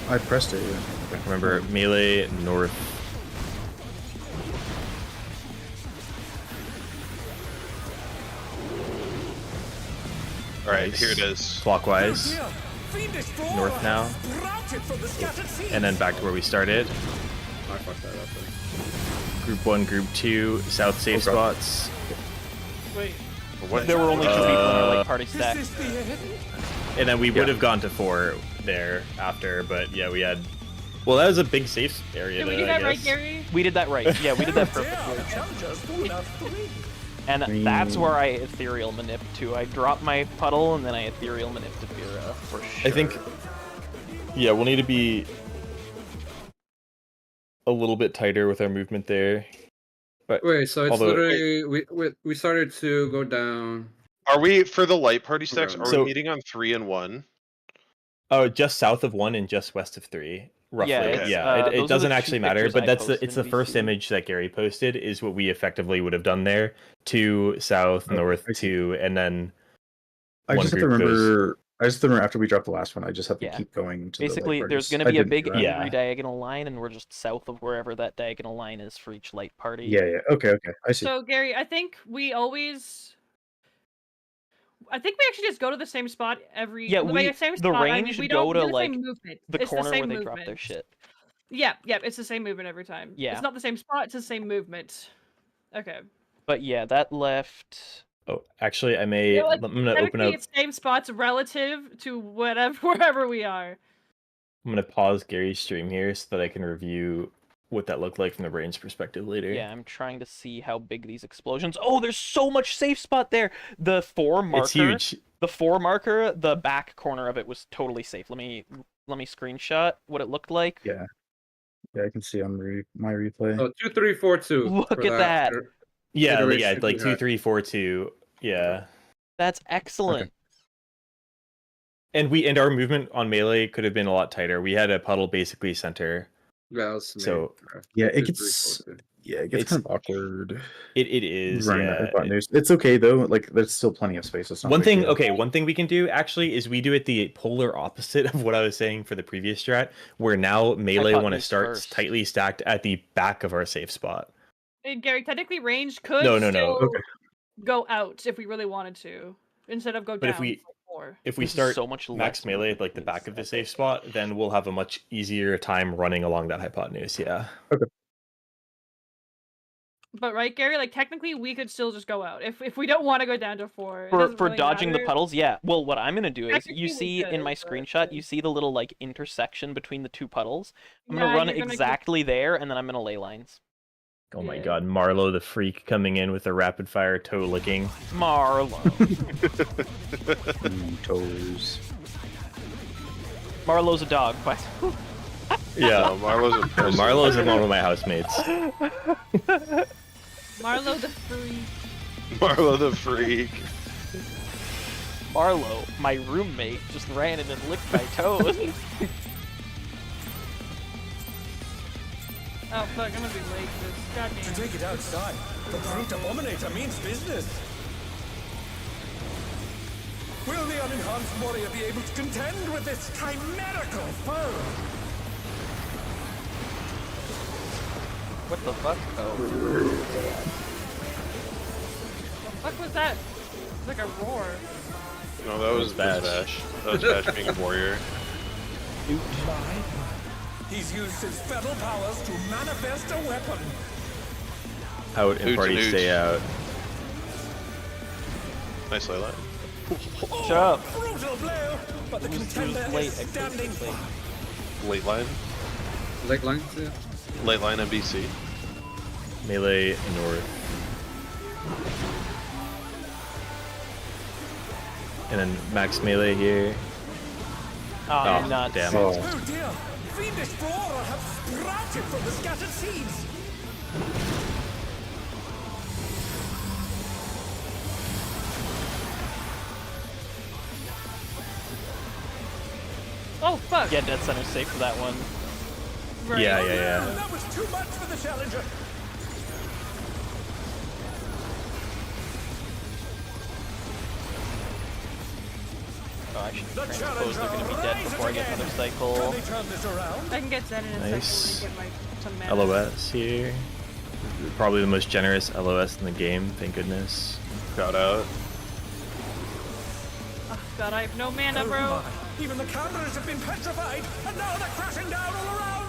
[SPEAKER 4] I pressed it. Yeah. Okay.
[SPEAKER 5] Remember melee north.
[SPEAKER 3] All right,
[SPEAKER 5] Nice.
[SPEAKER 3] here it is.
[SPEAKER 5] Clockwise,
[SPEAKER 8] Here, fiendish draw
[SPEAKER 5] north now,
[SPEAKER 8] has routed from the scattered seas.
[SPEAKER 5] and then back to where we started.
[SPEAKER 6] I fucked that up. Then.
[SPEAKER 5] Group 1, Group 2, south safe
[SPEAKER 4] Okay.
[SPEAKER 5] spots.
[SPEAKER 2] Wait.
[SPEAKER 3] What?
[SPEAKER 1] There were only 2 people in our like party
[SPEAKER 8] Is
[SPEAKER 1] stack.
[SPEAKER 8] this the end?
[SPEAKER 5] And then we would
[SPEAKER 4] Yeah.
[SPEAKER 5] have gone to 4 there after, but yeah, we had. Well, that was a big safe area.
[SPEAKER 2] Did we
[SPEAKER 5] though,
[SPEAKER 2] do that
[SPEAKER 5] I
[SPEAKER 2] right,
[SPEAKER 5] guess.
[SPEAKER 2] Gary?
[SPEAKER 1] We did that right. Yeah, we did that
[SPEAKER 8] Dear,
[SPEAKER 1] perfectly.
[SPEAKER 8] the challenger's fallen out 3.
[SPEAKER 1] And that's where I ethereal manip to. I drop my puddle and then I ethereal manip to Vera for sure.
[SPEAKER 5] I think. Yeah, we'll need to be a little bit tighter with our movement there. But
[SPEAKER 6] Wait, so it's
[SPEAKER 5] Although-
[SPEAKER 6] literally we started to go down.
[SPEAKER 3] Are we for the light party stacks? Are
[SPEAKER 5] So-
[SPEAKER 3] we meeting on 3 and 1?
[SPEAKER 5] oh, just south of 1 and just west of 3, roughly.
[SPEAKER 1] Yeah,
[SPEAKER 3] it's,
[SPEAKER 5] Yeah,
[SPEAKER 1] those are
[SPEAKER 5] it
[SPEAKER 1] the
[SPEAKER 5] doesn't
[SPEAKER 1] 2
[SPEAKER 5] actually matter,
[SPEAKER 1] pictures
[SPEAKER 5] but
[SPEAKER 1] I
[SPEAKER 5] that's
[SPEAKER 1] posted
[SPEAKER 5] it's the
[SPEAKER 1] in
[SPEAKER 5] first
[SPEAKER 1] VC.
[SPEAKER 5] image that Gary posted is what we effectively would have done there. 2 south,
[SPEAKER 4] Oh,
[SPEAKER 5] north
[SPEAKER 4] I see.
[SPEAKER 5] 2, and then
[SPEAKER 4] I
[SPEAKER 5] one
[SPEAKER 4] just have to
[SPEAKER 5] group goes-
[SPEAKER 4] remember. I just have to remember after we drop the last one. I just have to
[SPEAKER 1] Yeah.
[SPEAKER 4] keep going. To
[SPEAKER 1] Basically,
[SPEAKER 4] the light
[SPEAKER 1] there's
[SPEAKER 4] parties.
[SPEAKER 1] going to
[SPEAKER 4] I
[SPEAKER 1] be a
[SPEAKER 4] didn't
[SPEAKER 1] big
[SPEAKER 4] do that.
[SPEAKER 5] Yeah.
[SPEAKER 1] angry diagonal line, and we're just south of wherever that diagonal line is for each light party.
[SPEAKER 4] Yeah, yeah. Okay, okay. I see.
[SPEAKER 2] So Gary, I think we actually just go to the same spot every.
[SPEAKER 1] Yeah,
[SPEAKER 2] like,
[SPEAKER 1] we-
[SPEAKER 2] same
[SPEAKER 1] the
[SPEAKER 2] spot, I
[SPEAKER 1] range
[SPEAKER 2] mean,
[SPEAKER 1] should
[SPEAKER 2] we don't
[SPEAKER 1] go
[SPEAKER 2] do
[SPEAKER 1] to,
[SPEAKER 2] the
[SPEAKER 1] like,
[SPEAKER 2] same movement.
[SPEAKER 1] The
[SPEAKER 2] It's
[SPEAKER 1] corner
[SPEAKER 2] the
[SPEAKER 1] where
[SPEAKER 2] same
[SPEAKER 1] they
[SPEAKER 2] movement.
[SPEAKER 1] drop their shit.
[SPEAKER 2] Yeah, it's the same movement every time.
[SPEAKER 1] Yeah.
[SPEAKER 2] It's not the same spot. It's the same movement. Okay.
[SPEAKER 1] But yeah, that left.
[SPEAKER 5] oh, actually, I may.
[SPEAKER 2] Yeah, like,
[SPEAKER 5] I'm gonna open
[SPEAKER 2] Technically,
[SPEAKER 5] up.
[SPEAKER 2] it's same spots relative to whatever wherever we are.
[SPEAKER 5] I'm gonna pause Gary's stream here so that I can review what that looked like from the range perspective later.
[SPEAKER 1] Yeah, I'm trying to see how big these explosions. Oh, there's so much safe spot there. The 4 marker.
[SPEAKER 5] It's huge.
[SPEAKER 1] The 4 marker, the back corner of it was totally safe. Let me screenshot what it looked like.
[SPEAKER 4] Yeah. Yeah, I can see on my replay.
[SPEAKER 6] So 2, 3, 4, 2.
[SPEAKER 1] Look
[SPEAKER 6] for
[SPEAKER 1] at that.
[SPEAKER 5] Yeah,
[SPEAKER 6] iteration
[SPEAKER 5] like
[SPEAKER 6] we
[SPEAKER 5] 2,
[SPEAKER 6] had.
[SPEAKER 5] 3, 4, 2. Yeah.
[SPEAKER 1] That's excellent.
[SPEAKER 5] And our movement on melee could have been a lot tighter. We had a puddle basically center.
[SPEAKER 6] Yeah, that was
[SPEAKER 5] So,
[SPEAKER 4] Yeah,
[SPEAKER 6] 2, 3,
[SPEAKER 4] it gets
[SPEAKER 6] 4, 2.
[SPEAKER 4] it gets
[SPEAKER 5] it's-
[SPEAKER 4] kind of awkward
[SPEAKER 5] It is.
[SPEAKER 4] running
[SPEAKER 5] Yeah.
[SPEAKER 4] that button. It's okay though. Like there's still plenty of space. It's not a
[SPEAKER 5] One
[SPEAKER 4] big
[SPEAKER 5] thing,
[SPEAKER 4] deal.
[SPEAKER 5] okay, one thing we can do actually is we do it the polar opposite of what I was saying for the previous strat, where now melee want to
[SPEAKER 1] Hypotenuse
[SPEAKER 5] start
[SPEAKER 1] first.
[SPEAKER 5] tightly stacked at the back of our safe spot.
[SPEAKER 2] And Gary, technically, range could
[SPEAKER 5] No.
[SPEAKER 2] still
[SPEAKER 4] Okay.
[SPEAKER 2] go out if we really wanted to, instead of go
[SPEAKER 5] But
[SPEAKER 2] down.
[SPEAKER 5] if we-
[SPEAKER 2] for 4.
[SPEAKER 5] If we
[SPEAKER 1] This is
[SPEAKER 5] start
[SPEAKER 1] so much
[SPEAKER 5] max
[SPEAKER 1] less
[SPEAKER 5] melee at like the
[SPEAKER 1] movement
[SPEAKER 5] back of the
[SPEAKER 1] than
[SPEAKER 5] safe spot, then we'll have a much easier time running along that hypotenuse. Yeah.
[SPEAKER 2] But right, Gary, like technically we could still just go out if we don't want to go down to 4. It
[SPEAKER 1] For
[SPEAKER 2] doesn't really
[SPEAKER 1] dodging the
[SPEAKER 2] matter.
[SPEAKER 1] puddles, yeah. Well, what I'm gonna do is
[SPEAKER 2] Technically
[SPEAKER 1] you
[SPEAKER 2] we
[SPEAKER 1] see in
[SPEAKER 2] could,
[SPEAKER 1] my
[SPEAKER 2] but,
[SPEAKER 1] screenshot, you see the little like intersection between the two puddles. I'm
[SPEAKER 2] Yeah,
[SPEAKER 1] gonna run
[SPEAKER 2] you're gonna get-
[SPEAKER 1] exactly there, and then I'm gonna lay lines.
[SPEAKER 5] Oh my
[SPEAKER 2] Yeah.
[SPEAKER 5] god, Marlo the freak coming in with a rapid fire toe licking.
[SPEAKER 1] Marlo.
[SPEAKER 4] Toes.
[SPEAKER 1] Marlo's a dog, but
[SPEAKER 5] Yeah.
[SPEAKER 3] No, Marlo's a
[SPEAKER 5] No,
[SPEAKER 3] person.
[SPEAKER 5] Marlo's one of my housemates.
[SPEAKER 2] Marlo the freak.
[SPEAKER 3] Marlo the freak.
[SPEAKER 1] Marlo, my roommate, just ran in and licked my toes.
[SPEAKER 2] Oh fuck, I'm gonna be late for this.
[SPEAKER 8] To
[SPEAKER 2] Goddamn.
[SPEAKER 8] take it outside, the Brute Abominator means business. Will the unenhanced warrior be able to contend with this chimerical foe?
[SPEAKER 1] What the fuck? Oh.
[SPEAKER 2] What was that? It's like a roar.
[SPEAKER 3] No, that was
[SPEAKER 5] Bash.
[SPEAKER 3] Bash. That was Bash being a warrior.
[SPEAKER 8] He's used his feral powers to manifest a weapon.
[SPEAKER 5] Out and
[SPEAKER 3] Ooch
[SPEAKER 5] party
[SPEAKER 3] and
[SPEAKER 5] stay
[SPEAKER 3] ooch.
[SPEAKER 5] out.
[SPEAKER 3] Nice lay line.
[SPEAKER 1] Shut up.
[SPEAKER 8] Brutal blow, but the
[SPEAKER 1] It was
[SPEAKER 8] contender
[SPEAKER 1] late,
[SPEAKER 8] is
[SPEAKER 1] actually,
[SPEAKER 8] standing
[SPEAKER 1] it was late.
[SPEAKER 8] firm.
[SPEAKER 3] Late line.
[SPEAKER 6] Leg lines, yeah.
[SPEAKER 3] Late line MBC.
[SPEAKER 5] Melee north. And then max melee here.
[SPEAKER 1] Oh,
[SPEAKER 5] Oh,
[SPEAKER 1] nuts.
[SPEAKER 5] damn.
[SPEAKER 4] Oh,
[SPEAKER 8] Oh dear, fiendish flora have sprouted from the scattered seeds.
[SPEAKER 2] Oh fuck.
[SPEAKER 1] Yeah, Dead Center's safe for that one.
[SPEAKER 2] Right.
[SPEAKER 5] Yeah,
[SPEAKER 8] Oh,
[SPEAKER 5] yeah, yeah.
[SPEAKER 8] That was too much for the challenger.
[SPEAKER 1] Oh, I should
[SPEAKER 8] The
[SPEAKER 1] transpose they're gonna be dead
[SPEAKER 8] challenger
[SPEAKER 1] before I get
[SPEAKER 8] rises
[SPEAKER 1] another
[SPEAKER 8] again.
[SPEAKER 1] cycle.
[SPEAKER 8] Can they turn this around?
[SPEAKER 2] I can get Zen in a
[SPEAKER 5] Nice.
[SPEAKER 2] second when I get some mana.
[SPEAKER 5] LOS here. Probably the most generous LOS in the game, thank goodness.
[SPEAKER 3] Got out.
[SPEAKER 2] Oh god, I have no mana,
[SPEAKER 8] Oh
[SPEAKER 2] bro.
[SPEAKER 8] my. Even the cameras have been petrified, and now they're crashing down all around.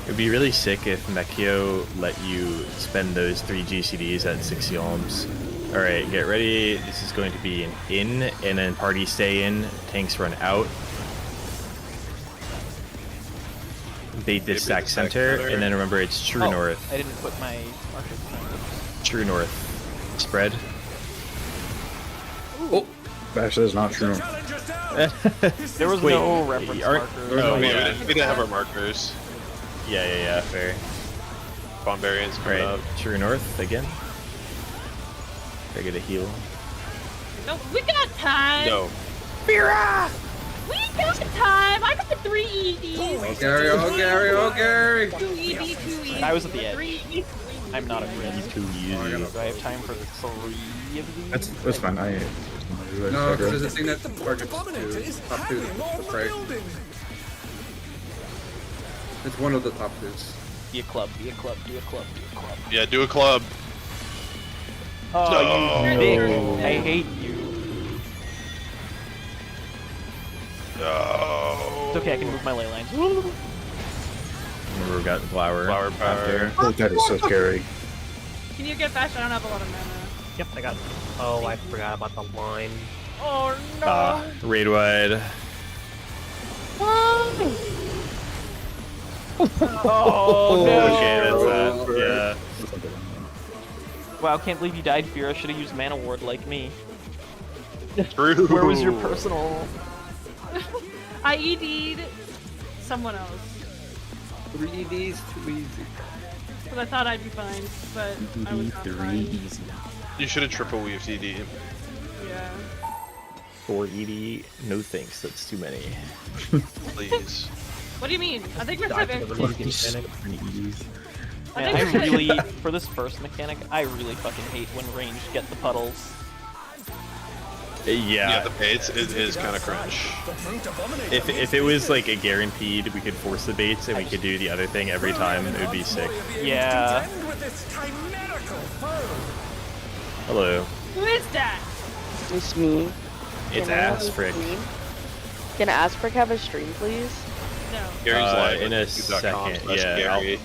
[SPEAKER 5] It'd be really sick if Mekio let you spend those 3 GCDs at 6 Yalms. Alright, get ready. This is going to be an in, and then party stay in, tanks run out. Bait this stack center, and then remember it's true
[SPEAKER 1] Oh,
[SPEAKER 5] north.
[SPEAKER 1] I didn't put my markers down.
[SPEAKER 5] True north. Spread.
[SPEAKER 4] Bash, that is not true.
[SPEAKER 8] The challenger's down.
[SPEAKER 1] There was
[SPEAKER 5] Wait,
[SPEAKER 1] no reference
[SPEAKER 5] aren't-
[SPEAKER 1] marker.
[SPEAKER 5] Oh,
[SPEAKER 3] We
[SPEAKER 5] yeah.
[SPEAKER 3] didn't have our markers.
[SPEAKER 5] Yeah, fair.
[SPEAKER 3] Bombarians coming
[SPEAKER 5] Right,
[SPEAKER 3] up.
[SPEAKER 5] true north again. I get a heal.
[SPEAKER 2] No, we got time.
[SPEAKER 3] No.
[SPEAKER 2] We got time. I got 3 EDs.
[SPEAKER 6] Oh, Gary, oh, Gary, oh, Gary.
[SPEAKER 2] 2 ED, 2 ED.
[SPEAKER 1] I was at the edge.
[SPEAKER 2] 3 ED.
[SPEAKER 1] I'm not a grid.
[SPEAKER 5] Too easy.
[SPEAKER 1] Do I have time for 3 of these?
[SPEAKER 4] That's fine.
[SPEAKER 6] No, because there's a thing that
[SPEAKER 8] The Brute
[SPEAKER 6] targets
[SPEAKER 8] Abominator is
[SPEAKER 6] to top two
[SPEAKER 8] hanging on
[SPEAKER 6] the
[SPEAKER 8] the
[SPEAKER 6] prey.
[SPEAKER 8] building.
[SPEAKER 6] It's one of the top twos.
[SPEAKER 1] Be a club, be a club, be a club, be a club.
[SPEAKER 3] Yeah, do a club.
[SPEAKER 1] Oh,
[SPEAKER 3] No.
[SPEAKER 1] you dick. I hate you.
[SPEAKER 3] No.
[SPEAKER 1] It's okay, I can move my ley lines.
[SPEAKER 5] Remember we got flower.
[SPEAKER 3] Flower power.
[SPEAKER 5] after.
[SPEAKER 4] Oh, that is so scary.
[SPEAKER 2] Can you get Bash? I don't have a lot of mana.
[SPEAKER 9] Yep, I got it. Oh, I forgot about the line.
[SPEAKER 2] Oh no.
[SPEAKER 5] Raid wide.
[SPEAKER 1] Oh, no.
[SPEAKER 5] Okay, that's that. Yeah.
[SPEAKER 1] Wow, can't believe you died, Fira. Should have used Mana Ward like me.
[SPEAKER 3] True.
[SPEAKER 1] Where was your personal?
[SPEAKER 2] I ED'd someone else.
[SPEAKER 6] 3 EDs, too easy.
[SPEAKER 2] Because I thought I'd be fine, but I was not fine.
[SPEAKER 3] You should have triple weaved DD.
[SPEAKER 2] Yeah.
[SPEAKER 5] 4 ED. No thanks, that's too many.
[SPEAKER 3] Please.
[SPEAKER 2] What do you mean? I think we're
[SPEAKER 9] Dodge
[SPEAKER 2] having.
[SPEAKER 9] the release mechanic.
[SPEAKER 1] Man, I really, for this first mechanic, I really fucking hate when ranged get the puddles.
[SPEAKER 3] Yeah, the baits is kind of cringe.
[SPEAKER 8] The Brute Abominator
[SPEAKER 5] If it was like a guaranteed, we could force the baits and we could do the other thing every time, it would be sick.
[SPEAKER 1] Yeah.
[SPEAKER 8] With this chimerical foe.
[SPEAKER 5] Hello.
[SPEAKER 2] Who is that?
[SPEAKER 10] It's me.
[SPEAKER 5] It's
[SPEAKER 10] Can I have a
[SPEAKER 5] Asfrick.
[SPEAKER 10] stream? Can Asfrick have a stream, please?
[SPEAKER 2] No.
[SPEAKER 3] Gary's live
[SPEAKER 5] in
[SPEAKER 3] at
[SPEAKER 5] a
[SPEAKER 3] youtube.com/Gary.
[SPEAKER 5] second, yeah, I'll-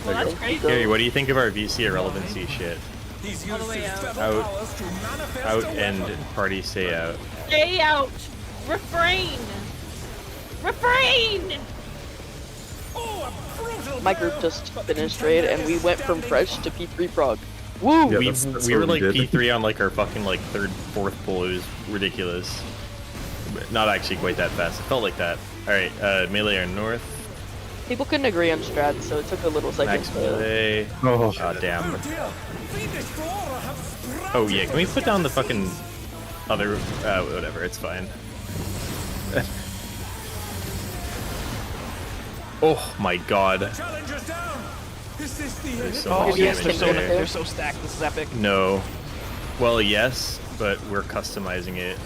[SPEAKER 2] Well, that's great.
[SPEAKER 5] Gary, what do you think of our VC irrelevancy shit?
[SPEAKER 8] He's
[SPEAKER 2] All the
[SPEAKER 8] used
[SPEAKER 2] way
[SPEAKER 8] his
[SPEAKER 2] out.
[SPEAKER 8] feather powers to manifest
[SPEAKER 5] Out
[SPEAKER 8] a
[SPEAKER 5] and
[SPEAKER 8] weapon.
[SPEAKER 5] party stay out.
[SPEAKER 2] Stay out. Refrain. Refrain.
[SPEAKER 8] Oh, a brutal
[SPEAKER 10] My group
[SPEAKER 8] blow,
[SPEAKER 10] just
[SPEAKER 8] but the
[SPEAKER 10] finished raid and we
[SPEAKER 8] contender
[SPEAKER 10] went
[SPEAKER 8] is
[SPEAKER 10] from
[SPEAKER 8] standing
[SPEAKER 10] fresh to P3 prog. Woo!
[SPEAKER 4] Yeah,
[SPEAKER 5] we
[SPEAKER 4] that's
[SPEAKER 5] we were
[SPEAKER 4] what we
[SPEAKER 5] like
[SPEAKER 4] did.
[SPEAKER 5] P3 on like our fucking like third, fourth pull. It was ridiculous. But not actually quite that fast. It felt like that. All right, melee or north.
[SPEAKER 10] People couldn't agree on strats, so it took a little second
[SPEAKER 5] Max
[SPEAKER 10] to...
[SPEAKER 5] melee.
[SPEAKER 4] Oh,
[SPEAKER 5] Damn.
[SPEAKER 8] Oh dear, Fiendish Flora have sprouted
[SPEAKER 5] Oh yeah, can we put down the
[SPEAKER 8] from
[SPEAKER 5] fucking
[SPEAKER 8] seeds.
[SPEAKER 5] other? Whatever, it's fine. Oh my god.
[SPEAKER 8] Challenger's down. Is this the
[SPEAKER 5] There's
[SPEAKER 8] end?
[SPEAKER 5] so
[SPEAKER 1] Oh
[SPEAKER 5] much
[SPEAKER 1] yes,
[SPEAKER 5] damage
[SPEAKER 1] they're so
[SPEAKER 5] there.
[SPEAKER 1] they're so stacked. This is epic.
[SPEAKER 5] No. Well, yes, but we're customizing it.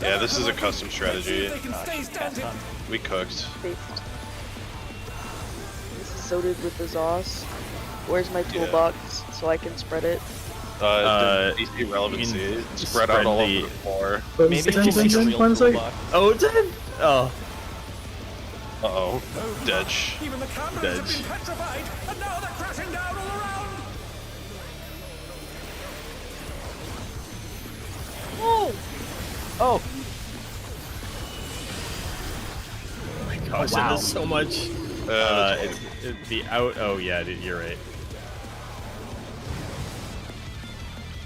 [SPEAKER 3] Yeah, this is a custom strategy.
[SPEAKER 8] They can stay standing.
[SPEAKER 3] We cooked.
[SPEAKER 10] Based. This is sorted with the Zos. Where's my toolbox so I can spread it?
[SPEAKER 3] The DC relevancy
[SPEAKER 5] you can
[SPEAKER 3] spread out
[SPEAKER 5] spread
[SPEAKER 3] all
[SPEAKER 5] the-
[SPEAKER 3] over the floor.
[SPEAKER 1] Maybe you can make a real toolbox.
[SPEAKER 5] Oh, dead! Oh.
[SPEAKER 3] Uh-oh. Ditch.
[SPEAKER 8] Even the cameras have
[SPEAKER 5] Dead.
[SPEAKER 8] been petrified, and now they're crashing down all around.
[SPEAKER 2] Oh.
[SPEAKER 1] Oh,
[SPEAKER 5] Oh my gosh,
[SPEAKER 1] wow.
[SPEAKER 5] that is so much.
[SPEAKER 3] That's
[SPEAKER 5] The out. Oh yeah, dude, you're right.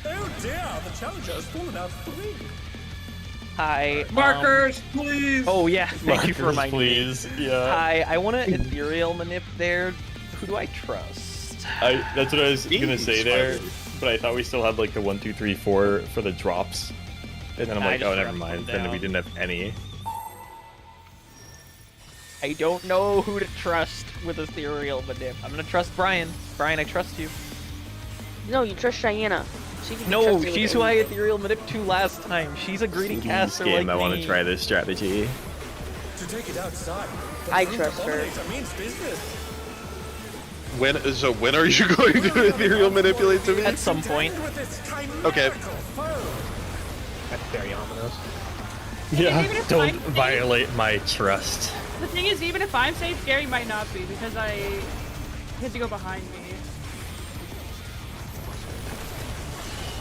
[SPEAKER 8] Oh dear, the challenger has fallen out 3.
[SPEAKER 1] hi.
[SPEAKER 6] Markers, please.
[SPEAKER 1] Oh yeah, thank you for
[SPEAKER 5] Markers,
[SPEAKER 1] reminding me.
[SPEAKER 5] please. Yeah.
[SPEAKER 1] Hi, I want to ethereal manip there. Who do I trust?
[SPEAKER 5] That's what I was gonna say there,
[SPEAKER 3] Spider.
[SPEAKER 5] but I thought we still had like the 1, 2, 3, 4 for the drops, and then I'm
[SPEAKER 1] I
[SPEAKER 5] like,
[SPEAKER 1] just
[SPEAKER 5] oh, never
[SPEAKER 1] forgot to
[SPEAKER 5] mind.
[SPEAKER 1] put them
[SPEAKER 5] Then we
[SPEAKER 1] down.
[SPEAKER 5] didn't have any.
[SPEAKER 1] I don't know who to trust with ethereal manip. I'm gonna trust Brian. Brian, I trust you.
[SPEAKER 10] No, you trust Cheyenne. She can be
[SPEAKER 1] No,
[SPEAKER 10] trusted with
[SPEAKER 1] she's who I
[SPEAKER 10] anything.
[SPEAKER 1] ethereal manip to last time. She's a greedy
[SPEAKER 5] This
[SPEAKER 1] caster
[SPEAKER 5] game,
[SPEAKER 1] like
[SPEAKER 5] I want
[SPEAKER 1] me.
[SPEAKER 5] to try this strategy.
[SPEAKER 8] To take it outside. the
[SPEAKER 10] I
[SPEAKER 8] brute
[SPEAKER 10] trust her.
[SPEAKER 8] abominator means business.
[SPEAKER 3] when are you going to ethereal manipulate to me?
[SPEAKER 1] At some point.
[SPEAKER 8] Contend with this
[SPEAKER 3] Okay.
[SPEAKER 8] chimerical foe.
[SPEAKER 9] That's very ominous.
[SPEAKER 5] Yeah,
[SPEAKER 2] even if
[SPEAKER 5] don't
[SPEAKER 2] I'm-
[SPEAKER 5] violate my trust.
[SPEAKER 2] The thing is, even if I'm safe, Gary might not be because he has to go behind me.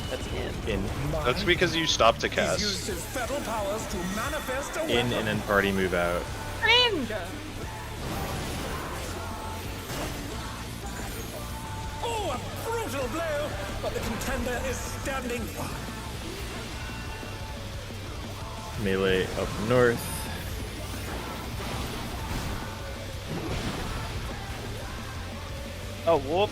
[SPEAKER 1] That's in.
[SPEAKER 5] In,
[SPEAKER 3] That's because you stopped to
[SPEAKER 8] He's
[SPEAKER 3] cast.
[SPEAKER 8] used his fetal powers to manifest a
[SPEAKER 5] in,
[SPEAKER 8] weapon.
[SPEAKER 5] and then party move out.
[SPEAKER 2] Cringe!
[SPEAKER 8] Oh, a brutal blow! But the contender is standing fine.
[SPEAKER 5] Melee up north.
[SPEAKER 1] Oh, whoop.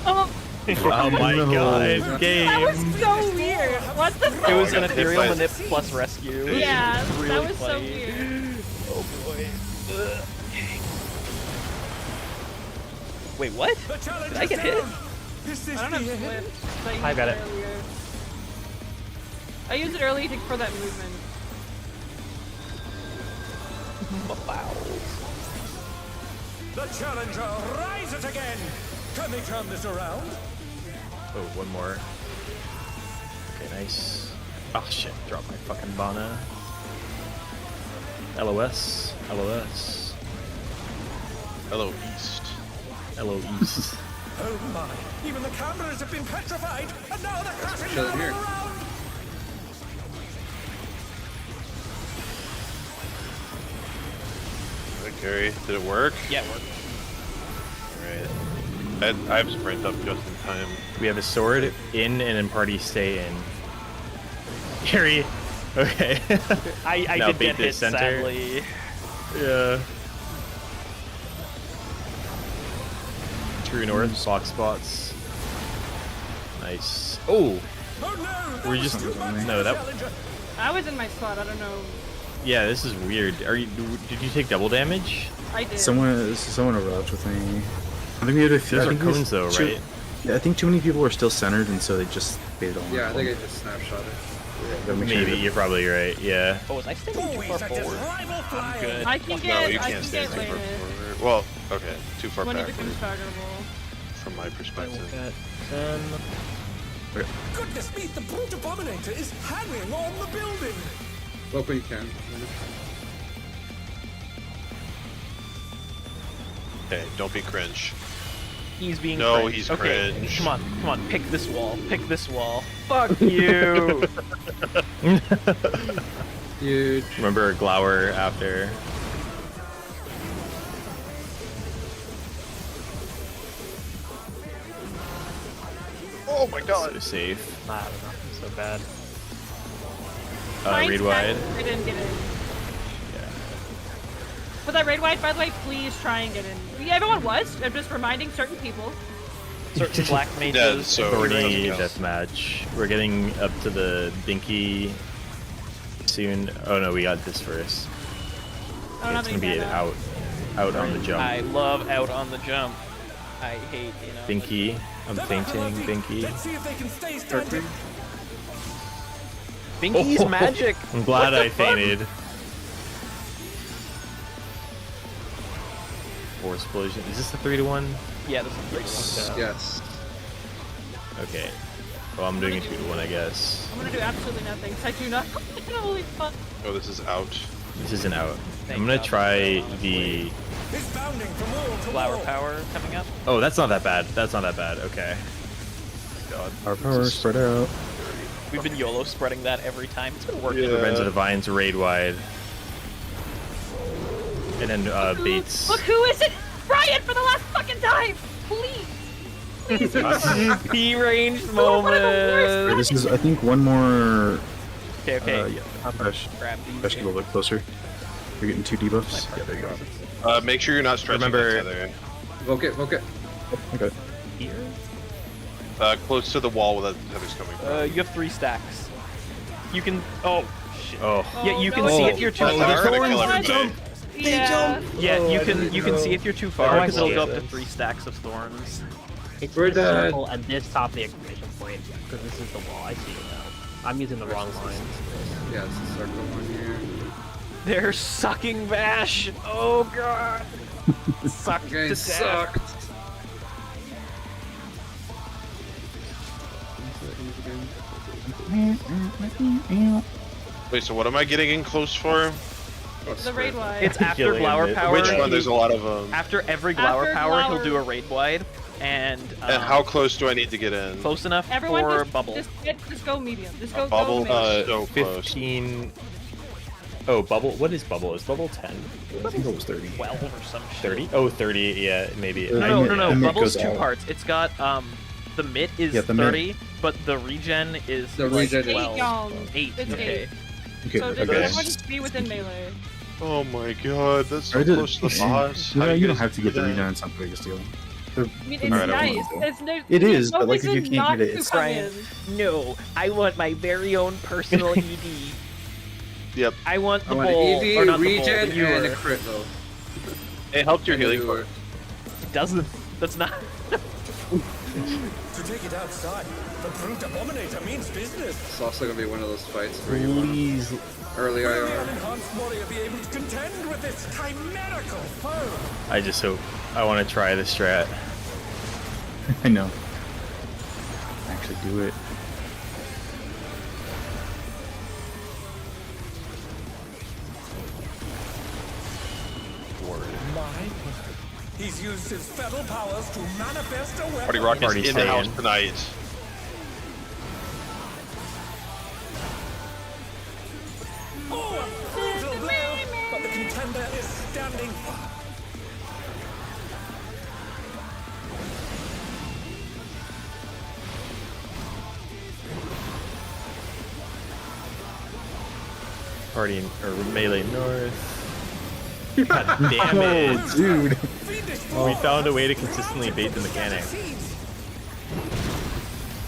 [SPEAKER 2] Oh,
[SPEAKER 5] Oh my
[SPEAKER 4] No.
[SPEAKER 5] god,
[SPEAKER 2] that
[SPEAKER 5] game!
[SPEAKER 2] was so weird. What the
[SPEAKER 1] It
[SPEAKER 2] fuck?
[SPEAKER 1] was
[SPEAKER 3] I
[SPEAKER 1] an
[SPEAKER 3] got hit
[SPEAKER 1] ethereal
[SPEAKER 3] by-
[SPEAKER 1] manip plus rescue.
[SPEAKER 2] Yeah,
[SPEAKER 1] It was
[SPEAKER 2] that
[SPEAKER 1] really
[SPEAKER 2] was so
[SPEAKER 1] funny.
[SPEAKER 2] weird.
[SPEAKER 1] Oh boy. Wait, what?
[SPEAKER 8] The challenger's
[SPEAKER 1] Did I get hit?
[SPEAKER 8] down. Is this
[SPEAKER 2] I don't
[SPEAKER 8] the
[SPEAKER 2] have
[SPEAKER 8] end?
[SPEAKER 2] Swift. but
[SPEAKER 9] I
[SPEAKER 2] used
[SPEAKER 9] got it.
[SPEAKER 2] earlier. I used it early for that movement.
[SPEAKER 1] Wow.
[SPEAKER 8] The challenger rises again. Can they turn this around?
[SPEAKER 5] Oh, one more. Okay, nice. Oh shit, drop my fucking Bana. LOS, LOS,
[SPEAKER 3] Hello, East.
[SPEAKER 5] LO East.
[SPEAKER 8] Oh my! Even the cameras have been petrified, and now they're crashing
[SPEAKER 6] Shut it
[SPEAKER 8] down
[SPEAKER 6] here.
[SPEAKER 8] all around.
[SPEAKER 3] Gary, did it work?
[SPEAKER 1] Yeah, it worked.
[SPEAKER 3] Alright. I have sprint up just in time.
[SPEAKER 5] We have a sword in and then party stay in. Gary, okay.
[SPEAKER 1] I
[SPEAKER 5] Now
[SPEAKER 1] did
[SPEAKER 5] bait
[SPEAKER 1] get hit,
[SPEAKER 5] this center.
[SPEAKER 1] sadly.
[SPEAKER 5] Yeah. True north, box spots. Nice. Oh,
[SPEAKER 8] Oh no!
[SPEAKER 5] we're just
[SPEAKER 8] Too much for
[SPEAKER 5] no
[SPEAKER 8] the
[SPEAKER 5] that.
[SPEAKER 8] challenger.
[SPEAKER 2] I was in my spot. I don't know.
[SPEAKER 5] Yeah, this is weird. Are you? Did you take double damage?
[SPEAKER 2] I did.
[SPEAKER 4] someone erupted with me. I think we had a few.
[SPEAKER 5] Those
[SPEAKER 4] I
[SPEAKER 5] are
[SPEAKER 4] think we-
[SPEAKER 5] cones though,
[SPEAKER 4] too-
[SPEAKER 5] right?
[SPEAKER 4] Yeah, I think too many people were still centered, and so they just baited on.
[SPEAKER 6] Yeah, I think I just snapshot it.
[SPEAKER 4] Gotta make sure
[SPEAKER 5] Maybe
[SPEAKER 4] that-
[SPEAKER 5] you're probably right. Yeah.
[SPEAKER 1] Oh, was I standing too
[SPEAKER 8] Always
[SPEAKER 1] far
[SPEAKER 8] at his
[SPEAKER 1] forward?
[SPEAKER 8] rival flyer.
[SPEAKER 1] good.
[SPEAKER 2] I can
[SPEAKER 3] No,
[SPEAKER 2] get.
[SPEAKER 3] you
[SPEAKER 2] I
[SPEAKER 3] can't
[SPEAKER 2] can
[SPEAKER 3] stand
[SPEAKER 2] get
[SPEAKER 3] too far
[SPEAKER 2] later
[SPEAKER 3] forward. Well, okay, too far
[SPEAKER 2] when it
[SPEAKER 3] back
[SPEAKER 2] becomes targetable.
[SPEAKER 3] from my perspective.
[SPEAKER 8] Goodness me, the brute abominator is hanging on the building.
[SPEAKER 6] Look what you can.
[SPEAKER 3] Okay, don't be cringe.
[SPEAKER 1] He's being
[SPEAKER 3] No,
[SPEAKER 1] cringe.
[SPEAKER 3] he's
[SPEAKER 1] okay,
[SPEAKER 3] cringe.
[SPEAKER 1] come on, pick this wall. Pick this wall. Fuck you!
[SPEAKER 6] Huge.
[SPEAKER 5] Remember Glower after.
[SPEAKER 3] Oh my god.
[SPEAKER 5] So safe.
[SPEAKER 9] I don't know. It's so bad.
[SPEAKER 2] Mine's
[SPEAKER 5] Raid
[SPEAKER 2] bad,
[SPEAKER 5] wide.
[SPEAKER 2] I didn't get in.
[SPEAKER 5] Yeah.
[SPEAKER 2] For that raid wide, by the way, please try and get in. Yeah, everyone was. I'm just reminding certain people.
[SPEAKER 1] Certain black
[SPEAKER 3] Yeah,
[SPEAKER 1] mages.
[SPEAKER 3] so
[SPEAKER 5] Thorny
[SPEAKER 3] it doesn't
[SPEAKER 5] deathmatch. We're getting up to the Dinky soon. Oh no, we got this first.
[SPEAKER 2] I don't
[SPEAKER 5] It's
[SPEAKER 2] have
[SPEAKER 5] gonna
[SPEAKER 2] any
[SPEAKER 5] be
[SPEAKER 2] mana.
[SPEAKER 5] out on the jump.
[SPEAKER 1] I love out on the jump. I hate,
[SPEAKER 5] Dinky, I'm fainting, Dinky.
[SPEAKER 8] Let's see if they can stay standing.
[SPEAKER 1] Binky's
[SPEAKER 5] Oh,
[SPEAKER 1] magic.
[SPEAKER 5] I'm glad
[SPEAKER 1] What the
[SPEAKER 5] I
[SPEAKER 1] fuck?
[SPEAKER 5] fainted. Force explosion. Is this a 3-1?
[SPEAKER 1] Yeah, this is great.
[SPEAKER 6] Yes.
[SPEAKER 5] Okay. Well, I'm doing a 2-1, I guess.
[SPEAKER 2] I'm gonna do absolutely nothing. 'Cause I do not. Holy fuck.
[SPEAKER 3] Oh, this is out.
[SPEAKER 5] This isn't out.
[SPEAKER 1] Thank
[SPEAKER 5] I'm gonna
[SPEAKER 1] God.
[SPEAKER 5] try the.
[SPEAKER 8] He's bounding from wall to
[SPEAKER 1] Flower
[SPEAKER 8] wall.
[SPEAKER 1] power coming up.
[SPEAKER 5] Oh, that's not that bad. That's not that bad. Okay. God.
[SPEAKER 4] Our power spread out.
[SPEAKER 1] We've been YOLO spreading that every time. It's been working.
[SPEAKER 3] Yeah.
[SPEAKER 5] Revenge of the Vines raid wide. And then Bates.
[SPEAKER 2] Look who is it? Brian for the last fucking time! Please! Please!
[SPEAKER 1] P-range
[SPEAKER 2] Oh, one of the
[SPEAKER 1] moment.
[SPEAKER 2] worst
[SPEAKER 4] This is, I think, one more.
[SPEAKER 1] Okay, okay.
[SPEAKER 4] Yeah. Bash,
[SPEAKER 1] Grab
[SPEAKER 4] Bash,
[SPEAKER 1] these.
[SPEAKER 4] get a little bit closer. You're getting 2 debuffs. Yeah, there you go.
[SPEAKER 3] Make sure you're not stretching
[SPEAKER 5] Remember-
[SPEAKER 3] that tether.
[SPEAKER 6] Voke it, voke it.
[SPEAKER 4] Okay.
[SPEAKER 3] Close to the wall where that tether's coming from.
[SPEAKER 1] You have 3 stacks. You can. Oh shit.
[SPEAKER 5] Oh.
[SPEAKER 1] Yeah, you can
[SPEAKER 2] no,
[SPEAKER 1] see
[SPEAKER 2] it's-
[SPEAKER 1] if you're too
[SPEAKER 3] That tether's
[SPEAKER 1] far.
[SPEAKER 3] gonna kill everybody.
[SPEAKER 2] Yeah.
[SPEAKER 1] Yeah, you
[SPEAKER 6] I
[SPEAKER 1] can
[SPEAKER 6] didn't
[SPEAKER 1] see
[SPEAKER 6] know.
[SPEAKER 1] if you're too far
[SPEAKER 9] Oh, I
[SPEAKER 1] because it'll
[SPEAKER 9] see
[SPEAKER 1] go
[SPEAKER 9] it.
[SPEAKER 1] up to 3 stacks of thorns.
[SPEAKER 9] It's
[SPEAKER 6] We're
[SPEAKER 9] the
[SPEAKER 6] dead.
[SPEAKER 9] circle at this top of the exclamation point because this is the wall. I see it now. I'm using the wrong line.
[SPEAKER 6] Yeah, it's the circle one here.
[SPEAKER 1] They're sucking Vash. Oh god. Sucked
[SPEAKER 6] Getting
[SPEAKER 1] to death.
[SPEAKER 6] sucked.
[SPEAKER 3] Wait, so what am I getting in close for?
[SPEAKER 2] The raid wide.
[SPEAKER 1] It's after
[SPEAKER 5] Killing
[SPEAKER 1] Glower
[SPEAKER 5] it.
[SPEAKER 1] Power.
[SPEAKER 3] Which one? There's a lot of them.
[SPEAKER 1] After every Glower
[SPEAKER 2] After
[SPEAKER 1] Power,
[SPEAKER 2] Glower-
[SPEAKER 1] he'll do a raid wide, and
[SPEAKER 3] How close do I need to get in?
[SPEAKER 1] close enough
[SPEAKER 2] Everyone
[SPEAKER 1] for
[SPEAKER 2] just,
[SPEAKER 1] bubble.
[SPEAKER 2] just go medium. Just go,
[SPEAKER 3] Bubble,
[SPEAKER 2] go medium.
[SPEAKER 3] so close.
[SPEAKER 5] 15. Oh, bubble. What is bubble? Is bubble 10?
[SPEAKER 4] I think it was 30.
[SPEAKER 1] 12 or some shit.
[SPEAKER 5] 30? Oh, 30. Yeah, maybe.
[SPEAKER 4] Uh,
[SPEAKER 1] No,
[SPEAKER 4] the
[SPEAKER 1] no.
[SPEAKER 4] mitt
[SPEAKER 1] Bubble's
[SPEAKER 4] goes
[SPEAKER 1] 2
[SPEAKER 4] out.
[SPEAKER 1] parts. It's got the mitt is
[SPEAKER 4] Yeah, the mitt.
[SPEAKER 1] 30, but the regen is
[SPEAKER 6] The
[SPEAKER 1] like
[SPEAKER 6] regen is-
[SPEAKER 1] 12.
[SPEAKER 2] 8, y'all.
[SPEAKER 1] 8.
[SPEAKER 2] It's
[SPEAKER 1] Okay.
[SPEAKER 2] 8.
[SPEAKER 4] Okay,
[SPEAKER 2] So
[SPEAKER 4] okay.
[SPEAKER 2] just
[SPEAKER 5] Okay.
[SPEAKER 2] everyone just be within melee.
[SPEAKER 3] Oh my god, that's so
[SPEAKER 4] I did-
[SPEAKER 3] close to the boss.
[SPEAKER 4] You
[SPEAKER 3] How
[SPEAKER 4] know,
[SPEAKER 3] do
[SPEAKER 4] you don't
[SPEAKER 3] guys
[SPEAKER 4] have to
[SPEAKER 3] do
[SPEAKER 4] get the
[SPEAKER 3] that?
[SPEAKER 4] regen. It's not the biggest deal.
[SPEAKER 2] I mean, it's
[SPEAKER 3] Alright, I
[SPEAKER 2] nice.
[SPEAKER 4] won't go.
[SPEAKER 2] It's, there's,
[SPEAKER 4] It
[SPEAKER 2] there's
[SPEAKER 4] is,
[SPEAKER 2] no
[SPEAKER 4] but, like, if you
[SPEAKER 2] reason
[SPEAKER 4] can't
[SPEAKER 2] not
[SPEAKER 4] get it,
[SPEAKER 2] to
[SPEAKER 4] it's
[SPEAKER 2] come
[SPEAKER 1] fine.
[SPEAKER 2] in.
[SPEAKER 1] No, I want my very own personal ED.
[SPEAKER 3] Yep.
[SPEAKER 1] I want the
[SPEAKER 6] I want an
[SPEAKER 1] bowl, or
[SPEAKER 6] EV,
[SPEAKER 1] not the
[SPEAKER 6] regen,
[SPEAKER 1] bowl,
[SPEAKER 6] and
[SPEAKER 1] the ewer.
[SPEAKER 6] a crit though.
[SPEAKER 3] It helped your
[SPEAKER 6] And a
[SPEAKER 3] healing
[SPEAKER 6] lure.
[SPEAKER 3] part.
[SPEAKER 1] It doesn't. That's not.
[SPEAKER 8] To take it outside, the brute abominator means business.
[SPEAKER 6] It's also gonna be one of those fights where you want
[SPEAKER 5] Please.
[SPEAKER 6] early
[SPEAKER 8] Will the
[SPEAKER 6] IR.
[SPEAKER 8] unenhanced warrior be able to contend with this chimerical foe?
[SPEAKER 5] I just hope. I want to try the strat.
[SPEAKER 4] I know. Actually do it.
[SPEAKER 8] He's used his feral powers to manifest a weapon.
[SPEAKER 3] Party Rock is
[SPEAKER 5] Party
[SPEAKER 3] in the house
[SPEAKER 5] staying.
[SPEAKER 3] tonight.
[SPEAKER 8] Oh, a brutal blow, but the contender is standing.
[SPEAKER 5] Party or melee north. God damn it.
[SPEAKER 4] Oh, dude.
[SPEAKER 5] We found a way to consistently bait the mechanic.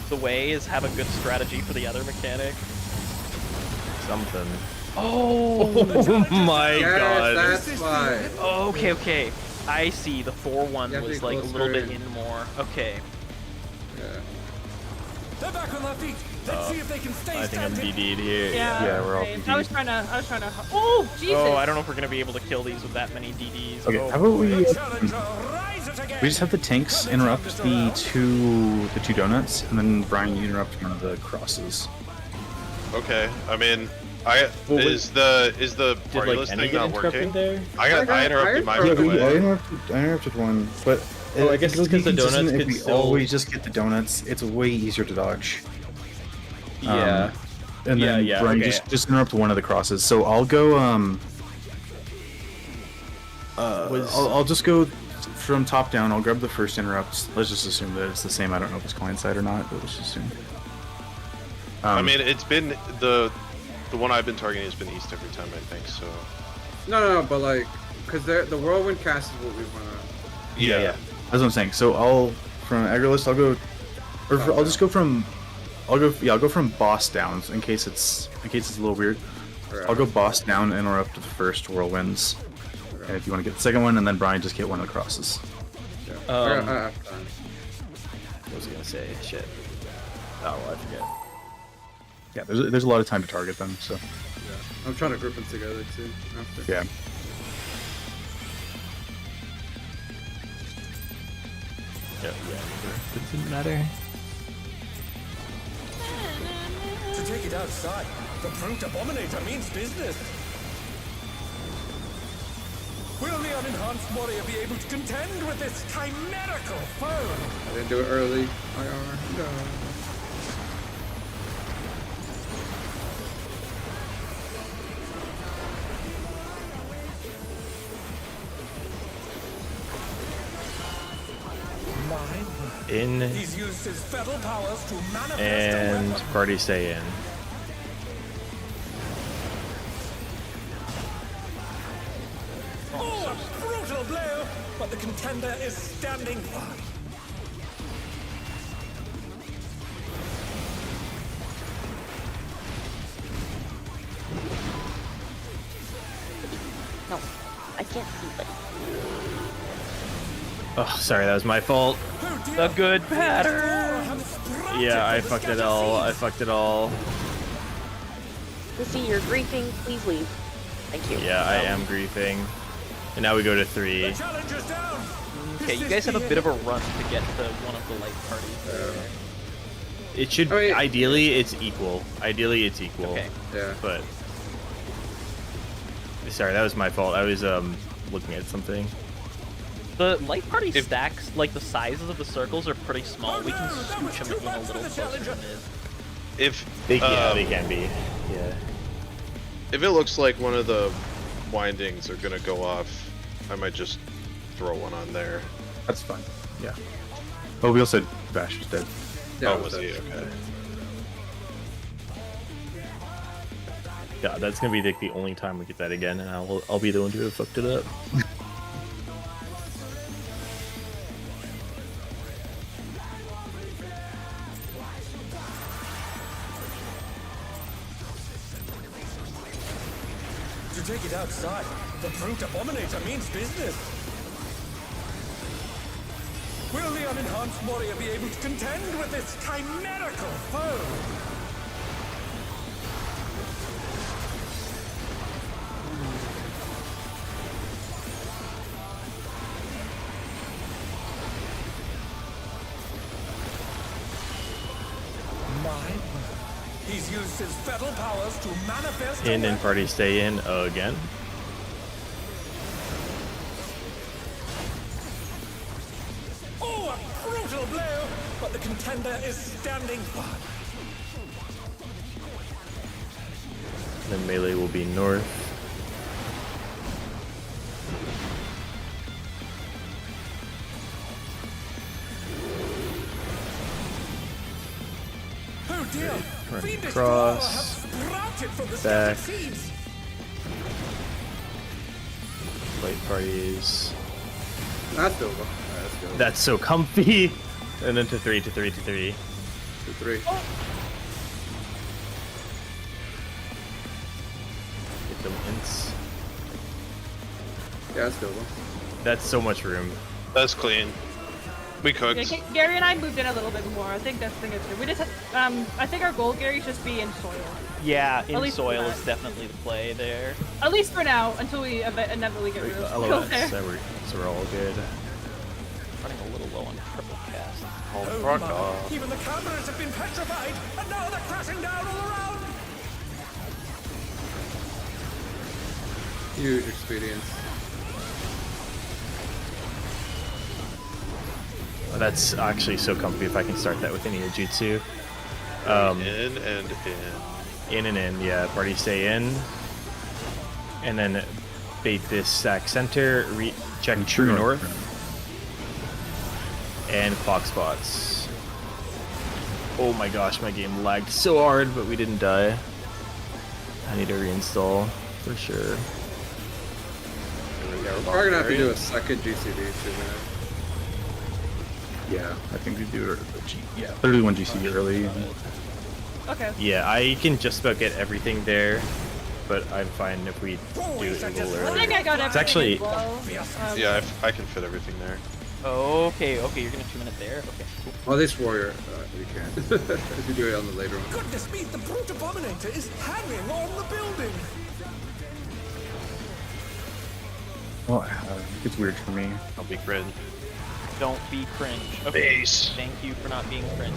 [SPEAKER 1] The way is have a good strategy for the other mechanic.
[SPEAKER 5] Something.
[SPEAKER 1] Oh.
[SPEAKER 5] Oh my
[SPEAKER 6] Yes,
[SPEAKER 5] god.
[SPEAKER 6] that's why.
[SPEAKER 1] Oh, okay. I see. The 4-1
[SPEAKER 6] You have to
[SPEAKER 1] was
[SPEAKER 6] be
[SPEAKER 1] like a little
[SPEAKER 6] closer
[SPEAKER 1] bit
[SPEAKER 6] in.
[SPEAKER 1] in more. Okay.
[SPEAKER 6] Yeah.
[SPEAKER 8] They're back on their feet. Let's see if they can stay
[SPEAKER 5] I think I'm
[SPEAKER 8] standing.
[SPEAKER 5] DD'd here.
[SPEAKER 2] Yeah,
[SPEAKER 5] we're all
[SPEAKER 2] same.
[SPEAKER 5] DD'd.
[SPEAKER 2] I was trying to. Oh, Jesus!
[SPEAKER 1] Oh, I don't know if we're gonna be able to kill these with that many DDs.
[SPEAKER 4] Okay,
[SPEAKER 1] Oh,
[SPEAKER 4] how about we?
[SPEAKER 8] The challenger rises again.
[SPEAKER 4] We just have the tanks interrupt the two donuts, and then Brian, you interrupt one of the crosses.
[SPEAKER 3] Okay. I mean,
[SPEAKER 5] Well,
[SPEAKER 3] is the
[SPEAKER 5] Did
[SPEAKER 3] party
[SPEAKER 5] like
[SPEAKER 3] list
[SPEAKER 5] any
[SPEAKER 3] thing
[SPEAKER 5] get
[SPEAKER 3] not
[SPEAKER 5] interrupted
[SPEAKER 3] working?
[SPEAKER 5] there?
[SPEAKER 3] I interrupted mine
[SPEAKER 4] Yeah,
[SPEAKER 3] right
[SPEAKER 4] I
[SPEAKER 3] away.
[SPEAKER 4] interrupted one, but
[SPEAKER 5] Oh, I guess it's
[SPEAKER 4] it'll be
[SPEAKER 5] 'cause the donuts
[SPEAKER 4] consistent if
[SPEAKER 5] could
[SPEAKER 4] we
[SPEAKER 5] still-
[SPEAKER 4] always just get the donuts. It's way easier to dodge.
[SPEAKER 5] Yeah.
[SPEAKER 4] And then
[SPEAKER 5] Yeah,
[SPEAKER 4] Brian,
[SPEAKER 5] okay.
[SPEAKER 4] just interrupt one of the crosses. So I'll go. I'll just go from top down. I'll grab the first interrupt. Let's just assume that it's the same. I don't know if it's client side or not, but let's just assume.
[SPEAKER 3] I mean, it's been the one I've been targeting has been east every time, I think. So
[SPEAKER 6] No, but like, cause the whirlwind cast is what we wanna.
[SPEAKER 3] yeah.
[SPEAKER 4] that's what I'm saying. So I'll from Agrolist. I'll go, I'll just go from. I'll go from boss down in case it's a little weird.
[SPEAKER 6] Alright.
[SPEAKER 4] I'll go boss down and interrupt the first whirlwinds. And if you want to get the second one, and then Brian just get one of the crosses.
[SPEAKER 6] Yeah.
[SPEAKER 5] What was I gonna say? Shit. Oh, well, I forget.
[SPEAKER 4] Yeah, there's a lot of time to target them. So
[SPEAKER 6] I'm trying to group them together too. After.
[SPEAKER 4] yeah.
[SPEAKER 5] Yeah. Doesn't matter.
[SPEAKER 8] To take it outside, the Brute Abominator means business. Will the unenhanced warrior be able to contend with this chimerical foe?
[SPEAKER 6] I didn't do it early. No.
[SPEAKER 5] In
[SPEAKER 8] He's used his fetal powers to manifest
[SPEAKER 5] and
[SPEAKER 8] a weapon.
[SPEAKER 5] party stay in.
[SPEAKER 8] Oh, a brutal blow! But the contender is standing firm.
[SPEAKER 10] No, I can't see it.
[SPEAKER 5] Oh, sorry, that was my fault.
[SPEAKER 1] The good pattern.
[SPEAKER 5] Yeah, I fucked it all. I fucked it all.
[SPEAKER 10] Lizzie, you're griefing. Please leave. Thank you.
[SPEAKER 5] Yeah, I am griefing. And now we go to 3.
[SPEAKER 8] The challenge is down.
[SPEAKER 1] Okay, you guys have a bit of a run to get to one of the light parties.
[SPEAKER 5] It should
[SPEAKER 6] I mean-
[SPEAKER 5] ideally it's equal. Ideally it's equal.
[SPEAKER 1] Okay.
[SPEAKER 6] Yeah.
[SPEAKER 5] But sorry, that was my fault. I was looking at something.
[SPEAKER 1] The light party stacks, like the sizes of the circles, are pretty small. We can scooch them in a little closer to mid.
[SPEAKER 3] If
[SPEAKER 5] They can be. Yeah.
[SPEAKER 3] if it looks like one of the windings are gonna go off, I might just throw one on there.
[SPEAKER 4] That's fine. Yeah. Oh, we also said Bash is dead.
[SPEAKER 6] Yeah.
[SPEAKER 3] Oh, was he? Okay.
[SPEAKER 5] God, that's gonna be like the only time we get that again, and I'll be the one to have fucked it up.
[SPEAKER 8] To take it outside, the Brute Abominator means business. Will the unenhanced warrior be able to contend with this chimerical foe? He's used his fetal powers to manifest a
[SPEAKER 5] In and
[SPEAKER 8] weapon.
[SPEAKER 5] party stay in again.
[SPEAKER 8] Oh, a brutal blow! But the contender is standing firm.
[SPEAKER 5] Then melee will be north.
[SPEAKER 8] Oh dear!
[SPEAKER 5] Run
[SPEAKER 8] Fiendish
[SPEAKER 5] across,
[SPEAKER 8] power has sprouted from the
[SPEAKER 5] back.
[SPEAKER 8] scattered seeds.
[SPEAKER 5] Light parties.
[SPEAKER 6] That's doable. Alright, let's go.
[SPEAKER 5] That's so comfy. And then to 3, to 3, to 3.
[SPEAKER 6] 2, 3.
[SPEAKER 5] Get them hints.
[SPEAKER 6] Yeah, that's doable.
[SPEAKER 5] That's so much room.
[SPEAKER 3] That's clean. We cooked.
[SPEAKER 2] Yeah, Gary and I moved in a little bit more. I think that's the thing is good. We just I think our goal, Gary, should just be in soil.
[SPEAKER 1] Yeah, in
[SPEAKER 2] least for
[SPEAKER 1] soil
[SPEAKER 2] that.
[SPEAKER 1] is definitely the play there.
[SPEAKER 2] At least for now, until we inevitably get rid of soil there.
[SPEAKER 5] So we're all good.
[SPEAKER 1] Running a little low on triple cast.
[SPEAKER 3] Oh,
[SPEAKER 8] Oh
[SPEAKER 3] fuck
[SPEAKER 8] my.
[SPEAKER 3] off.
[SPEAKER 8] Even the cameras have been petrified, and now they're crashing down all around.
[SPEAKER 6] Huge experience.
[SPEAKER 5] Oh, that's actually so comfy if I can start that with any jutsu.
[SPEAKER 3] In and in.
[SPEAKER 5] In and in, yeah. Party stay in. And then bait this stack center, check true north. And clock spots. Oh my gosh, my game lagged so hard, but we didn't die. I need to reinstall for sure.
[SPEAKER 6] Yeah, we're probably gonna have to do a second GCD too, man.
[SPEAKER 4] Yeah, I think we do it. Yeah, 31 GC early.
[SPEAKER 2] Okay.
[SPEAKER 5] Yeah, I can just about get everything there, but I'm fine if we do it a little
[SPEAKER 2] I
[SPEAKER 5] early.
[SPEAKER 2] think I got everything.
[SPEAKER 5] actually-
[SPEAKER 2] as well.
[SPEAKER 3] Yeah, I can fit everything there.
[SPEAKER 1] Okay, you're gonna 2 minute there. Okay. Cool.
[SPEAKER 6] Oh, this warrior, we can't. If you do it on the later one.
[SPEAKER 8] Goodness me, the Brute Abominator is hanging on the building.
[SPEAKER 4] Well, it's weird for me.
[SPEAKER 3] I'll be cringe.
[SPEAKER 1] Don't be cringe. Okay.
[SPEAKER 3] Base.
[SPEAKER 1] Thank you for not being cringe.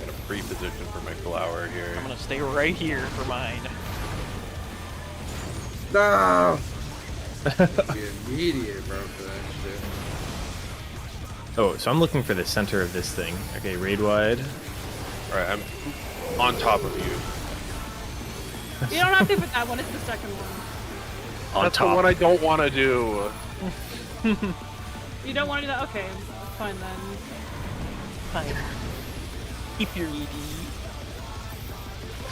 [SPEAKER 3] Got a pre-position for my flower here.
[SPEAKER 1] I'm gonna stay right here for mine.
[SPEAKER 6] No! Be immediate, bro, for that shit.
[SPEAKER 5] Oh, so I'm looking for the center of this thing. Okay, raid wide.
[SPEAKER 3] Alright, I'm on top of you.
[SPEAKER 2] You don't have to put that one. It's the second one.
[SPEAKER 5] On
[SPEAKER 3] That's
[SPEAKER 5] top.
[SPEAKER 3] the one I don't want to do.
[SPEAKER 2] You don't want to do that? Okay, fine then.
[SPEAKER 1] Fine. Keep your ED.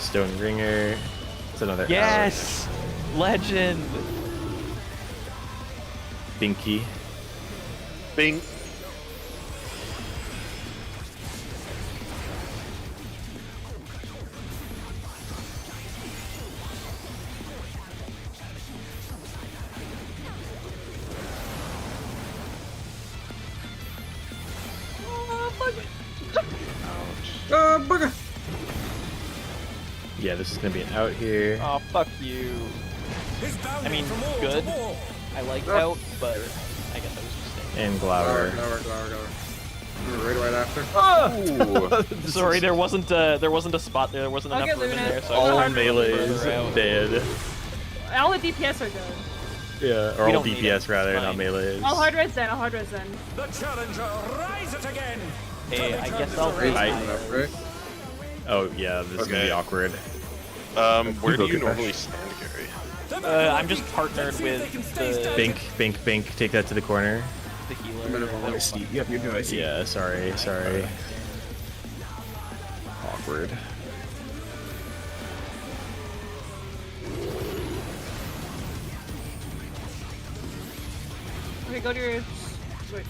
[SPEAKER 5] Stone ringer. It's another
[SPEAKER 1] Yes! Legend!
[SPEAKER 5] Binky.
[SPEAKER 3] Bing.
[SPEAKER 6] Oh, bugger!
[SPEAKER 5] Yeah, this is gonna be an out here.
[SPEAKER 1] Oh, fuck you.
[SPEAKER 8] Is bounding
[SPEAKER 1] I mean,
[SPEAKER 8] from wall
[SPEAKER 1] good.
[SPEAKER 8] to wall.
[SPEAKER 1] I like
[SPEAKER 6] Oh.
[SPEAKER 1] out, but I guess I was just saying.
[SPEAKER 5] And
[SPEAKER 6] Glower,
[SPEAKER 5] Glower.
[SPEAKER 6] glower. Right after.
[SPEAKER 3] Ooh.
[SPEAKER 1] Sorry, there wasn't a spot there. There wasn't
[SPEAKER 2] I'll
[SPEAKER 1] enough
[SPEAKER 2] get
[SPEAKER 1] room in
[SPEAKER 2] Luna.
[SPEAKER 1] there, so
[SPEAKER 5] All
[SPEAKER 1] I
[SPEAKER 5] melees
[SPEAKER 1] further out.
[SPEAKER 5] dead.
[SPEAKER 2] All the DPS are good.
[SPEAKER 5] Yeah, or
[SPEAKER 1] We
[SPEAKER 5] all
[SPEAKER 1] don't need
[SPEAKER 5] DPS
[SPEAKER 1] it.
[SPEAKER 5] rather,
[SPEAKER 1] It's
[SPEAKER 5] not
[SPEAKER 1] fine.
[SPEAKER 5] melees.
[SPEAKER 2] I'll hard res then. I'll hard res then.
[SPEAKER 8] The challenger rises again.
[SPEAKER 1] Hey, I guess I'll
[SPEAKER 6] Raise
[SPEAKER 5] I-
[SPEAKER 6] it up, right?
[SPEAKER 5] Oh yeah, this is gonna
[SPEAKER 3] Okay.
[SPEAKER 5] be awkward.
[SPEAKER 3] Where do you
[SPEAKER 4] Good
[SPEAKER 3] normally
[SPEAKER 4] catch.
[SPEAKER 3] stand, Gary?
[SPEAKER 1] I'm just partnered with the
[SPEAKER 5] Bink, take that to the corner.
[SPEAKER 1] healer.
[SPEAKER 6] Minimal.
[SPEAKER 1] That was fine.
[SPEAKER 4] Yep, you're doing it.
[SPEAKER 5] Yeah, sorry. Awkward.
[SPEAKER 2] Okay, go to your. Wait,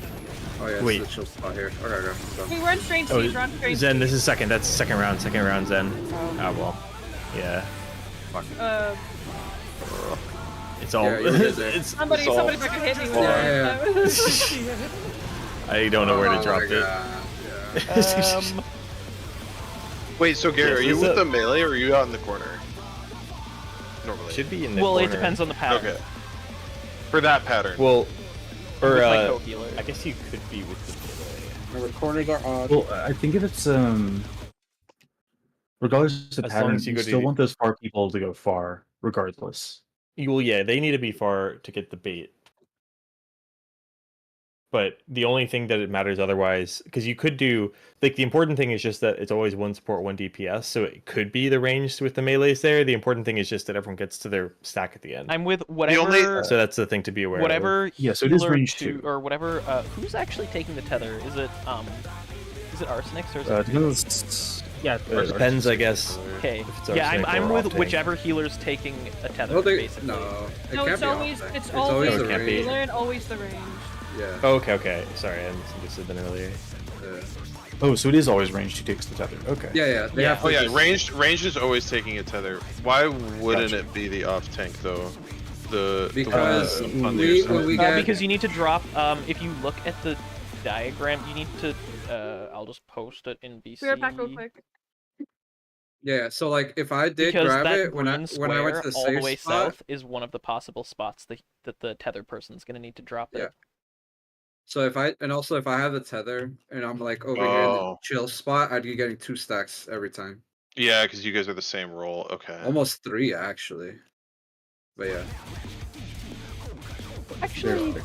[SPEAKER 6] Oh yeah,
[SPEAKER 5] Wait.
[SPEAKER 6] it's the chill spot here. Okay, go.
[SPEAKER 2] we were in strange
[SPEAKER 5] Oh,
[SPEAKER 2] siege. We're on strange
[SPEAKER 5] Zen,
[SPEAKER 2] siege.
[SPEAKER 5] this is second. That's second round. Second round, Zen. Oh well. Yeah. It's all.
[SPEAKER 6] Yeah, you did there.
[SPEAKER 5] it's
[SPEAKER 2] Somebody
[SPEAKER 5] it's all-
[SPEAKER 2] fucking hit me with
[SPEAKER 6] Yeah,
[SPEAKER 2] that.
[SPEAKER 5] I don't know where to
[SPEAKER 6] Oh
[SPEAKER 5] drop
[SPEAKER 6] my
[SPEAKER 5] it.
[SPEAKER 6] God, yeah.
[SPEAKER 3] Wait, so Gary,
[SPEAKER 5] Yes,
[SPEAKER 3] are you
[SPEAKER 5] this
[SPEAKER 3] with
[SPEAKER 5] is
[SPEAKER 3] the melee or are you out in the corner? Normally.
[SPEAKER 5] Should be in the
[SPEAKER 1] Well,
[SPEAKER 5] corner.
[SPEAKER 1] it depends on the pattern.
[SPEAKER 3] Okay. For that pattern.
[SPEAKER 5] Well, or
[SPEAKER 1] With my
[SPEAKER 5] uh,
[SPEAKER 1] co-healer.
[SPEAKER 5] I guess you could be with the
[SPEAKER 6] Remember, corners are odd.
[SPEAKER 4] Well, I think if it's regardless of the
[SPEAKER 5] As long
[SPEAKER 4] pattern,
[SPEAKER 5] as you
[SPEAKER 4] you
[SPEAKER 5] go to
[SPEAKER 4] still
[SPEAKER 5] the-
[SPEAKER 4] want those far people to go far, regardless.
[SPEAKER 5] Well, yeah, they need to be far to get the bait. But the only thing that it matters otherwise, because you could do, like, the important thing is just that it's always one support, one DPS, so it could be the ranged with the melees there. The important thing is just that everyone gets to their stack at the end.
[SPEAKER 1] I'm with whatever.
[SPEAKER 3] only-
[SPEAKER 5] So that's the thing to be aware of.
[SPEAKER 1] whatever.
[SPEAKER 4] Yeah, so it is
[SPEAKER 1] healer
[SPEAKER 4] range
[SPEAKER 1] to-
[SPEAKER 4] 2.
[SPEAKER 1] or whatever. Who's actually taking the tether? Is it Arsenix or is it?
[SPEAKER 4] Depends-
[SPEAKER 9] Yeah,
[SPEAKER 5] It depends, I guess.
[SPEAKER 1] Okay.
[SPEAKER 5] if it's
[SPEAKER 1] Yeah,
[SPEAKER 5] Arsenic
[SPEAKER 1] I'm
[SPEAKER 5] or
[SPEAKER 1] with
[SPEAKER 5] Off-Tank.
[SPEAKER 1] whichever healer's taking a tether.
[SPEAKER 6] No, they,
[SPEAKER 1] basically.
[SPEAKER 6] no, it
[SPEAKER 2] No,
[SPEAKER 6] can't
[SPEAKER 2] it's
[SPEAKER 6] be
[SPEAKER 2] always
[SPEAKER 6] off-tank.
[SPEAKER 2] it's
[SPEAKER 6] It's
[SPEAKER 2] always
[SPEAKER 6] always
[SPEAKER 5] Oh,
[SPEAKER 6] the
[SPEAKER 5] it can't be.
[SPEAKER 6] range.
[SPEAKER 2] healer and always the range.
[SPEAKER 6] Yeah.
[SPEAKER 5] Oh, okay. Sorry, I misunderstood that earlier.
[SPEAKER 6] Yeah.
[SPEAKER 4] Oh, so it is always range 2 takes the tether. Okay.
[SPEAKER 6] Yeah. They
[SPEAKER 1] Yeah.
[SPEAKER 6] have to
[SPEAKER 3] Oh yeah,
[SPEAKER 6] just-
[SPEAKER 3] ranged is always taking a tether. Why wouldn't
[SPEAKER 4] Gotcha.
[SPEAKER 3] it be the off tank though? The
[SPEAKER 6] Because
[SPEAKER 3] the one on the
[SPEAKER 6] we-
[SPEAKER 3] other
[SPEAKER 6] when
[SPEAKER 3] side?
[SPEAKER 6] we get-
[SPEAKER 1] Because you need to drop. If you look at the diagram, you need to. I'll just post it in BC.
[SPEAKER 2] Be right back real quick.
[SPEAKER 6] Yeah, so like if I did
[SPEAKER 1] Because
[SPEAKER 6] grab
[SPEAKER 1] that
[SPEAKER 6] it when I
[SPEAKER 1] green
[SPEAKER 6] when I went to
[SPEAKER 1] square
[SPEAKER 6] the
[SPEAKER 1] all the
[SPEAKER 6] safe
[SPEAKER 1] way
[SPEAKER 6] spot,
[SPEAKER 1] south is one of the possible spots that the tether person's gonna need to drop it.
[SPEAKER 6] Yeah. so if I have the tether and I'm like over here in the
[SPEAKER 3] Oh.
[SPEAKER 6] chill spot, I'd be getting 2 stacks every time.
[SPEAKER 3] Yeah, because you guys are the same role. Okay.
[SPEAKER 6] Almost 3 actually. But yeah.
[SPEAKER 1] Actually, wait,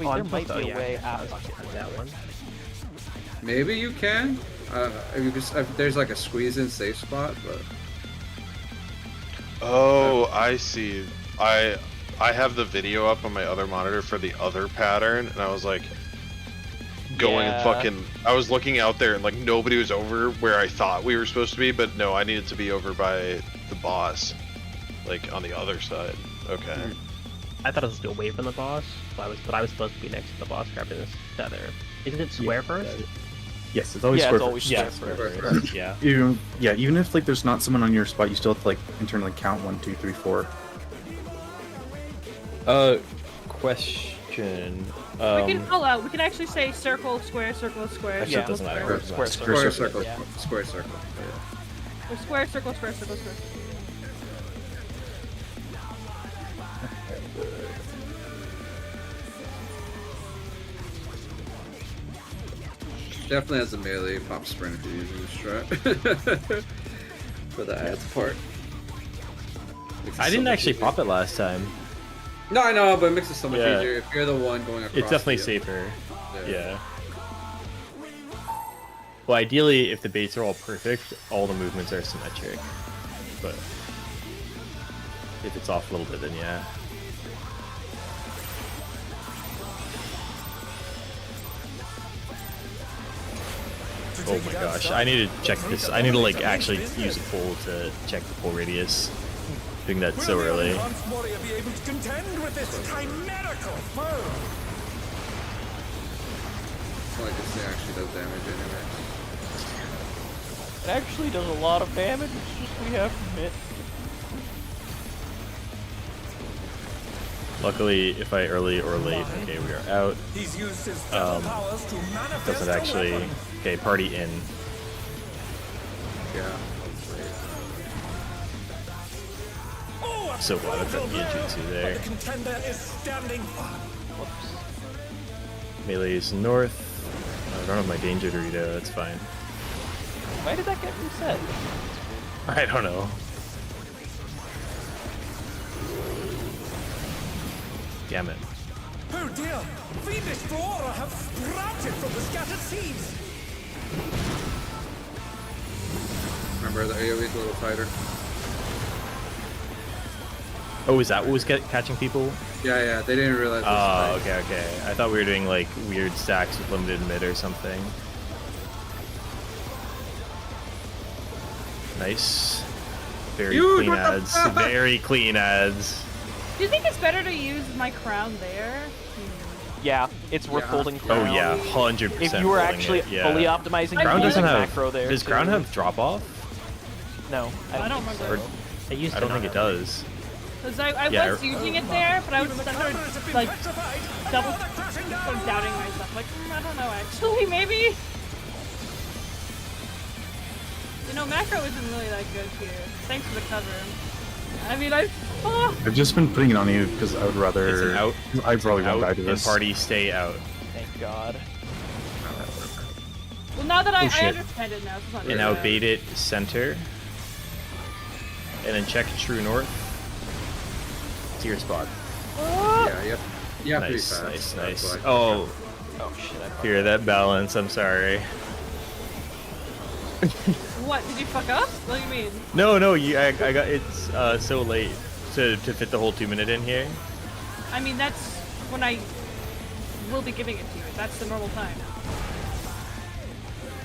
[SPEAKER 9] Oh,
[SPEAKER 1] there
[SPEAKER 9] I'm
[SPEAKER 1] might
[SPEAKER 9] supposed
[SPEAKER 1] be
[SPEAKER 9] to-
[SPEAKER 1] a way
[SPEAKER 9] yeah,
[SPEAKER 1] out.
[SPEAKER 9] I'll get that one.
[SPEAKER 6] Maybe you can. If there's like a squeeze in safe spot, but
[SPEAKER 3] Oh, I see. I have the video up on my other monitor for the other pattern, and I was like going and
[SPEAKER 1] Yeah.
[SPEAKER 3] fucking. I was looking out there, and like nobody was over where I thought we were supposed to be, but no, I needed to be over by the boss, like on the other side. Okay.
[SPEAKER 9] I thought it was away from the boss, but I was supposed to be next to the boss grabbing this feather. Isn't it square first?
[SPEAKER 4] Yes, it's always
[SPEAKER 1] Yeah,
[SPEAKER 4] square.
[SPEAKER 1] it's always
[SPEAKER 5] Yeah,
[SPEAKER 1] square
[SPEAKER 5] square
[SPEAKER 1] first.
[SPEAKER 5] first. Yeah.
[SPEAKER 4] Even if like there's not someone on your spot, you still have to like internally count 1, 2, 3, 4.
[SPEAKER 5] Question.
[SPEAKER 2] We can call out. We can actually say circle, square, circle, square.
[SPEAKER 5] Actually,
[SPEAKER 1] Yeah.
[SPEAKER 5] it doesn't matter.
[SPEAKER 2] Square,
[SPEAKER 5] It doesn't matter.
[SPEAKER 6] square
[SPEAKER 4] circle,
[SPEAKER 6] circle,
[SPEAKER 1] yeah.
[SPEAKER 6] square circle. Yeah.
[SPEAKER 2] Or square, circle, square, circle, square.
[SPEAKER 6] Definitely has a melee pop sprint if you're using the strat. For the ads part. Makes it
[SPEAKER 5] I
[SPEAKER 6] so
[SPEAKER 5] didn't
[SPEAKER 6] much
[SPEAKER 5] actually
[SPEAKER 6] easier.
[SPEAKER 5] pop it last time.
[SPEAKER 6] No, I know, but it makes it so much
[SPEAKER 5] Yeah.
[SPEAKER 6] easier if you're the one going across.
[SPEAKER 5] It's definitely
[SPEAKER 6] the-
[SPEAKER 5] safer. Yeah. Well, ideally, if the baits are all perfect, all the movements are symmetric. But if it's off a little bit, then yeah. Oh my gosh, I need to check this. I need to like actually use a pole to check the pole radius. Doing that so
[SPEAKER 8] Will the
[SPEAKER 5] early.
[SPEAKER 8] enhanced warrior be able to contend with this chimerical foe?
[SPEAKER 6] It's not like this thing actually does damage anyway.
[SPEAKER 1] It actually does a lot of damage. It's just we have to admit.
[SPEAKER 5] Luckily, if I early or late, okay, we are out.
[SPEAKER 8] He's used his feather powers to manifest
[SPEAKER 5] Doesn't
[SPEAKER 8] a
[SPEAKER 5] actually.
[SPEAKER 8] weapon.
[SPEAKER 5] Okay, party in.
[SPEAKER 6] Yeah.
[SPEAKER 8] Oh, a
[SPEAKER 5] So glad I put
[SPEAKER 8] brutal blow,
[SPEAKER 5] Ninjutsu
[SPEAKER 8] but
[SPEAKER 5] there.
[SPEAKER 8] The contender is standing.
[SPEAKER 5] Melee is north. I don't have my danger Dorito, that's fine.
[SPEAKER 1] Why did that get reset?
[SPEAKER 5] I don't know. Damn it.
[SPEAKER 8] Oh dear! Fiendish Flora have sprouted from the scattered seeds!
[SPEAKER 6] Remember the AoE's a little tighter.
[SPEAKER 5] Oh, is that what was catching people?
[SPEAKER 6] Yeah, they didn't realize.
[SPEAKER 5] Oh, okay. I thought we were doing like weird stacks with limited mid or something. Nice. Very
[SPEAKER 6] Dude,
[SPEAKER 5] clean
[SPEAKER 6] what the
[SPEAKER 5] ads.
[SPEAKER 6] fuck?
[SPEAKER 5] Very clean ads.
[SPEAKER 2] Do you think it's better to use my crown there?
[SPEAKER 1] Yeah, it's worth
[SPEAKER 6] Yeah.
[SPEAKER 1] holding
[SPEAKER 5] Oh
[SPEAKER 1] crown.
[SPEAKER 5] yeah, 100%.
[SPEAKER 1] If you were
[SPEAKER 5] holding
[SPEAKER 1] actually
[SPEAKER 5] it, yeah.
[SPEAKER 1] fully optimizing
[SPEAKER 2] Crown
[SPEAKER 5] Crown
[SPEAKER 1] your
[SPEAKER 5] doesn't have
[SPEAKER 1] macro there.
[SPEAKER 5] Does
[SPEAKER 1] too.
[SPEAKER 5] Crown have drop off?
[SPEAKER 1] No,
[SPEAKER 2] I don't
[SPEAKER 1] think
[SPEAKER 2] remember.
[SPEAKER 1] so.
[SPEAKER 9] It used
[SPEAKER 5] I
[SPEAKER 9] to
[SPEAKER 5] don't think
[SPEAKER 9] not
[SPEAKER 5] it does.
[SPEAKER 2] Because I
[SPEAKER 5] Yeah,
[SPEAKER 2] was using it there, but I was
[SPEAKER 8] Even the
[SPEAKER 2] started
[SPEAKER 8] covers have been
[SPEAKER 2] like
[SPEAKER 8] petrified.
[SPEAKER 2] double
[SPEAKER 8] Another crashing down.
[SPEAKER 2] sort of doubting myself. Like, I don't know actually, maybe. You know, macro isn't really that good here. Thanks for the cover. I mean, oh,
[SPEAKER 4] I've just been putting it on you because I would rather.
[SPEAKER 5] It's an out.
[SPEAKER 4] I probably won't die
[SPEAKER 5] Out
[SPEAKER 4] to
[SPEAKER 5] and
[SPEAKER 4] this.
[SPEAKER 5] party stay out.
[SPEAKER 1] Thank God.
[SPEAKER 2] well, now that I
[SPEAKER 5] shit.
[SPEAKER 2] understand it now, it's not
[SPEAKER 5] And now bait it center. And then check true north. To your spot.
[SPEAKER 2] Oh,
[SPEAKER 6] Yeah, yep. Yeah, pretty
[SPEAKER 5] Nice,
[SPEAKER 6] fast.
[SPEAKER 5] nice,
[SPEAKER 6] That's
[SPEAKER 5] nice.
[SPEAKER 6] why.
[SPEAKER 5] Oh,
[SPEAKER 1] Oh shit! I fucked
[SPEAKER 5] fear
[SPEAKER 1] up.
[SPEAKER 5] that balance. I'm sorry.
[SPEAKER 2] what? Did you fuck up? What do you mean?
[SPEAKER 5] No, I got it's so late to fit the whole 2-minute in here.
[SPEAKER 2] I mean, that's when I will be giving it to you. That's the normal time.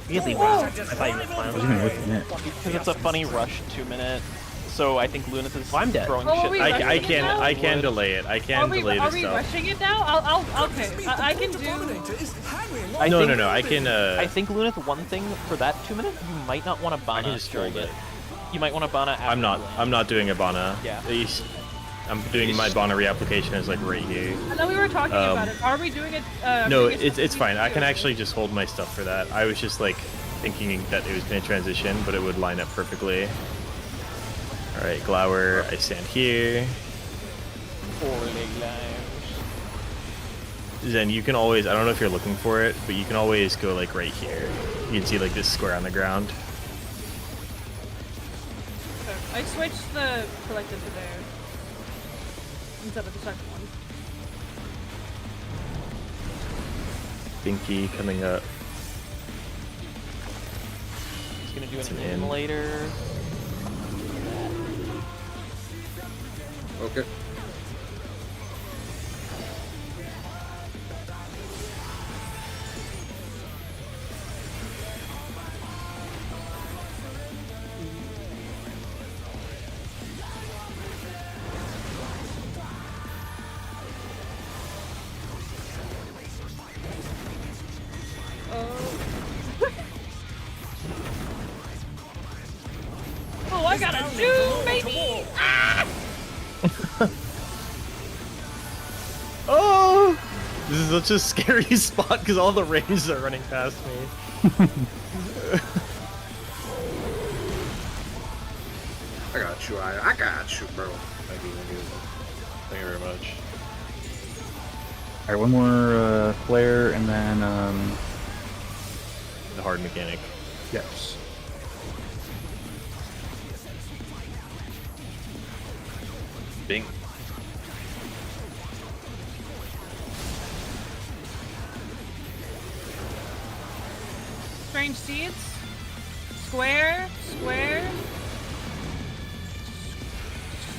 [SPEAKER 9] Really
[SPEAKER 2] Oh.
[SPEAKER 9] bad. I thought you were
[SPEAKER 4] I was
[SPEAKER 9] fine.
[SPEAKER 4] even within it.
[SPEAKER 1] Because it's a funny rush 2-minute. So I think Lunith is
[SPEAKER 9] Oh, I'm dead.
[SPEAKER 1] throwing
[SPEAKER 2] Oh, are
[SPEAKER 1] shit.
[SPEAKER 2] we
[SPEAKER 5] I
[SPEAKER 2] rushing it now?
[SPEAKER 5] can delay it. I can
[SPEAKER 2] Are we,
[SPEAKER 5] delay
[SPEAKER 2] are
[SPEAKER 5] this
[SPEAKER 2] we
[SPEAKER 5] stuff.
[SPEAKER 2] rushing it now? Okay. I can do.
[SPEAKER 8] Abominator is hanging
[SPEAKER 1] I
[SPEAKER 8] on
[SPEAKER 5] No,
[SPEAKER 1] think-
[SPEAKER 5] no, no. I can.
[SPEAKER 1] I think Lunith, one thing for that 2-minute, you might not want to
[SPEAKER 5] I
[SPEAKER 1] Bana
[SPEAKER 5] can just
[SPEAKER 1] during
[SPEAKER 5] hold
[SPEAKER 1] it.
[SPEAKER 5] it.
[SPEAKER 1] You might want to Bana after
[SPEAKER 5] I'm not.
[SPEAKER 1] you land.
[SPEAKER 5] I'm not doing a Bana.
[SPEAKER 1] Yeah.
[SPEAKER 5] I'm doing my Bana reapplication is like right here.
[SPEAKER 2] I know we were talking about it. Are we doing it?
[SPEAKER 5] No,
[SPEAKER 2] previous
[SPEAKER 5] it's fine. I can
[SPEAKER 2] do?
[SPEAKER 5] actually just hold my stuff for that. I was just like thinking that it was going to transition, but it would line up perfectly. All right, Glower, I stand here.
[SPEAKER 1] 4 leg lives.
[SPEAKER 5] Then you can always, I don't know if you're looking for it, but you can always go like right here. You can see like this square on the ground.
[SPEAKER 2] I switched the collective to there instead of the second one.
[SPEAKER 5] Binky coming up.
[SPEAKER 1] He's gonna do
[SPEAKER 5] It's
[SPEAKER 1] an
[SPEAKER 5] an
[SPEAKER 1] in
[SPEAKER 5] in.
[SPEAKER 1] later.
[SPEAKER 6] Okay.
[SPEAKER 2] Oh, I got a zoom, baby!
[SPEAKER 5] Oh! This is such a scary spot because all the ranges are running past me.
[SPEAKER 6] I got you. I got you, bro.
[SPEAKER 3] Thank you very much.
[SPEAKER 4] All right, one more player, and then
[SPEAKER 5] The hard mechanic.
[SPEAKER 4] yes.
[SPEAKER 3] Bing.
[SPEAKER 2] Strange seeds. Square. Square.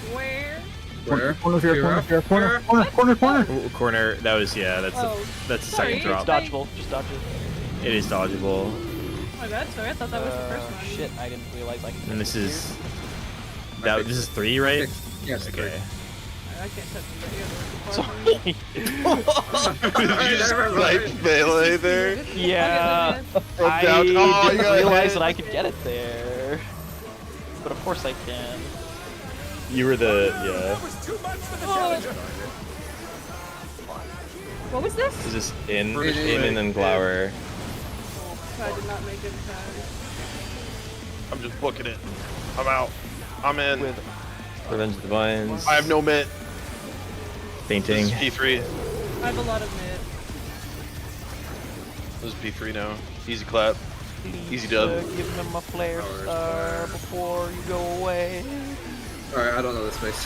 [SPEAKER 2] Square.
[SPEAKER 6] Where?
[SPEAKER 4] Corner here,
[SPEAKER 6] Here
[SPEAKER 4] corner
[SPEAKER 6] up?
[SPEAKER 4] here, corner,
[SPEAKER 6] Here?
[SPEAKER 4] corner, corner, corner.
[SPEAKER 5] Ooh, corner. That was that's
[SPEAKER 2] Oh,
[SPEAKER 5] that's the
[SPEAKER 2] sorry,
[SPEAKER 5] second drop.
[SPEAKER 2] it's
[SPEAKER 1] Dodgeable. Just dodge it.
[SPEAKER 5] It is dodgeable.
[SPEAKER 2] Oh my bad, sorry, I thought that was the first one.
[SPEAKER 1] Shit, I didn't realize I could.
[SPEAKER 5] And this is
[SPEAKER 6] I
[SPEAKER 5] this is
[SPEAKER 6] fixed
[SPEAKER 5] 3, right?
[SPEAKER 6] Yes.
[SPEAKER 5] Okay.
[SPEAKER 2] I can't touch the video.
[SPEAKER 1] Sorry.
[SPEAKER 3] Did you just like melee there?
[SPEAKER 1] Yeah.
[SPEAKER 3] From
[SPEAKER 1] I
[SPEAKER 3] down- oh, you
[SPEAKER 1] didn't
[SPEAKER 3] got
[SPEAKER 1] realize
[SPEAKER 3] hit.
[SPEAKER 1] that I could get it there. But of course I can.
[SPEAKER 5] You were the
[SPEAKER 8] That was too much for the
[SPEAKER 2] Oh.
[SPEAKER 8] challenger.
[SPEAKER 2] What was this?
[SPEAKER 5] Is this in
[SPEAKER 6] In,
[SPEAKER 5] and then Glower?
[SPEAKER 2] I did not make it in time.
[SPEAKER 3] I'm just booking it. I'm out. I'm in.
[SPEAKER 1] With
[SPEAKER 5] Revenge of the Vines.
[SPEAKER 3] I have no mitt.
[SPEAKER 5] Fainting.
[SPEAKER 3] This is P3.
[SPEAKER 2] I have a lot of mid.
[SPEAKER 3] This is P3 now. Easy clap. Easy dub.
[SPEAKER 1] Give him a flare
[SPEAKER 6] Flowers,
[SPEAKER 1] star
[SPEAKER 6] flowers.
[SPEAKER 1] before you go away.
[SPEAKER 6] Alright, I don't know this face.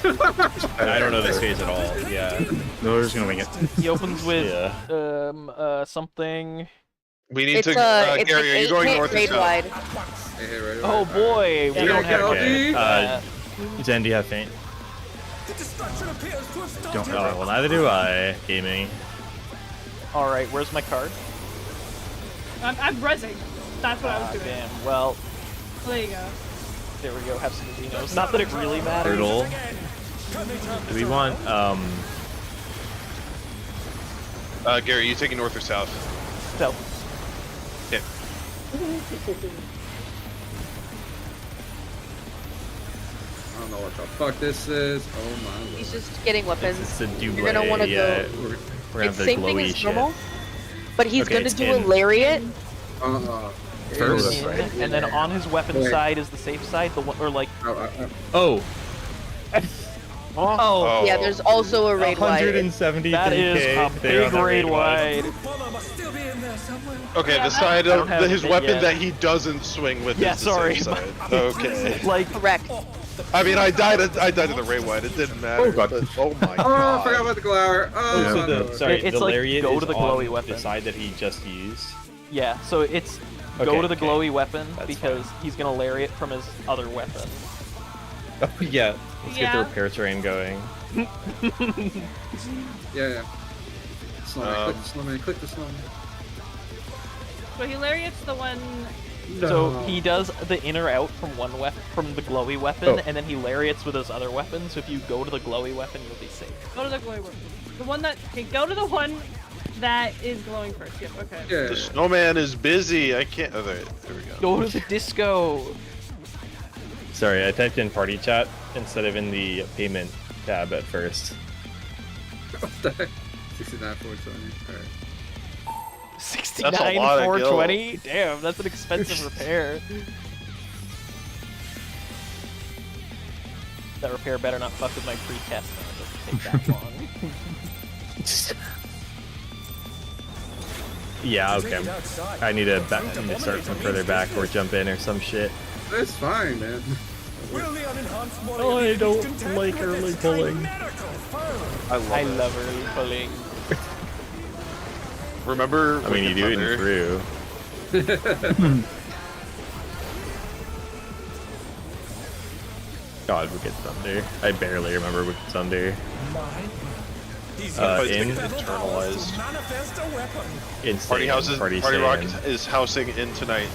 [SPEAKER 5] I don't know this phase at all. Yeah.
[SPEAKER 4] Miller's gonna wing it.
[SPEAKER 1] He opens with
[SPEAKER 5] Yeah.
[SPEAKER 1] something.
[SPEAKER 3] We need
[SPEAKER 10] It's
[SPEAKER 3] to.
[SPEAKER 10] it's
[SPEAKER 3] Gary,
[SPEAKER 10] an
[SPEAKER 3] are you
[SPEAKER 10] 8
[SPEAKER 3] going
[SPEAKER 10] hit
[SPEAKER 3] north or
[SPEAKER 10] raid
[SPEAKER 3] south?
[SPEAKER 10] wide.
[SPEAKER 6] Hey, right,
[SPEAKER 1] Oh boy, we
[SPEAKER 6] Yeah,
[SPEAKER 1] don't have
[SPEAKER 6] okay.
[SPEAKER 1] that.
[SPEAKER 5] Zen, do you have faint?
[SPEAKER 8] The destruction appears to have started.
[SPEAKER 4] Don't
[SPEAKER 5] Oh, well, neither do I. Gaming.
[SPEAKER 1] All right, where's my card?
[SPEAKER 2] I'm rezzing. That's what I was
[SPEAKER 1] Ah,
[SPEAKER 2] doing.
[SPEAKER 1] damn. Well,
[SPEAKER 2] Oh, there you go.
[SPEAKER 1] there we go. Have some Xenos. Not that it really matters.
[SPEAKER 5] Brutal.
[SPEAKER 8] Again. Can they turn
[SPEAKER 5] Do
[SPEAKER 8] this
[SPEAKER 5] we want
[SPEAKER 8] around?
[SPEAKER 3] Gary, you taking north or south?
[SPEAKER 1] So,
[SPEAKER 3] Yeah.
[SPEAKER 6] I don't know what the fuck this is. Oh my lord.
[SPEAKER 10] He's just getting weapons.
[SPEAKER 5] it's the double.
[SPEAKER 10] You're gonna wanna
[SPEAKER 5] yeah,
[SPEAKER 10] go-
[SPEAKER 5] we're gonna have
[SPEAKER 10] It's
[SPEAKER 5] the
[SPEAKER 10] same thing
[SPEAKER 5] glowy
[SPEAKER 10] as
[SPEAKER 5] shit.
[SPEAKER 10] normal, but he's
[SPEAKER 5] Okay,
[SPEAKER 10] gonna
[SPEAKER 5] it's
[SPEAKER 10] do
[SPEAKER 5] in.
[SPEAKER 10] a lariat.
[SPEAKER 5] First.
[SPEAKER 1] in,
[SPEAKER 6] right.
[SPEAKER 1] and then on his weapon
[SPEAKER 6] Wait.
[SPEAKER 1] side is the safe side. The one, or like,
[SPEAKER 5] Oh,
[SPEAKER 1] oh,
[SPEAKER 10] Yeah, there's also a raid wide.
[SPEAKER 5] 173k.
[SPEAKER 1] that is a
[SPEAKER 5] there on
[SPEAKER 1] big
[SPEAKER 5] that
[SPEAKER 1] raid wide.
[SPEAKER 8] Bomber must still be in there somewhere.
[SPEAKER 3] Okay,
[SPEAKER 2] Yeah,
[SPEAKER 3] the side
[SPEAKER 1] I don't
[SPEAKER 3] of
[SPEAKER 1] have
[SPEAKER 3] his
[SPEAKER 1] it
[SPEAKER 3] weapon
[SPEAKER 1] yet.
[SPEAKER 3] that he doesn't swing with
[SPEAKER 1] Yeah,
[SPEAKER 3] is the
[SPEAKER 1] sorry.
[SPEAKER 3] safe side. Okay.
[SPEAKER 1] Like,
[SPEAKER 10] Correct.
[SPEAKER 3] I mean, I died at the raid wide. It didn't matter.
[SPEAKER 4] Oh, God.
[SPEAKER 3] but- oh my
[SPEAKER 6] Oh, I forgot
[SPEAKER 3] god.
[SPEAKER 6] about the glower. Oh,
[SPEAKER 4] Yeah.
[SPEAKER 5] So
[SPEAKER 6] my
[SPEAKER 5] the
[SPEAKER 6] lord.
[SPEAKER 5] sorry,
[SPEAKER 1] It's
[SPEAKER 5] the
[SPEAKER 1] like,
[SPEAKER 5] lariat
[SPEAKER 1] go
[SPEAKER 5] is
[SPEAKER 1] to the
[SPEAKER 5] on
[SPEAKER 1] glowy weapon.
[SPEAKER 5] the side that he just used.
[SPEAKER 1] yeah. So it's go
[SPEAKER 5] Okay,
[SPEAKER 1] to the
[SPEAKER 5] okay.
[SPEAKER 1] glowy weapon
[SPEAKER 5] That's
[SPEAKER 1] because he's gonna lariat from his other weapon.
[SPEAKER 5] Oh yeah. Let's get the
[SPEAKER 2] Yeah.
[SPEAKER 5] repair train going.
[SPEAKER 6] Yeah. Snowman, click the snowman, click the snowman.
[SPEAKER 2] So he lariat's the one.
[SPEAKER 1] So he does the in or out from one weapon, from the glowy weapon,
[SPEAKER 4] Oh.
[SPEAKER 1] and then he lariats with his other weapon. So if you go to the glowy weapon, you'll be safe.
[SPEAKER 2] Go to the glowy weapon. The one that. Okay, go to the one that is glowing first. Yep. Okay.
[SPEAKER 6] Yeah.
[SPEAKER 3] The snowman is busy. I can't. Oh, there we go.
[SPEAKER 1] Go to the disco.
[SPEAKER 5] Sorry, I typed in party chat instead of in the payment tab at first.
[SPEAKER 6] What the heck? 69 420. Alright.
[SPEAKER 1] 69
[SPEAKER 3] That's a lot of
[SPEAKER 1] 420. Damn, that's an expensive repair. That repair better not fuck with my pre-test. It doesn't take that long.
[SPEAKER 5] Yeah, okay.
[SPEAKER 8] Take it outside.
[SPEAKER 5] I need to start from further back or jump in or some shit.
[SPEAKER 6] It's fine, man.
[SPEAKER 8] Will the unenhanced
[SPEAKER 5] Oh, I
[SPEAKER 8] warrior
[SPEAKER 5] don't
[SPEAKER 8] be content
[SPEAKER 5] like
[SPEAKER 8] with
[SPEAKER 5] early
[SPEAKER 8] this
[SPEAKER 5] pulling.
[SPEAKER 8] chimerical foe?
[SPEAKER 3] I love
[SPEAKER 1] I
[SPEAKER 3] it.
[SPEAKER 1] love early pulling.
[SPEAKER 3] Remember?
[SPEAKER 5] I mean, you do it in through. God, Wicked Thunder. I barely remember Wicked Thunder.
[SPEAKER 8] He's
[SPEAKER 5] In
[SPEAKER 3] internalized.
[SPEAKER 8] manifest a weapon.
[SPEAKER 5] Insane.
[SPEAKER 3] Party houses. Party Rock
[SPEAKER 5] stand.
[SPEAKER 3] is housing in tonight.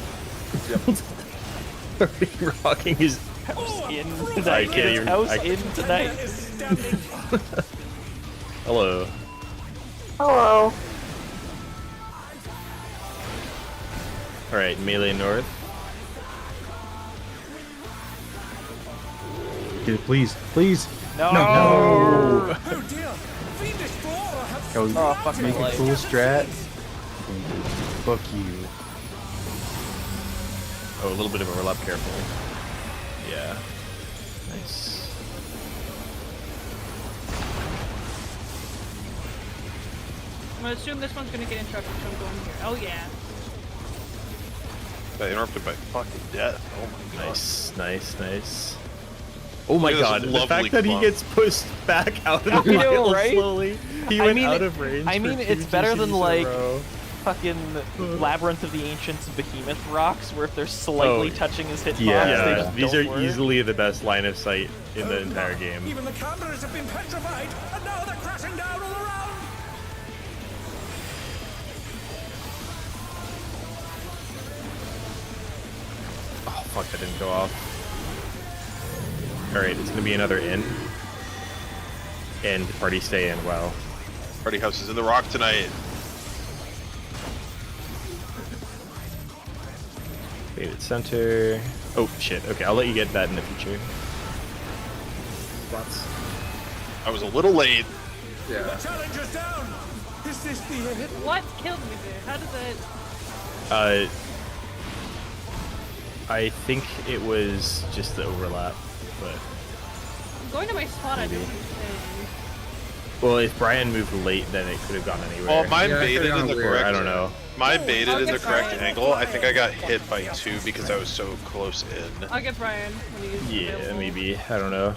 [SPEAKER 5] Party Rocking is.
[SPEAKER 1] In
[SPEAKER 5] I
[SPEAKER 1] tonight.
[SPEAKER 5] can't even-
[SPEAKER 1] House
[SPEAKER 5] I-
[SPEAKER 1] in tonight.
[SPEAKER 8] Is standing.
[SPEAKER 5] Hello.
[SPEAKER 10] Hello.
[SPEAKER 5] Alright, melee north.
[SPEAKER 4] Dude, please, please.
[SPEAKER 1] No.
[SPEAKER 4] No.
[SPEAKER 8] Oh dear. Fiendish Flora has
[SPEAKER 4] Go
[SPEAKER 1] Oh, fuck
[SPEAKER 4] make
[SPEAKER 1] my
[SPEAKER 4] a
[SPEAKER 1] life.
[SPEAKER 4] cool strat. Fuck you.
[SPEAKER 5] Oh, a little bit of overlap, careful. Yeah. Nice.
[SPEAKER 2] I'm gonna assume this one's gonna get interrupted, so I'm going here. Oh yeah.
[SPEAKER 3] Got interrupted by fucking death. Oh my god.
[SPEAKER 5] Nice. Oh my
[SPEAKER 3] Look at
[SPEAKER 5] god,
[SPEAKER 3] this
[SPEAKER 5] the
[SPEAKER 3] lovely
[SPEAKER 5] fact that he
[SPEAKER 3] clump.
[SPEAKER 5] gets pushed back out of the
[SPEAKER 1] I know,
[SPEAKER 5] pile
[SPEAKER 1] right?
[SPEAKER 5] slowly. He
[SPEAKER 1] I
[SPEAKER 5] went
[SPEAKER 1] mean,
[SPEAKER 5] out of range.
[SPEAKER 1] I
[SPEAKER 5] for
[SPEAKER 1] mean,
[SPEAKER 5] 2
[SPEAKER 1] it's better than,
[SPEAKER 5] GCs in a
[SPEAKER 1] like,
[SPEAKER 5] row.
[SPEAKER 1] Fucking Labyrinth of the Ancients Behemoth rocks, where if they're slightly
[SPEAKER 5] Oh,
[SPEAKER 1] touching his hitbox,
[SPEAKER 4] yeah,
[SPEAKER 1] they
[SPEAKER 5] Yeah,
[SPEAKER 1] just
[SPEAKER 5] these
[SPEAKER 1] don't
[SPEAKER 5] are
[SPEAKER 1] work.
[SPEAKER 5] easily the best line of sight in the entire game.
[SPEAKER 8] Even the cameras have been petrified, and now they're crashing down all around.
[SPEAKER 5] Oh fuck, that didn't go off. Alright, it's gonna be another in. And party stay in, wow.
[SPEAKER 3] Party house is in the rock tonight.
[SPEAKER 5] Faded center. Oh shit, okay, I'll let you get that in the future.
[SPEAKER 6] Spots.
[SPEAKER 3] I was a little late.
[SPEAKER 8] The
[SPEAKER 6] Yeah.
[SPEAKER 8] challenger's down. Is this the end?
[SPEAKER 2] What killed me there? How did that?
[SPEAKER 5] I think it was just the overlap, but
[SPEAKER 2] I'm going to my spot. I
[SPEAKER 5] Maybe.
[SPEAKER 2] don't think.
[SPEAKER 5] well, if Brian moved late, then it could have gone anywhere.
[SPEAKER 3] Oh, mine
[SPEAKER 6] Yeah, I
[SPEAKER 3] baited
[SPEAKER 6] could've
[SPEAKER 3] in the
[SPEAKER 6] gone weird.
[SPEAKER 3] correct.
[SPEAKER 5] I don't know.
[SPEAKER 3] Mine baited
[SPEAKER 2] I'll
[SPEAKER 3] in the
[SPEAKER 2] get
[SPEAKER 3] correct
[SPEAKER 2] Brian.
[SPEAKER 3] angle. I think I got hit by 2 because I was so close in.
[SPEAKER 2] I'll get Brian when he's
[SPEAKER 5] Yeah,
[SPEAKER 2] available.
[SPEAKER 5] maybe. I don't know.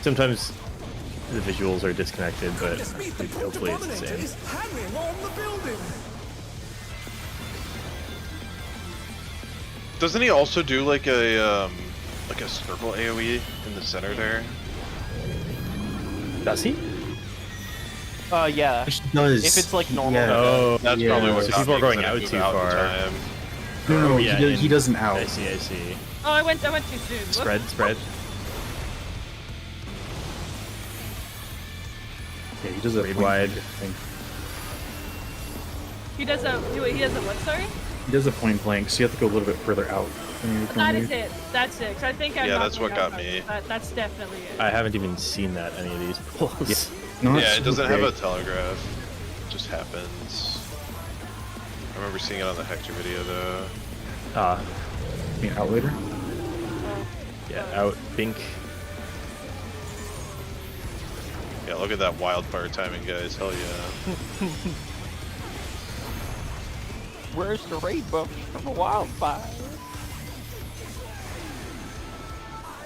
[SPEAKER 5] Sometimes the visuals are disconnected, but
[SPEAKER 8] Just meet the
[SPEAKER 5] hopefully it's the
[SPEAKER 8] Protodominator
[SPEAKER 5] same.
[SPEAKER 8] is hanging on the building.
[SPEAKER 3] Doesn't he also do like a circle AoE in the center there?
[SPEAKER 5] Does he?
[SPEAKER 1] Yeah.
[SPEAKER 4] Which does.
[SPEAKER 1] If it's, like, normal.
[SPEAKER 4] Yeah.
[SPEAKER 5] Oh,
[SPEAKER 3] That's
[SPEAKER 4] Yeah.
[SPEAKER 3] probably what
[SPEAKER 5] So
[SPEAKER 3] got
[SPEAKER 5] people
[SPEAKER 3] me,
[SPEAKER 5] are going
[SPEAKER 3] 'cause I
[SPEAKER 5] out
[SPEAKER 3] move
[SPEAKER 5] too
[SPEAKER 3] all the
[SPEAKER 5] far.
[SPEAKER 3] time.
[SPEAKER 4] No,
[SPEAKER 5] yeah,
[SPEAKER 4] he doesn't out.
[SPEAKER 5] I see.
[SPEAKER 2] Oh, I went too soon. Whoops.
[SPEAKER 5] Spread.
[SPEAKER 4] Yeah, he does a
[SPEAKER 5] Read
[SPEAKER 4] point
[SPEAKER 5] wide.
[SPEAKER 4] thing.
[SPEAKER 2] He does a. He does a what? Sorry.
[SPEAKER 4] He does a point blank, so you have to go a little bit further out. than you would
[SPEAKER 2] That
[SPEAKER 4] normally.
[SPEAKER 2] is it. That's it. 'Cause I think I'm
[SPEAKER 3] Yeah,
[SPEAKER 2] not
[SPEAKER 3] that's what
[SPEAKER 2] going
[SPEAKER 3] got
[SPEAKER 2] outside.
[SPEAKER 3] me.
[SPEAKER 2] That's definitely it.
[SPEAKER 5] I haven't even seen that any of these pulls.
[SPEAKER 4] Not
[SPEAKER 3] Yeah, it
[SPEAKER 4] super
[SPEAKER 3] doesn't have a
[SPEAKER 4] great.
[SPEAKER 3] telegraph. It just happens. I remember seeing it on the Hector video though.
[SPEAKER 5] Ah,
[SPEAKER 4] You mean out later?
[SPEAKER 5] yeah, out pink.
[SPEAKER 3] Yeah, look at that wildfire timing, guys. Hell yeah.
[SPEAKER 1] Where's the raid buff from a wildfire?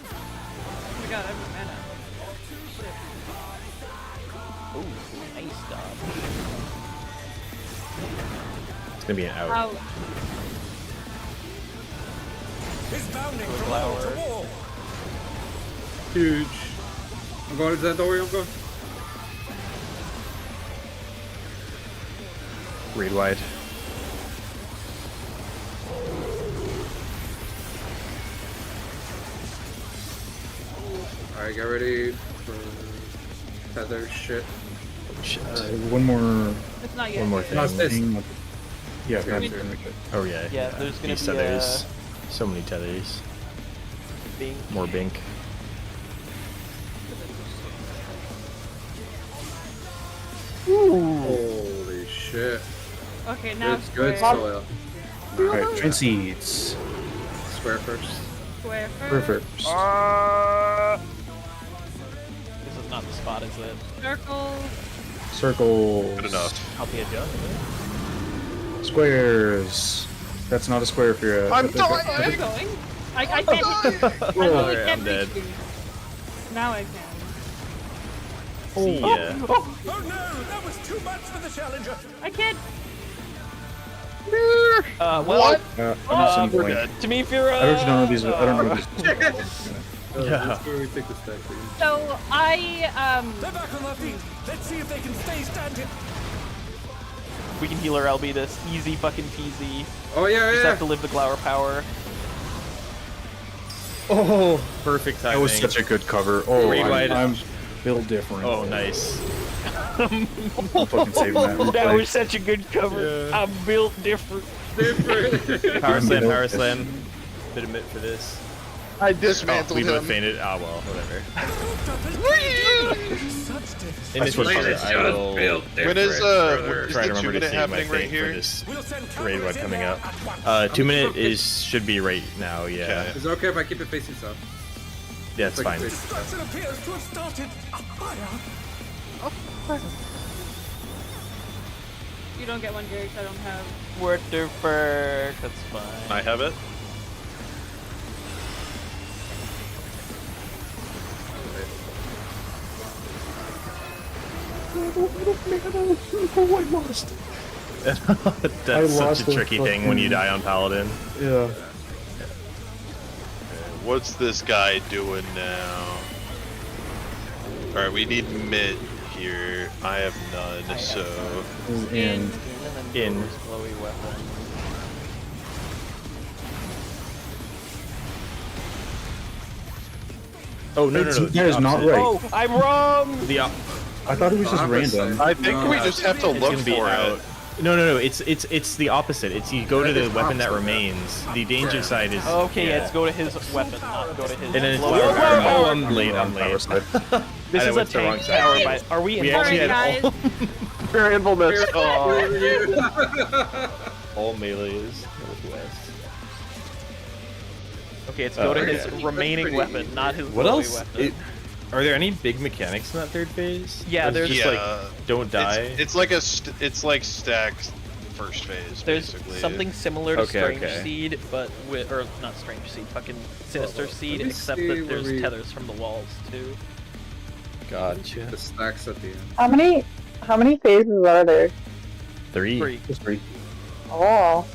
[SPEAKER 2] Oh my god, I have no mana. Shit.
[SPEAKER 1] Ooh, nice dodge.
[SPEAKER 5] It's gonna be an out.
[SPEAKER 2] Out.
[SPEAKER 8] Is bounding from
[SPEAKER 1] Flower.
[SPEAKER 8] wall to wall.
[SPEAKER 6] Huge. I'm going into that doorway, I'm going.
[SPEAKER 5] Read wide.
[SPEAKER 6] Alright, get ready for tether shit.
[SPEAKER 5] Shit.
[SPEAKER 4] One more.
[SPEAKER 2] It's not yet.
[SPEAKER 5] One more
[SPEAKER 2] yet.
[SPEAKER 5] thing.
[SPEAKER 6] No, it's this.
[SPEAKER 4] thing. Yeah,
[SPEAKER 6] Yeah,
[SPEAKER 4] that's
[SPEAKER 6] sure.
[SPEAKER 4] it.
[SPEAKER 5] Oh yeah.
[SPEAKER 1] Yeah, there's gonna
[SPEAKER 5] These
[SPEAKER 1] be,
[SPEAKER 5] tethers. So many tethers.
[SPEAKER 1] Bing.
[SPEAKER 5] More bink.
[SPEAKER 6] Holy shit.
[SPEAKER 2] Okay, now
[SPEAKER 6] It's good
[SPEAKER 2] square.
[SPEAKER 6] soil.
[SPEAKER 4] Alright, train seeds.
[SPEAKER 6] Square first.
[SPEAKER 2] Square first.
[SPEAKER 4] Perfect.
[SPEAKER 1] This is not the spot, is it?
[SPEAKER 2] Circle.
[SPEAKER 4] Circles.
[SPEAKER 3] Good enough.
[SPEAKER 1] I'll be adjusted.
[SPEAKER 4] Squares. That's not a square if you're a.
[SPEAKER 3] I'm
[SPEAKER 2] Where are you going? I can't hit you. I literally
[SPEAKER 5] Alright,
[SPEAKER 2] can't
[SPEAKER 5] I'm
[SPEAKER 2] reach
[SPEAKER 5] dead.
[SPEAKER 2] you. Now I can.
[SPEAKER 5] See ya.
[SPEAKER 8] Oh no, that was too much for the challenger.
[SPEAKER 2] I can't.
[SPEAKER 1] Well,
[SPEAKER 4] I'm just going.
[SPEAKER 1] to me, Fira.
[SPEAKER 4] I don't know these. I don't know these.
[SPEAKER 5] Yeah.
[SPEAKER 6] That's where we take the stack, please.
[SPEAKER 2] So I
[SPEAKER 8] They're back on their feet. Let's see if they can stay standing.
[SPEAKER 1] We can heal our LB this easy fucking peasy.
[SPEAKER 6] Oh yeah,
[SPEAKER 1] Just
[SPEAKER 6] yeah.
[SPEAKER 1] have to live the Glower power.
[SPEAKER 5] Oh, perfect timing.
[SPEAKER 4] That was such a good cover. Oh,
[SPEAKER 5] Raid wide.
[SPEAKER 4] I'm built different.
[SPEAKER 5] Oh, nice.
[SPEAKER 4] I'm fucking saving that.
[SPEAKER 1] That was such a good cover.
[SPEAKER 5] Yeah.
[SPEAKER 1] I'm built different.
[SPEAKER 5] Power slam, power slam. Bit of mitt for this.
[SPEAKER 3] I
[SPEAKER 5] Oh,
[SPEAKER 3] dismantled
[SPEAKER 5] we both
[SPEAKER 3] him.
[SPEAKER 5] fainted. Ah, well, whatever.
[SPEAKER 8] Such
[SPEAKER 5] In this
[SPEAKER 4] swear to
[SPEAKER 5] part,
[SPEAKER 4] God.
[SPEAKER 5] I will
[SPEAKER 3] When is
[SPEAKER 5] try to
[SPEAKER 3] the 2
[SPEAKER 5] remember to
[SPEAKER 3] minute
[SPEAKER 5] save my
[SPEAKER 3] happening right
[SPEAKER 5] thing for
[SPEAKER 3] here?
[SPEAKER 5] this
[SPEAKER 8] We'll send
[SPEAKER 5] raid one
[SPEAKER 8] cavalry in
[SPEAKER 5] coming
[SPEAKER 8] there
[SPEAKER 5] up.
[SPEAKER 8] at once.
[SPEAKER 5] 2 minute should be right now. Yeah,
[SPEAKER 3] Okay.
[SPEAKER 6] Is it okay if I keep it facing south?
[SPEAKER 5] yeah, it's fine.
[SPEAKER 8] Destruction appears to have started. A fire.
[SPEAKER 2] you don't get one, Gary, 'cause I don't have.
[SPEAKER 1] Waterberg, that's fine.
[SPEAKER 3] I have it.
[SPEAKER 5] That's such a tricky thing when you die on Paladin.
[SPEAKER 4] Yeah.
[SPEAKER 3] What's this guy doing now? Alright, we need mid here. I have none, so...
[SPEAKER 4] And
[SPEAKER 5] In.
[SPEAKER 1] Glowy weapon.
[SPEAKER 5] Oh no, no, no.
[SPEAKER 4] that is not right.
[SPEAKER 1] Oh, I'm wrong!
[SPEAKER 5] The
[SPEAKER 4] I thought it was just random.
[SPEAKER 3] I think we just have to
[SPEAKER 5] it's
[SPEAKER 3] look
[SPEAKER 5] gonna be
[SPEAKER 3] for
[SPEAKER 5] out.
[SPEAKER 3] it.
[SPEAKER 5] No. It's the opposite. It's you go to the weapon that remains. The danger side is.
[SPEAKER 1] Okay, yeah, let's go to his weapon, not go to his.
[SPEAKER 5] And then it's
[SPEAKER 1] glowy
[SPEAKER 5] Flower
[SPEAKER 1] weapon.
[SPEAKER 5] Power. Oh, I'm late. I'm late.
[SPEAKER 1] This
[SPEAKER 5] I
[SPEAKER 1] is a
[SPEAKER 5] went to the wrong
[SPEAKER 1] tank
[SPEAKER 5] side.
[SPEAKER 1] tower, by... Are we in
[SPEAKER 5] We actually had
[SPEAKER 2] Sorry,
[SPEAKER 5] all,
[SPEAKER 1] variableness?
[SPEAKER 5] all melees northwest.
[SPEAKER 1] Okay, let's go to
[SPEAKER 5] okay.
[SPEAKER 1] his remaining weapon, not his
[SPEAKER 5] What
[SPEAKER 1] glowy
[SPEAKER 5] else?
[SPEAKER 1] weapon.
[SPEAKER 5] Are there any big mechanics in that third phase?
[SPEAKER 1] Yeah,
[SPEAKER 5] Or is it
[SPEAKER 1] there's-
[SPEAKER 5] just
[SPEAKER 3] Yeah.
[SPEAKER 5] like don't die.
[SPEAKER 3] It's like it's like stacked first phase,
[SPEAKER 1] There's
[SPEAKER 3] basically.
[SPEAKER 1] something similar to
[SPEAKER 5] Okay,
[SPEAKER 1] Strange
[SPEAKER 5] okay.
[SPEAKER 1] Seed, but with or not Strange Seed, fucking Sinister Seed,
[SPEAKER 6] me
[SPEAKER 1] except
[SPEAKER 6] see
[SPEAKER 1] that
[SPEAKER 6] where
[SPEAKER 1] there's
[SPEAKER 6] we-
[SPEAKER 1] tethers from the walls too.
[SPEAKER 5] Gotcha.
[SPEAKER 6] The stacks at the end.
[SPEAKER 10] How many phases are there?
[SPEAKER 5] 3.
[SPEAKER 1] Free.
[SPEAKER 4] Just three.
[SPEAKER 10] Oh.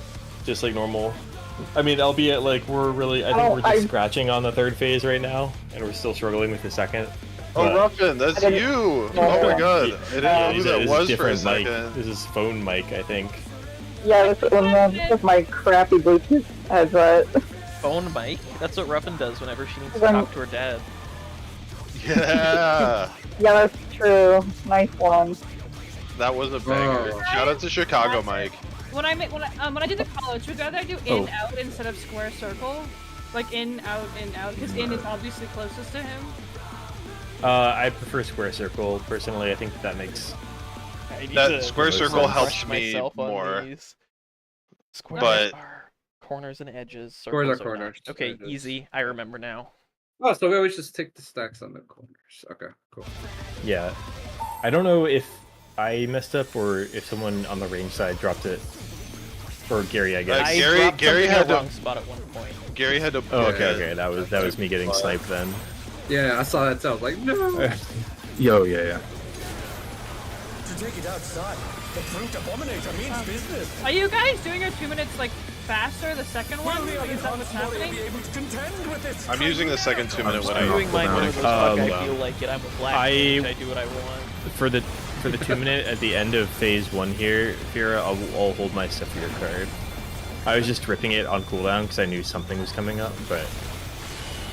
[SPEAKER 5] Just like normal. I mean, albeit like we're really, I think
[SPEAKER 10] Oh,
[SPEAKER 5] we're just scratching on the third phase right now, and we're still struggling with the second.
[SPEAKER 3] Oh,
[SPEAKER 5] But-
[SPEAKER 3] Ruffin, that's
[SPEAKER 10] I didn't-
[SPEAKER 3] you!
[SPEAKER 10] Yeah.
[SPEAKER 3] Oh my god, I didn't know who
[SPEAKER 5] these
[SPEAKER 3] that
[SPEAKER 5] this
[SPEAKER 3] was
[SPEAKER 5] is
[SPEAKER 3] for a
[SPEAKER 5] different mic.
[SPEAKER 3] second.
[SPEAKER 5] This is phone mic, I think.
[SPEAKER 10] Yeah, with my crappy Bluetooth headset.
[SPEAKER 1] Phone mic. That's what Ruffin does whenever she needs to
[SPEAKER 10] When-
[SPEAKER 1] talk to her dad.
[SPEAKER 3] Yeah!
[SPEAKER 10] Yeah, that's true. Nice one.
[SPEAKER 3] That was a banger.
[SPEAKER 6] Oh.
[SPEAKER 3] Shout out to Chicago Mike.
[SPEAKER 2] When I did the college, would rather I do in out instead of square circle, like in out, because in is obviously closest to him.
[SPEAKER 5] I prefer square circle personally. I think that makes.
[SPEAKER 1] I need
[SPEAKER 3] That
[SPEAKER 1] to
[SPEAKER 3] square
[SPEAKER 5] circle
[SPEAKER 1] refresh
[SPEAKER 3] helps me
[SPEAKER 1] myself on
[SPEAKER 3] more.
[SPEAKER 1] these. Squares
[SPEAKER 3] But-
[SPEAKER 1] are corners and edges.
[SPEAKER 6] Squares are
[SPEAKER 1] Circles not.
[SPEAKER 6] corners,
[SPEAKER 1] Okay,
[SPEAKER 6] edges.
[SPEAKER 1] easy. I remember now.
[SPEAKER 6] Oh, so we always just take the stacks on the corners. Okay, cool.
[SPEAKER 5] Yeah, I don't know if I messed up or if someone on the range side dropped it, or Gary, I guess.
[SPEAKER 1] I
[SPEAKER 3] Gary-
[SPEAKER 1] dropped
[SPEAKER 3] Gary
[SPEAKER 1] something in
[SPEAKER 3] had
[SPEAKER 1] the
[SPEAKER 3] to-
[SPEAKER 1] wrong spot at one point.
[SPEAKER 3] Gary had to.
[SPEAKER 5] Oh, okay. That was me getting sniped then.
[SPEAKER 6] Yeah, I saw that too. I was like, no.
[SPEAKER 4] Yo, yeah.
[SPEAKER 8] To take it outside, the Brute Abominator means business.
[SPEAKER 2] Are you guys doing your 2 minutes like faster? The second one?
[SPEAKER 8] Will the
[SPEAKER 2] Like, is that
[SPEAKER 8] Alliance
[SPEAKER 2] what's
[SPEAKER 8] warrior
[SPEAKER 2] happening?
[SPEAKER 8] be able to contend with this?
[SPEAKER 3] I'm using the second 2 minute when
[SPEAKER 1] I'm
[SPEAKER 3] I.
[SPEAKER 1] doing mine whenever the fuck I feel like it. I'm a black
[SPEAKER 5] I-
[SPEAKER 1] mage, I do what I want.
[SPEAKER 5] For the 2 minute at the end of phase 1 here, Fira, I'll hold my stuff for your card. I was just ripping it on cooldown because I knew something was coming up, but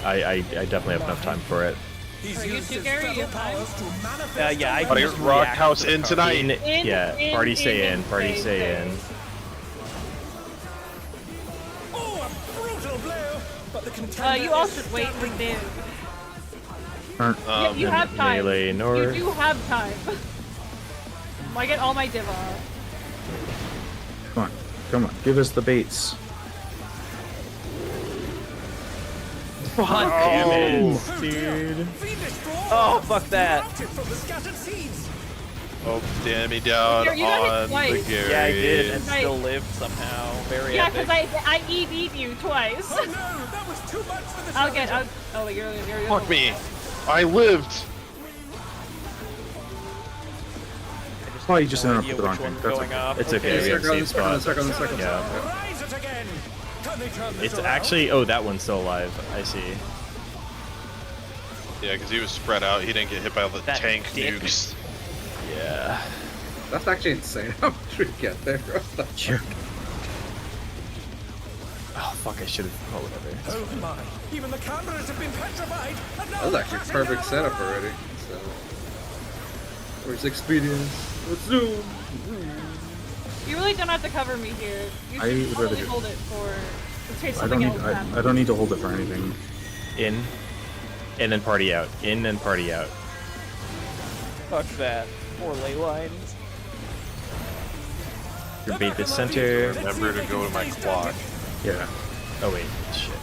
[SPEAKER 5] I definitely have enough time for it.
[SPEAKER 8] He's
[SPEAKER 2] Are you
[SPEAKER 8] used
[SPEAKER 2] two,
[SPEAKER 8] his
[SPEAKER 2] Gary?
[SPEAKER 8] feather
[SPEAKER 2] You fine?
[SPEAKER 8] powers to manifest
[SPEAKER 1] Yeah, I
[SPEAKER 8] the
[SPEAKER 1] can
[SPEAKER 3] Buddy,
[SPEAKER 1] just
[SPEAKER 3] Rock
[SPEAKER 1] react
[SPEAKER 3] House
[SPEAKER 1] to the
[SPEAKER 3] in
[SPEAKER 1] card.
[SPEAKER 3] tonight.
[SPEAKER 5] Yeah, party stay in, party
[SPEAKER 2] phase,
[SPEAKER 5] stay in.
[SPEAKER 2] phase.
[SPEAKER 8] Oh, a brutal blow! But the contender
[SPEAKER 2] You all
[SPEAKER 8] is
[SPEAKER 2] should wait for
[SPEAKER 8] standing
[SPEAKER 2] Div. Yeah, you have time.
[SPEAKER 5] Melee
[SPEAKER 2] You
[SPEAKER 5] north.
[SPEAKER 2] do have time. I get all my div off.
[SPEAKER 4] Come on, give us the baits.
[SPEAKER 1] Damn it.
[SPEAKER 5] Dude.
[SPEAKER 8] Fiendish draw
[SPEAKER 1] Oh, fuck that.
[SPEAKER 8] erupted from the scattered seeds.
[SPEAKER 3] Oh, damn me down
[SPEAKER 2] Here, you got hit
[SPEAKER 3] on the
[SPEAKER 2] twice.
[SPEAKER 3] Gary.
[SPEAKER 1] Yeah, I did, and
[SPEAKER 2] Right.
[SPEAKER 1] still lived somehow. Very
[SPEAKER 2] Yeah,
[SPEAKER 1] epic.
[SPEAKER 2] because I EV'd you twice.
[SPEAKER 8] Oh no, that was too much for the
[SPEAKER 2] I'll get.
[SPEAKER 8] challenger.
[SPEAKER 2] Oh, wait, you're.
[SPEAKER 3] Fuck me. I lived.
[SPEAKER 4] Oh, you just
[SPEAKER 1] no
[SPEAKER 4] ended up
[SPEAKER 1] idea
[SPEAKER 4] with the wrong
[SPEAKER 1] which
[SPEAKER 4] thing.
[SPEAKER 1] one's
[SPEAKER 4] That's
[SPEAKER 1] going
[SPEAKER 4] okay.
[SPEAKER 1] off.
[SPEAKER 5] It's okay, we have
[SPEAKER 6] Circle,
[SPEAKER 5] safe
[SPEAKER 6] circle,
[SPEAKER 5] spots.
[SPEAKER 6] circle, circle.
[SPEAKER 5] Yeah.
[SPEAKER 8] Rise it again. Can they turn this
[SPEAKER 5] It's
[SPEAKER 8] around?
[SPEAKER 5] actually, oh, that one's still alive. I see.
[SPEAKER 3] Yeah, because he was spread out. He didn't get hit by all the
[SPEAKER 1] That
[SPEAKER 3] tank
[SPEAKER 1] dick.
[SPEAKER 3] nukes.
[SPEAKER 5] Yeah.
[SPEAKER 6] That's actually insane how much we get there.
[SPEAKER 4] Jerk.
[SPEAKER 5] Oh fuck! I should have. Oh whatever.
[SPEAKER 8] Oh my! Even the cameras have been petrified. And now
[SPEAKER 6] That was
[SPEAKER 8] they're
[SPEAKER 6] actually a
[SPEAKER 8] crashing
[SPEAKER 6] perfect
[SPEAKER 8] down.
[SPEAKER 6] setup already. So, where's experience? Let's zoom.
[SPEAKER 2] You really don't have to cover me here. You
[SPEAKER 4] I
[SPEAKER 2] should
[SPEAKER 4] would
[SPEAKER 2] totally
[SPEAKER 4] rather-
[SPEAKER 2] hold it for. In case
[SPEAKER 4] I
[SPEAKER 2] something
[SPEAKER 4] don't need.
[SPEAKER 2] else happens.
[SPEAKER 4] I don't need to hold it for anything.
[SPEAKER 5] In, and then party out. In and party out.
[SPEAKER 1] Fuck that. 4 ley lines.
[SPEAKER 5] Your bait the center.
[SPEAKER 3] Remember to go to my clock.
[SPEAKER 4] Yeah.
[SPEAKER 5] Oh wait, shit.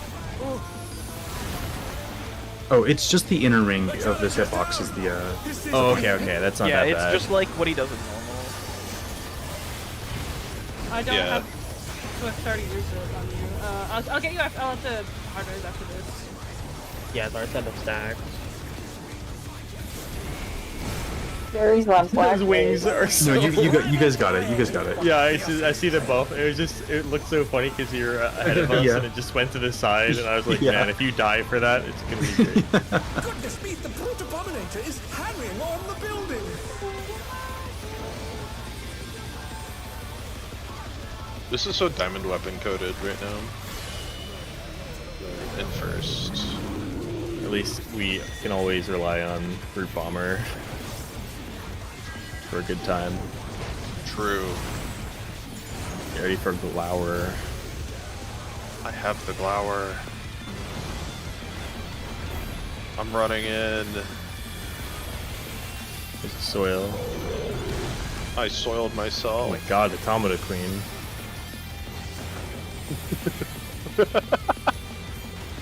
[SPEAKER 4] Oh, it's just the inner ring of this hitbox is the.
[SPEAKER 5] Oh okay, that's not
[SPEAKER 1] Yeah,
[SPEAKER 5] that
[SPEAKER 1] it's
[SPEAKER 5] bad.
[SPEAKER 1] just like what he does in normal.
[SPEAKER 2] I don't
[SPEAKER 3] Yeah.
[SPEAKER 2] have Swift 30 reserve on you. I'll get you after. I'll let the partners after this.
[SPEAKER 9] Yeah, it's our set of stacks.
[SPEAKER 10] Gary's on black.
[SPEAKER 5] His wings are so.
[SPEAKER 4] No, you guys got it. You guys got it.
[SPEAKER 5] Yeah, I see the buff. It looked so funny because you're ahead of us
[SPEAKER 4] Yeah.
[SPEAKER 5] and it just went to the side, and I was like,
[SPEAKER 4] Yeah.
[SPEAKER 5] man, if you die for that, it's gonna be great.
[SPEAKER 8] Goodness me, the brute abominator is harrying on the building.
[SPEAKER 3] This is so diamond weapon coded right now. In first.
[SPEAKER 5] At least we can always rely on Brute Bomber for a good time.
[SPEAKER 3] True.
[SPEAKER 5] Get ready for Glower.
[SPEAKER 3] I have the glower. I'm running in.
[SPEAKER 5] There's a soil.
[SPEAKER 3] I soiled
[SPEAKER 5] Oh
[SPEAKER 3] myself.
[SPEAKER 5] my god, Automata Queen.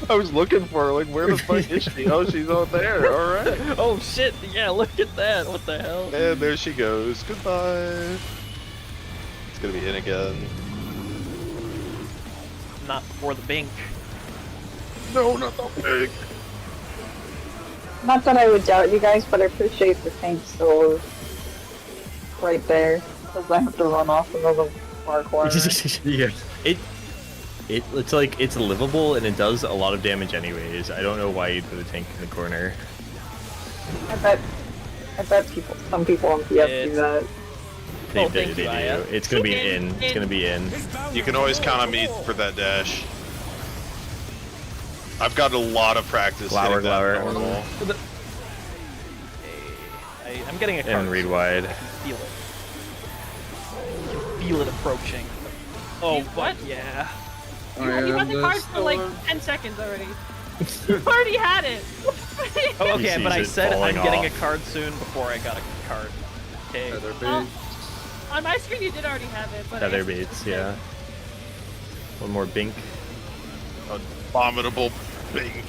[SPEAKER 3] I was looking for her, like, where the fuck is she? Oh, she's out there. Alright.
[SPEAKER 1] Oh shit, yeah, look at that. What the hell?
[SPEAKER 3] And there she goes. Goodbye. It's gonna be in again.
[SPEAKER 1] Not for the bink.
[SPEAKER 3] No, not the pig.
[SPEAKER 10] Not that I would doubt you guys, but I appreciate the tank still right there. Because I have to run off another far corner.
[SPEAKER 4] Yeah.
[SPEAKER 5] It's like it's livable and it does a lot of damage anyways. I don't know why you'd put a tank in the corner.
[SPEAKER 10] I bet some people on PS do
[SPEAKER 1] It's-
[SPEAKER 10] that.
[SPEAKER 5] They,
[SPEAKER 1] Oh,
[SPEAKER 5] they,
[SPEAKER 1] thank
[SPEAKER 5] they
[SPEAKER 1] you,
[SPEAKER 5] do.
[SPEAKER 1] Aya.
[SPEAKER 5] It's gonna be
[SPEAKER 2] In,
[SPEAKER 5] in. It's
[SPEAKER 2] in.
[SPEAKER 5] gonna be in.
[SPEAKER 8] His bound
[SPEAKER 3] You can always count on me for that dash. I've got a lot of practice
[SPEAKER 5] Glower,
[SPEAKER 3] hitting that
[SPEAKER 5] glower.
[SPEAKER 3] normal.
[SPEAKER 1] I'm getting a card.
[SPEAKER 5] And read wide.
[SPEAKER 1] Feel it. You can feel it approaching. Oh,
[SPEAKER 2] You- what?
[SPEAKER 1] fuck yeah.
[SPEAKER 6] I
[SPEAKER 2] You had
[SPEAKER 6] am
[SPEAKER 2] the
[SPEAKER 6] the
[SPEAKER 2] card for like
[SPEAKER 6] storm.
[SPEAKER 2] 10 seconds already. You already had it.
[SPEAKER 1] Oh, okay,
[SPEAKER 5] sees
[SPEAKER 1] but I
[SPEAKER 5] it
[SPEAKER 1] said I'm
[SPEAKER 5] falling
[SPEAKER 1] getting
[SPEAKER 5] off.
[SPEAKER 1] a card soon before I got a card. Okay.
[SPEAKER 6] Feather
[SPEAKER 2] Oh,
[SPEAKER 6] bait.
[SPEAKER 2] on my screen you did already have it, but
[SPEAKER 5] Feather
[SPEAKER 2] I-
[SPEAKER 5] baits, yeah. One more bink.
[SPEAKER 3] Abominable bink.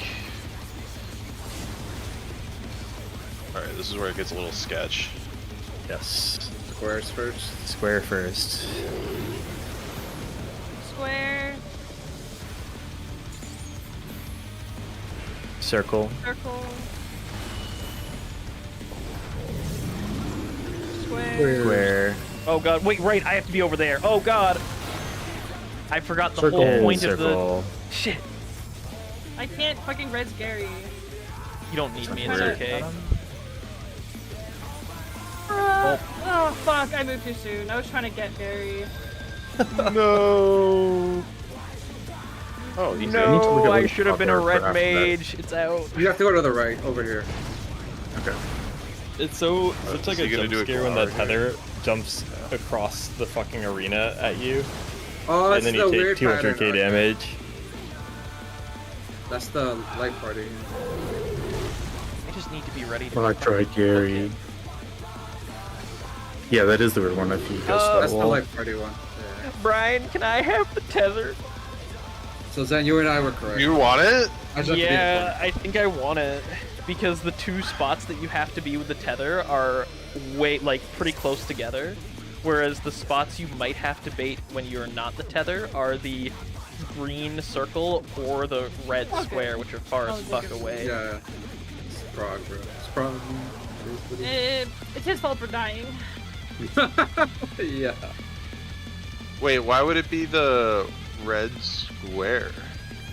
[SPEAKER 3] Alright, this is where it gets a little sketch.
[SPEAKER 5] Yes.
[SPEAKER 6] Squares first.
[SPEAKER 5] Square first.
[SPEAKER 2] Square,
[SPEAKER 5] Circle.
[SPEAKER 2] circle, square.
[SPEAKER 5] Square.
[SPEAKER 1] Oh god, wait, right, I have to be over there. Oh god. I forgot the
[SPEAKER 4] Circle.
[SPEAKER 1] whole
[SPEAKER 5] And
[SPEAKER 1] point
[SPEAKER 5] circle.
[SPEAKER 1] of the... Shit.
[SPEAKER 2] I can't fucking res Gary.
[SPEAKER 1] You don't need me, it's
[SPEAKER 2] Where?
[SPEAKER 1] okay.
[SPEAKER 2] Oh fuck, I moved too soon. I was trying to get Gary.
[SPEAKER 3] No. Oh, he's
[SPEAKER 4] need to look
[SPEAKER 1] No,
[SPEAKER 4] at
[SPEAKER 1] I
[SPEAKER 4] what
[SPEAKER 1] should have been a
[SPEAKER 4] software
[SPEAKER 1] red
[SPEAKER 4] for after that.
[SPEAKER 1] mage. It's out.
[SPEAKER 6] You have to go to the right, over here.
[SPEAKER 4] Okay.
[SPEAKER 5] It's so such like
[SPEAKER 3] so
[SPEAKER 5] a
[SPEAKER 3] you're gonna
[SPEAKER 5] jump
[SPEAKER 3] do a
[SPEAKER 5] scare when that
[SPEAKER 3] Glower
[SPEAKER 5] tether jumps across the fucking arena at you,
[SPEAKER 6] Oh,
[SPEAKER 5] and
[SPEAKER 6] that's
[SPEAKER 5] then
[SPEAKER 6] the
[SPEAKER 5] you
[SPEAKER 6] weird
[SPEAKER 5] take 200k
[SPEAKER 6] pattern. Okay.
[SPEAKER 5] damage.
[SPEAKER 6] That's the light party.
[SPEAKER 1] I just need to be ready to...
[SPEAKER 4] Well, I tried Gary. Yeah, that is the weird one. If you go
[SPEAKER 1] Oh,
[SPEAKER 6] That's the
[SPEAKER 4] wall.
[SPEAKER 6] light party one. Yeah.
[SPEAKER 1] Brian, can I have the tether?
[SPEAKER 6] So Zen, you and I were correct.
[SPEAKER 3] You want it?
[SPEAKER 6] I just have to be in
[SPEAKER 1] Yeah,
[SPEAKER 6] front.
[SPEAKER 1] I think I want it because the two spots that you have to be with the tether are pretty close together, whereas the spots you might have to bait when you're not the tether are the green circle or the red square, which are far as fuck away.
[SPEAKER 6] Yeah. Sprague, bro. Sprague.
[SPEAKER 2] It's his fault for dying.
[SPEAKER 6] Yeah.
[SPEAKER 3] Wait, why would it be the red square?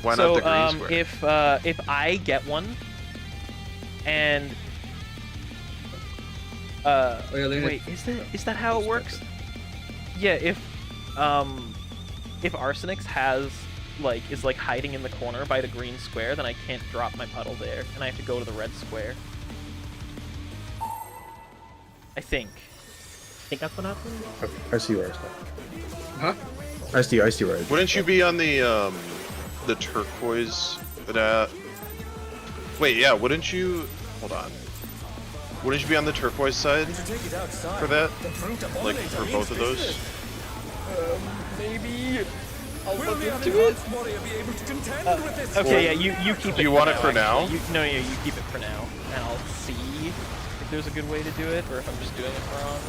[SPEAKER 3] Why
[SPEAKER 1] So,
[SPEAKER 3] not the green square?
[SPEAKER 1] if I get one, and
[SPEAKER 6] Oh, yeah, Lena-
[SPEAKER 1] wait, is that how it works? Yeah, if Arsenix is hiding in the corner by the green square, then I can't drop my puddle there, and I have to go to the red square. I think.
[SPEAKER 9] I think that's what happened.
[SPEAKER 4] Okay, I see where I start.
[SPEAKER 6] Huh?
[SPEAKER 4] I see where I
[SPEAKER 3] Wouldn't you be on the turquoise? Wait, yeah. Wouldn't you? Hold on. Wouldn't you be on the turquoise side
[SPEAKER 8] To take it outside,
[SPEAKER 3] for that?
[SPEAKER 8] the brute
[SPEAKER 3] Like
[SPEAKER 8] abominator
[SPEAKER 3] for
[SPEAKER 8] needs
[SPEAKER 3] both of those?
[SPEAKER 8] business.
[SPEAKER 1] Maybe.
[SPEAKER 8] Will the Unenhanced warrior be able to contend with this?
[SPEAKER 1] Okay, yeah, you keep it.
[SPEAKER 3] Do you want it for
[SPEAKER 1] now?
[SPEAKER 3] now?
[SPEAKER 1] No, yeah, you keep it for now, and I'll see if there's a good way to do it, or if I'm just doing it wrong.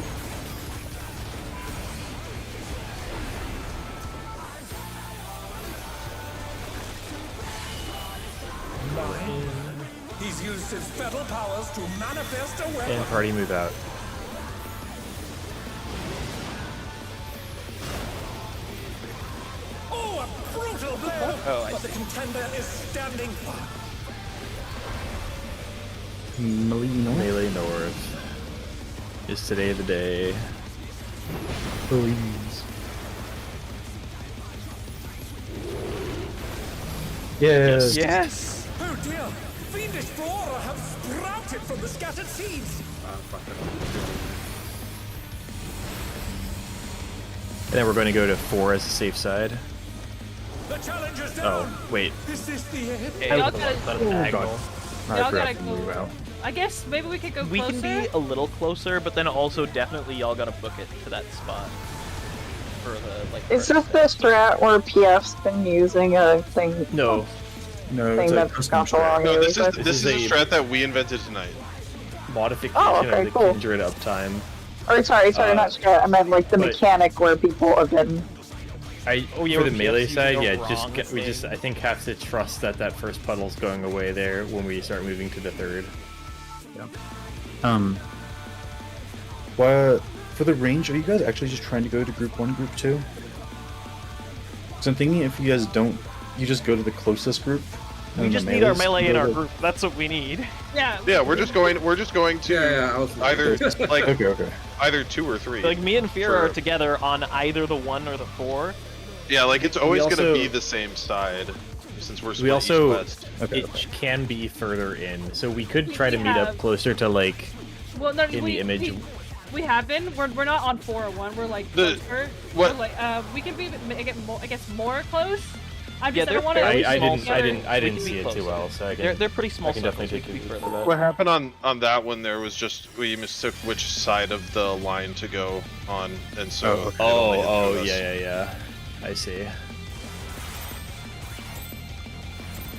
[SPEAKER 8] He's used his fatal powers to manifest a weapon.
[SPEAKER 5] And party move out.
[SPEAKER 8] Oh, a brutal blow!
[SPEAKER 1] Oh, I
[SPEAKER 8] but the
[SPEAKER 1] see.
[SPEAKER 8] contender is standing firm.
[SPEAKER 5] Melee North. Is today the day?
[SPEAKER 4] Please. Yes.
[SPEAKER 1] Yes.
[SPEAKER 8] Oh dear! Fiendish flora have sprouted from the scattered seeds.
[SPEAKER 6] Ah, fuck it.
[SPEAKER 5] And then we're going to go to 4 as a safe side.
[SPEAKER 8] The challenger's down.
[SPEAKER 5] Oh, wait.
[SPEAKER 8] Is this the end?
[SPEAKER 1] Okay,
[SPEAKER 2] Y'all
[SPEAKER 9] Y'all
[SPEAKER 2] gotta,
[SPEAKER 9] diagonal.
[SPEAKER 2] y'all gotta
[SPEAKER 4] forgot to move
[SPEAKER 2] go.
[SPEAKER 4] out.
[SPEAKER 2] I guess maybe we could go
[SPEAKER 1] We
[SPEAKER 2] closer.
[SPEAKER 1] can be a little closer, but then also definitely y'all gotta book it to that spot for the
[SPEAKER 10] It's
[SPEAKER 1] first
[SPEAKER 10] just the strat where PF's been using a thing.
[SPEAKER 5] No.
[SPEAKER 4] No,
[SPEAKER 10] Thing
[SPEAKER 4] it's a
[SPEAKER 10] that's
[SPEAKER 4] custom
[SPEAKER 10] got the
[SPEAKER 4] strat.
[SPEAKER 10] wrong
[SPEAKER 3] No, this
[SPEAKER 10] user.
[SPEAKER 3] is this is a strat that we invented tonight.
[SPEAKER 5] Modification
[SPEAKER 10] Oh, okay,
[SPEAKER 5] of the
[SPEAKER 10] cool.
[SPEAKER 5] Kindred uptime.
[SPEAKER 10] Or sorry, not strat. I meant like the
[SPEAKER 5] but-
[SPEAKER 10] mechanic where people have been.
[SPEAKER 1] Oh, yeah,
[SPEAKER 5] for
[SPEAKER 1] we're
[SPEAKER 5] the melee
[SPEAKER 1] just
[SPEAKER 5] side,
[SPEAKER 1] using
[SPEAKER 5] yeah,
[SPEAKER 1] the
[SPEAKER 5] just
[SPEAKER 1] wrong
[SPEAKER 5] we just
[SPEAKER 1] thing.
[SPEAKER 5] I think have to trust that first puddle's going away there when we start moving to the third.
[SPEAKER 4] Well, for the range, are you guys actually just trying to go to group 1 and group 2? So I'm thinking if you guys don't, you just go to the closest group.
[SPEAKER 1] We
[SPEAKER 4] and
[SPEAKER 1] just
[SPEAKER 4] the
[SPEAKER 1] need our
[SPEAKER 4] melees
[SPEAKER 1] melee
[SPEAKER 4] go
[SPEAKER 1] in our
[SPEAKER 4] to-
[SPEAKER 1] group. That's what we need.
[SPEAKER 2] Yeah.
[SPEAKER 3] Yeah, we're just going to
[SPEAKER 6] Yeah, I was
[SPEAKER 3] either like
[SPEAKER 4] Okay.
[SPEAKER 3] either 2 or 3.
[SPEAKER 1] Like me and Fear
[SPEAKER 3] For-
[SPEAKER 1] are together on either the 1 or the 4.
[SPEAKER 3] Yeah, like it's always gonna
[SPEAKER 5] also-
[SPEAKER 3] be the same side since we're
[SPEAKER 5] We
[SPEAKER 3] split
[SPEAKER 5] also
[SPEAKER 3] east-west.
[SPEAKER 4] Okay.
[SPEAKER 5] it can be further in, so we could try to
[SPEAKER 2] We
[SPEAKER 5] meet up
[SPEAKER 2] have-
[SPEAKER 5] closer to like
[SPEAKER 2] Well, no,
[SPEAKER 5] in the image.
[SPEAKER 2] We have been. We're not on 401. We're like
[SPEAKER 3] The-
[SPEAKER 2] closer.
[SPEAKER 3] what-
[SPEAKER 2] We're like we can be I guess more close. I
[SPEAKER 1] Yeah,
[SPEAKER 2] just
[SPEAKER 1] they're
[SPEAKER 2] don't want to.
[SPEAKER 1] fairly
[SPEAKER 5] I
[SPEAKER 1] small
[SPEAKER 5] didn't
[SPEAKER 1] circles.
[SPEAKER 5] I
[SPEAKER 1] We
[SPEAKER 5] didn't
[SPEAKER 1] can be
[SPEAKER 5] see it too
[SPEAKER 1] closer.
[SPEAKER 5] well, so I can
[SPEAKER 1] They're pretty small
[SPEAKER 5] I can definitely
[SPEAKER 1] circles.
[SPEAKER 5] take
[SPEAKER 1] We
[SPEAKER 5] a
[SPEAKER 1] can be
[SPEAKER 5] view for
[SPEAKER 1] further.
[SPEAKER 5] that.
[SPEAKER 3] What happened on that one there was just we mistook which side of the line to go on, and so it only hit
[SPEAKER 5] Oh,
[SPEAKER 3] us.
[SPEAKER 5] yeah. I see.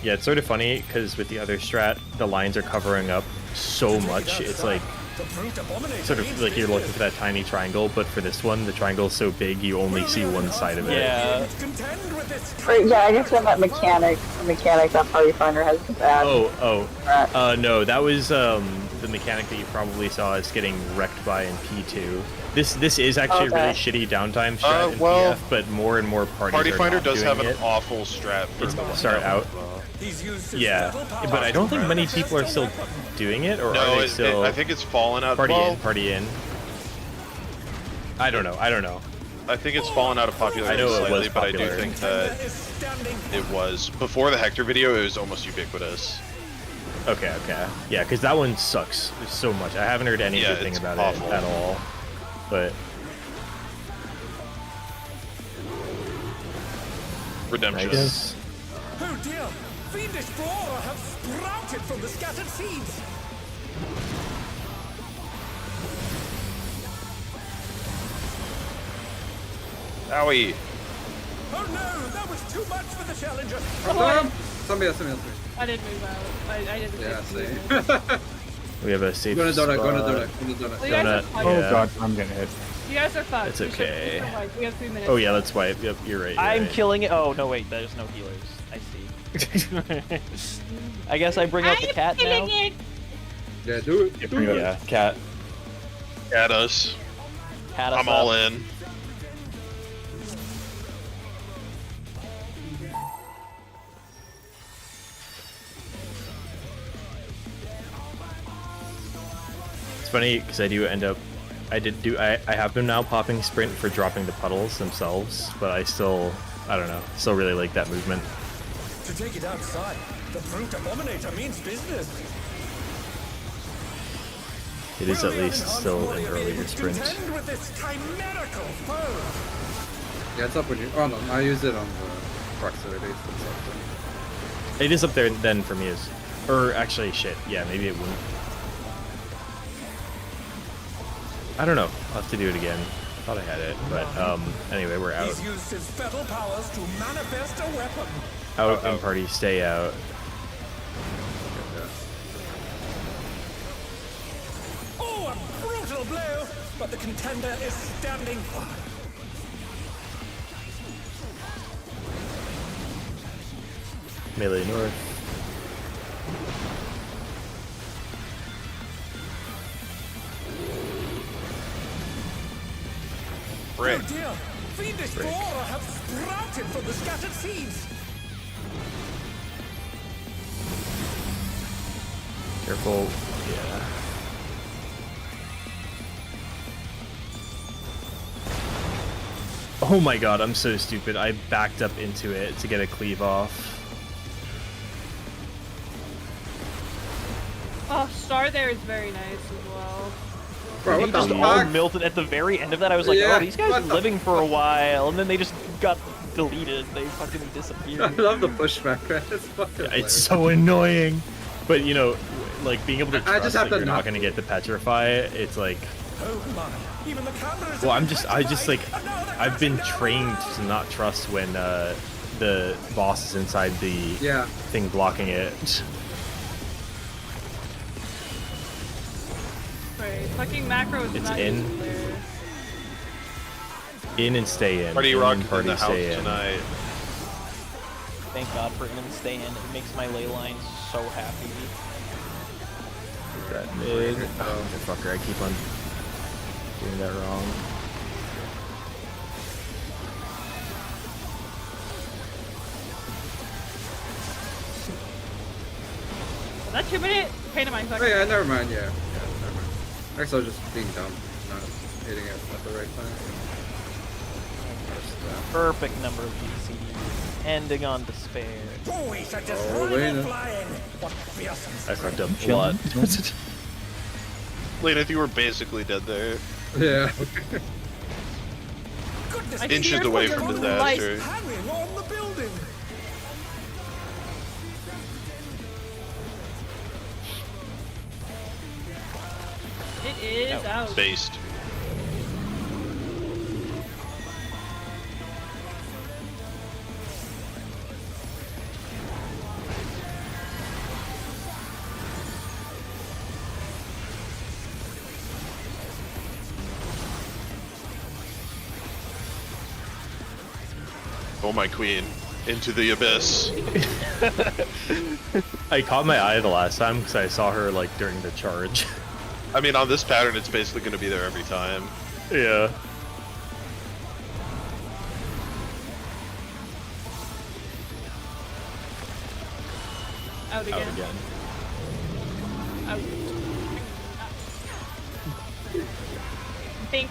[SPEAKER 5] Yeah, it's sort of funny because with the other strat, the lines are covering up so much. It's like
[SPEAKER 8] The brute abominator
[SPEAKER 5] sort of
[SPEAKER 8] needs
[SPEAKER 5] like you're looking
[SPEAKER 8] business.
[SPEAKER 5] for that tiny triangle, but for this one, the triangle's so big you only see one side of it.
[SPEAKER 1] Yeah.
[SPEAKER 8] Contend with this
[SPEAKER 10] Or, yeah, I guess I meant mechanic. The mechanic that Party Finder has been bad.
[SPEAKER 5] Oh, no, that was the mechanic that you probably saw is getting wrecked by in P2. This is actually a
[SPEAKER 10] Okay.
[SPEAKER 5] really shitty downtime strat in
[SPEAKER 3] well,
[SPEAKER 5] PF, but more and more parties
[SPEAKER 3] Party
[SPEAKER 5] are
[SPEAKER 3] Finder
[SPEAKER 5] not
[SPEAKER 3] does
[SPEAKER 5] doing
[SPEAKER 3] have an
[SPEAKER 5] it.
[SPEAKER 3] awful strat for
[SPEAKER 5] It's
[SPEAKER 3] the one
[SPEAKER 5] start
[SPEAKER 3] that
[SPEAKER 5] out.
[SPEAKER 3] one.
[SPEAKER 8] He's used his
[SPEAKER 5] Yeah,
[SPEAKER 8] fatal powers
[SPEAKER 5] but I don't
[SPEAKER 8] to
[SPEAKER 5] think many
[SPEAKER 8] manifest
[SPEAKER 5] people are
[SPEAKER 8] a
[SPEAKER 5] still
[SPEAKER 8] weapon.
[SPEAKER 5] doing it, or
[SPEAKER 3] No,
[SPEAKER 5] are they still
[SPEAKER 3] I think it's fallen out.
[SPEAKER 5] party
[SPEAKER 3] well,
[SPEAKER 5] in, party in? I don't know.
[SPEAKER 3] I think it's fallen out of popularity
[SPEAKER 5] I know it was
[SPEAKER 3] slightly, but I
[SPEAKER 5] popular.
[SPEAKER 3] do think
[SPEAKER 8] Contender
[SPEAKER 3] that
[SPEAKER 8] is standing
[SPEAKER 3] it was before the Hector video. It was almost ubiquitous.
[SPEAKER 5] Okay. Yeah, because that one sucks so much. I haven't heard any
[SPEAKER 3] Yeah,
[SPEAKER 5] good thing
[SPEAKER 3] it's
[SPEAKER 5] about
[SPEAKER 3] awful.
[SPEAKER 5] it at all. But
[SPEAKER 3] Redemption.
[SPEAKER 5] nice.
[SPEAKER 8] Oh dear! Fiendish flora have sprouted from the scattered seeds.
[SPEAKER 3] Owie.
[SPEAKER 8] Oh no! That was too much for the challenger.
[SPEAKER 6] Somebody else.
[SPEAKER 2] I didn't move out. I didn't.
[SPEAKER 6] Yeah,
[SPEAKER 2] move.
[SPEAKER 6] same.
[SPEAKER 5] We have a safe
[SPEAKER 6] Go to donut, go to
[SPEAKER 5] spot.
[SPEAKER 6] donut, go to donut.
[SPEAKER 2] Well, you guys are
[SPEAKER 5] Donut,
[SPEAKER 2] fucked.
[SPEAKER 5] yeah.
[SPEAKER 11] Oh god, I'm getting hit.
[SPEAKER 2] You guys are fucked.
[SPEAKER 5] It's
[SPEAKER 2] We should-
[SPEAKER 5] okay.
[SPEAKER 2] we should wipe. We have 3 minutes.
[SPEAKER 5] Oh yeah, let's wipe. Yep, you're right. You're
[SPEAKER 1] I'm
[SPEAKER 5] right.
[SPEAKER 1] killing it. Oh no, wait, there's no healers. I see. I guess I bring out the cat now.
[SPEAKER 6] Yeah, do it. Do it.
[SPEAKER 5] Yeah, cat.
[SPEAKER 3] At us.
[SPEAKER 1] Cat us
[SPEAKER 3] I'm all
[SPEAKER 1] up.
[SPEAKER 3] in.
[SPEAKER 5] It's funny because I do end up. I have been now popping sprint for dropping the puddles themselves, but I don't know, still really like that movement.
[SPEAKER 8] To take it outside, the Brute Abominator means business.
[SPEAKER 5] It is
[SPEAKER 8] Will
[SPEAKER 5] at
[SPEAKER 8] the
[SPEAKER 5] least
[SPEAKER 8] unharmed
[SPEAKER 5] still an
[SPEAKER 8] warrior
[SPEAKER 5] earlier
[SPEAKER 8] able to
[SPEAKER 5] sprint.
[SPEAKER 8] contend with this chimerical foe?
[SPEAKER 6] Yeah, it's up when you. Oh no, I use it on the proximity. It's up
[SPEAKER 5] It is up there then for me as, or actually shit, yeah, maybe it wouldn't. I don't know. I'll have to do it again. Thought I had it, but anyway, we're out.
[SPEAKER 8] He's used his fetal powers to manifest a weapon.
[SPEAKER 5] Out and party, stay out.
[SPEAKER 8] Oh, a brutal blow! But the contender is standing firm.
[SPEAKER 5] Melee north.
[SPEAKER 3] Right.
[SPEAKER 8] Oh dear! Fiendish flora have sprouted from the scattered seeds!
[SPEAKER 5] Careful. Yeah. Oh my god, I'm so stupid. I backed up into it to get a cleave off.
[SPEAKER 2] Oh, Star there is very nice as well.
[SPEAKER 6] Bro,
[SPEAKER 1] They
[SPEAKER 6] what the
[SPEAKER 1] just all
[SPEAKER 6] fuck?
[SPEAKER 1] melted at the very end of that. I was like,
[SPEAKER 6] Yeah,
[SPEAKER 1] oh, these guys
[SPEAKER 6] what
[SPEAKER 1] are
[SPEAKER 6] the
[SPEAKER 1] living for a while, and then they just got deleted. They fucking
[SPEAKER 6] I
[SPEAKER 1] disappeared.
[SPEAKER 6] love the pushback, man. It's fucking
[SPEAKER 5] It's so annoying. But you know, like being able to
[SPEAKER 6] I
[SPEAKER 5] trust
[SPEAKER 6] just have
[SPEAKER 5] that
[SPEAKER 6] to
[SPEAKER 5] you're
[SPEAKER 6] not-
[SPEAKER 5] not gonna get the petrify, it's like,
[SPEAKER 8] Oh my! Even the cameras.
[SPEAKER 5] well, I'm just like, I've been trained to not trust when the boss is inside the
[SPEAKER 6] Yeah.
[SPEAKER 5] thing blocking it.
[SPEAKER 2] Right. Fucking macro is
[SPEAKER 5] It's
[SPEAKER 2] not
[SPEAKER 5] in.
[SPEAKER 2] useful there.
[SPEAKER 5] In and stay in.
[SPEAKER 3] Party
[SPEAKER 5] in
[SPEAKER 3] rock
[SPEAKER 5] and
[SPEAKER 3] in
[SPEAKER 5] party
[SPEAKER 3] the house
[SPEAKER 5] stay in.
[SPEAKER 3] tonight.
[SPEAKER 1] Thank God for in and stay in. It makes my ley lines so happy.
[SPEAKER 5] That mid. Oh, motherfucker! I keep on doing that wrong.
[SPEAKER 2] Was that 2 minute? Pain in my fucking.
[SPEAKER 6] Oh yeah, never mind. Yeah, never mind. Actually, I was just being dumb, not hitting it at the right time.
[SPEAKER 1] Perfect number of GCDs. Ending on despair.
[SPEAKER 8] Oh, we should just
[SPEAKER 6] Oh,
[SPEAKER 8] run
[SPEAKER 6] Lena.
[SPEAKER 8] and flying. What fierce.
[SPEAKER 5] I fucked up a lot.
[SPEAKER 3] Lane, if you were basically dead there.
[SPEAKER 6] Yeah.
[SPEAKER 8] Goodness,
[SPEAKER 2] I
[SPEAKER 3] Inches
[SPEAKER 2] feared
[SPEAKER 3] away
[SPEAKER 2] for
[SPEAKER 3] from
[SPEAKER 2] your
[SPEAKER 3] disaster.
[SPEAKER 8] hanging on the building.
[SPEAKER 2] It is out.
[SPEAKER 3] Based. Oh my queen. Into the abyss.
[SPEAKER 5] I caught my eye the last time because I saw her like during the charge.
[SPEAKER 3] I mean, on this pattern, it's basically going to be there every time.
[SPEAKER 5] Yeah.
[SPEAKER 2] Out again.
[SPEAKER 5] Out again.
[SPEAKER 2] Out. Think.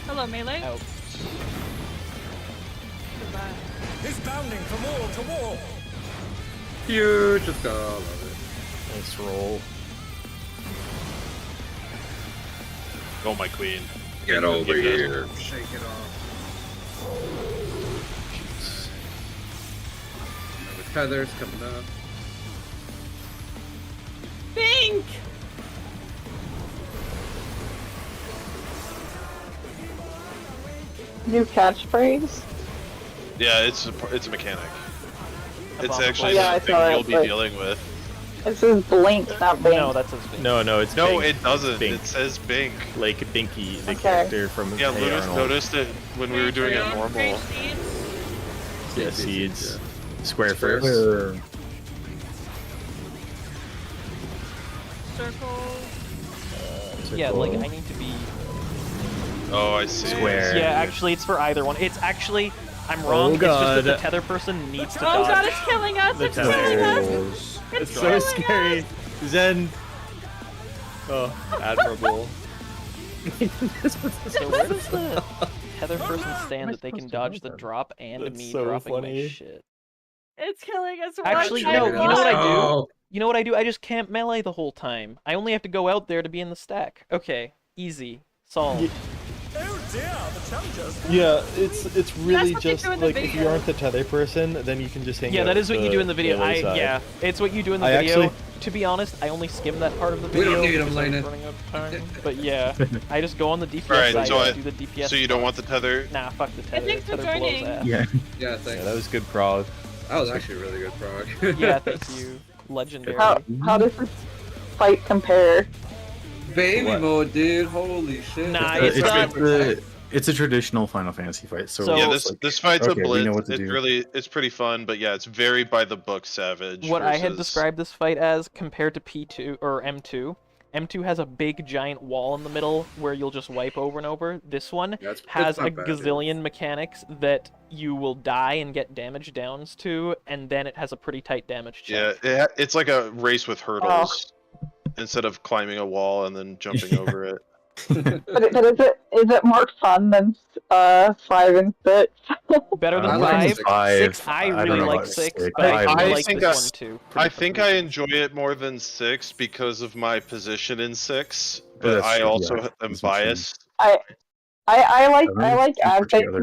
[SPEAKER 2] Hello, melee.
[SPEAKER 1] Out.
[SPEAKER 2] Goodbye.
[SPEAKER 8] He's bounding from wall to wall.
[SPEAKER 6] Huge. Let's go. I love
[SPEAKER 5] Nice roll.
[SPEAKER 3] Oh my queen.
[SPEAKER 6] it. Get over
[SPEAKER 3] Give this-
[SPEAKER 6] here. Shake it off. The tether's coming up.
[SPEAKER 2] Think!
[SPEAKER 10] New catchphrase?
[SPEAKER 3] Yeah, it's a mechanic. It's
[SPEAKER 1] Abominable.
[SPEAKER 3] actually
[SPEAKER 10] Yeah, I
[SPEAKER 3] the thing
[SPEAKER 10] saw it,
[SPEAKER 3] you'll be
[SPEAKER 10] but-
[SPEAKER 3] dealing with.
[SPEAKER 10] It says blink, not blink.
[SPEAKER 1] No, that's his face.
[SPEAKER 5] No, it's
[SPEAKER 3] No,
[SPEAKER 5] Bink.
[SPEAKER 3] it doesn't.
[SPEAKER 5] Bink.
[SPEAKER 3] It says Bink.
[SPEAKER 5] Like Binky, the
[SPEAKER 10] Okay.
[SPEAKER 5] character from
[SPEAKER 3] Yeah,
[SPEAKER 5] Hey
[SPEAKER 3] Lunas
[SPEAKER 5] Arnold.
[SPEAKER 3] noticed it when we were doing it
[SPEAKER 2] Patreon,
[SPEAKER 3] normal.
[SPEAKER 2] great seeds.
[SPEAKER 5] Yeah, seeds. Square
[SPEAKER 6] Square.
[SPEAKER 5] first.
[SPEAKER 2] Circle.
[SPEAKER 1] Yeah, like I need to be.
[SPEAKER 3] Oh, I see.
[SPEAKER 5] Square.
[SPEAKER 1] Yeah, actually, it's for either one. It's actually. I'm wrong.
[SPEAKER 5] Oh,
[SPEAKER 1] It's just that the
[SPEAKER 5] God.
[SPEAKER 1] tether person needs to
[SPEAKER 2] Oh
[SPEAKER 1] dodge.
[SPEAKER 2] god, it's killing us!
[SPEAKER 5] The
[SPEAKER 2] It's killing us!
[SPEAKER 5] It's
[SPEAKER 2] It's
[SPEAKER 5] so
[SPEAKER 2] killing
[SPEAKER 5] scary. Zen. Oh, admirable.
[SPEAKER 1] So where does the tether person stand that they can dodge the drop and
[SPEAKER 5] That's
[SPEAKER 1] me
[SPEAKER 5] so
[SPEAKER 1] dropping my
[SPEAKER 5] funny.
[SPEAKER 1] shit?
[SPEAKER 2] It's killing us.
[SPEAKER 1] Actually,
[SPEAKER 2] one
[SPEAKER 1] no,
[SPEAKER 2] time
[SPEAKER 1] you know what I do?
[SPEAKER 6] Oh,
[SPEAKER 1] You know what I do? I just camp melee the whole time. I only have to go out there to be in the stack. Okay, easy. Solved.
[SPEAKER 8] Oh dear, the challengers.
[SPEAKER 11] Yeah, it's really
[SPEAKER 2] what they
[SPEAKER 11] just
[SPEAKER 2] do in the
[SPEAKER 11] like if you
[SPEAKER 2] video.
[SPEAKER 11] aren't the tether person, then you can just hang
[SPEAKER 1] Yeah,
[SPEAKER 11] out
[SPEAKER 1] that is
[SPEAKER 11] with
[SPEAKER 1] what you do in the video.
[SPEAKER 11] melee side.
[SPEAKER 1] Yeah, it's what you do in the
[SPEAKER 11] I
[SPEAKER 1] video.
[SPEAKER 11] actually-
[SPEAKER 1] To be honest, I only skimmed that part of the
[SPEAKER 6] We
[SPEAKER 1] video.
[SPEAKER 6] don't need 'em,
[SPEAKER 1] because I was
[SPEAKER 6] Lena.
[SPEAKER 1] running out of time. But yeah, I just go on the DPS
[SPEAKER 3] Alright,
[SPEAKER 1] side
[SPEAKER 3] so
[SPEAKER 1] and
[SPEAKER 3] I-
[SPEAKER 1] do the DPS.
[SPEAKER 3] So you don't want the tether?
[SPEAKER 1] Nah, fuck the tether.
[SPEAKER 2] thanks for
[SPEAKER 1] Tether blows
[SPEAKER 2] joining.
[SPEAKER 1] ass.
[SPEAKER 4] Yeah.
[SPEAKER 6] yeah,
[SPEAKER 5] Yeah,
[SPEAKER 6] thanks.
[SPEAKER 5] that was good prog.
[SPEAKER 6] That was actually a really good prog.
[SPEAKER 1] Yeah, thank you. Legendary.
[SPEAKER 10] How does this fight compare?
[SPEAKER 6] Baby
[SPEAKER 4] What?
[SPEAKER 6] mode, dude. Holy shit.
[SPEAKER 1] Nah,
[SPEAKER 3] It's
[SPEAKER 1] it's not.
[SPEAKER 4] It's a traditional Final Fantasy fight. So,
[SPEAKER 1] So-
[SPEAKER 3] Yeah,
[SPEAKER 4] it's
[SPEAKER 3] this
[SPEAKER 4] like-
[SPEAKER 3] this fight's
[SPEAKER 4] okay,
[SPEAKER 3] a
[SPEAKER 4] we know
[SPEAKER 3] blitz.
[SPEAKER 4] what to
[SPEAKER 3] It's
[SPEAKER 4] do.
[SPEAKER 3] really it's pretty fun, but yeah, it's very by the book savage.
[SPEAKER 1] What I had
[SPEAKER 3] versus-
[SPEAKER 1] described this fight as compared to P2 or M2. M2 has a big giant wall in the middle where you'll just wipe over and over. This one
[SPEAKER 6] That's
[SPEAKER 1] has
[SPEAKER 6] not
[SPEAKER 1] a
[SPEAKER 6] bad,
[SPEAKER 1] gazillion mechanics that you will die and get damage downs to, and then it has a pretty tight damage
[SPEAKER 3] Yeah,
[SPEAKER 1] check.
[SPEAKER 3] it's like a race with hurdles instead of climbing a wall and then jumping over it.
[SPEAKER 10] But is it more fun than 5 and 6?
[SPEAKER 1] Better than
[SPEAKER 6] I like
[SPEAKER 1] 5.
[SPEAKER 6] six.
[SPEAKER 1] 6, I
[SPEAKER 4] don't
[SPEAKER 1] really
[SPEAKER 4] know
[SPEAKER 1] like
[SPEAKER 4] about
[SPEAKER 1] 6,
[SPEAKER 4] six.
[SPEAKER 1] but I
[SPEAKER 3] I
[SPEAKER 1] like
[SPEAKER 3] think
[SPEAKER 1] this
[SPEAKER 3] I-
[SPEAKER 1] one too.
[SPEAKER 3] I think I enjoy it more than 6 because of my position in 6, but
[SPEAKER 4] That's
[SPEAKER 3] I
[SPEAKER 4] true,
[SPEAKER 3] also
[SPEAKER 4] yeah.
[SPEAKER 3] am
[SPEAKER 4] That's what I'm saying.
[SPEAKER 3] biased.
[SPEAKER 10] I like
[SPEAKER 4] I
[SPEAKER 10] like
[SPEAKER 4] think it's
[SPEAKER 10] Aztec
[SPEAKER 4] the other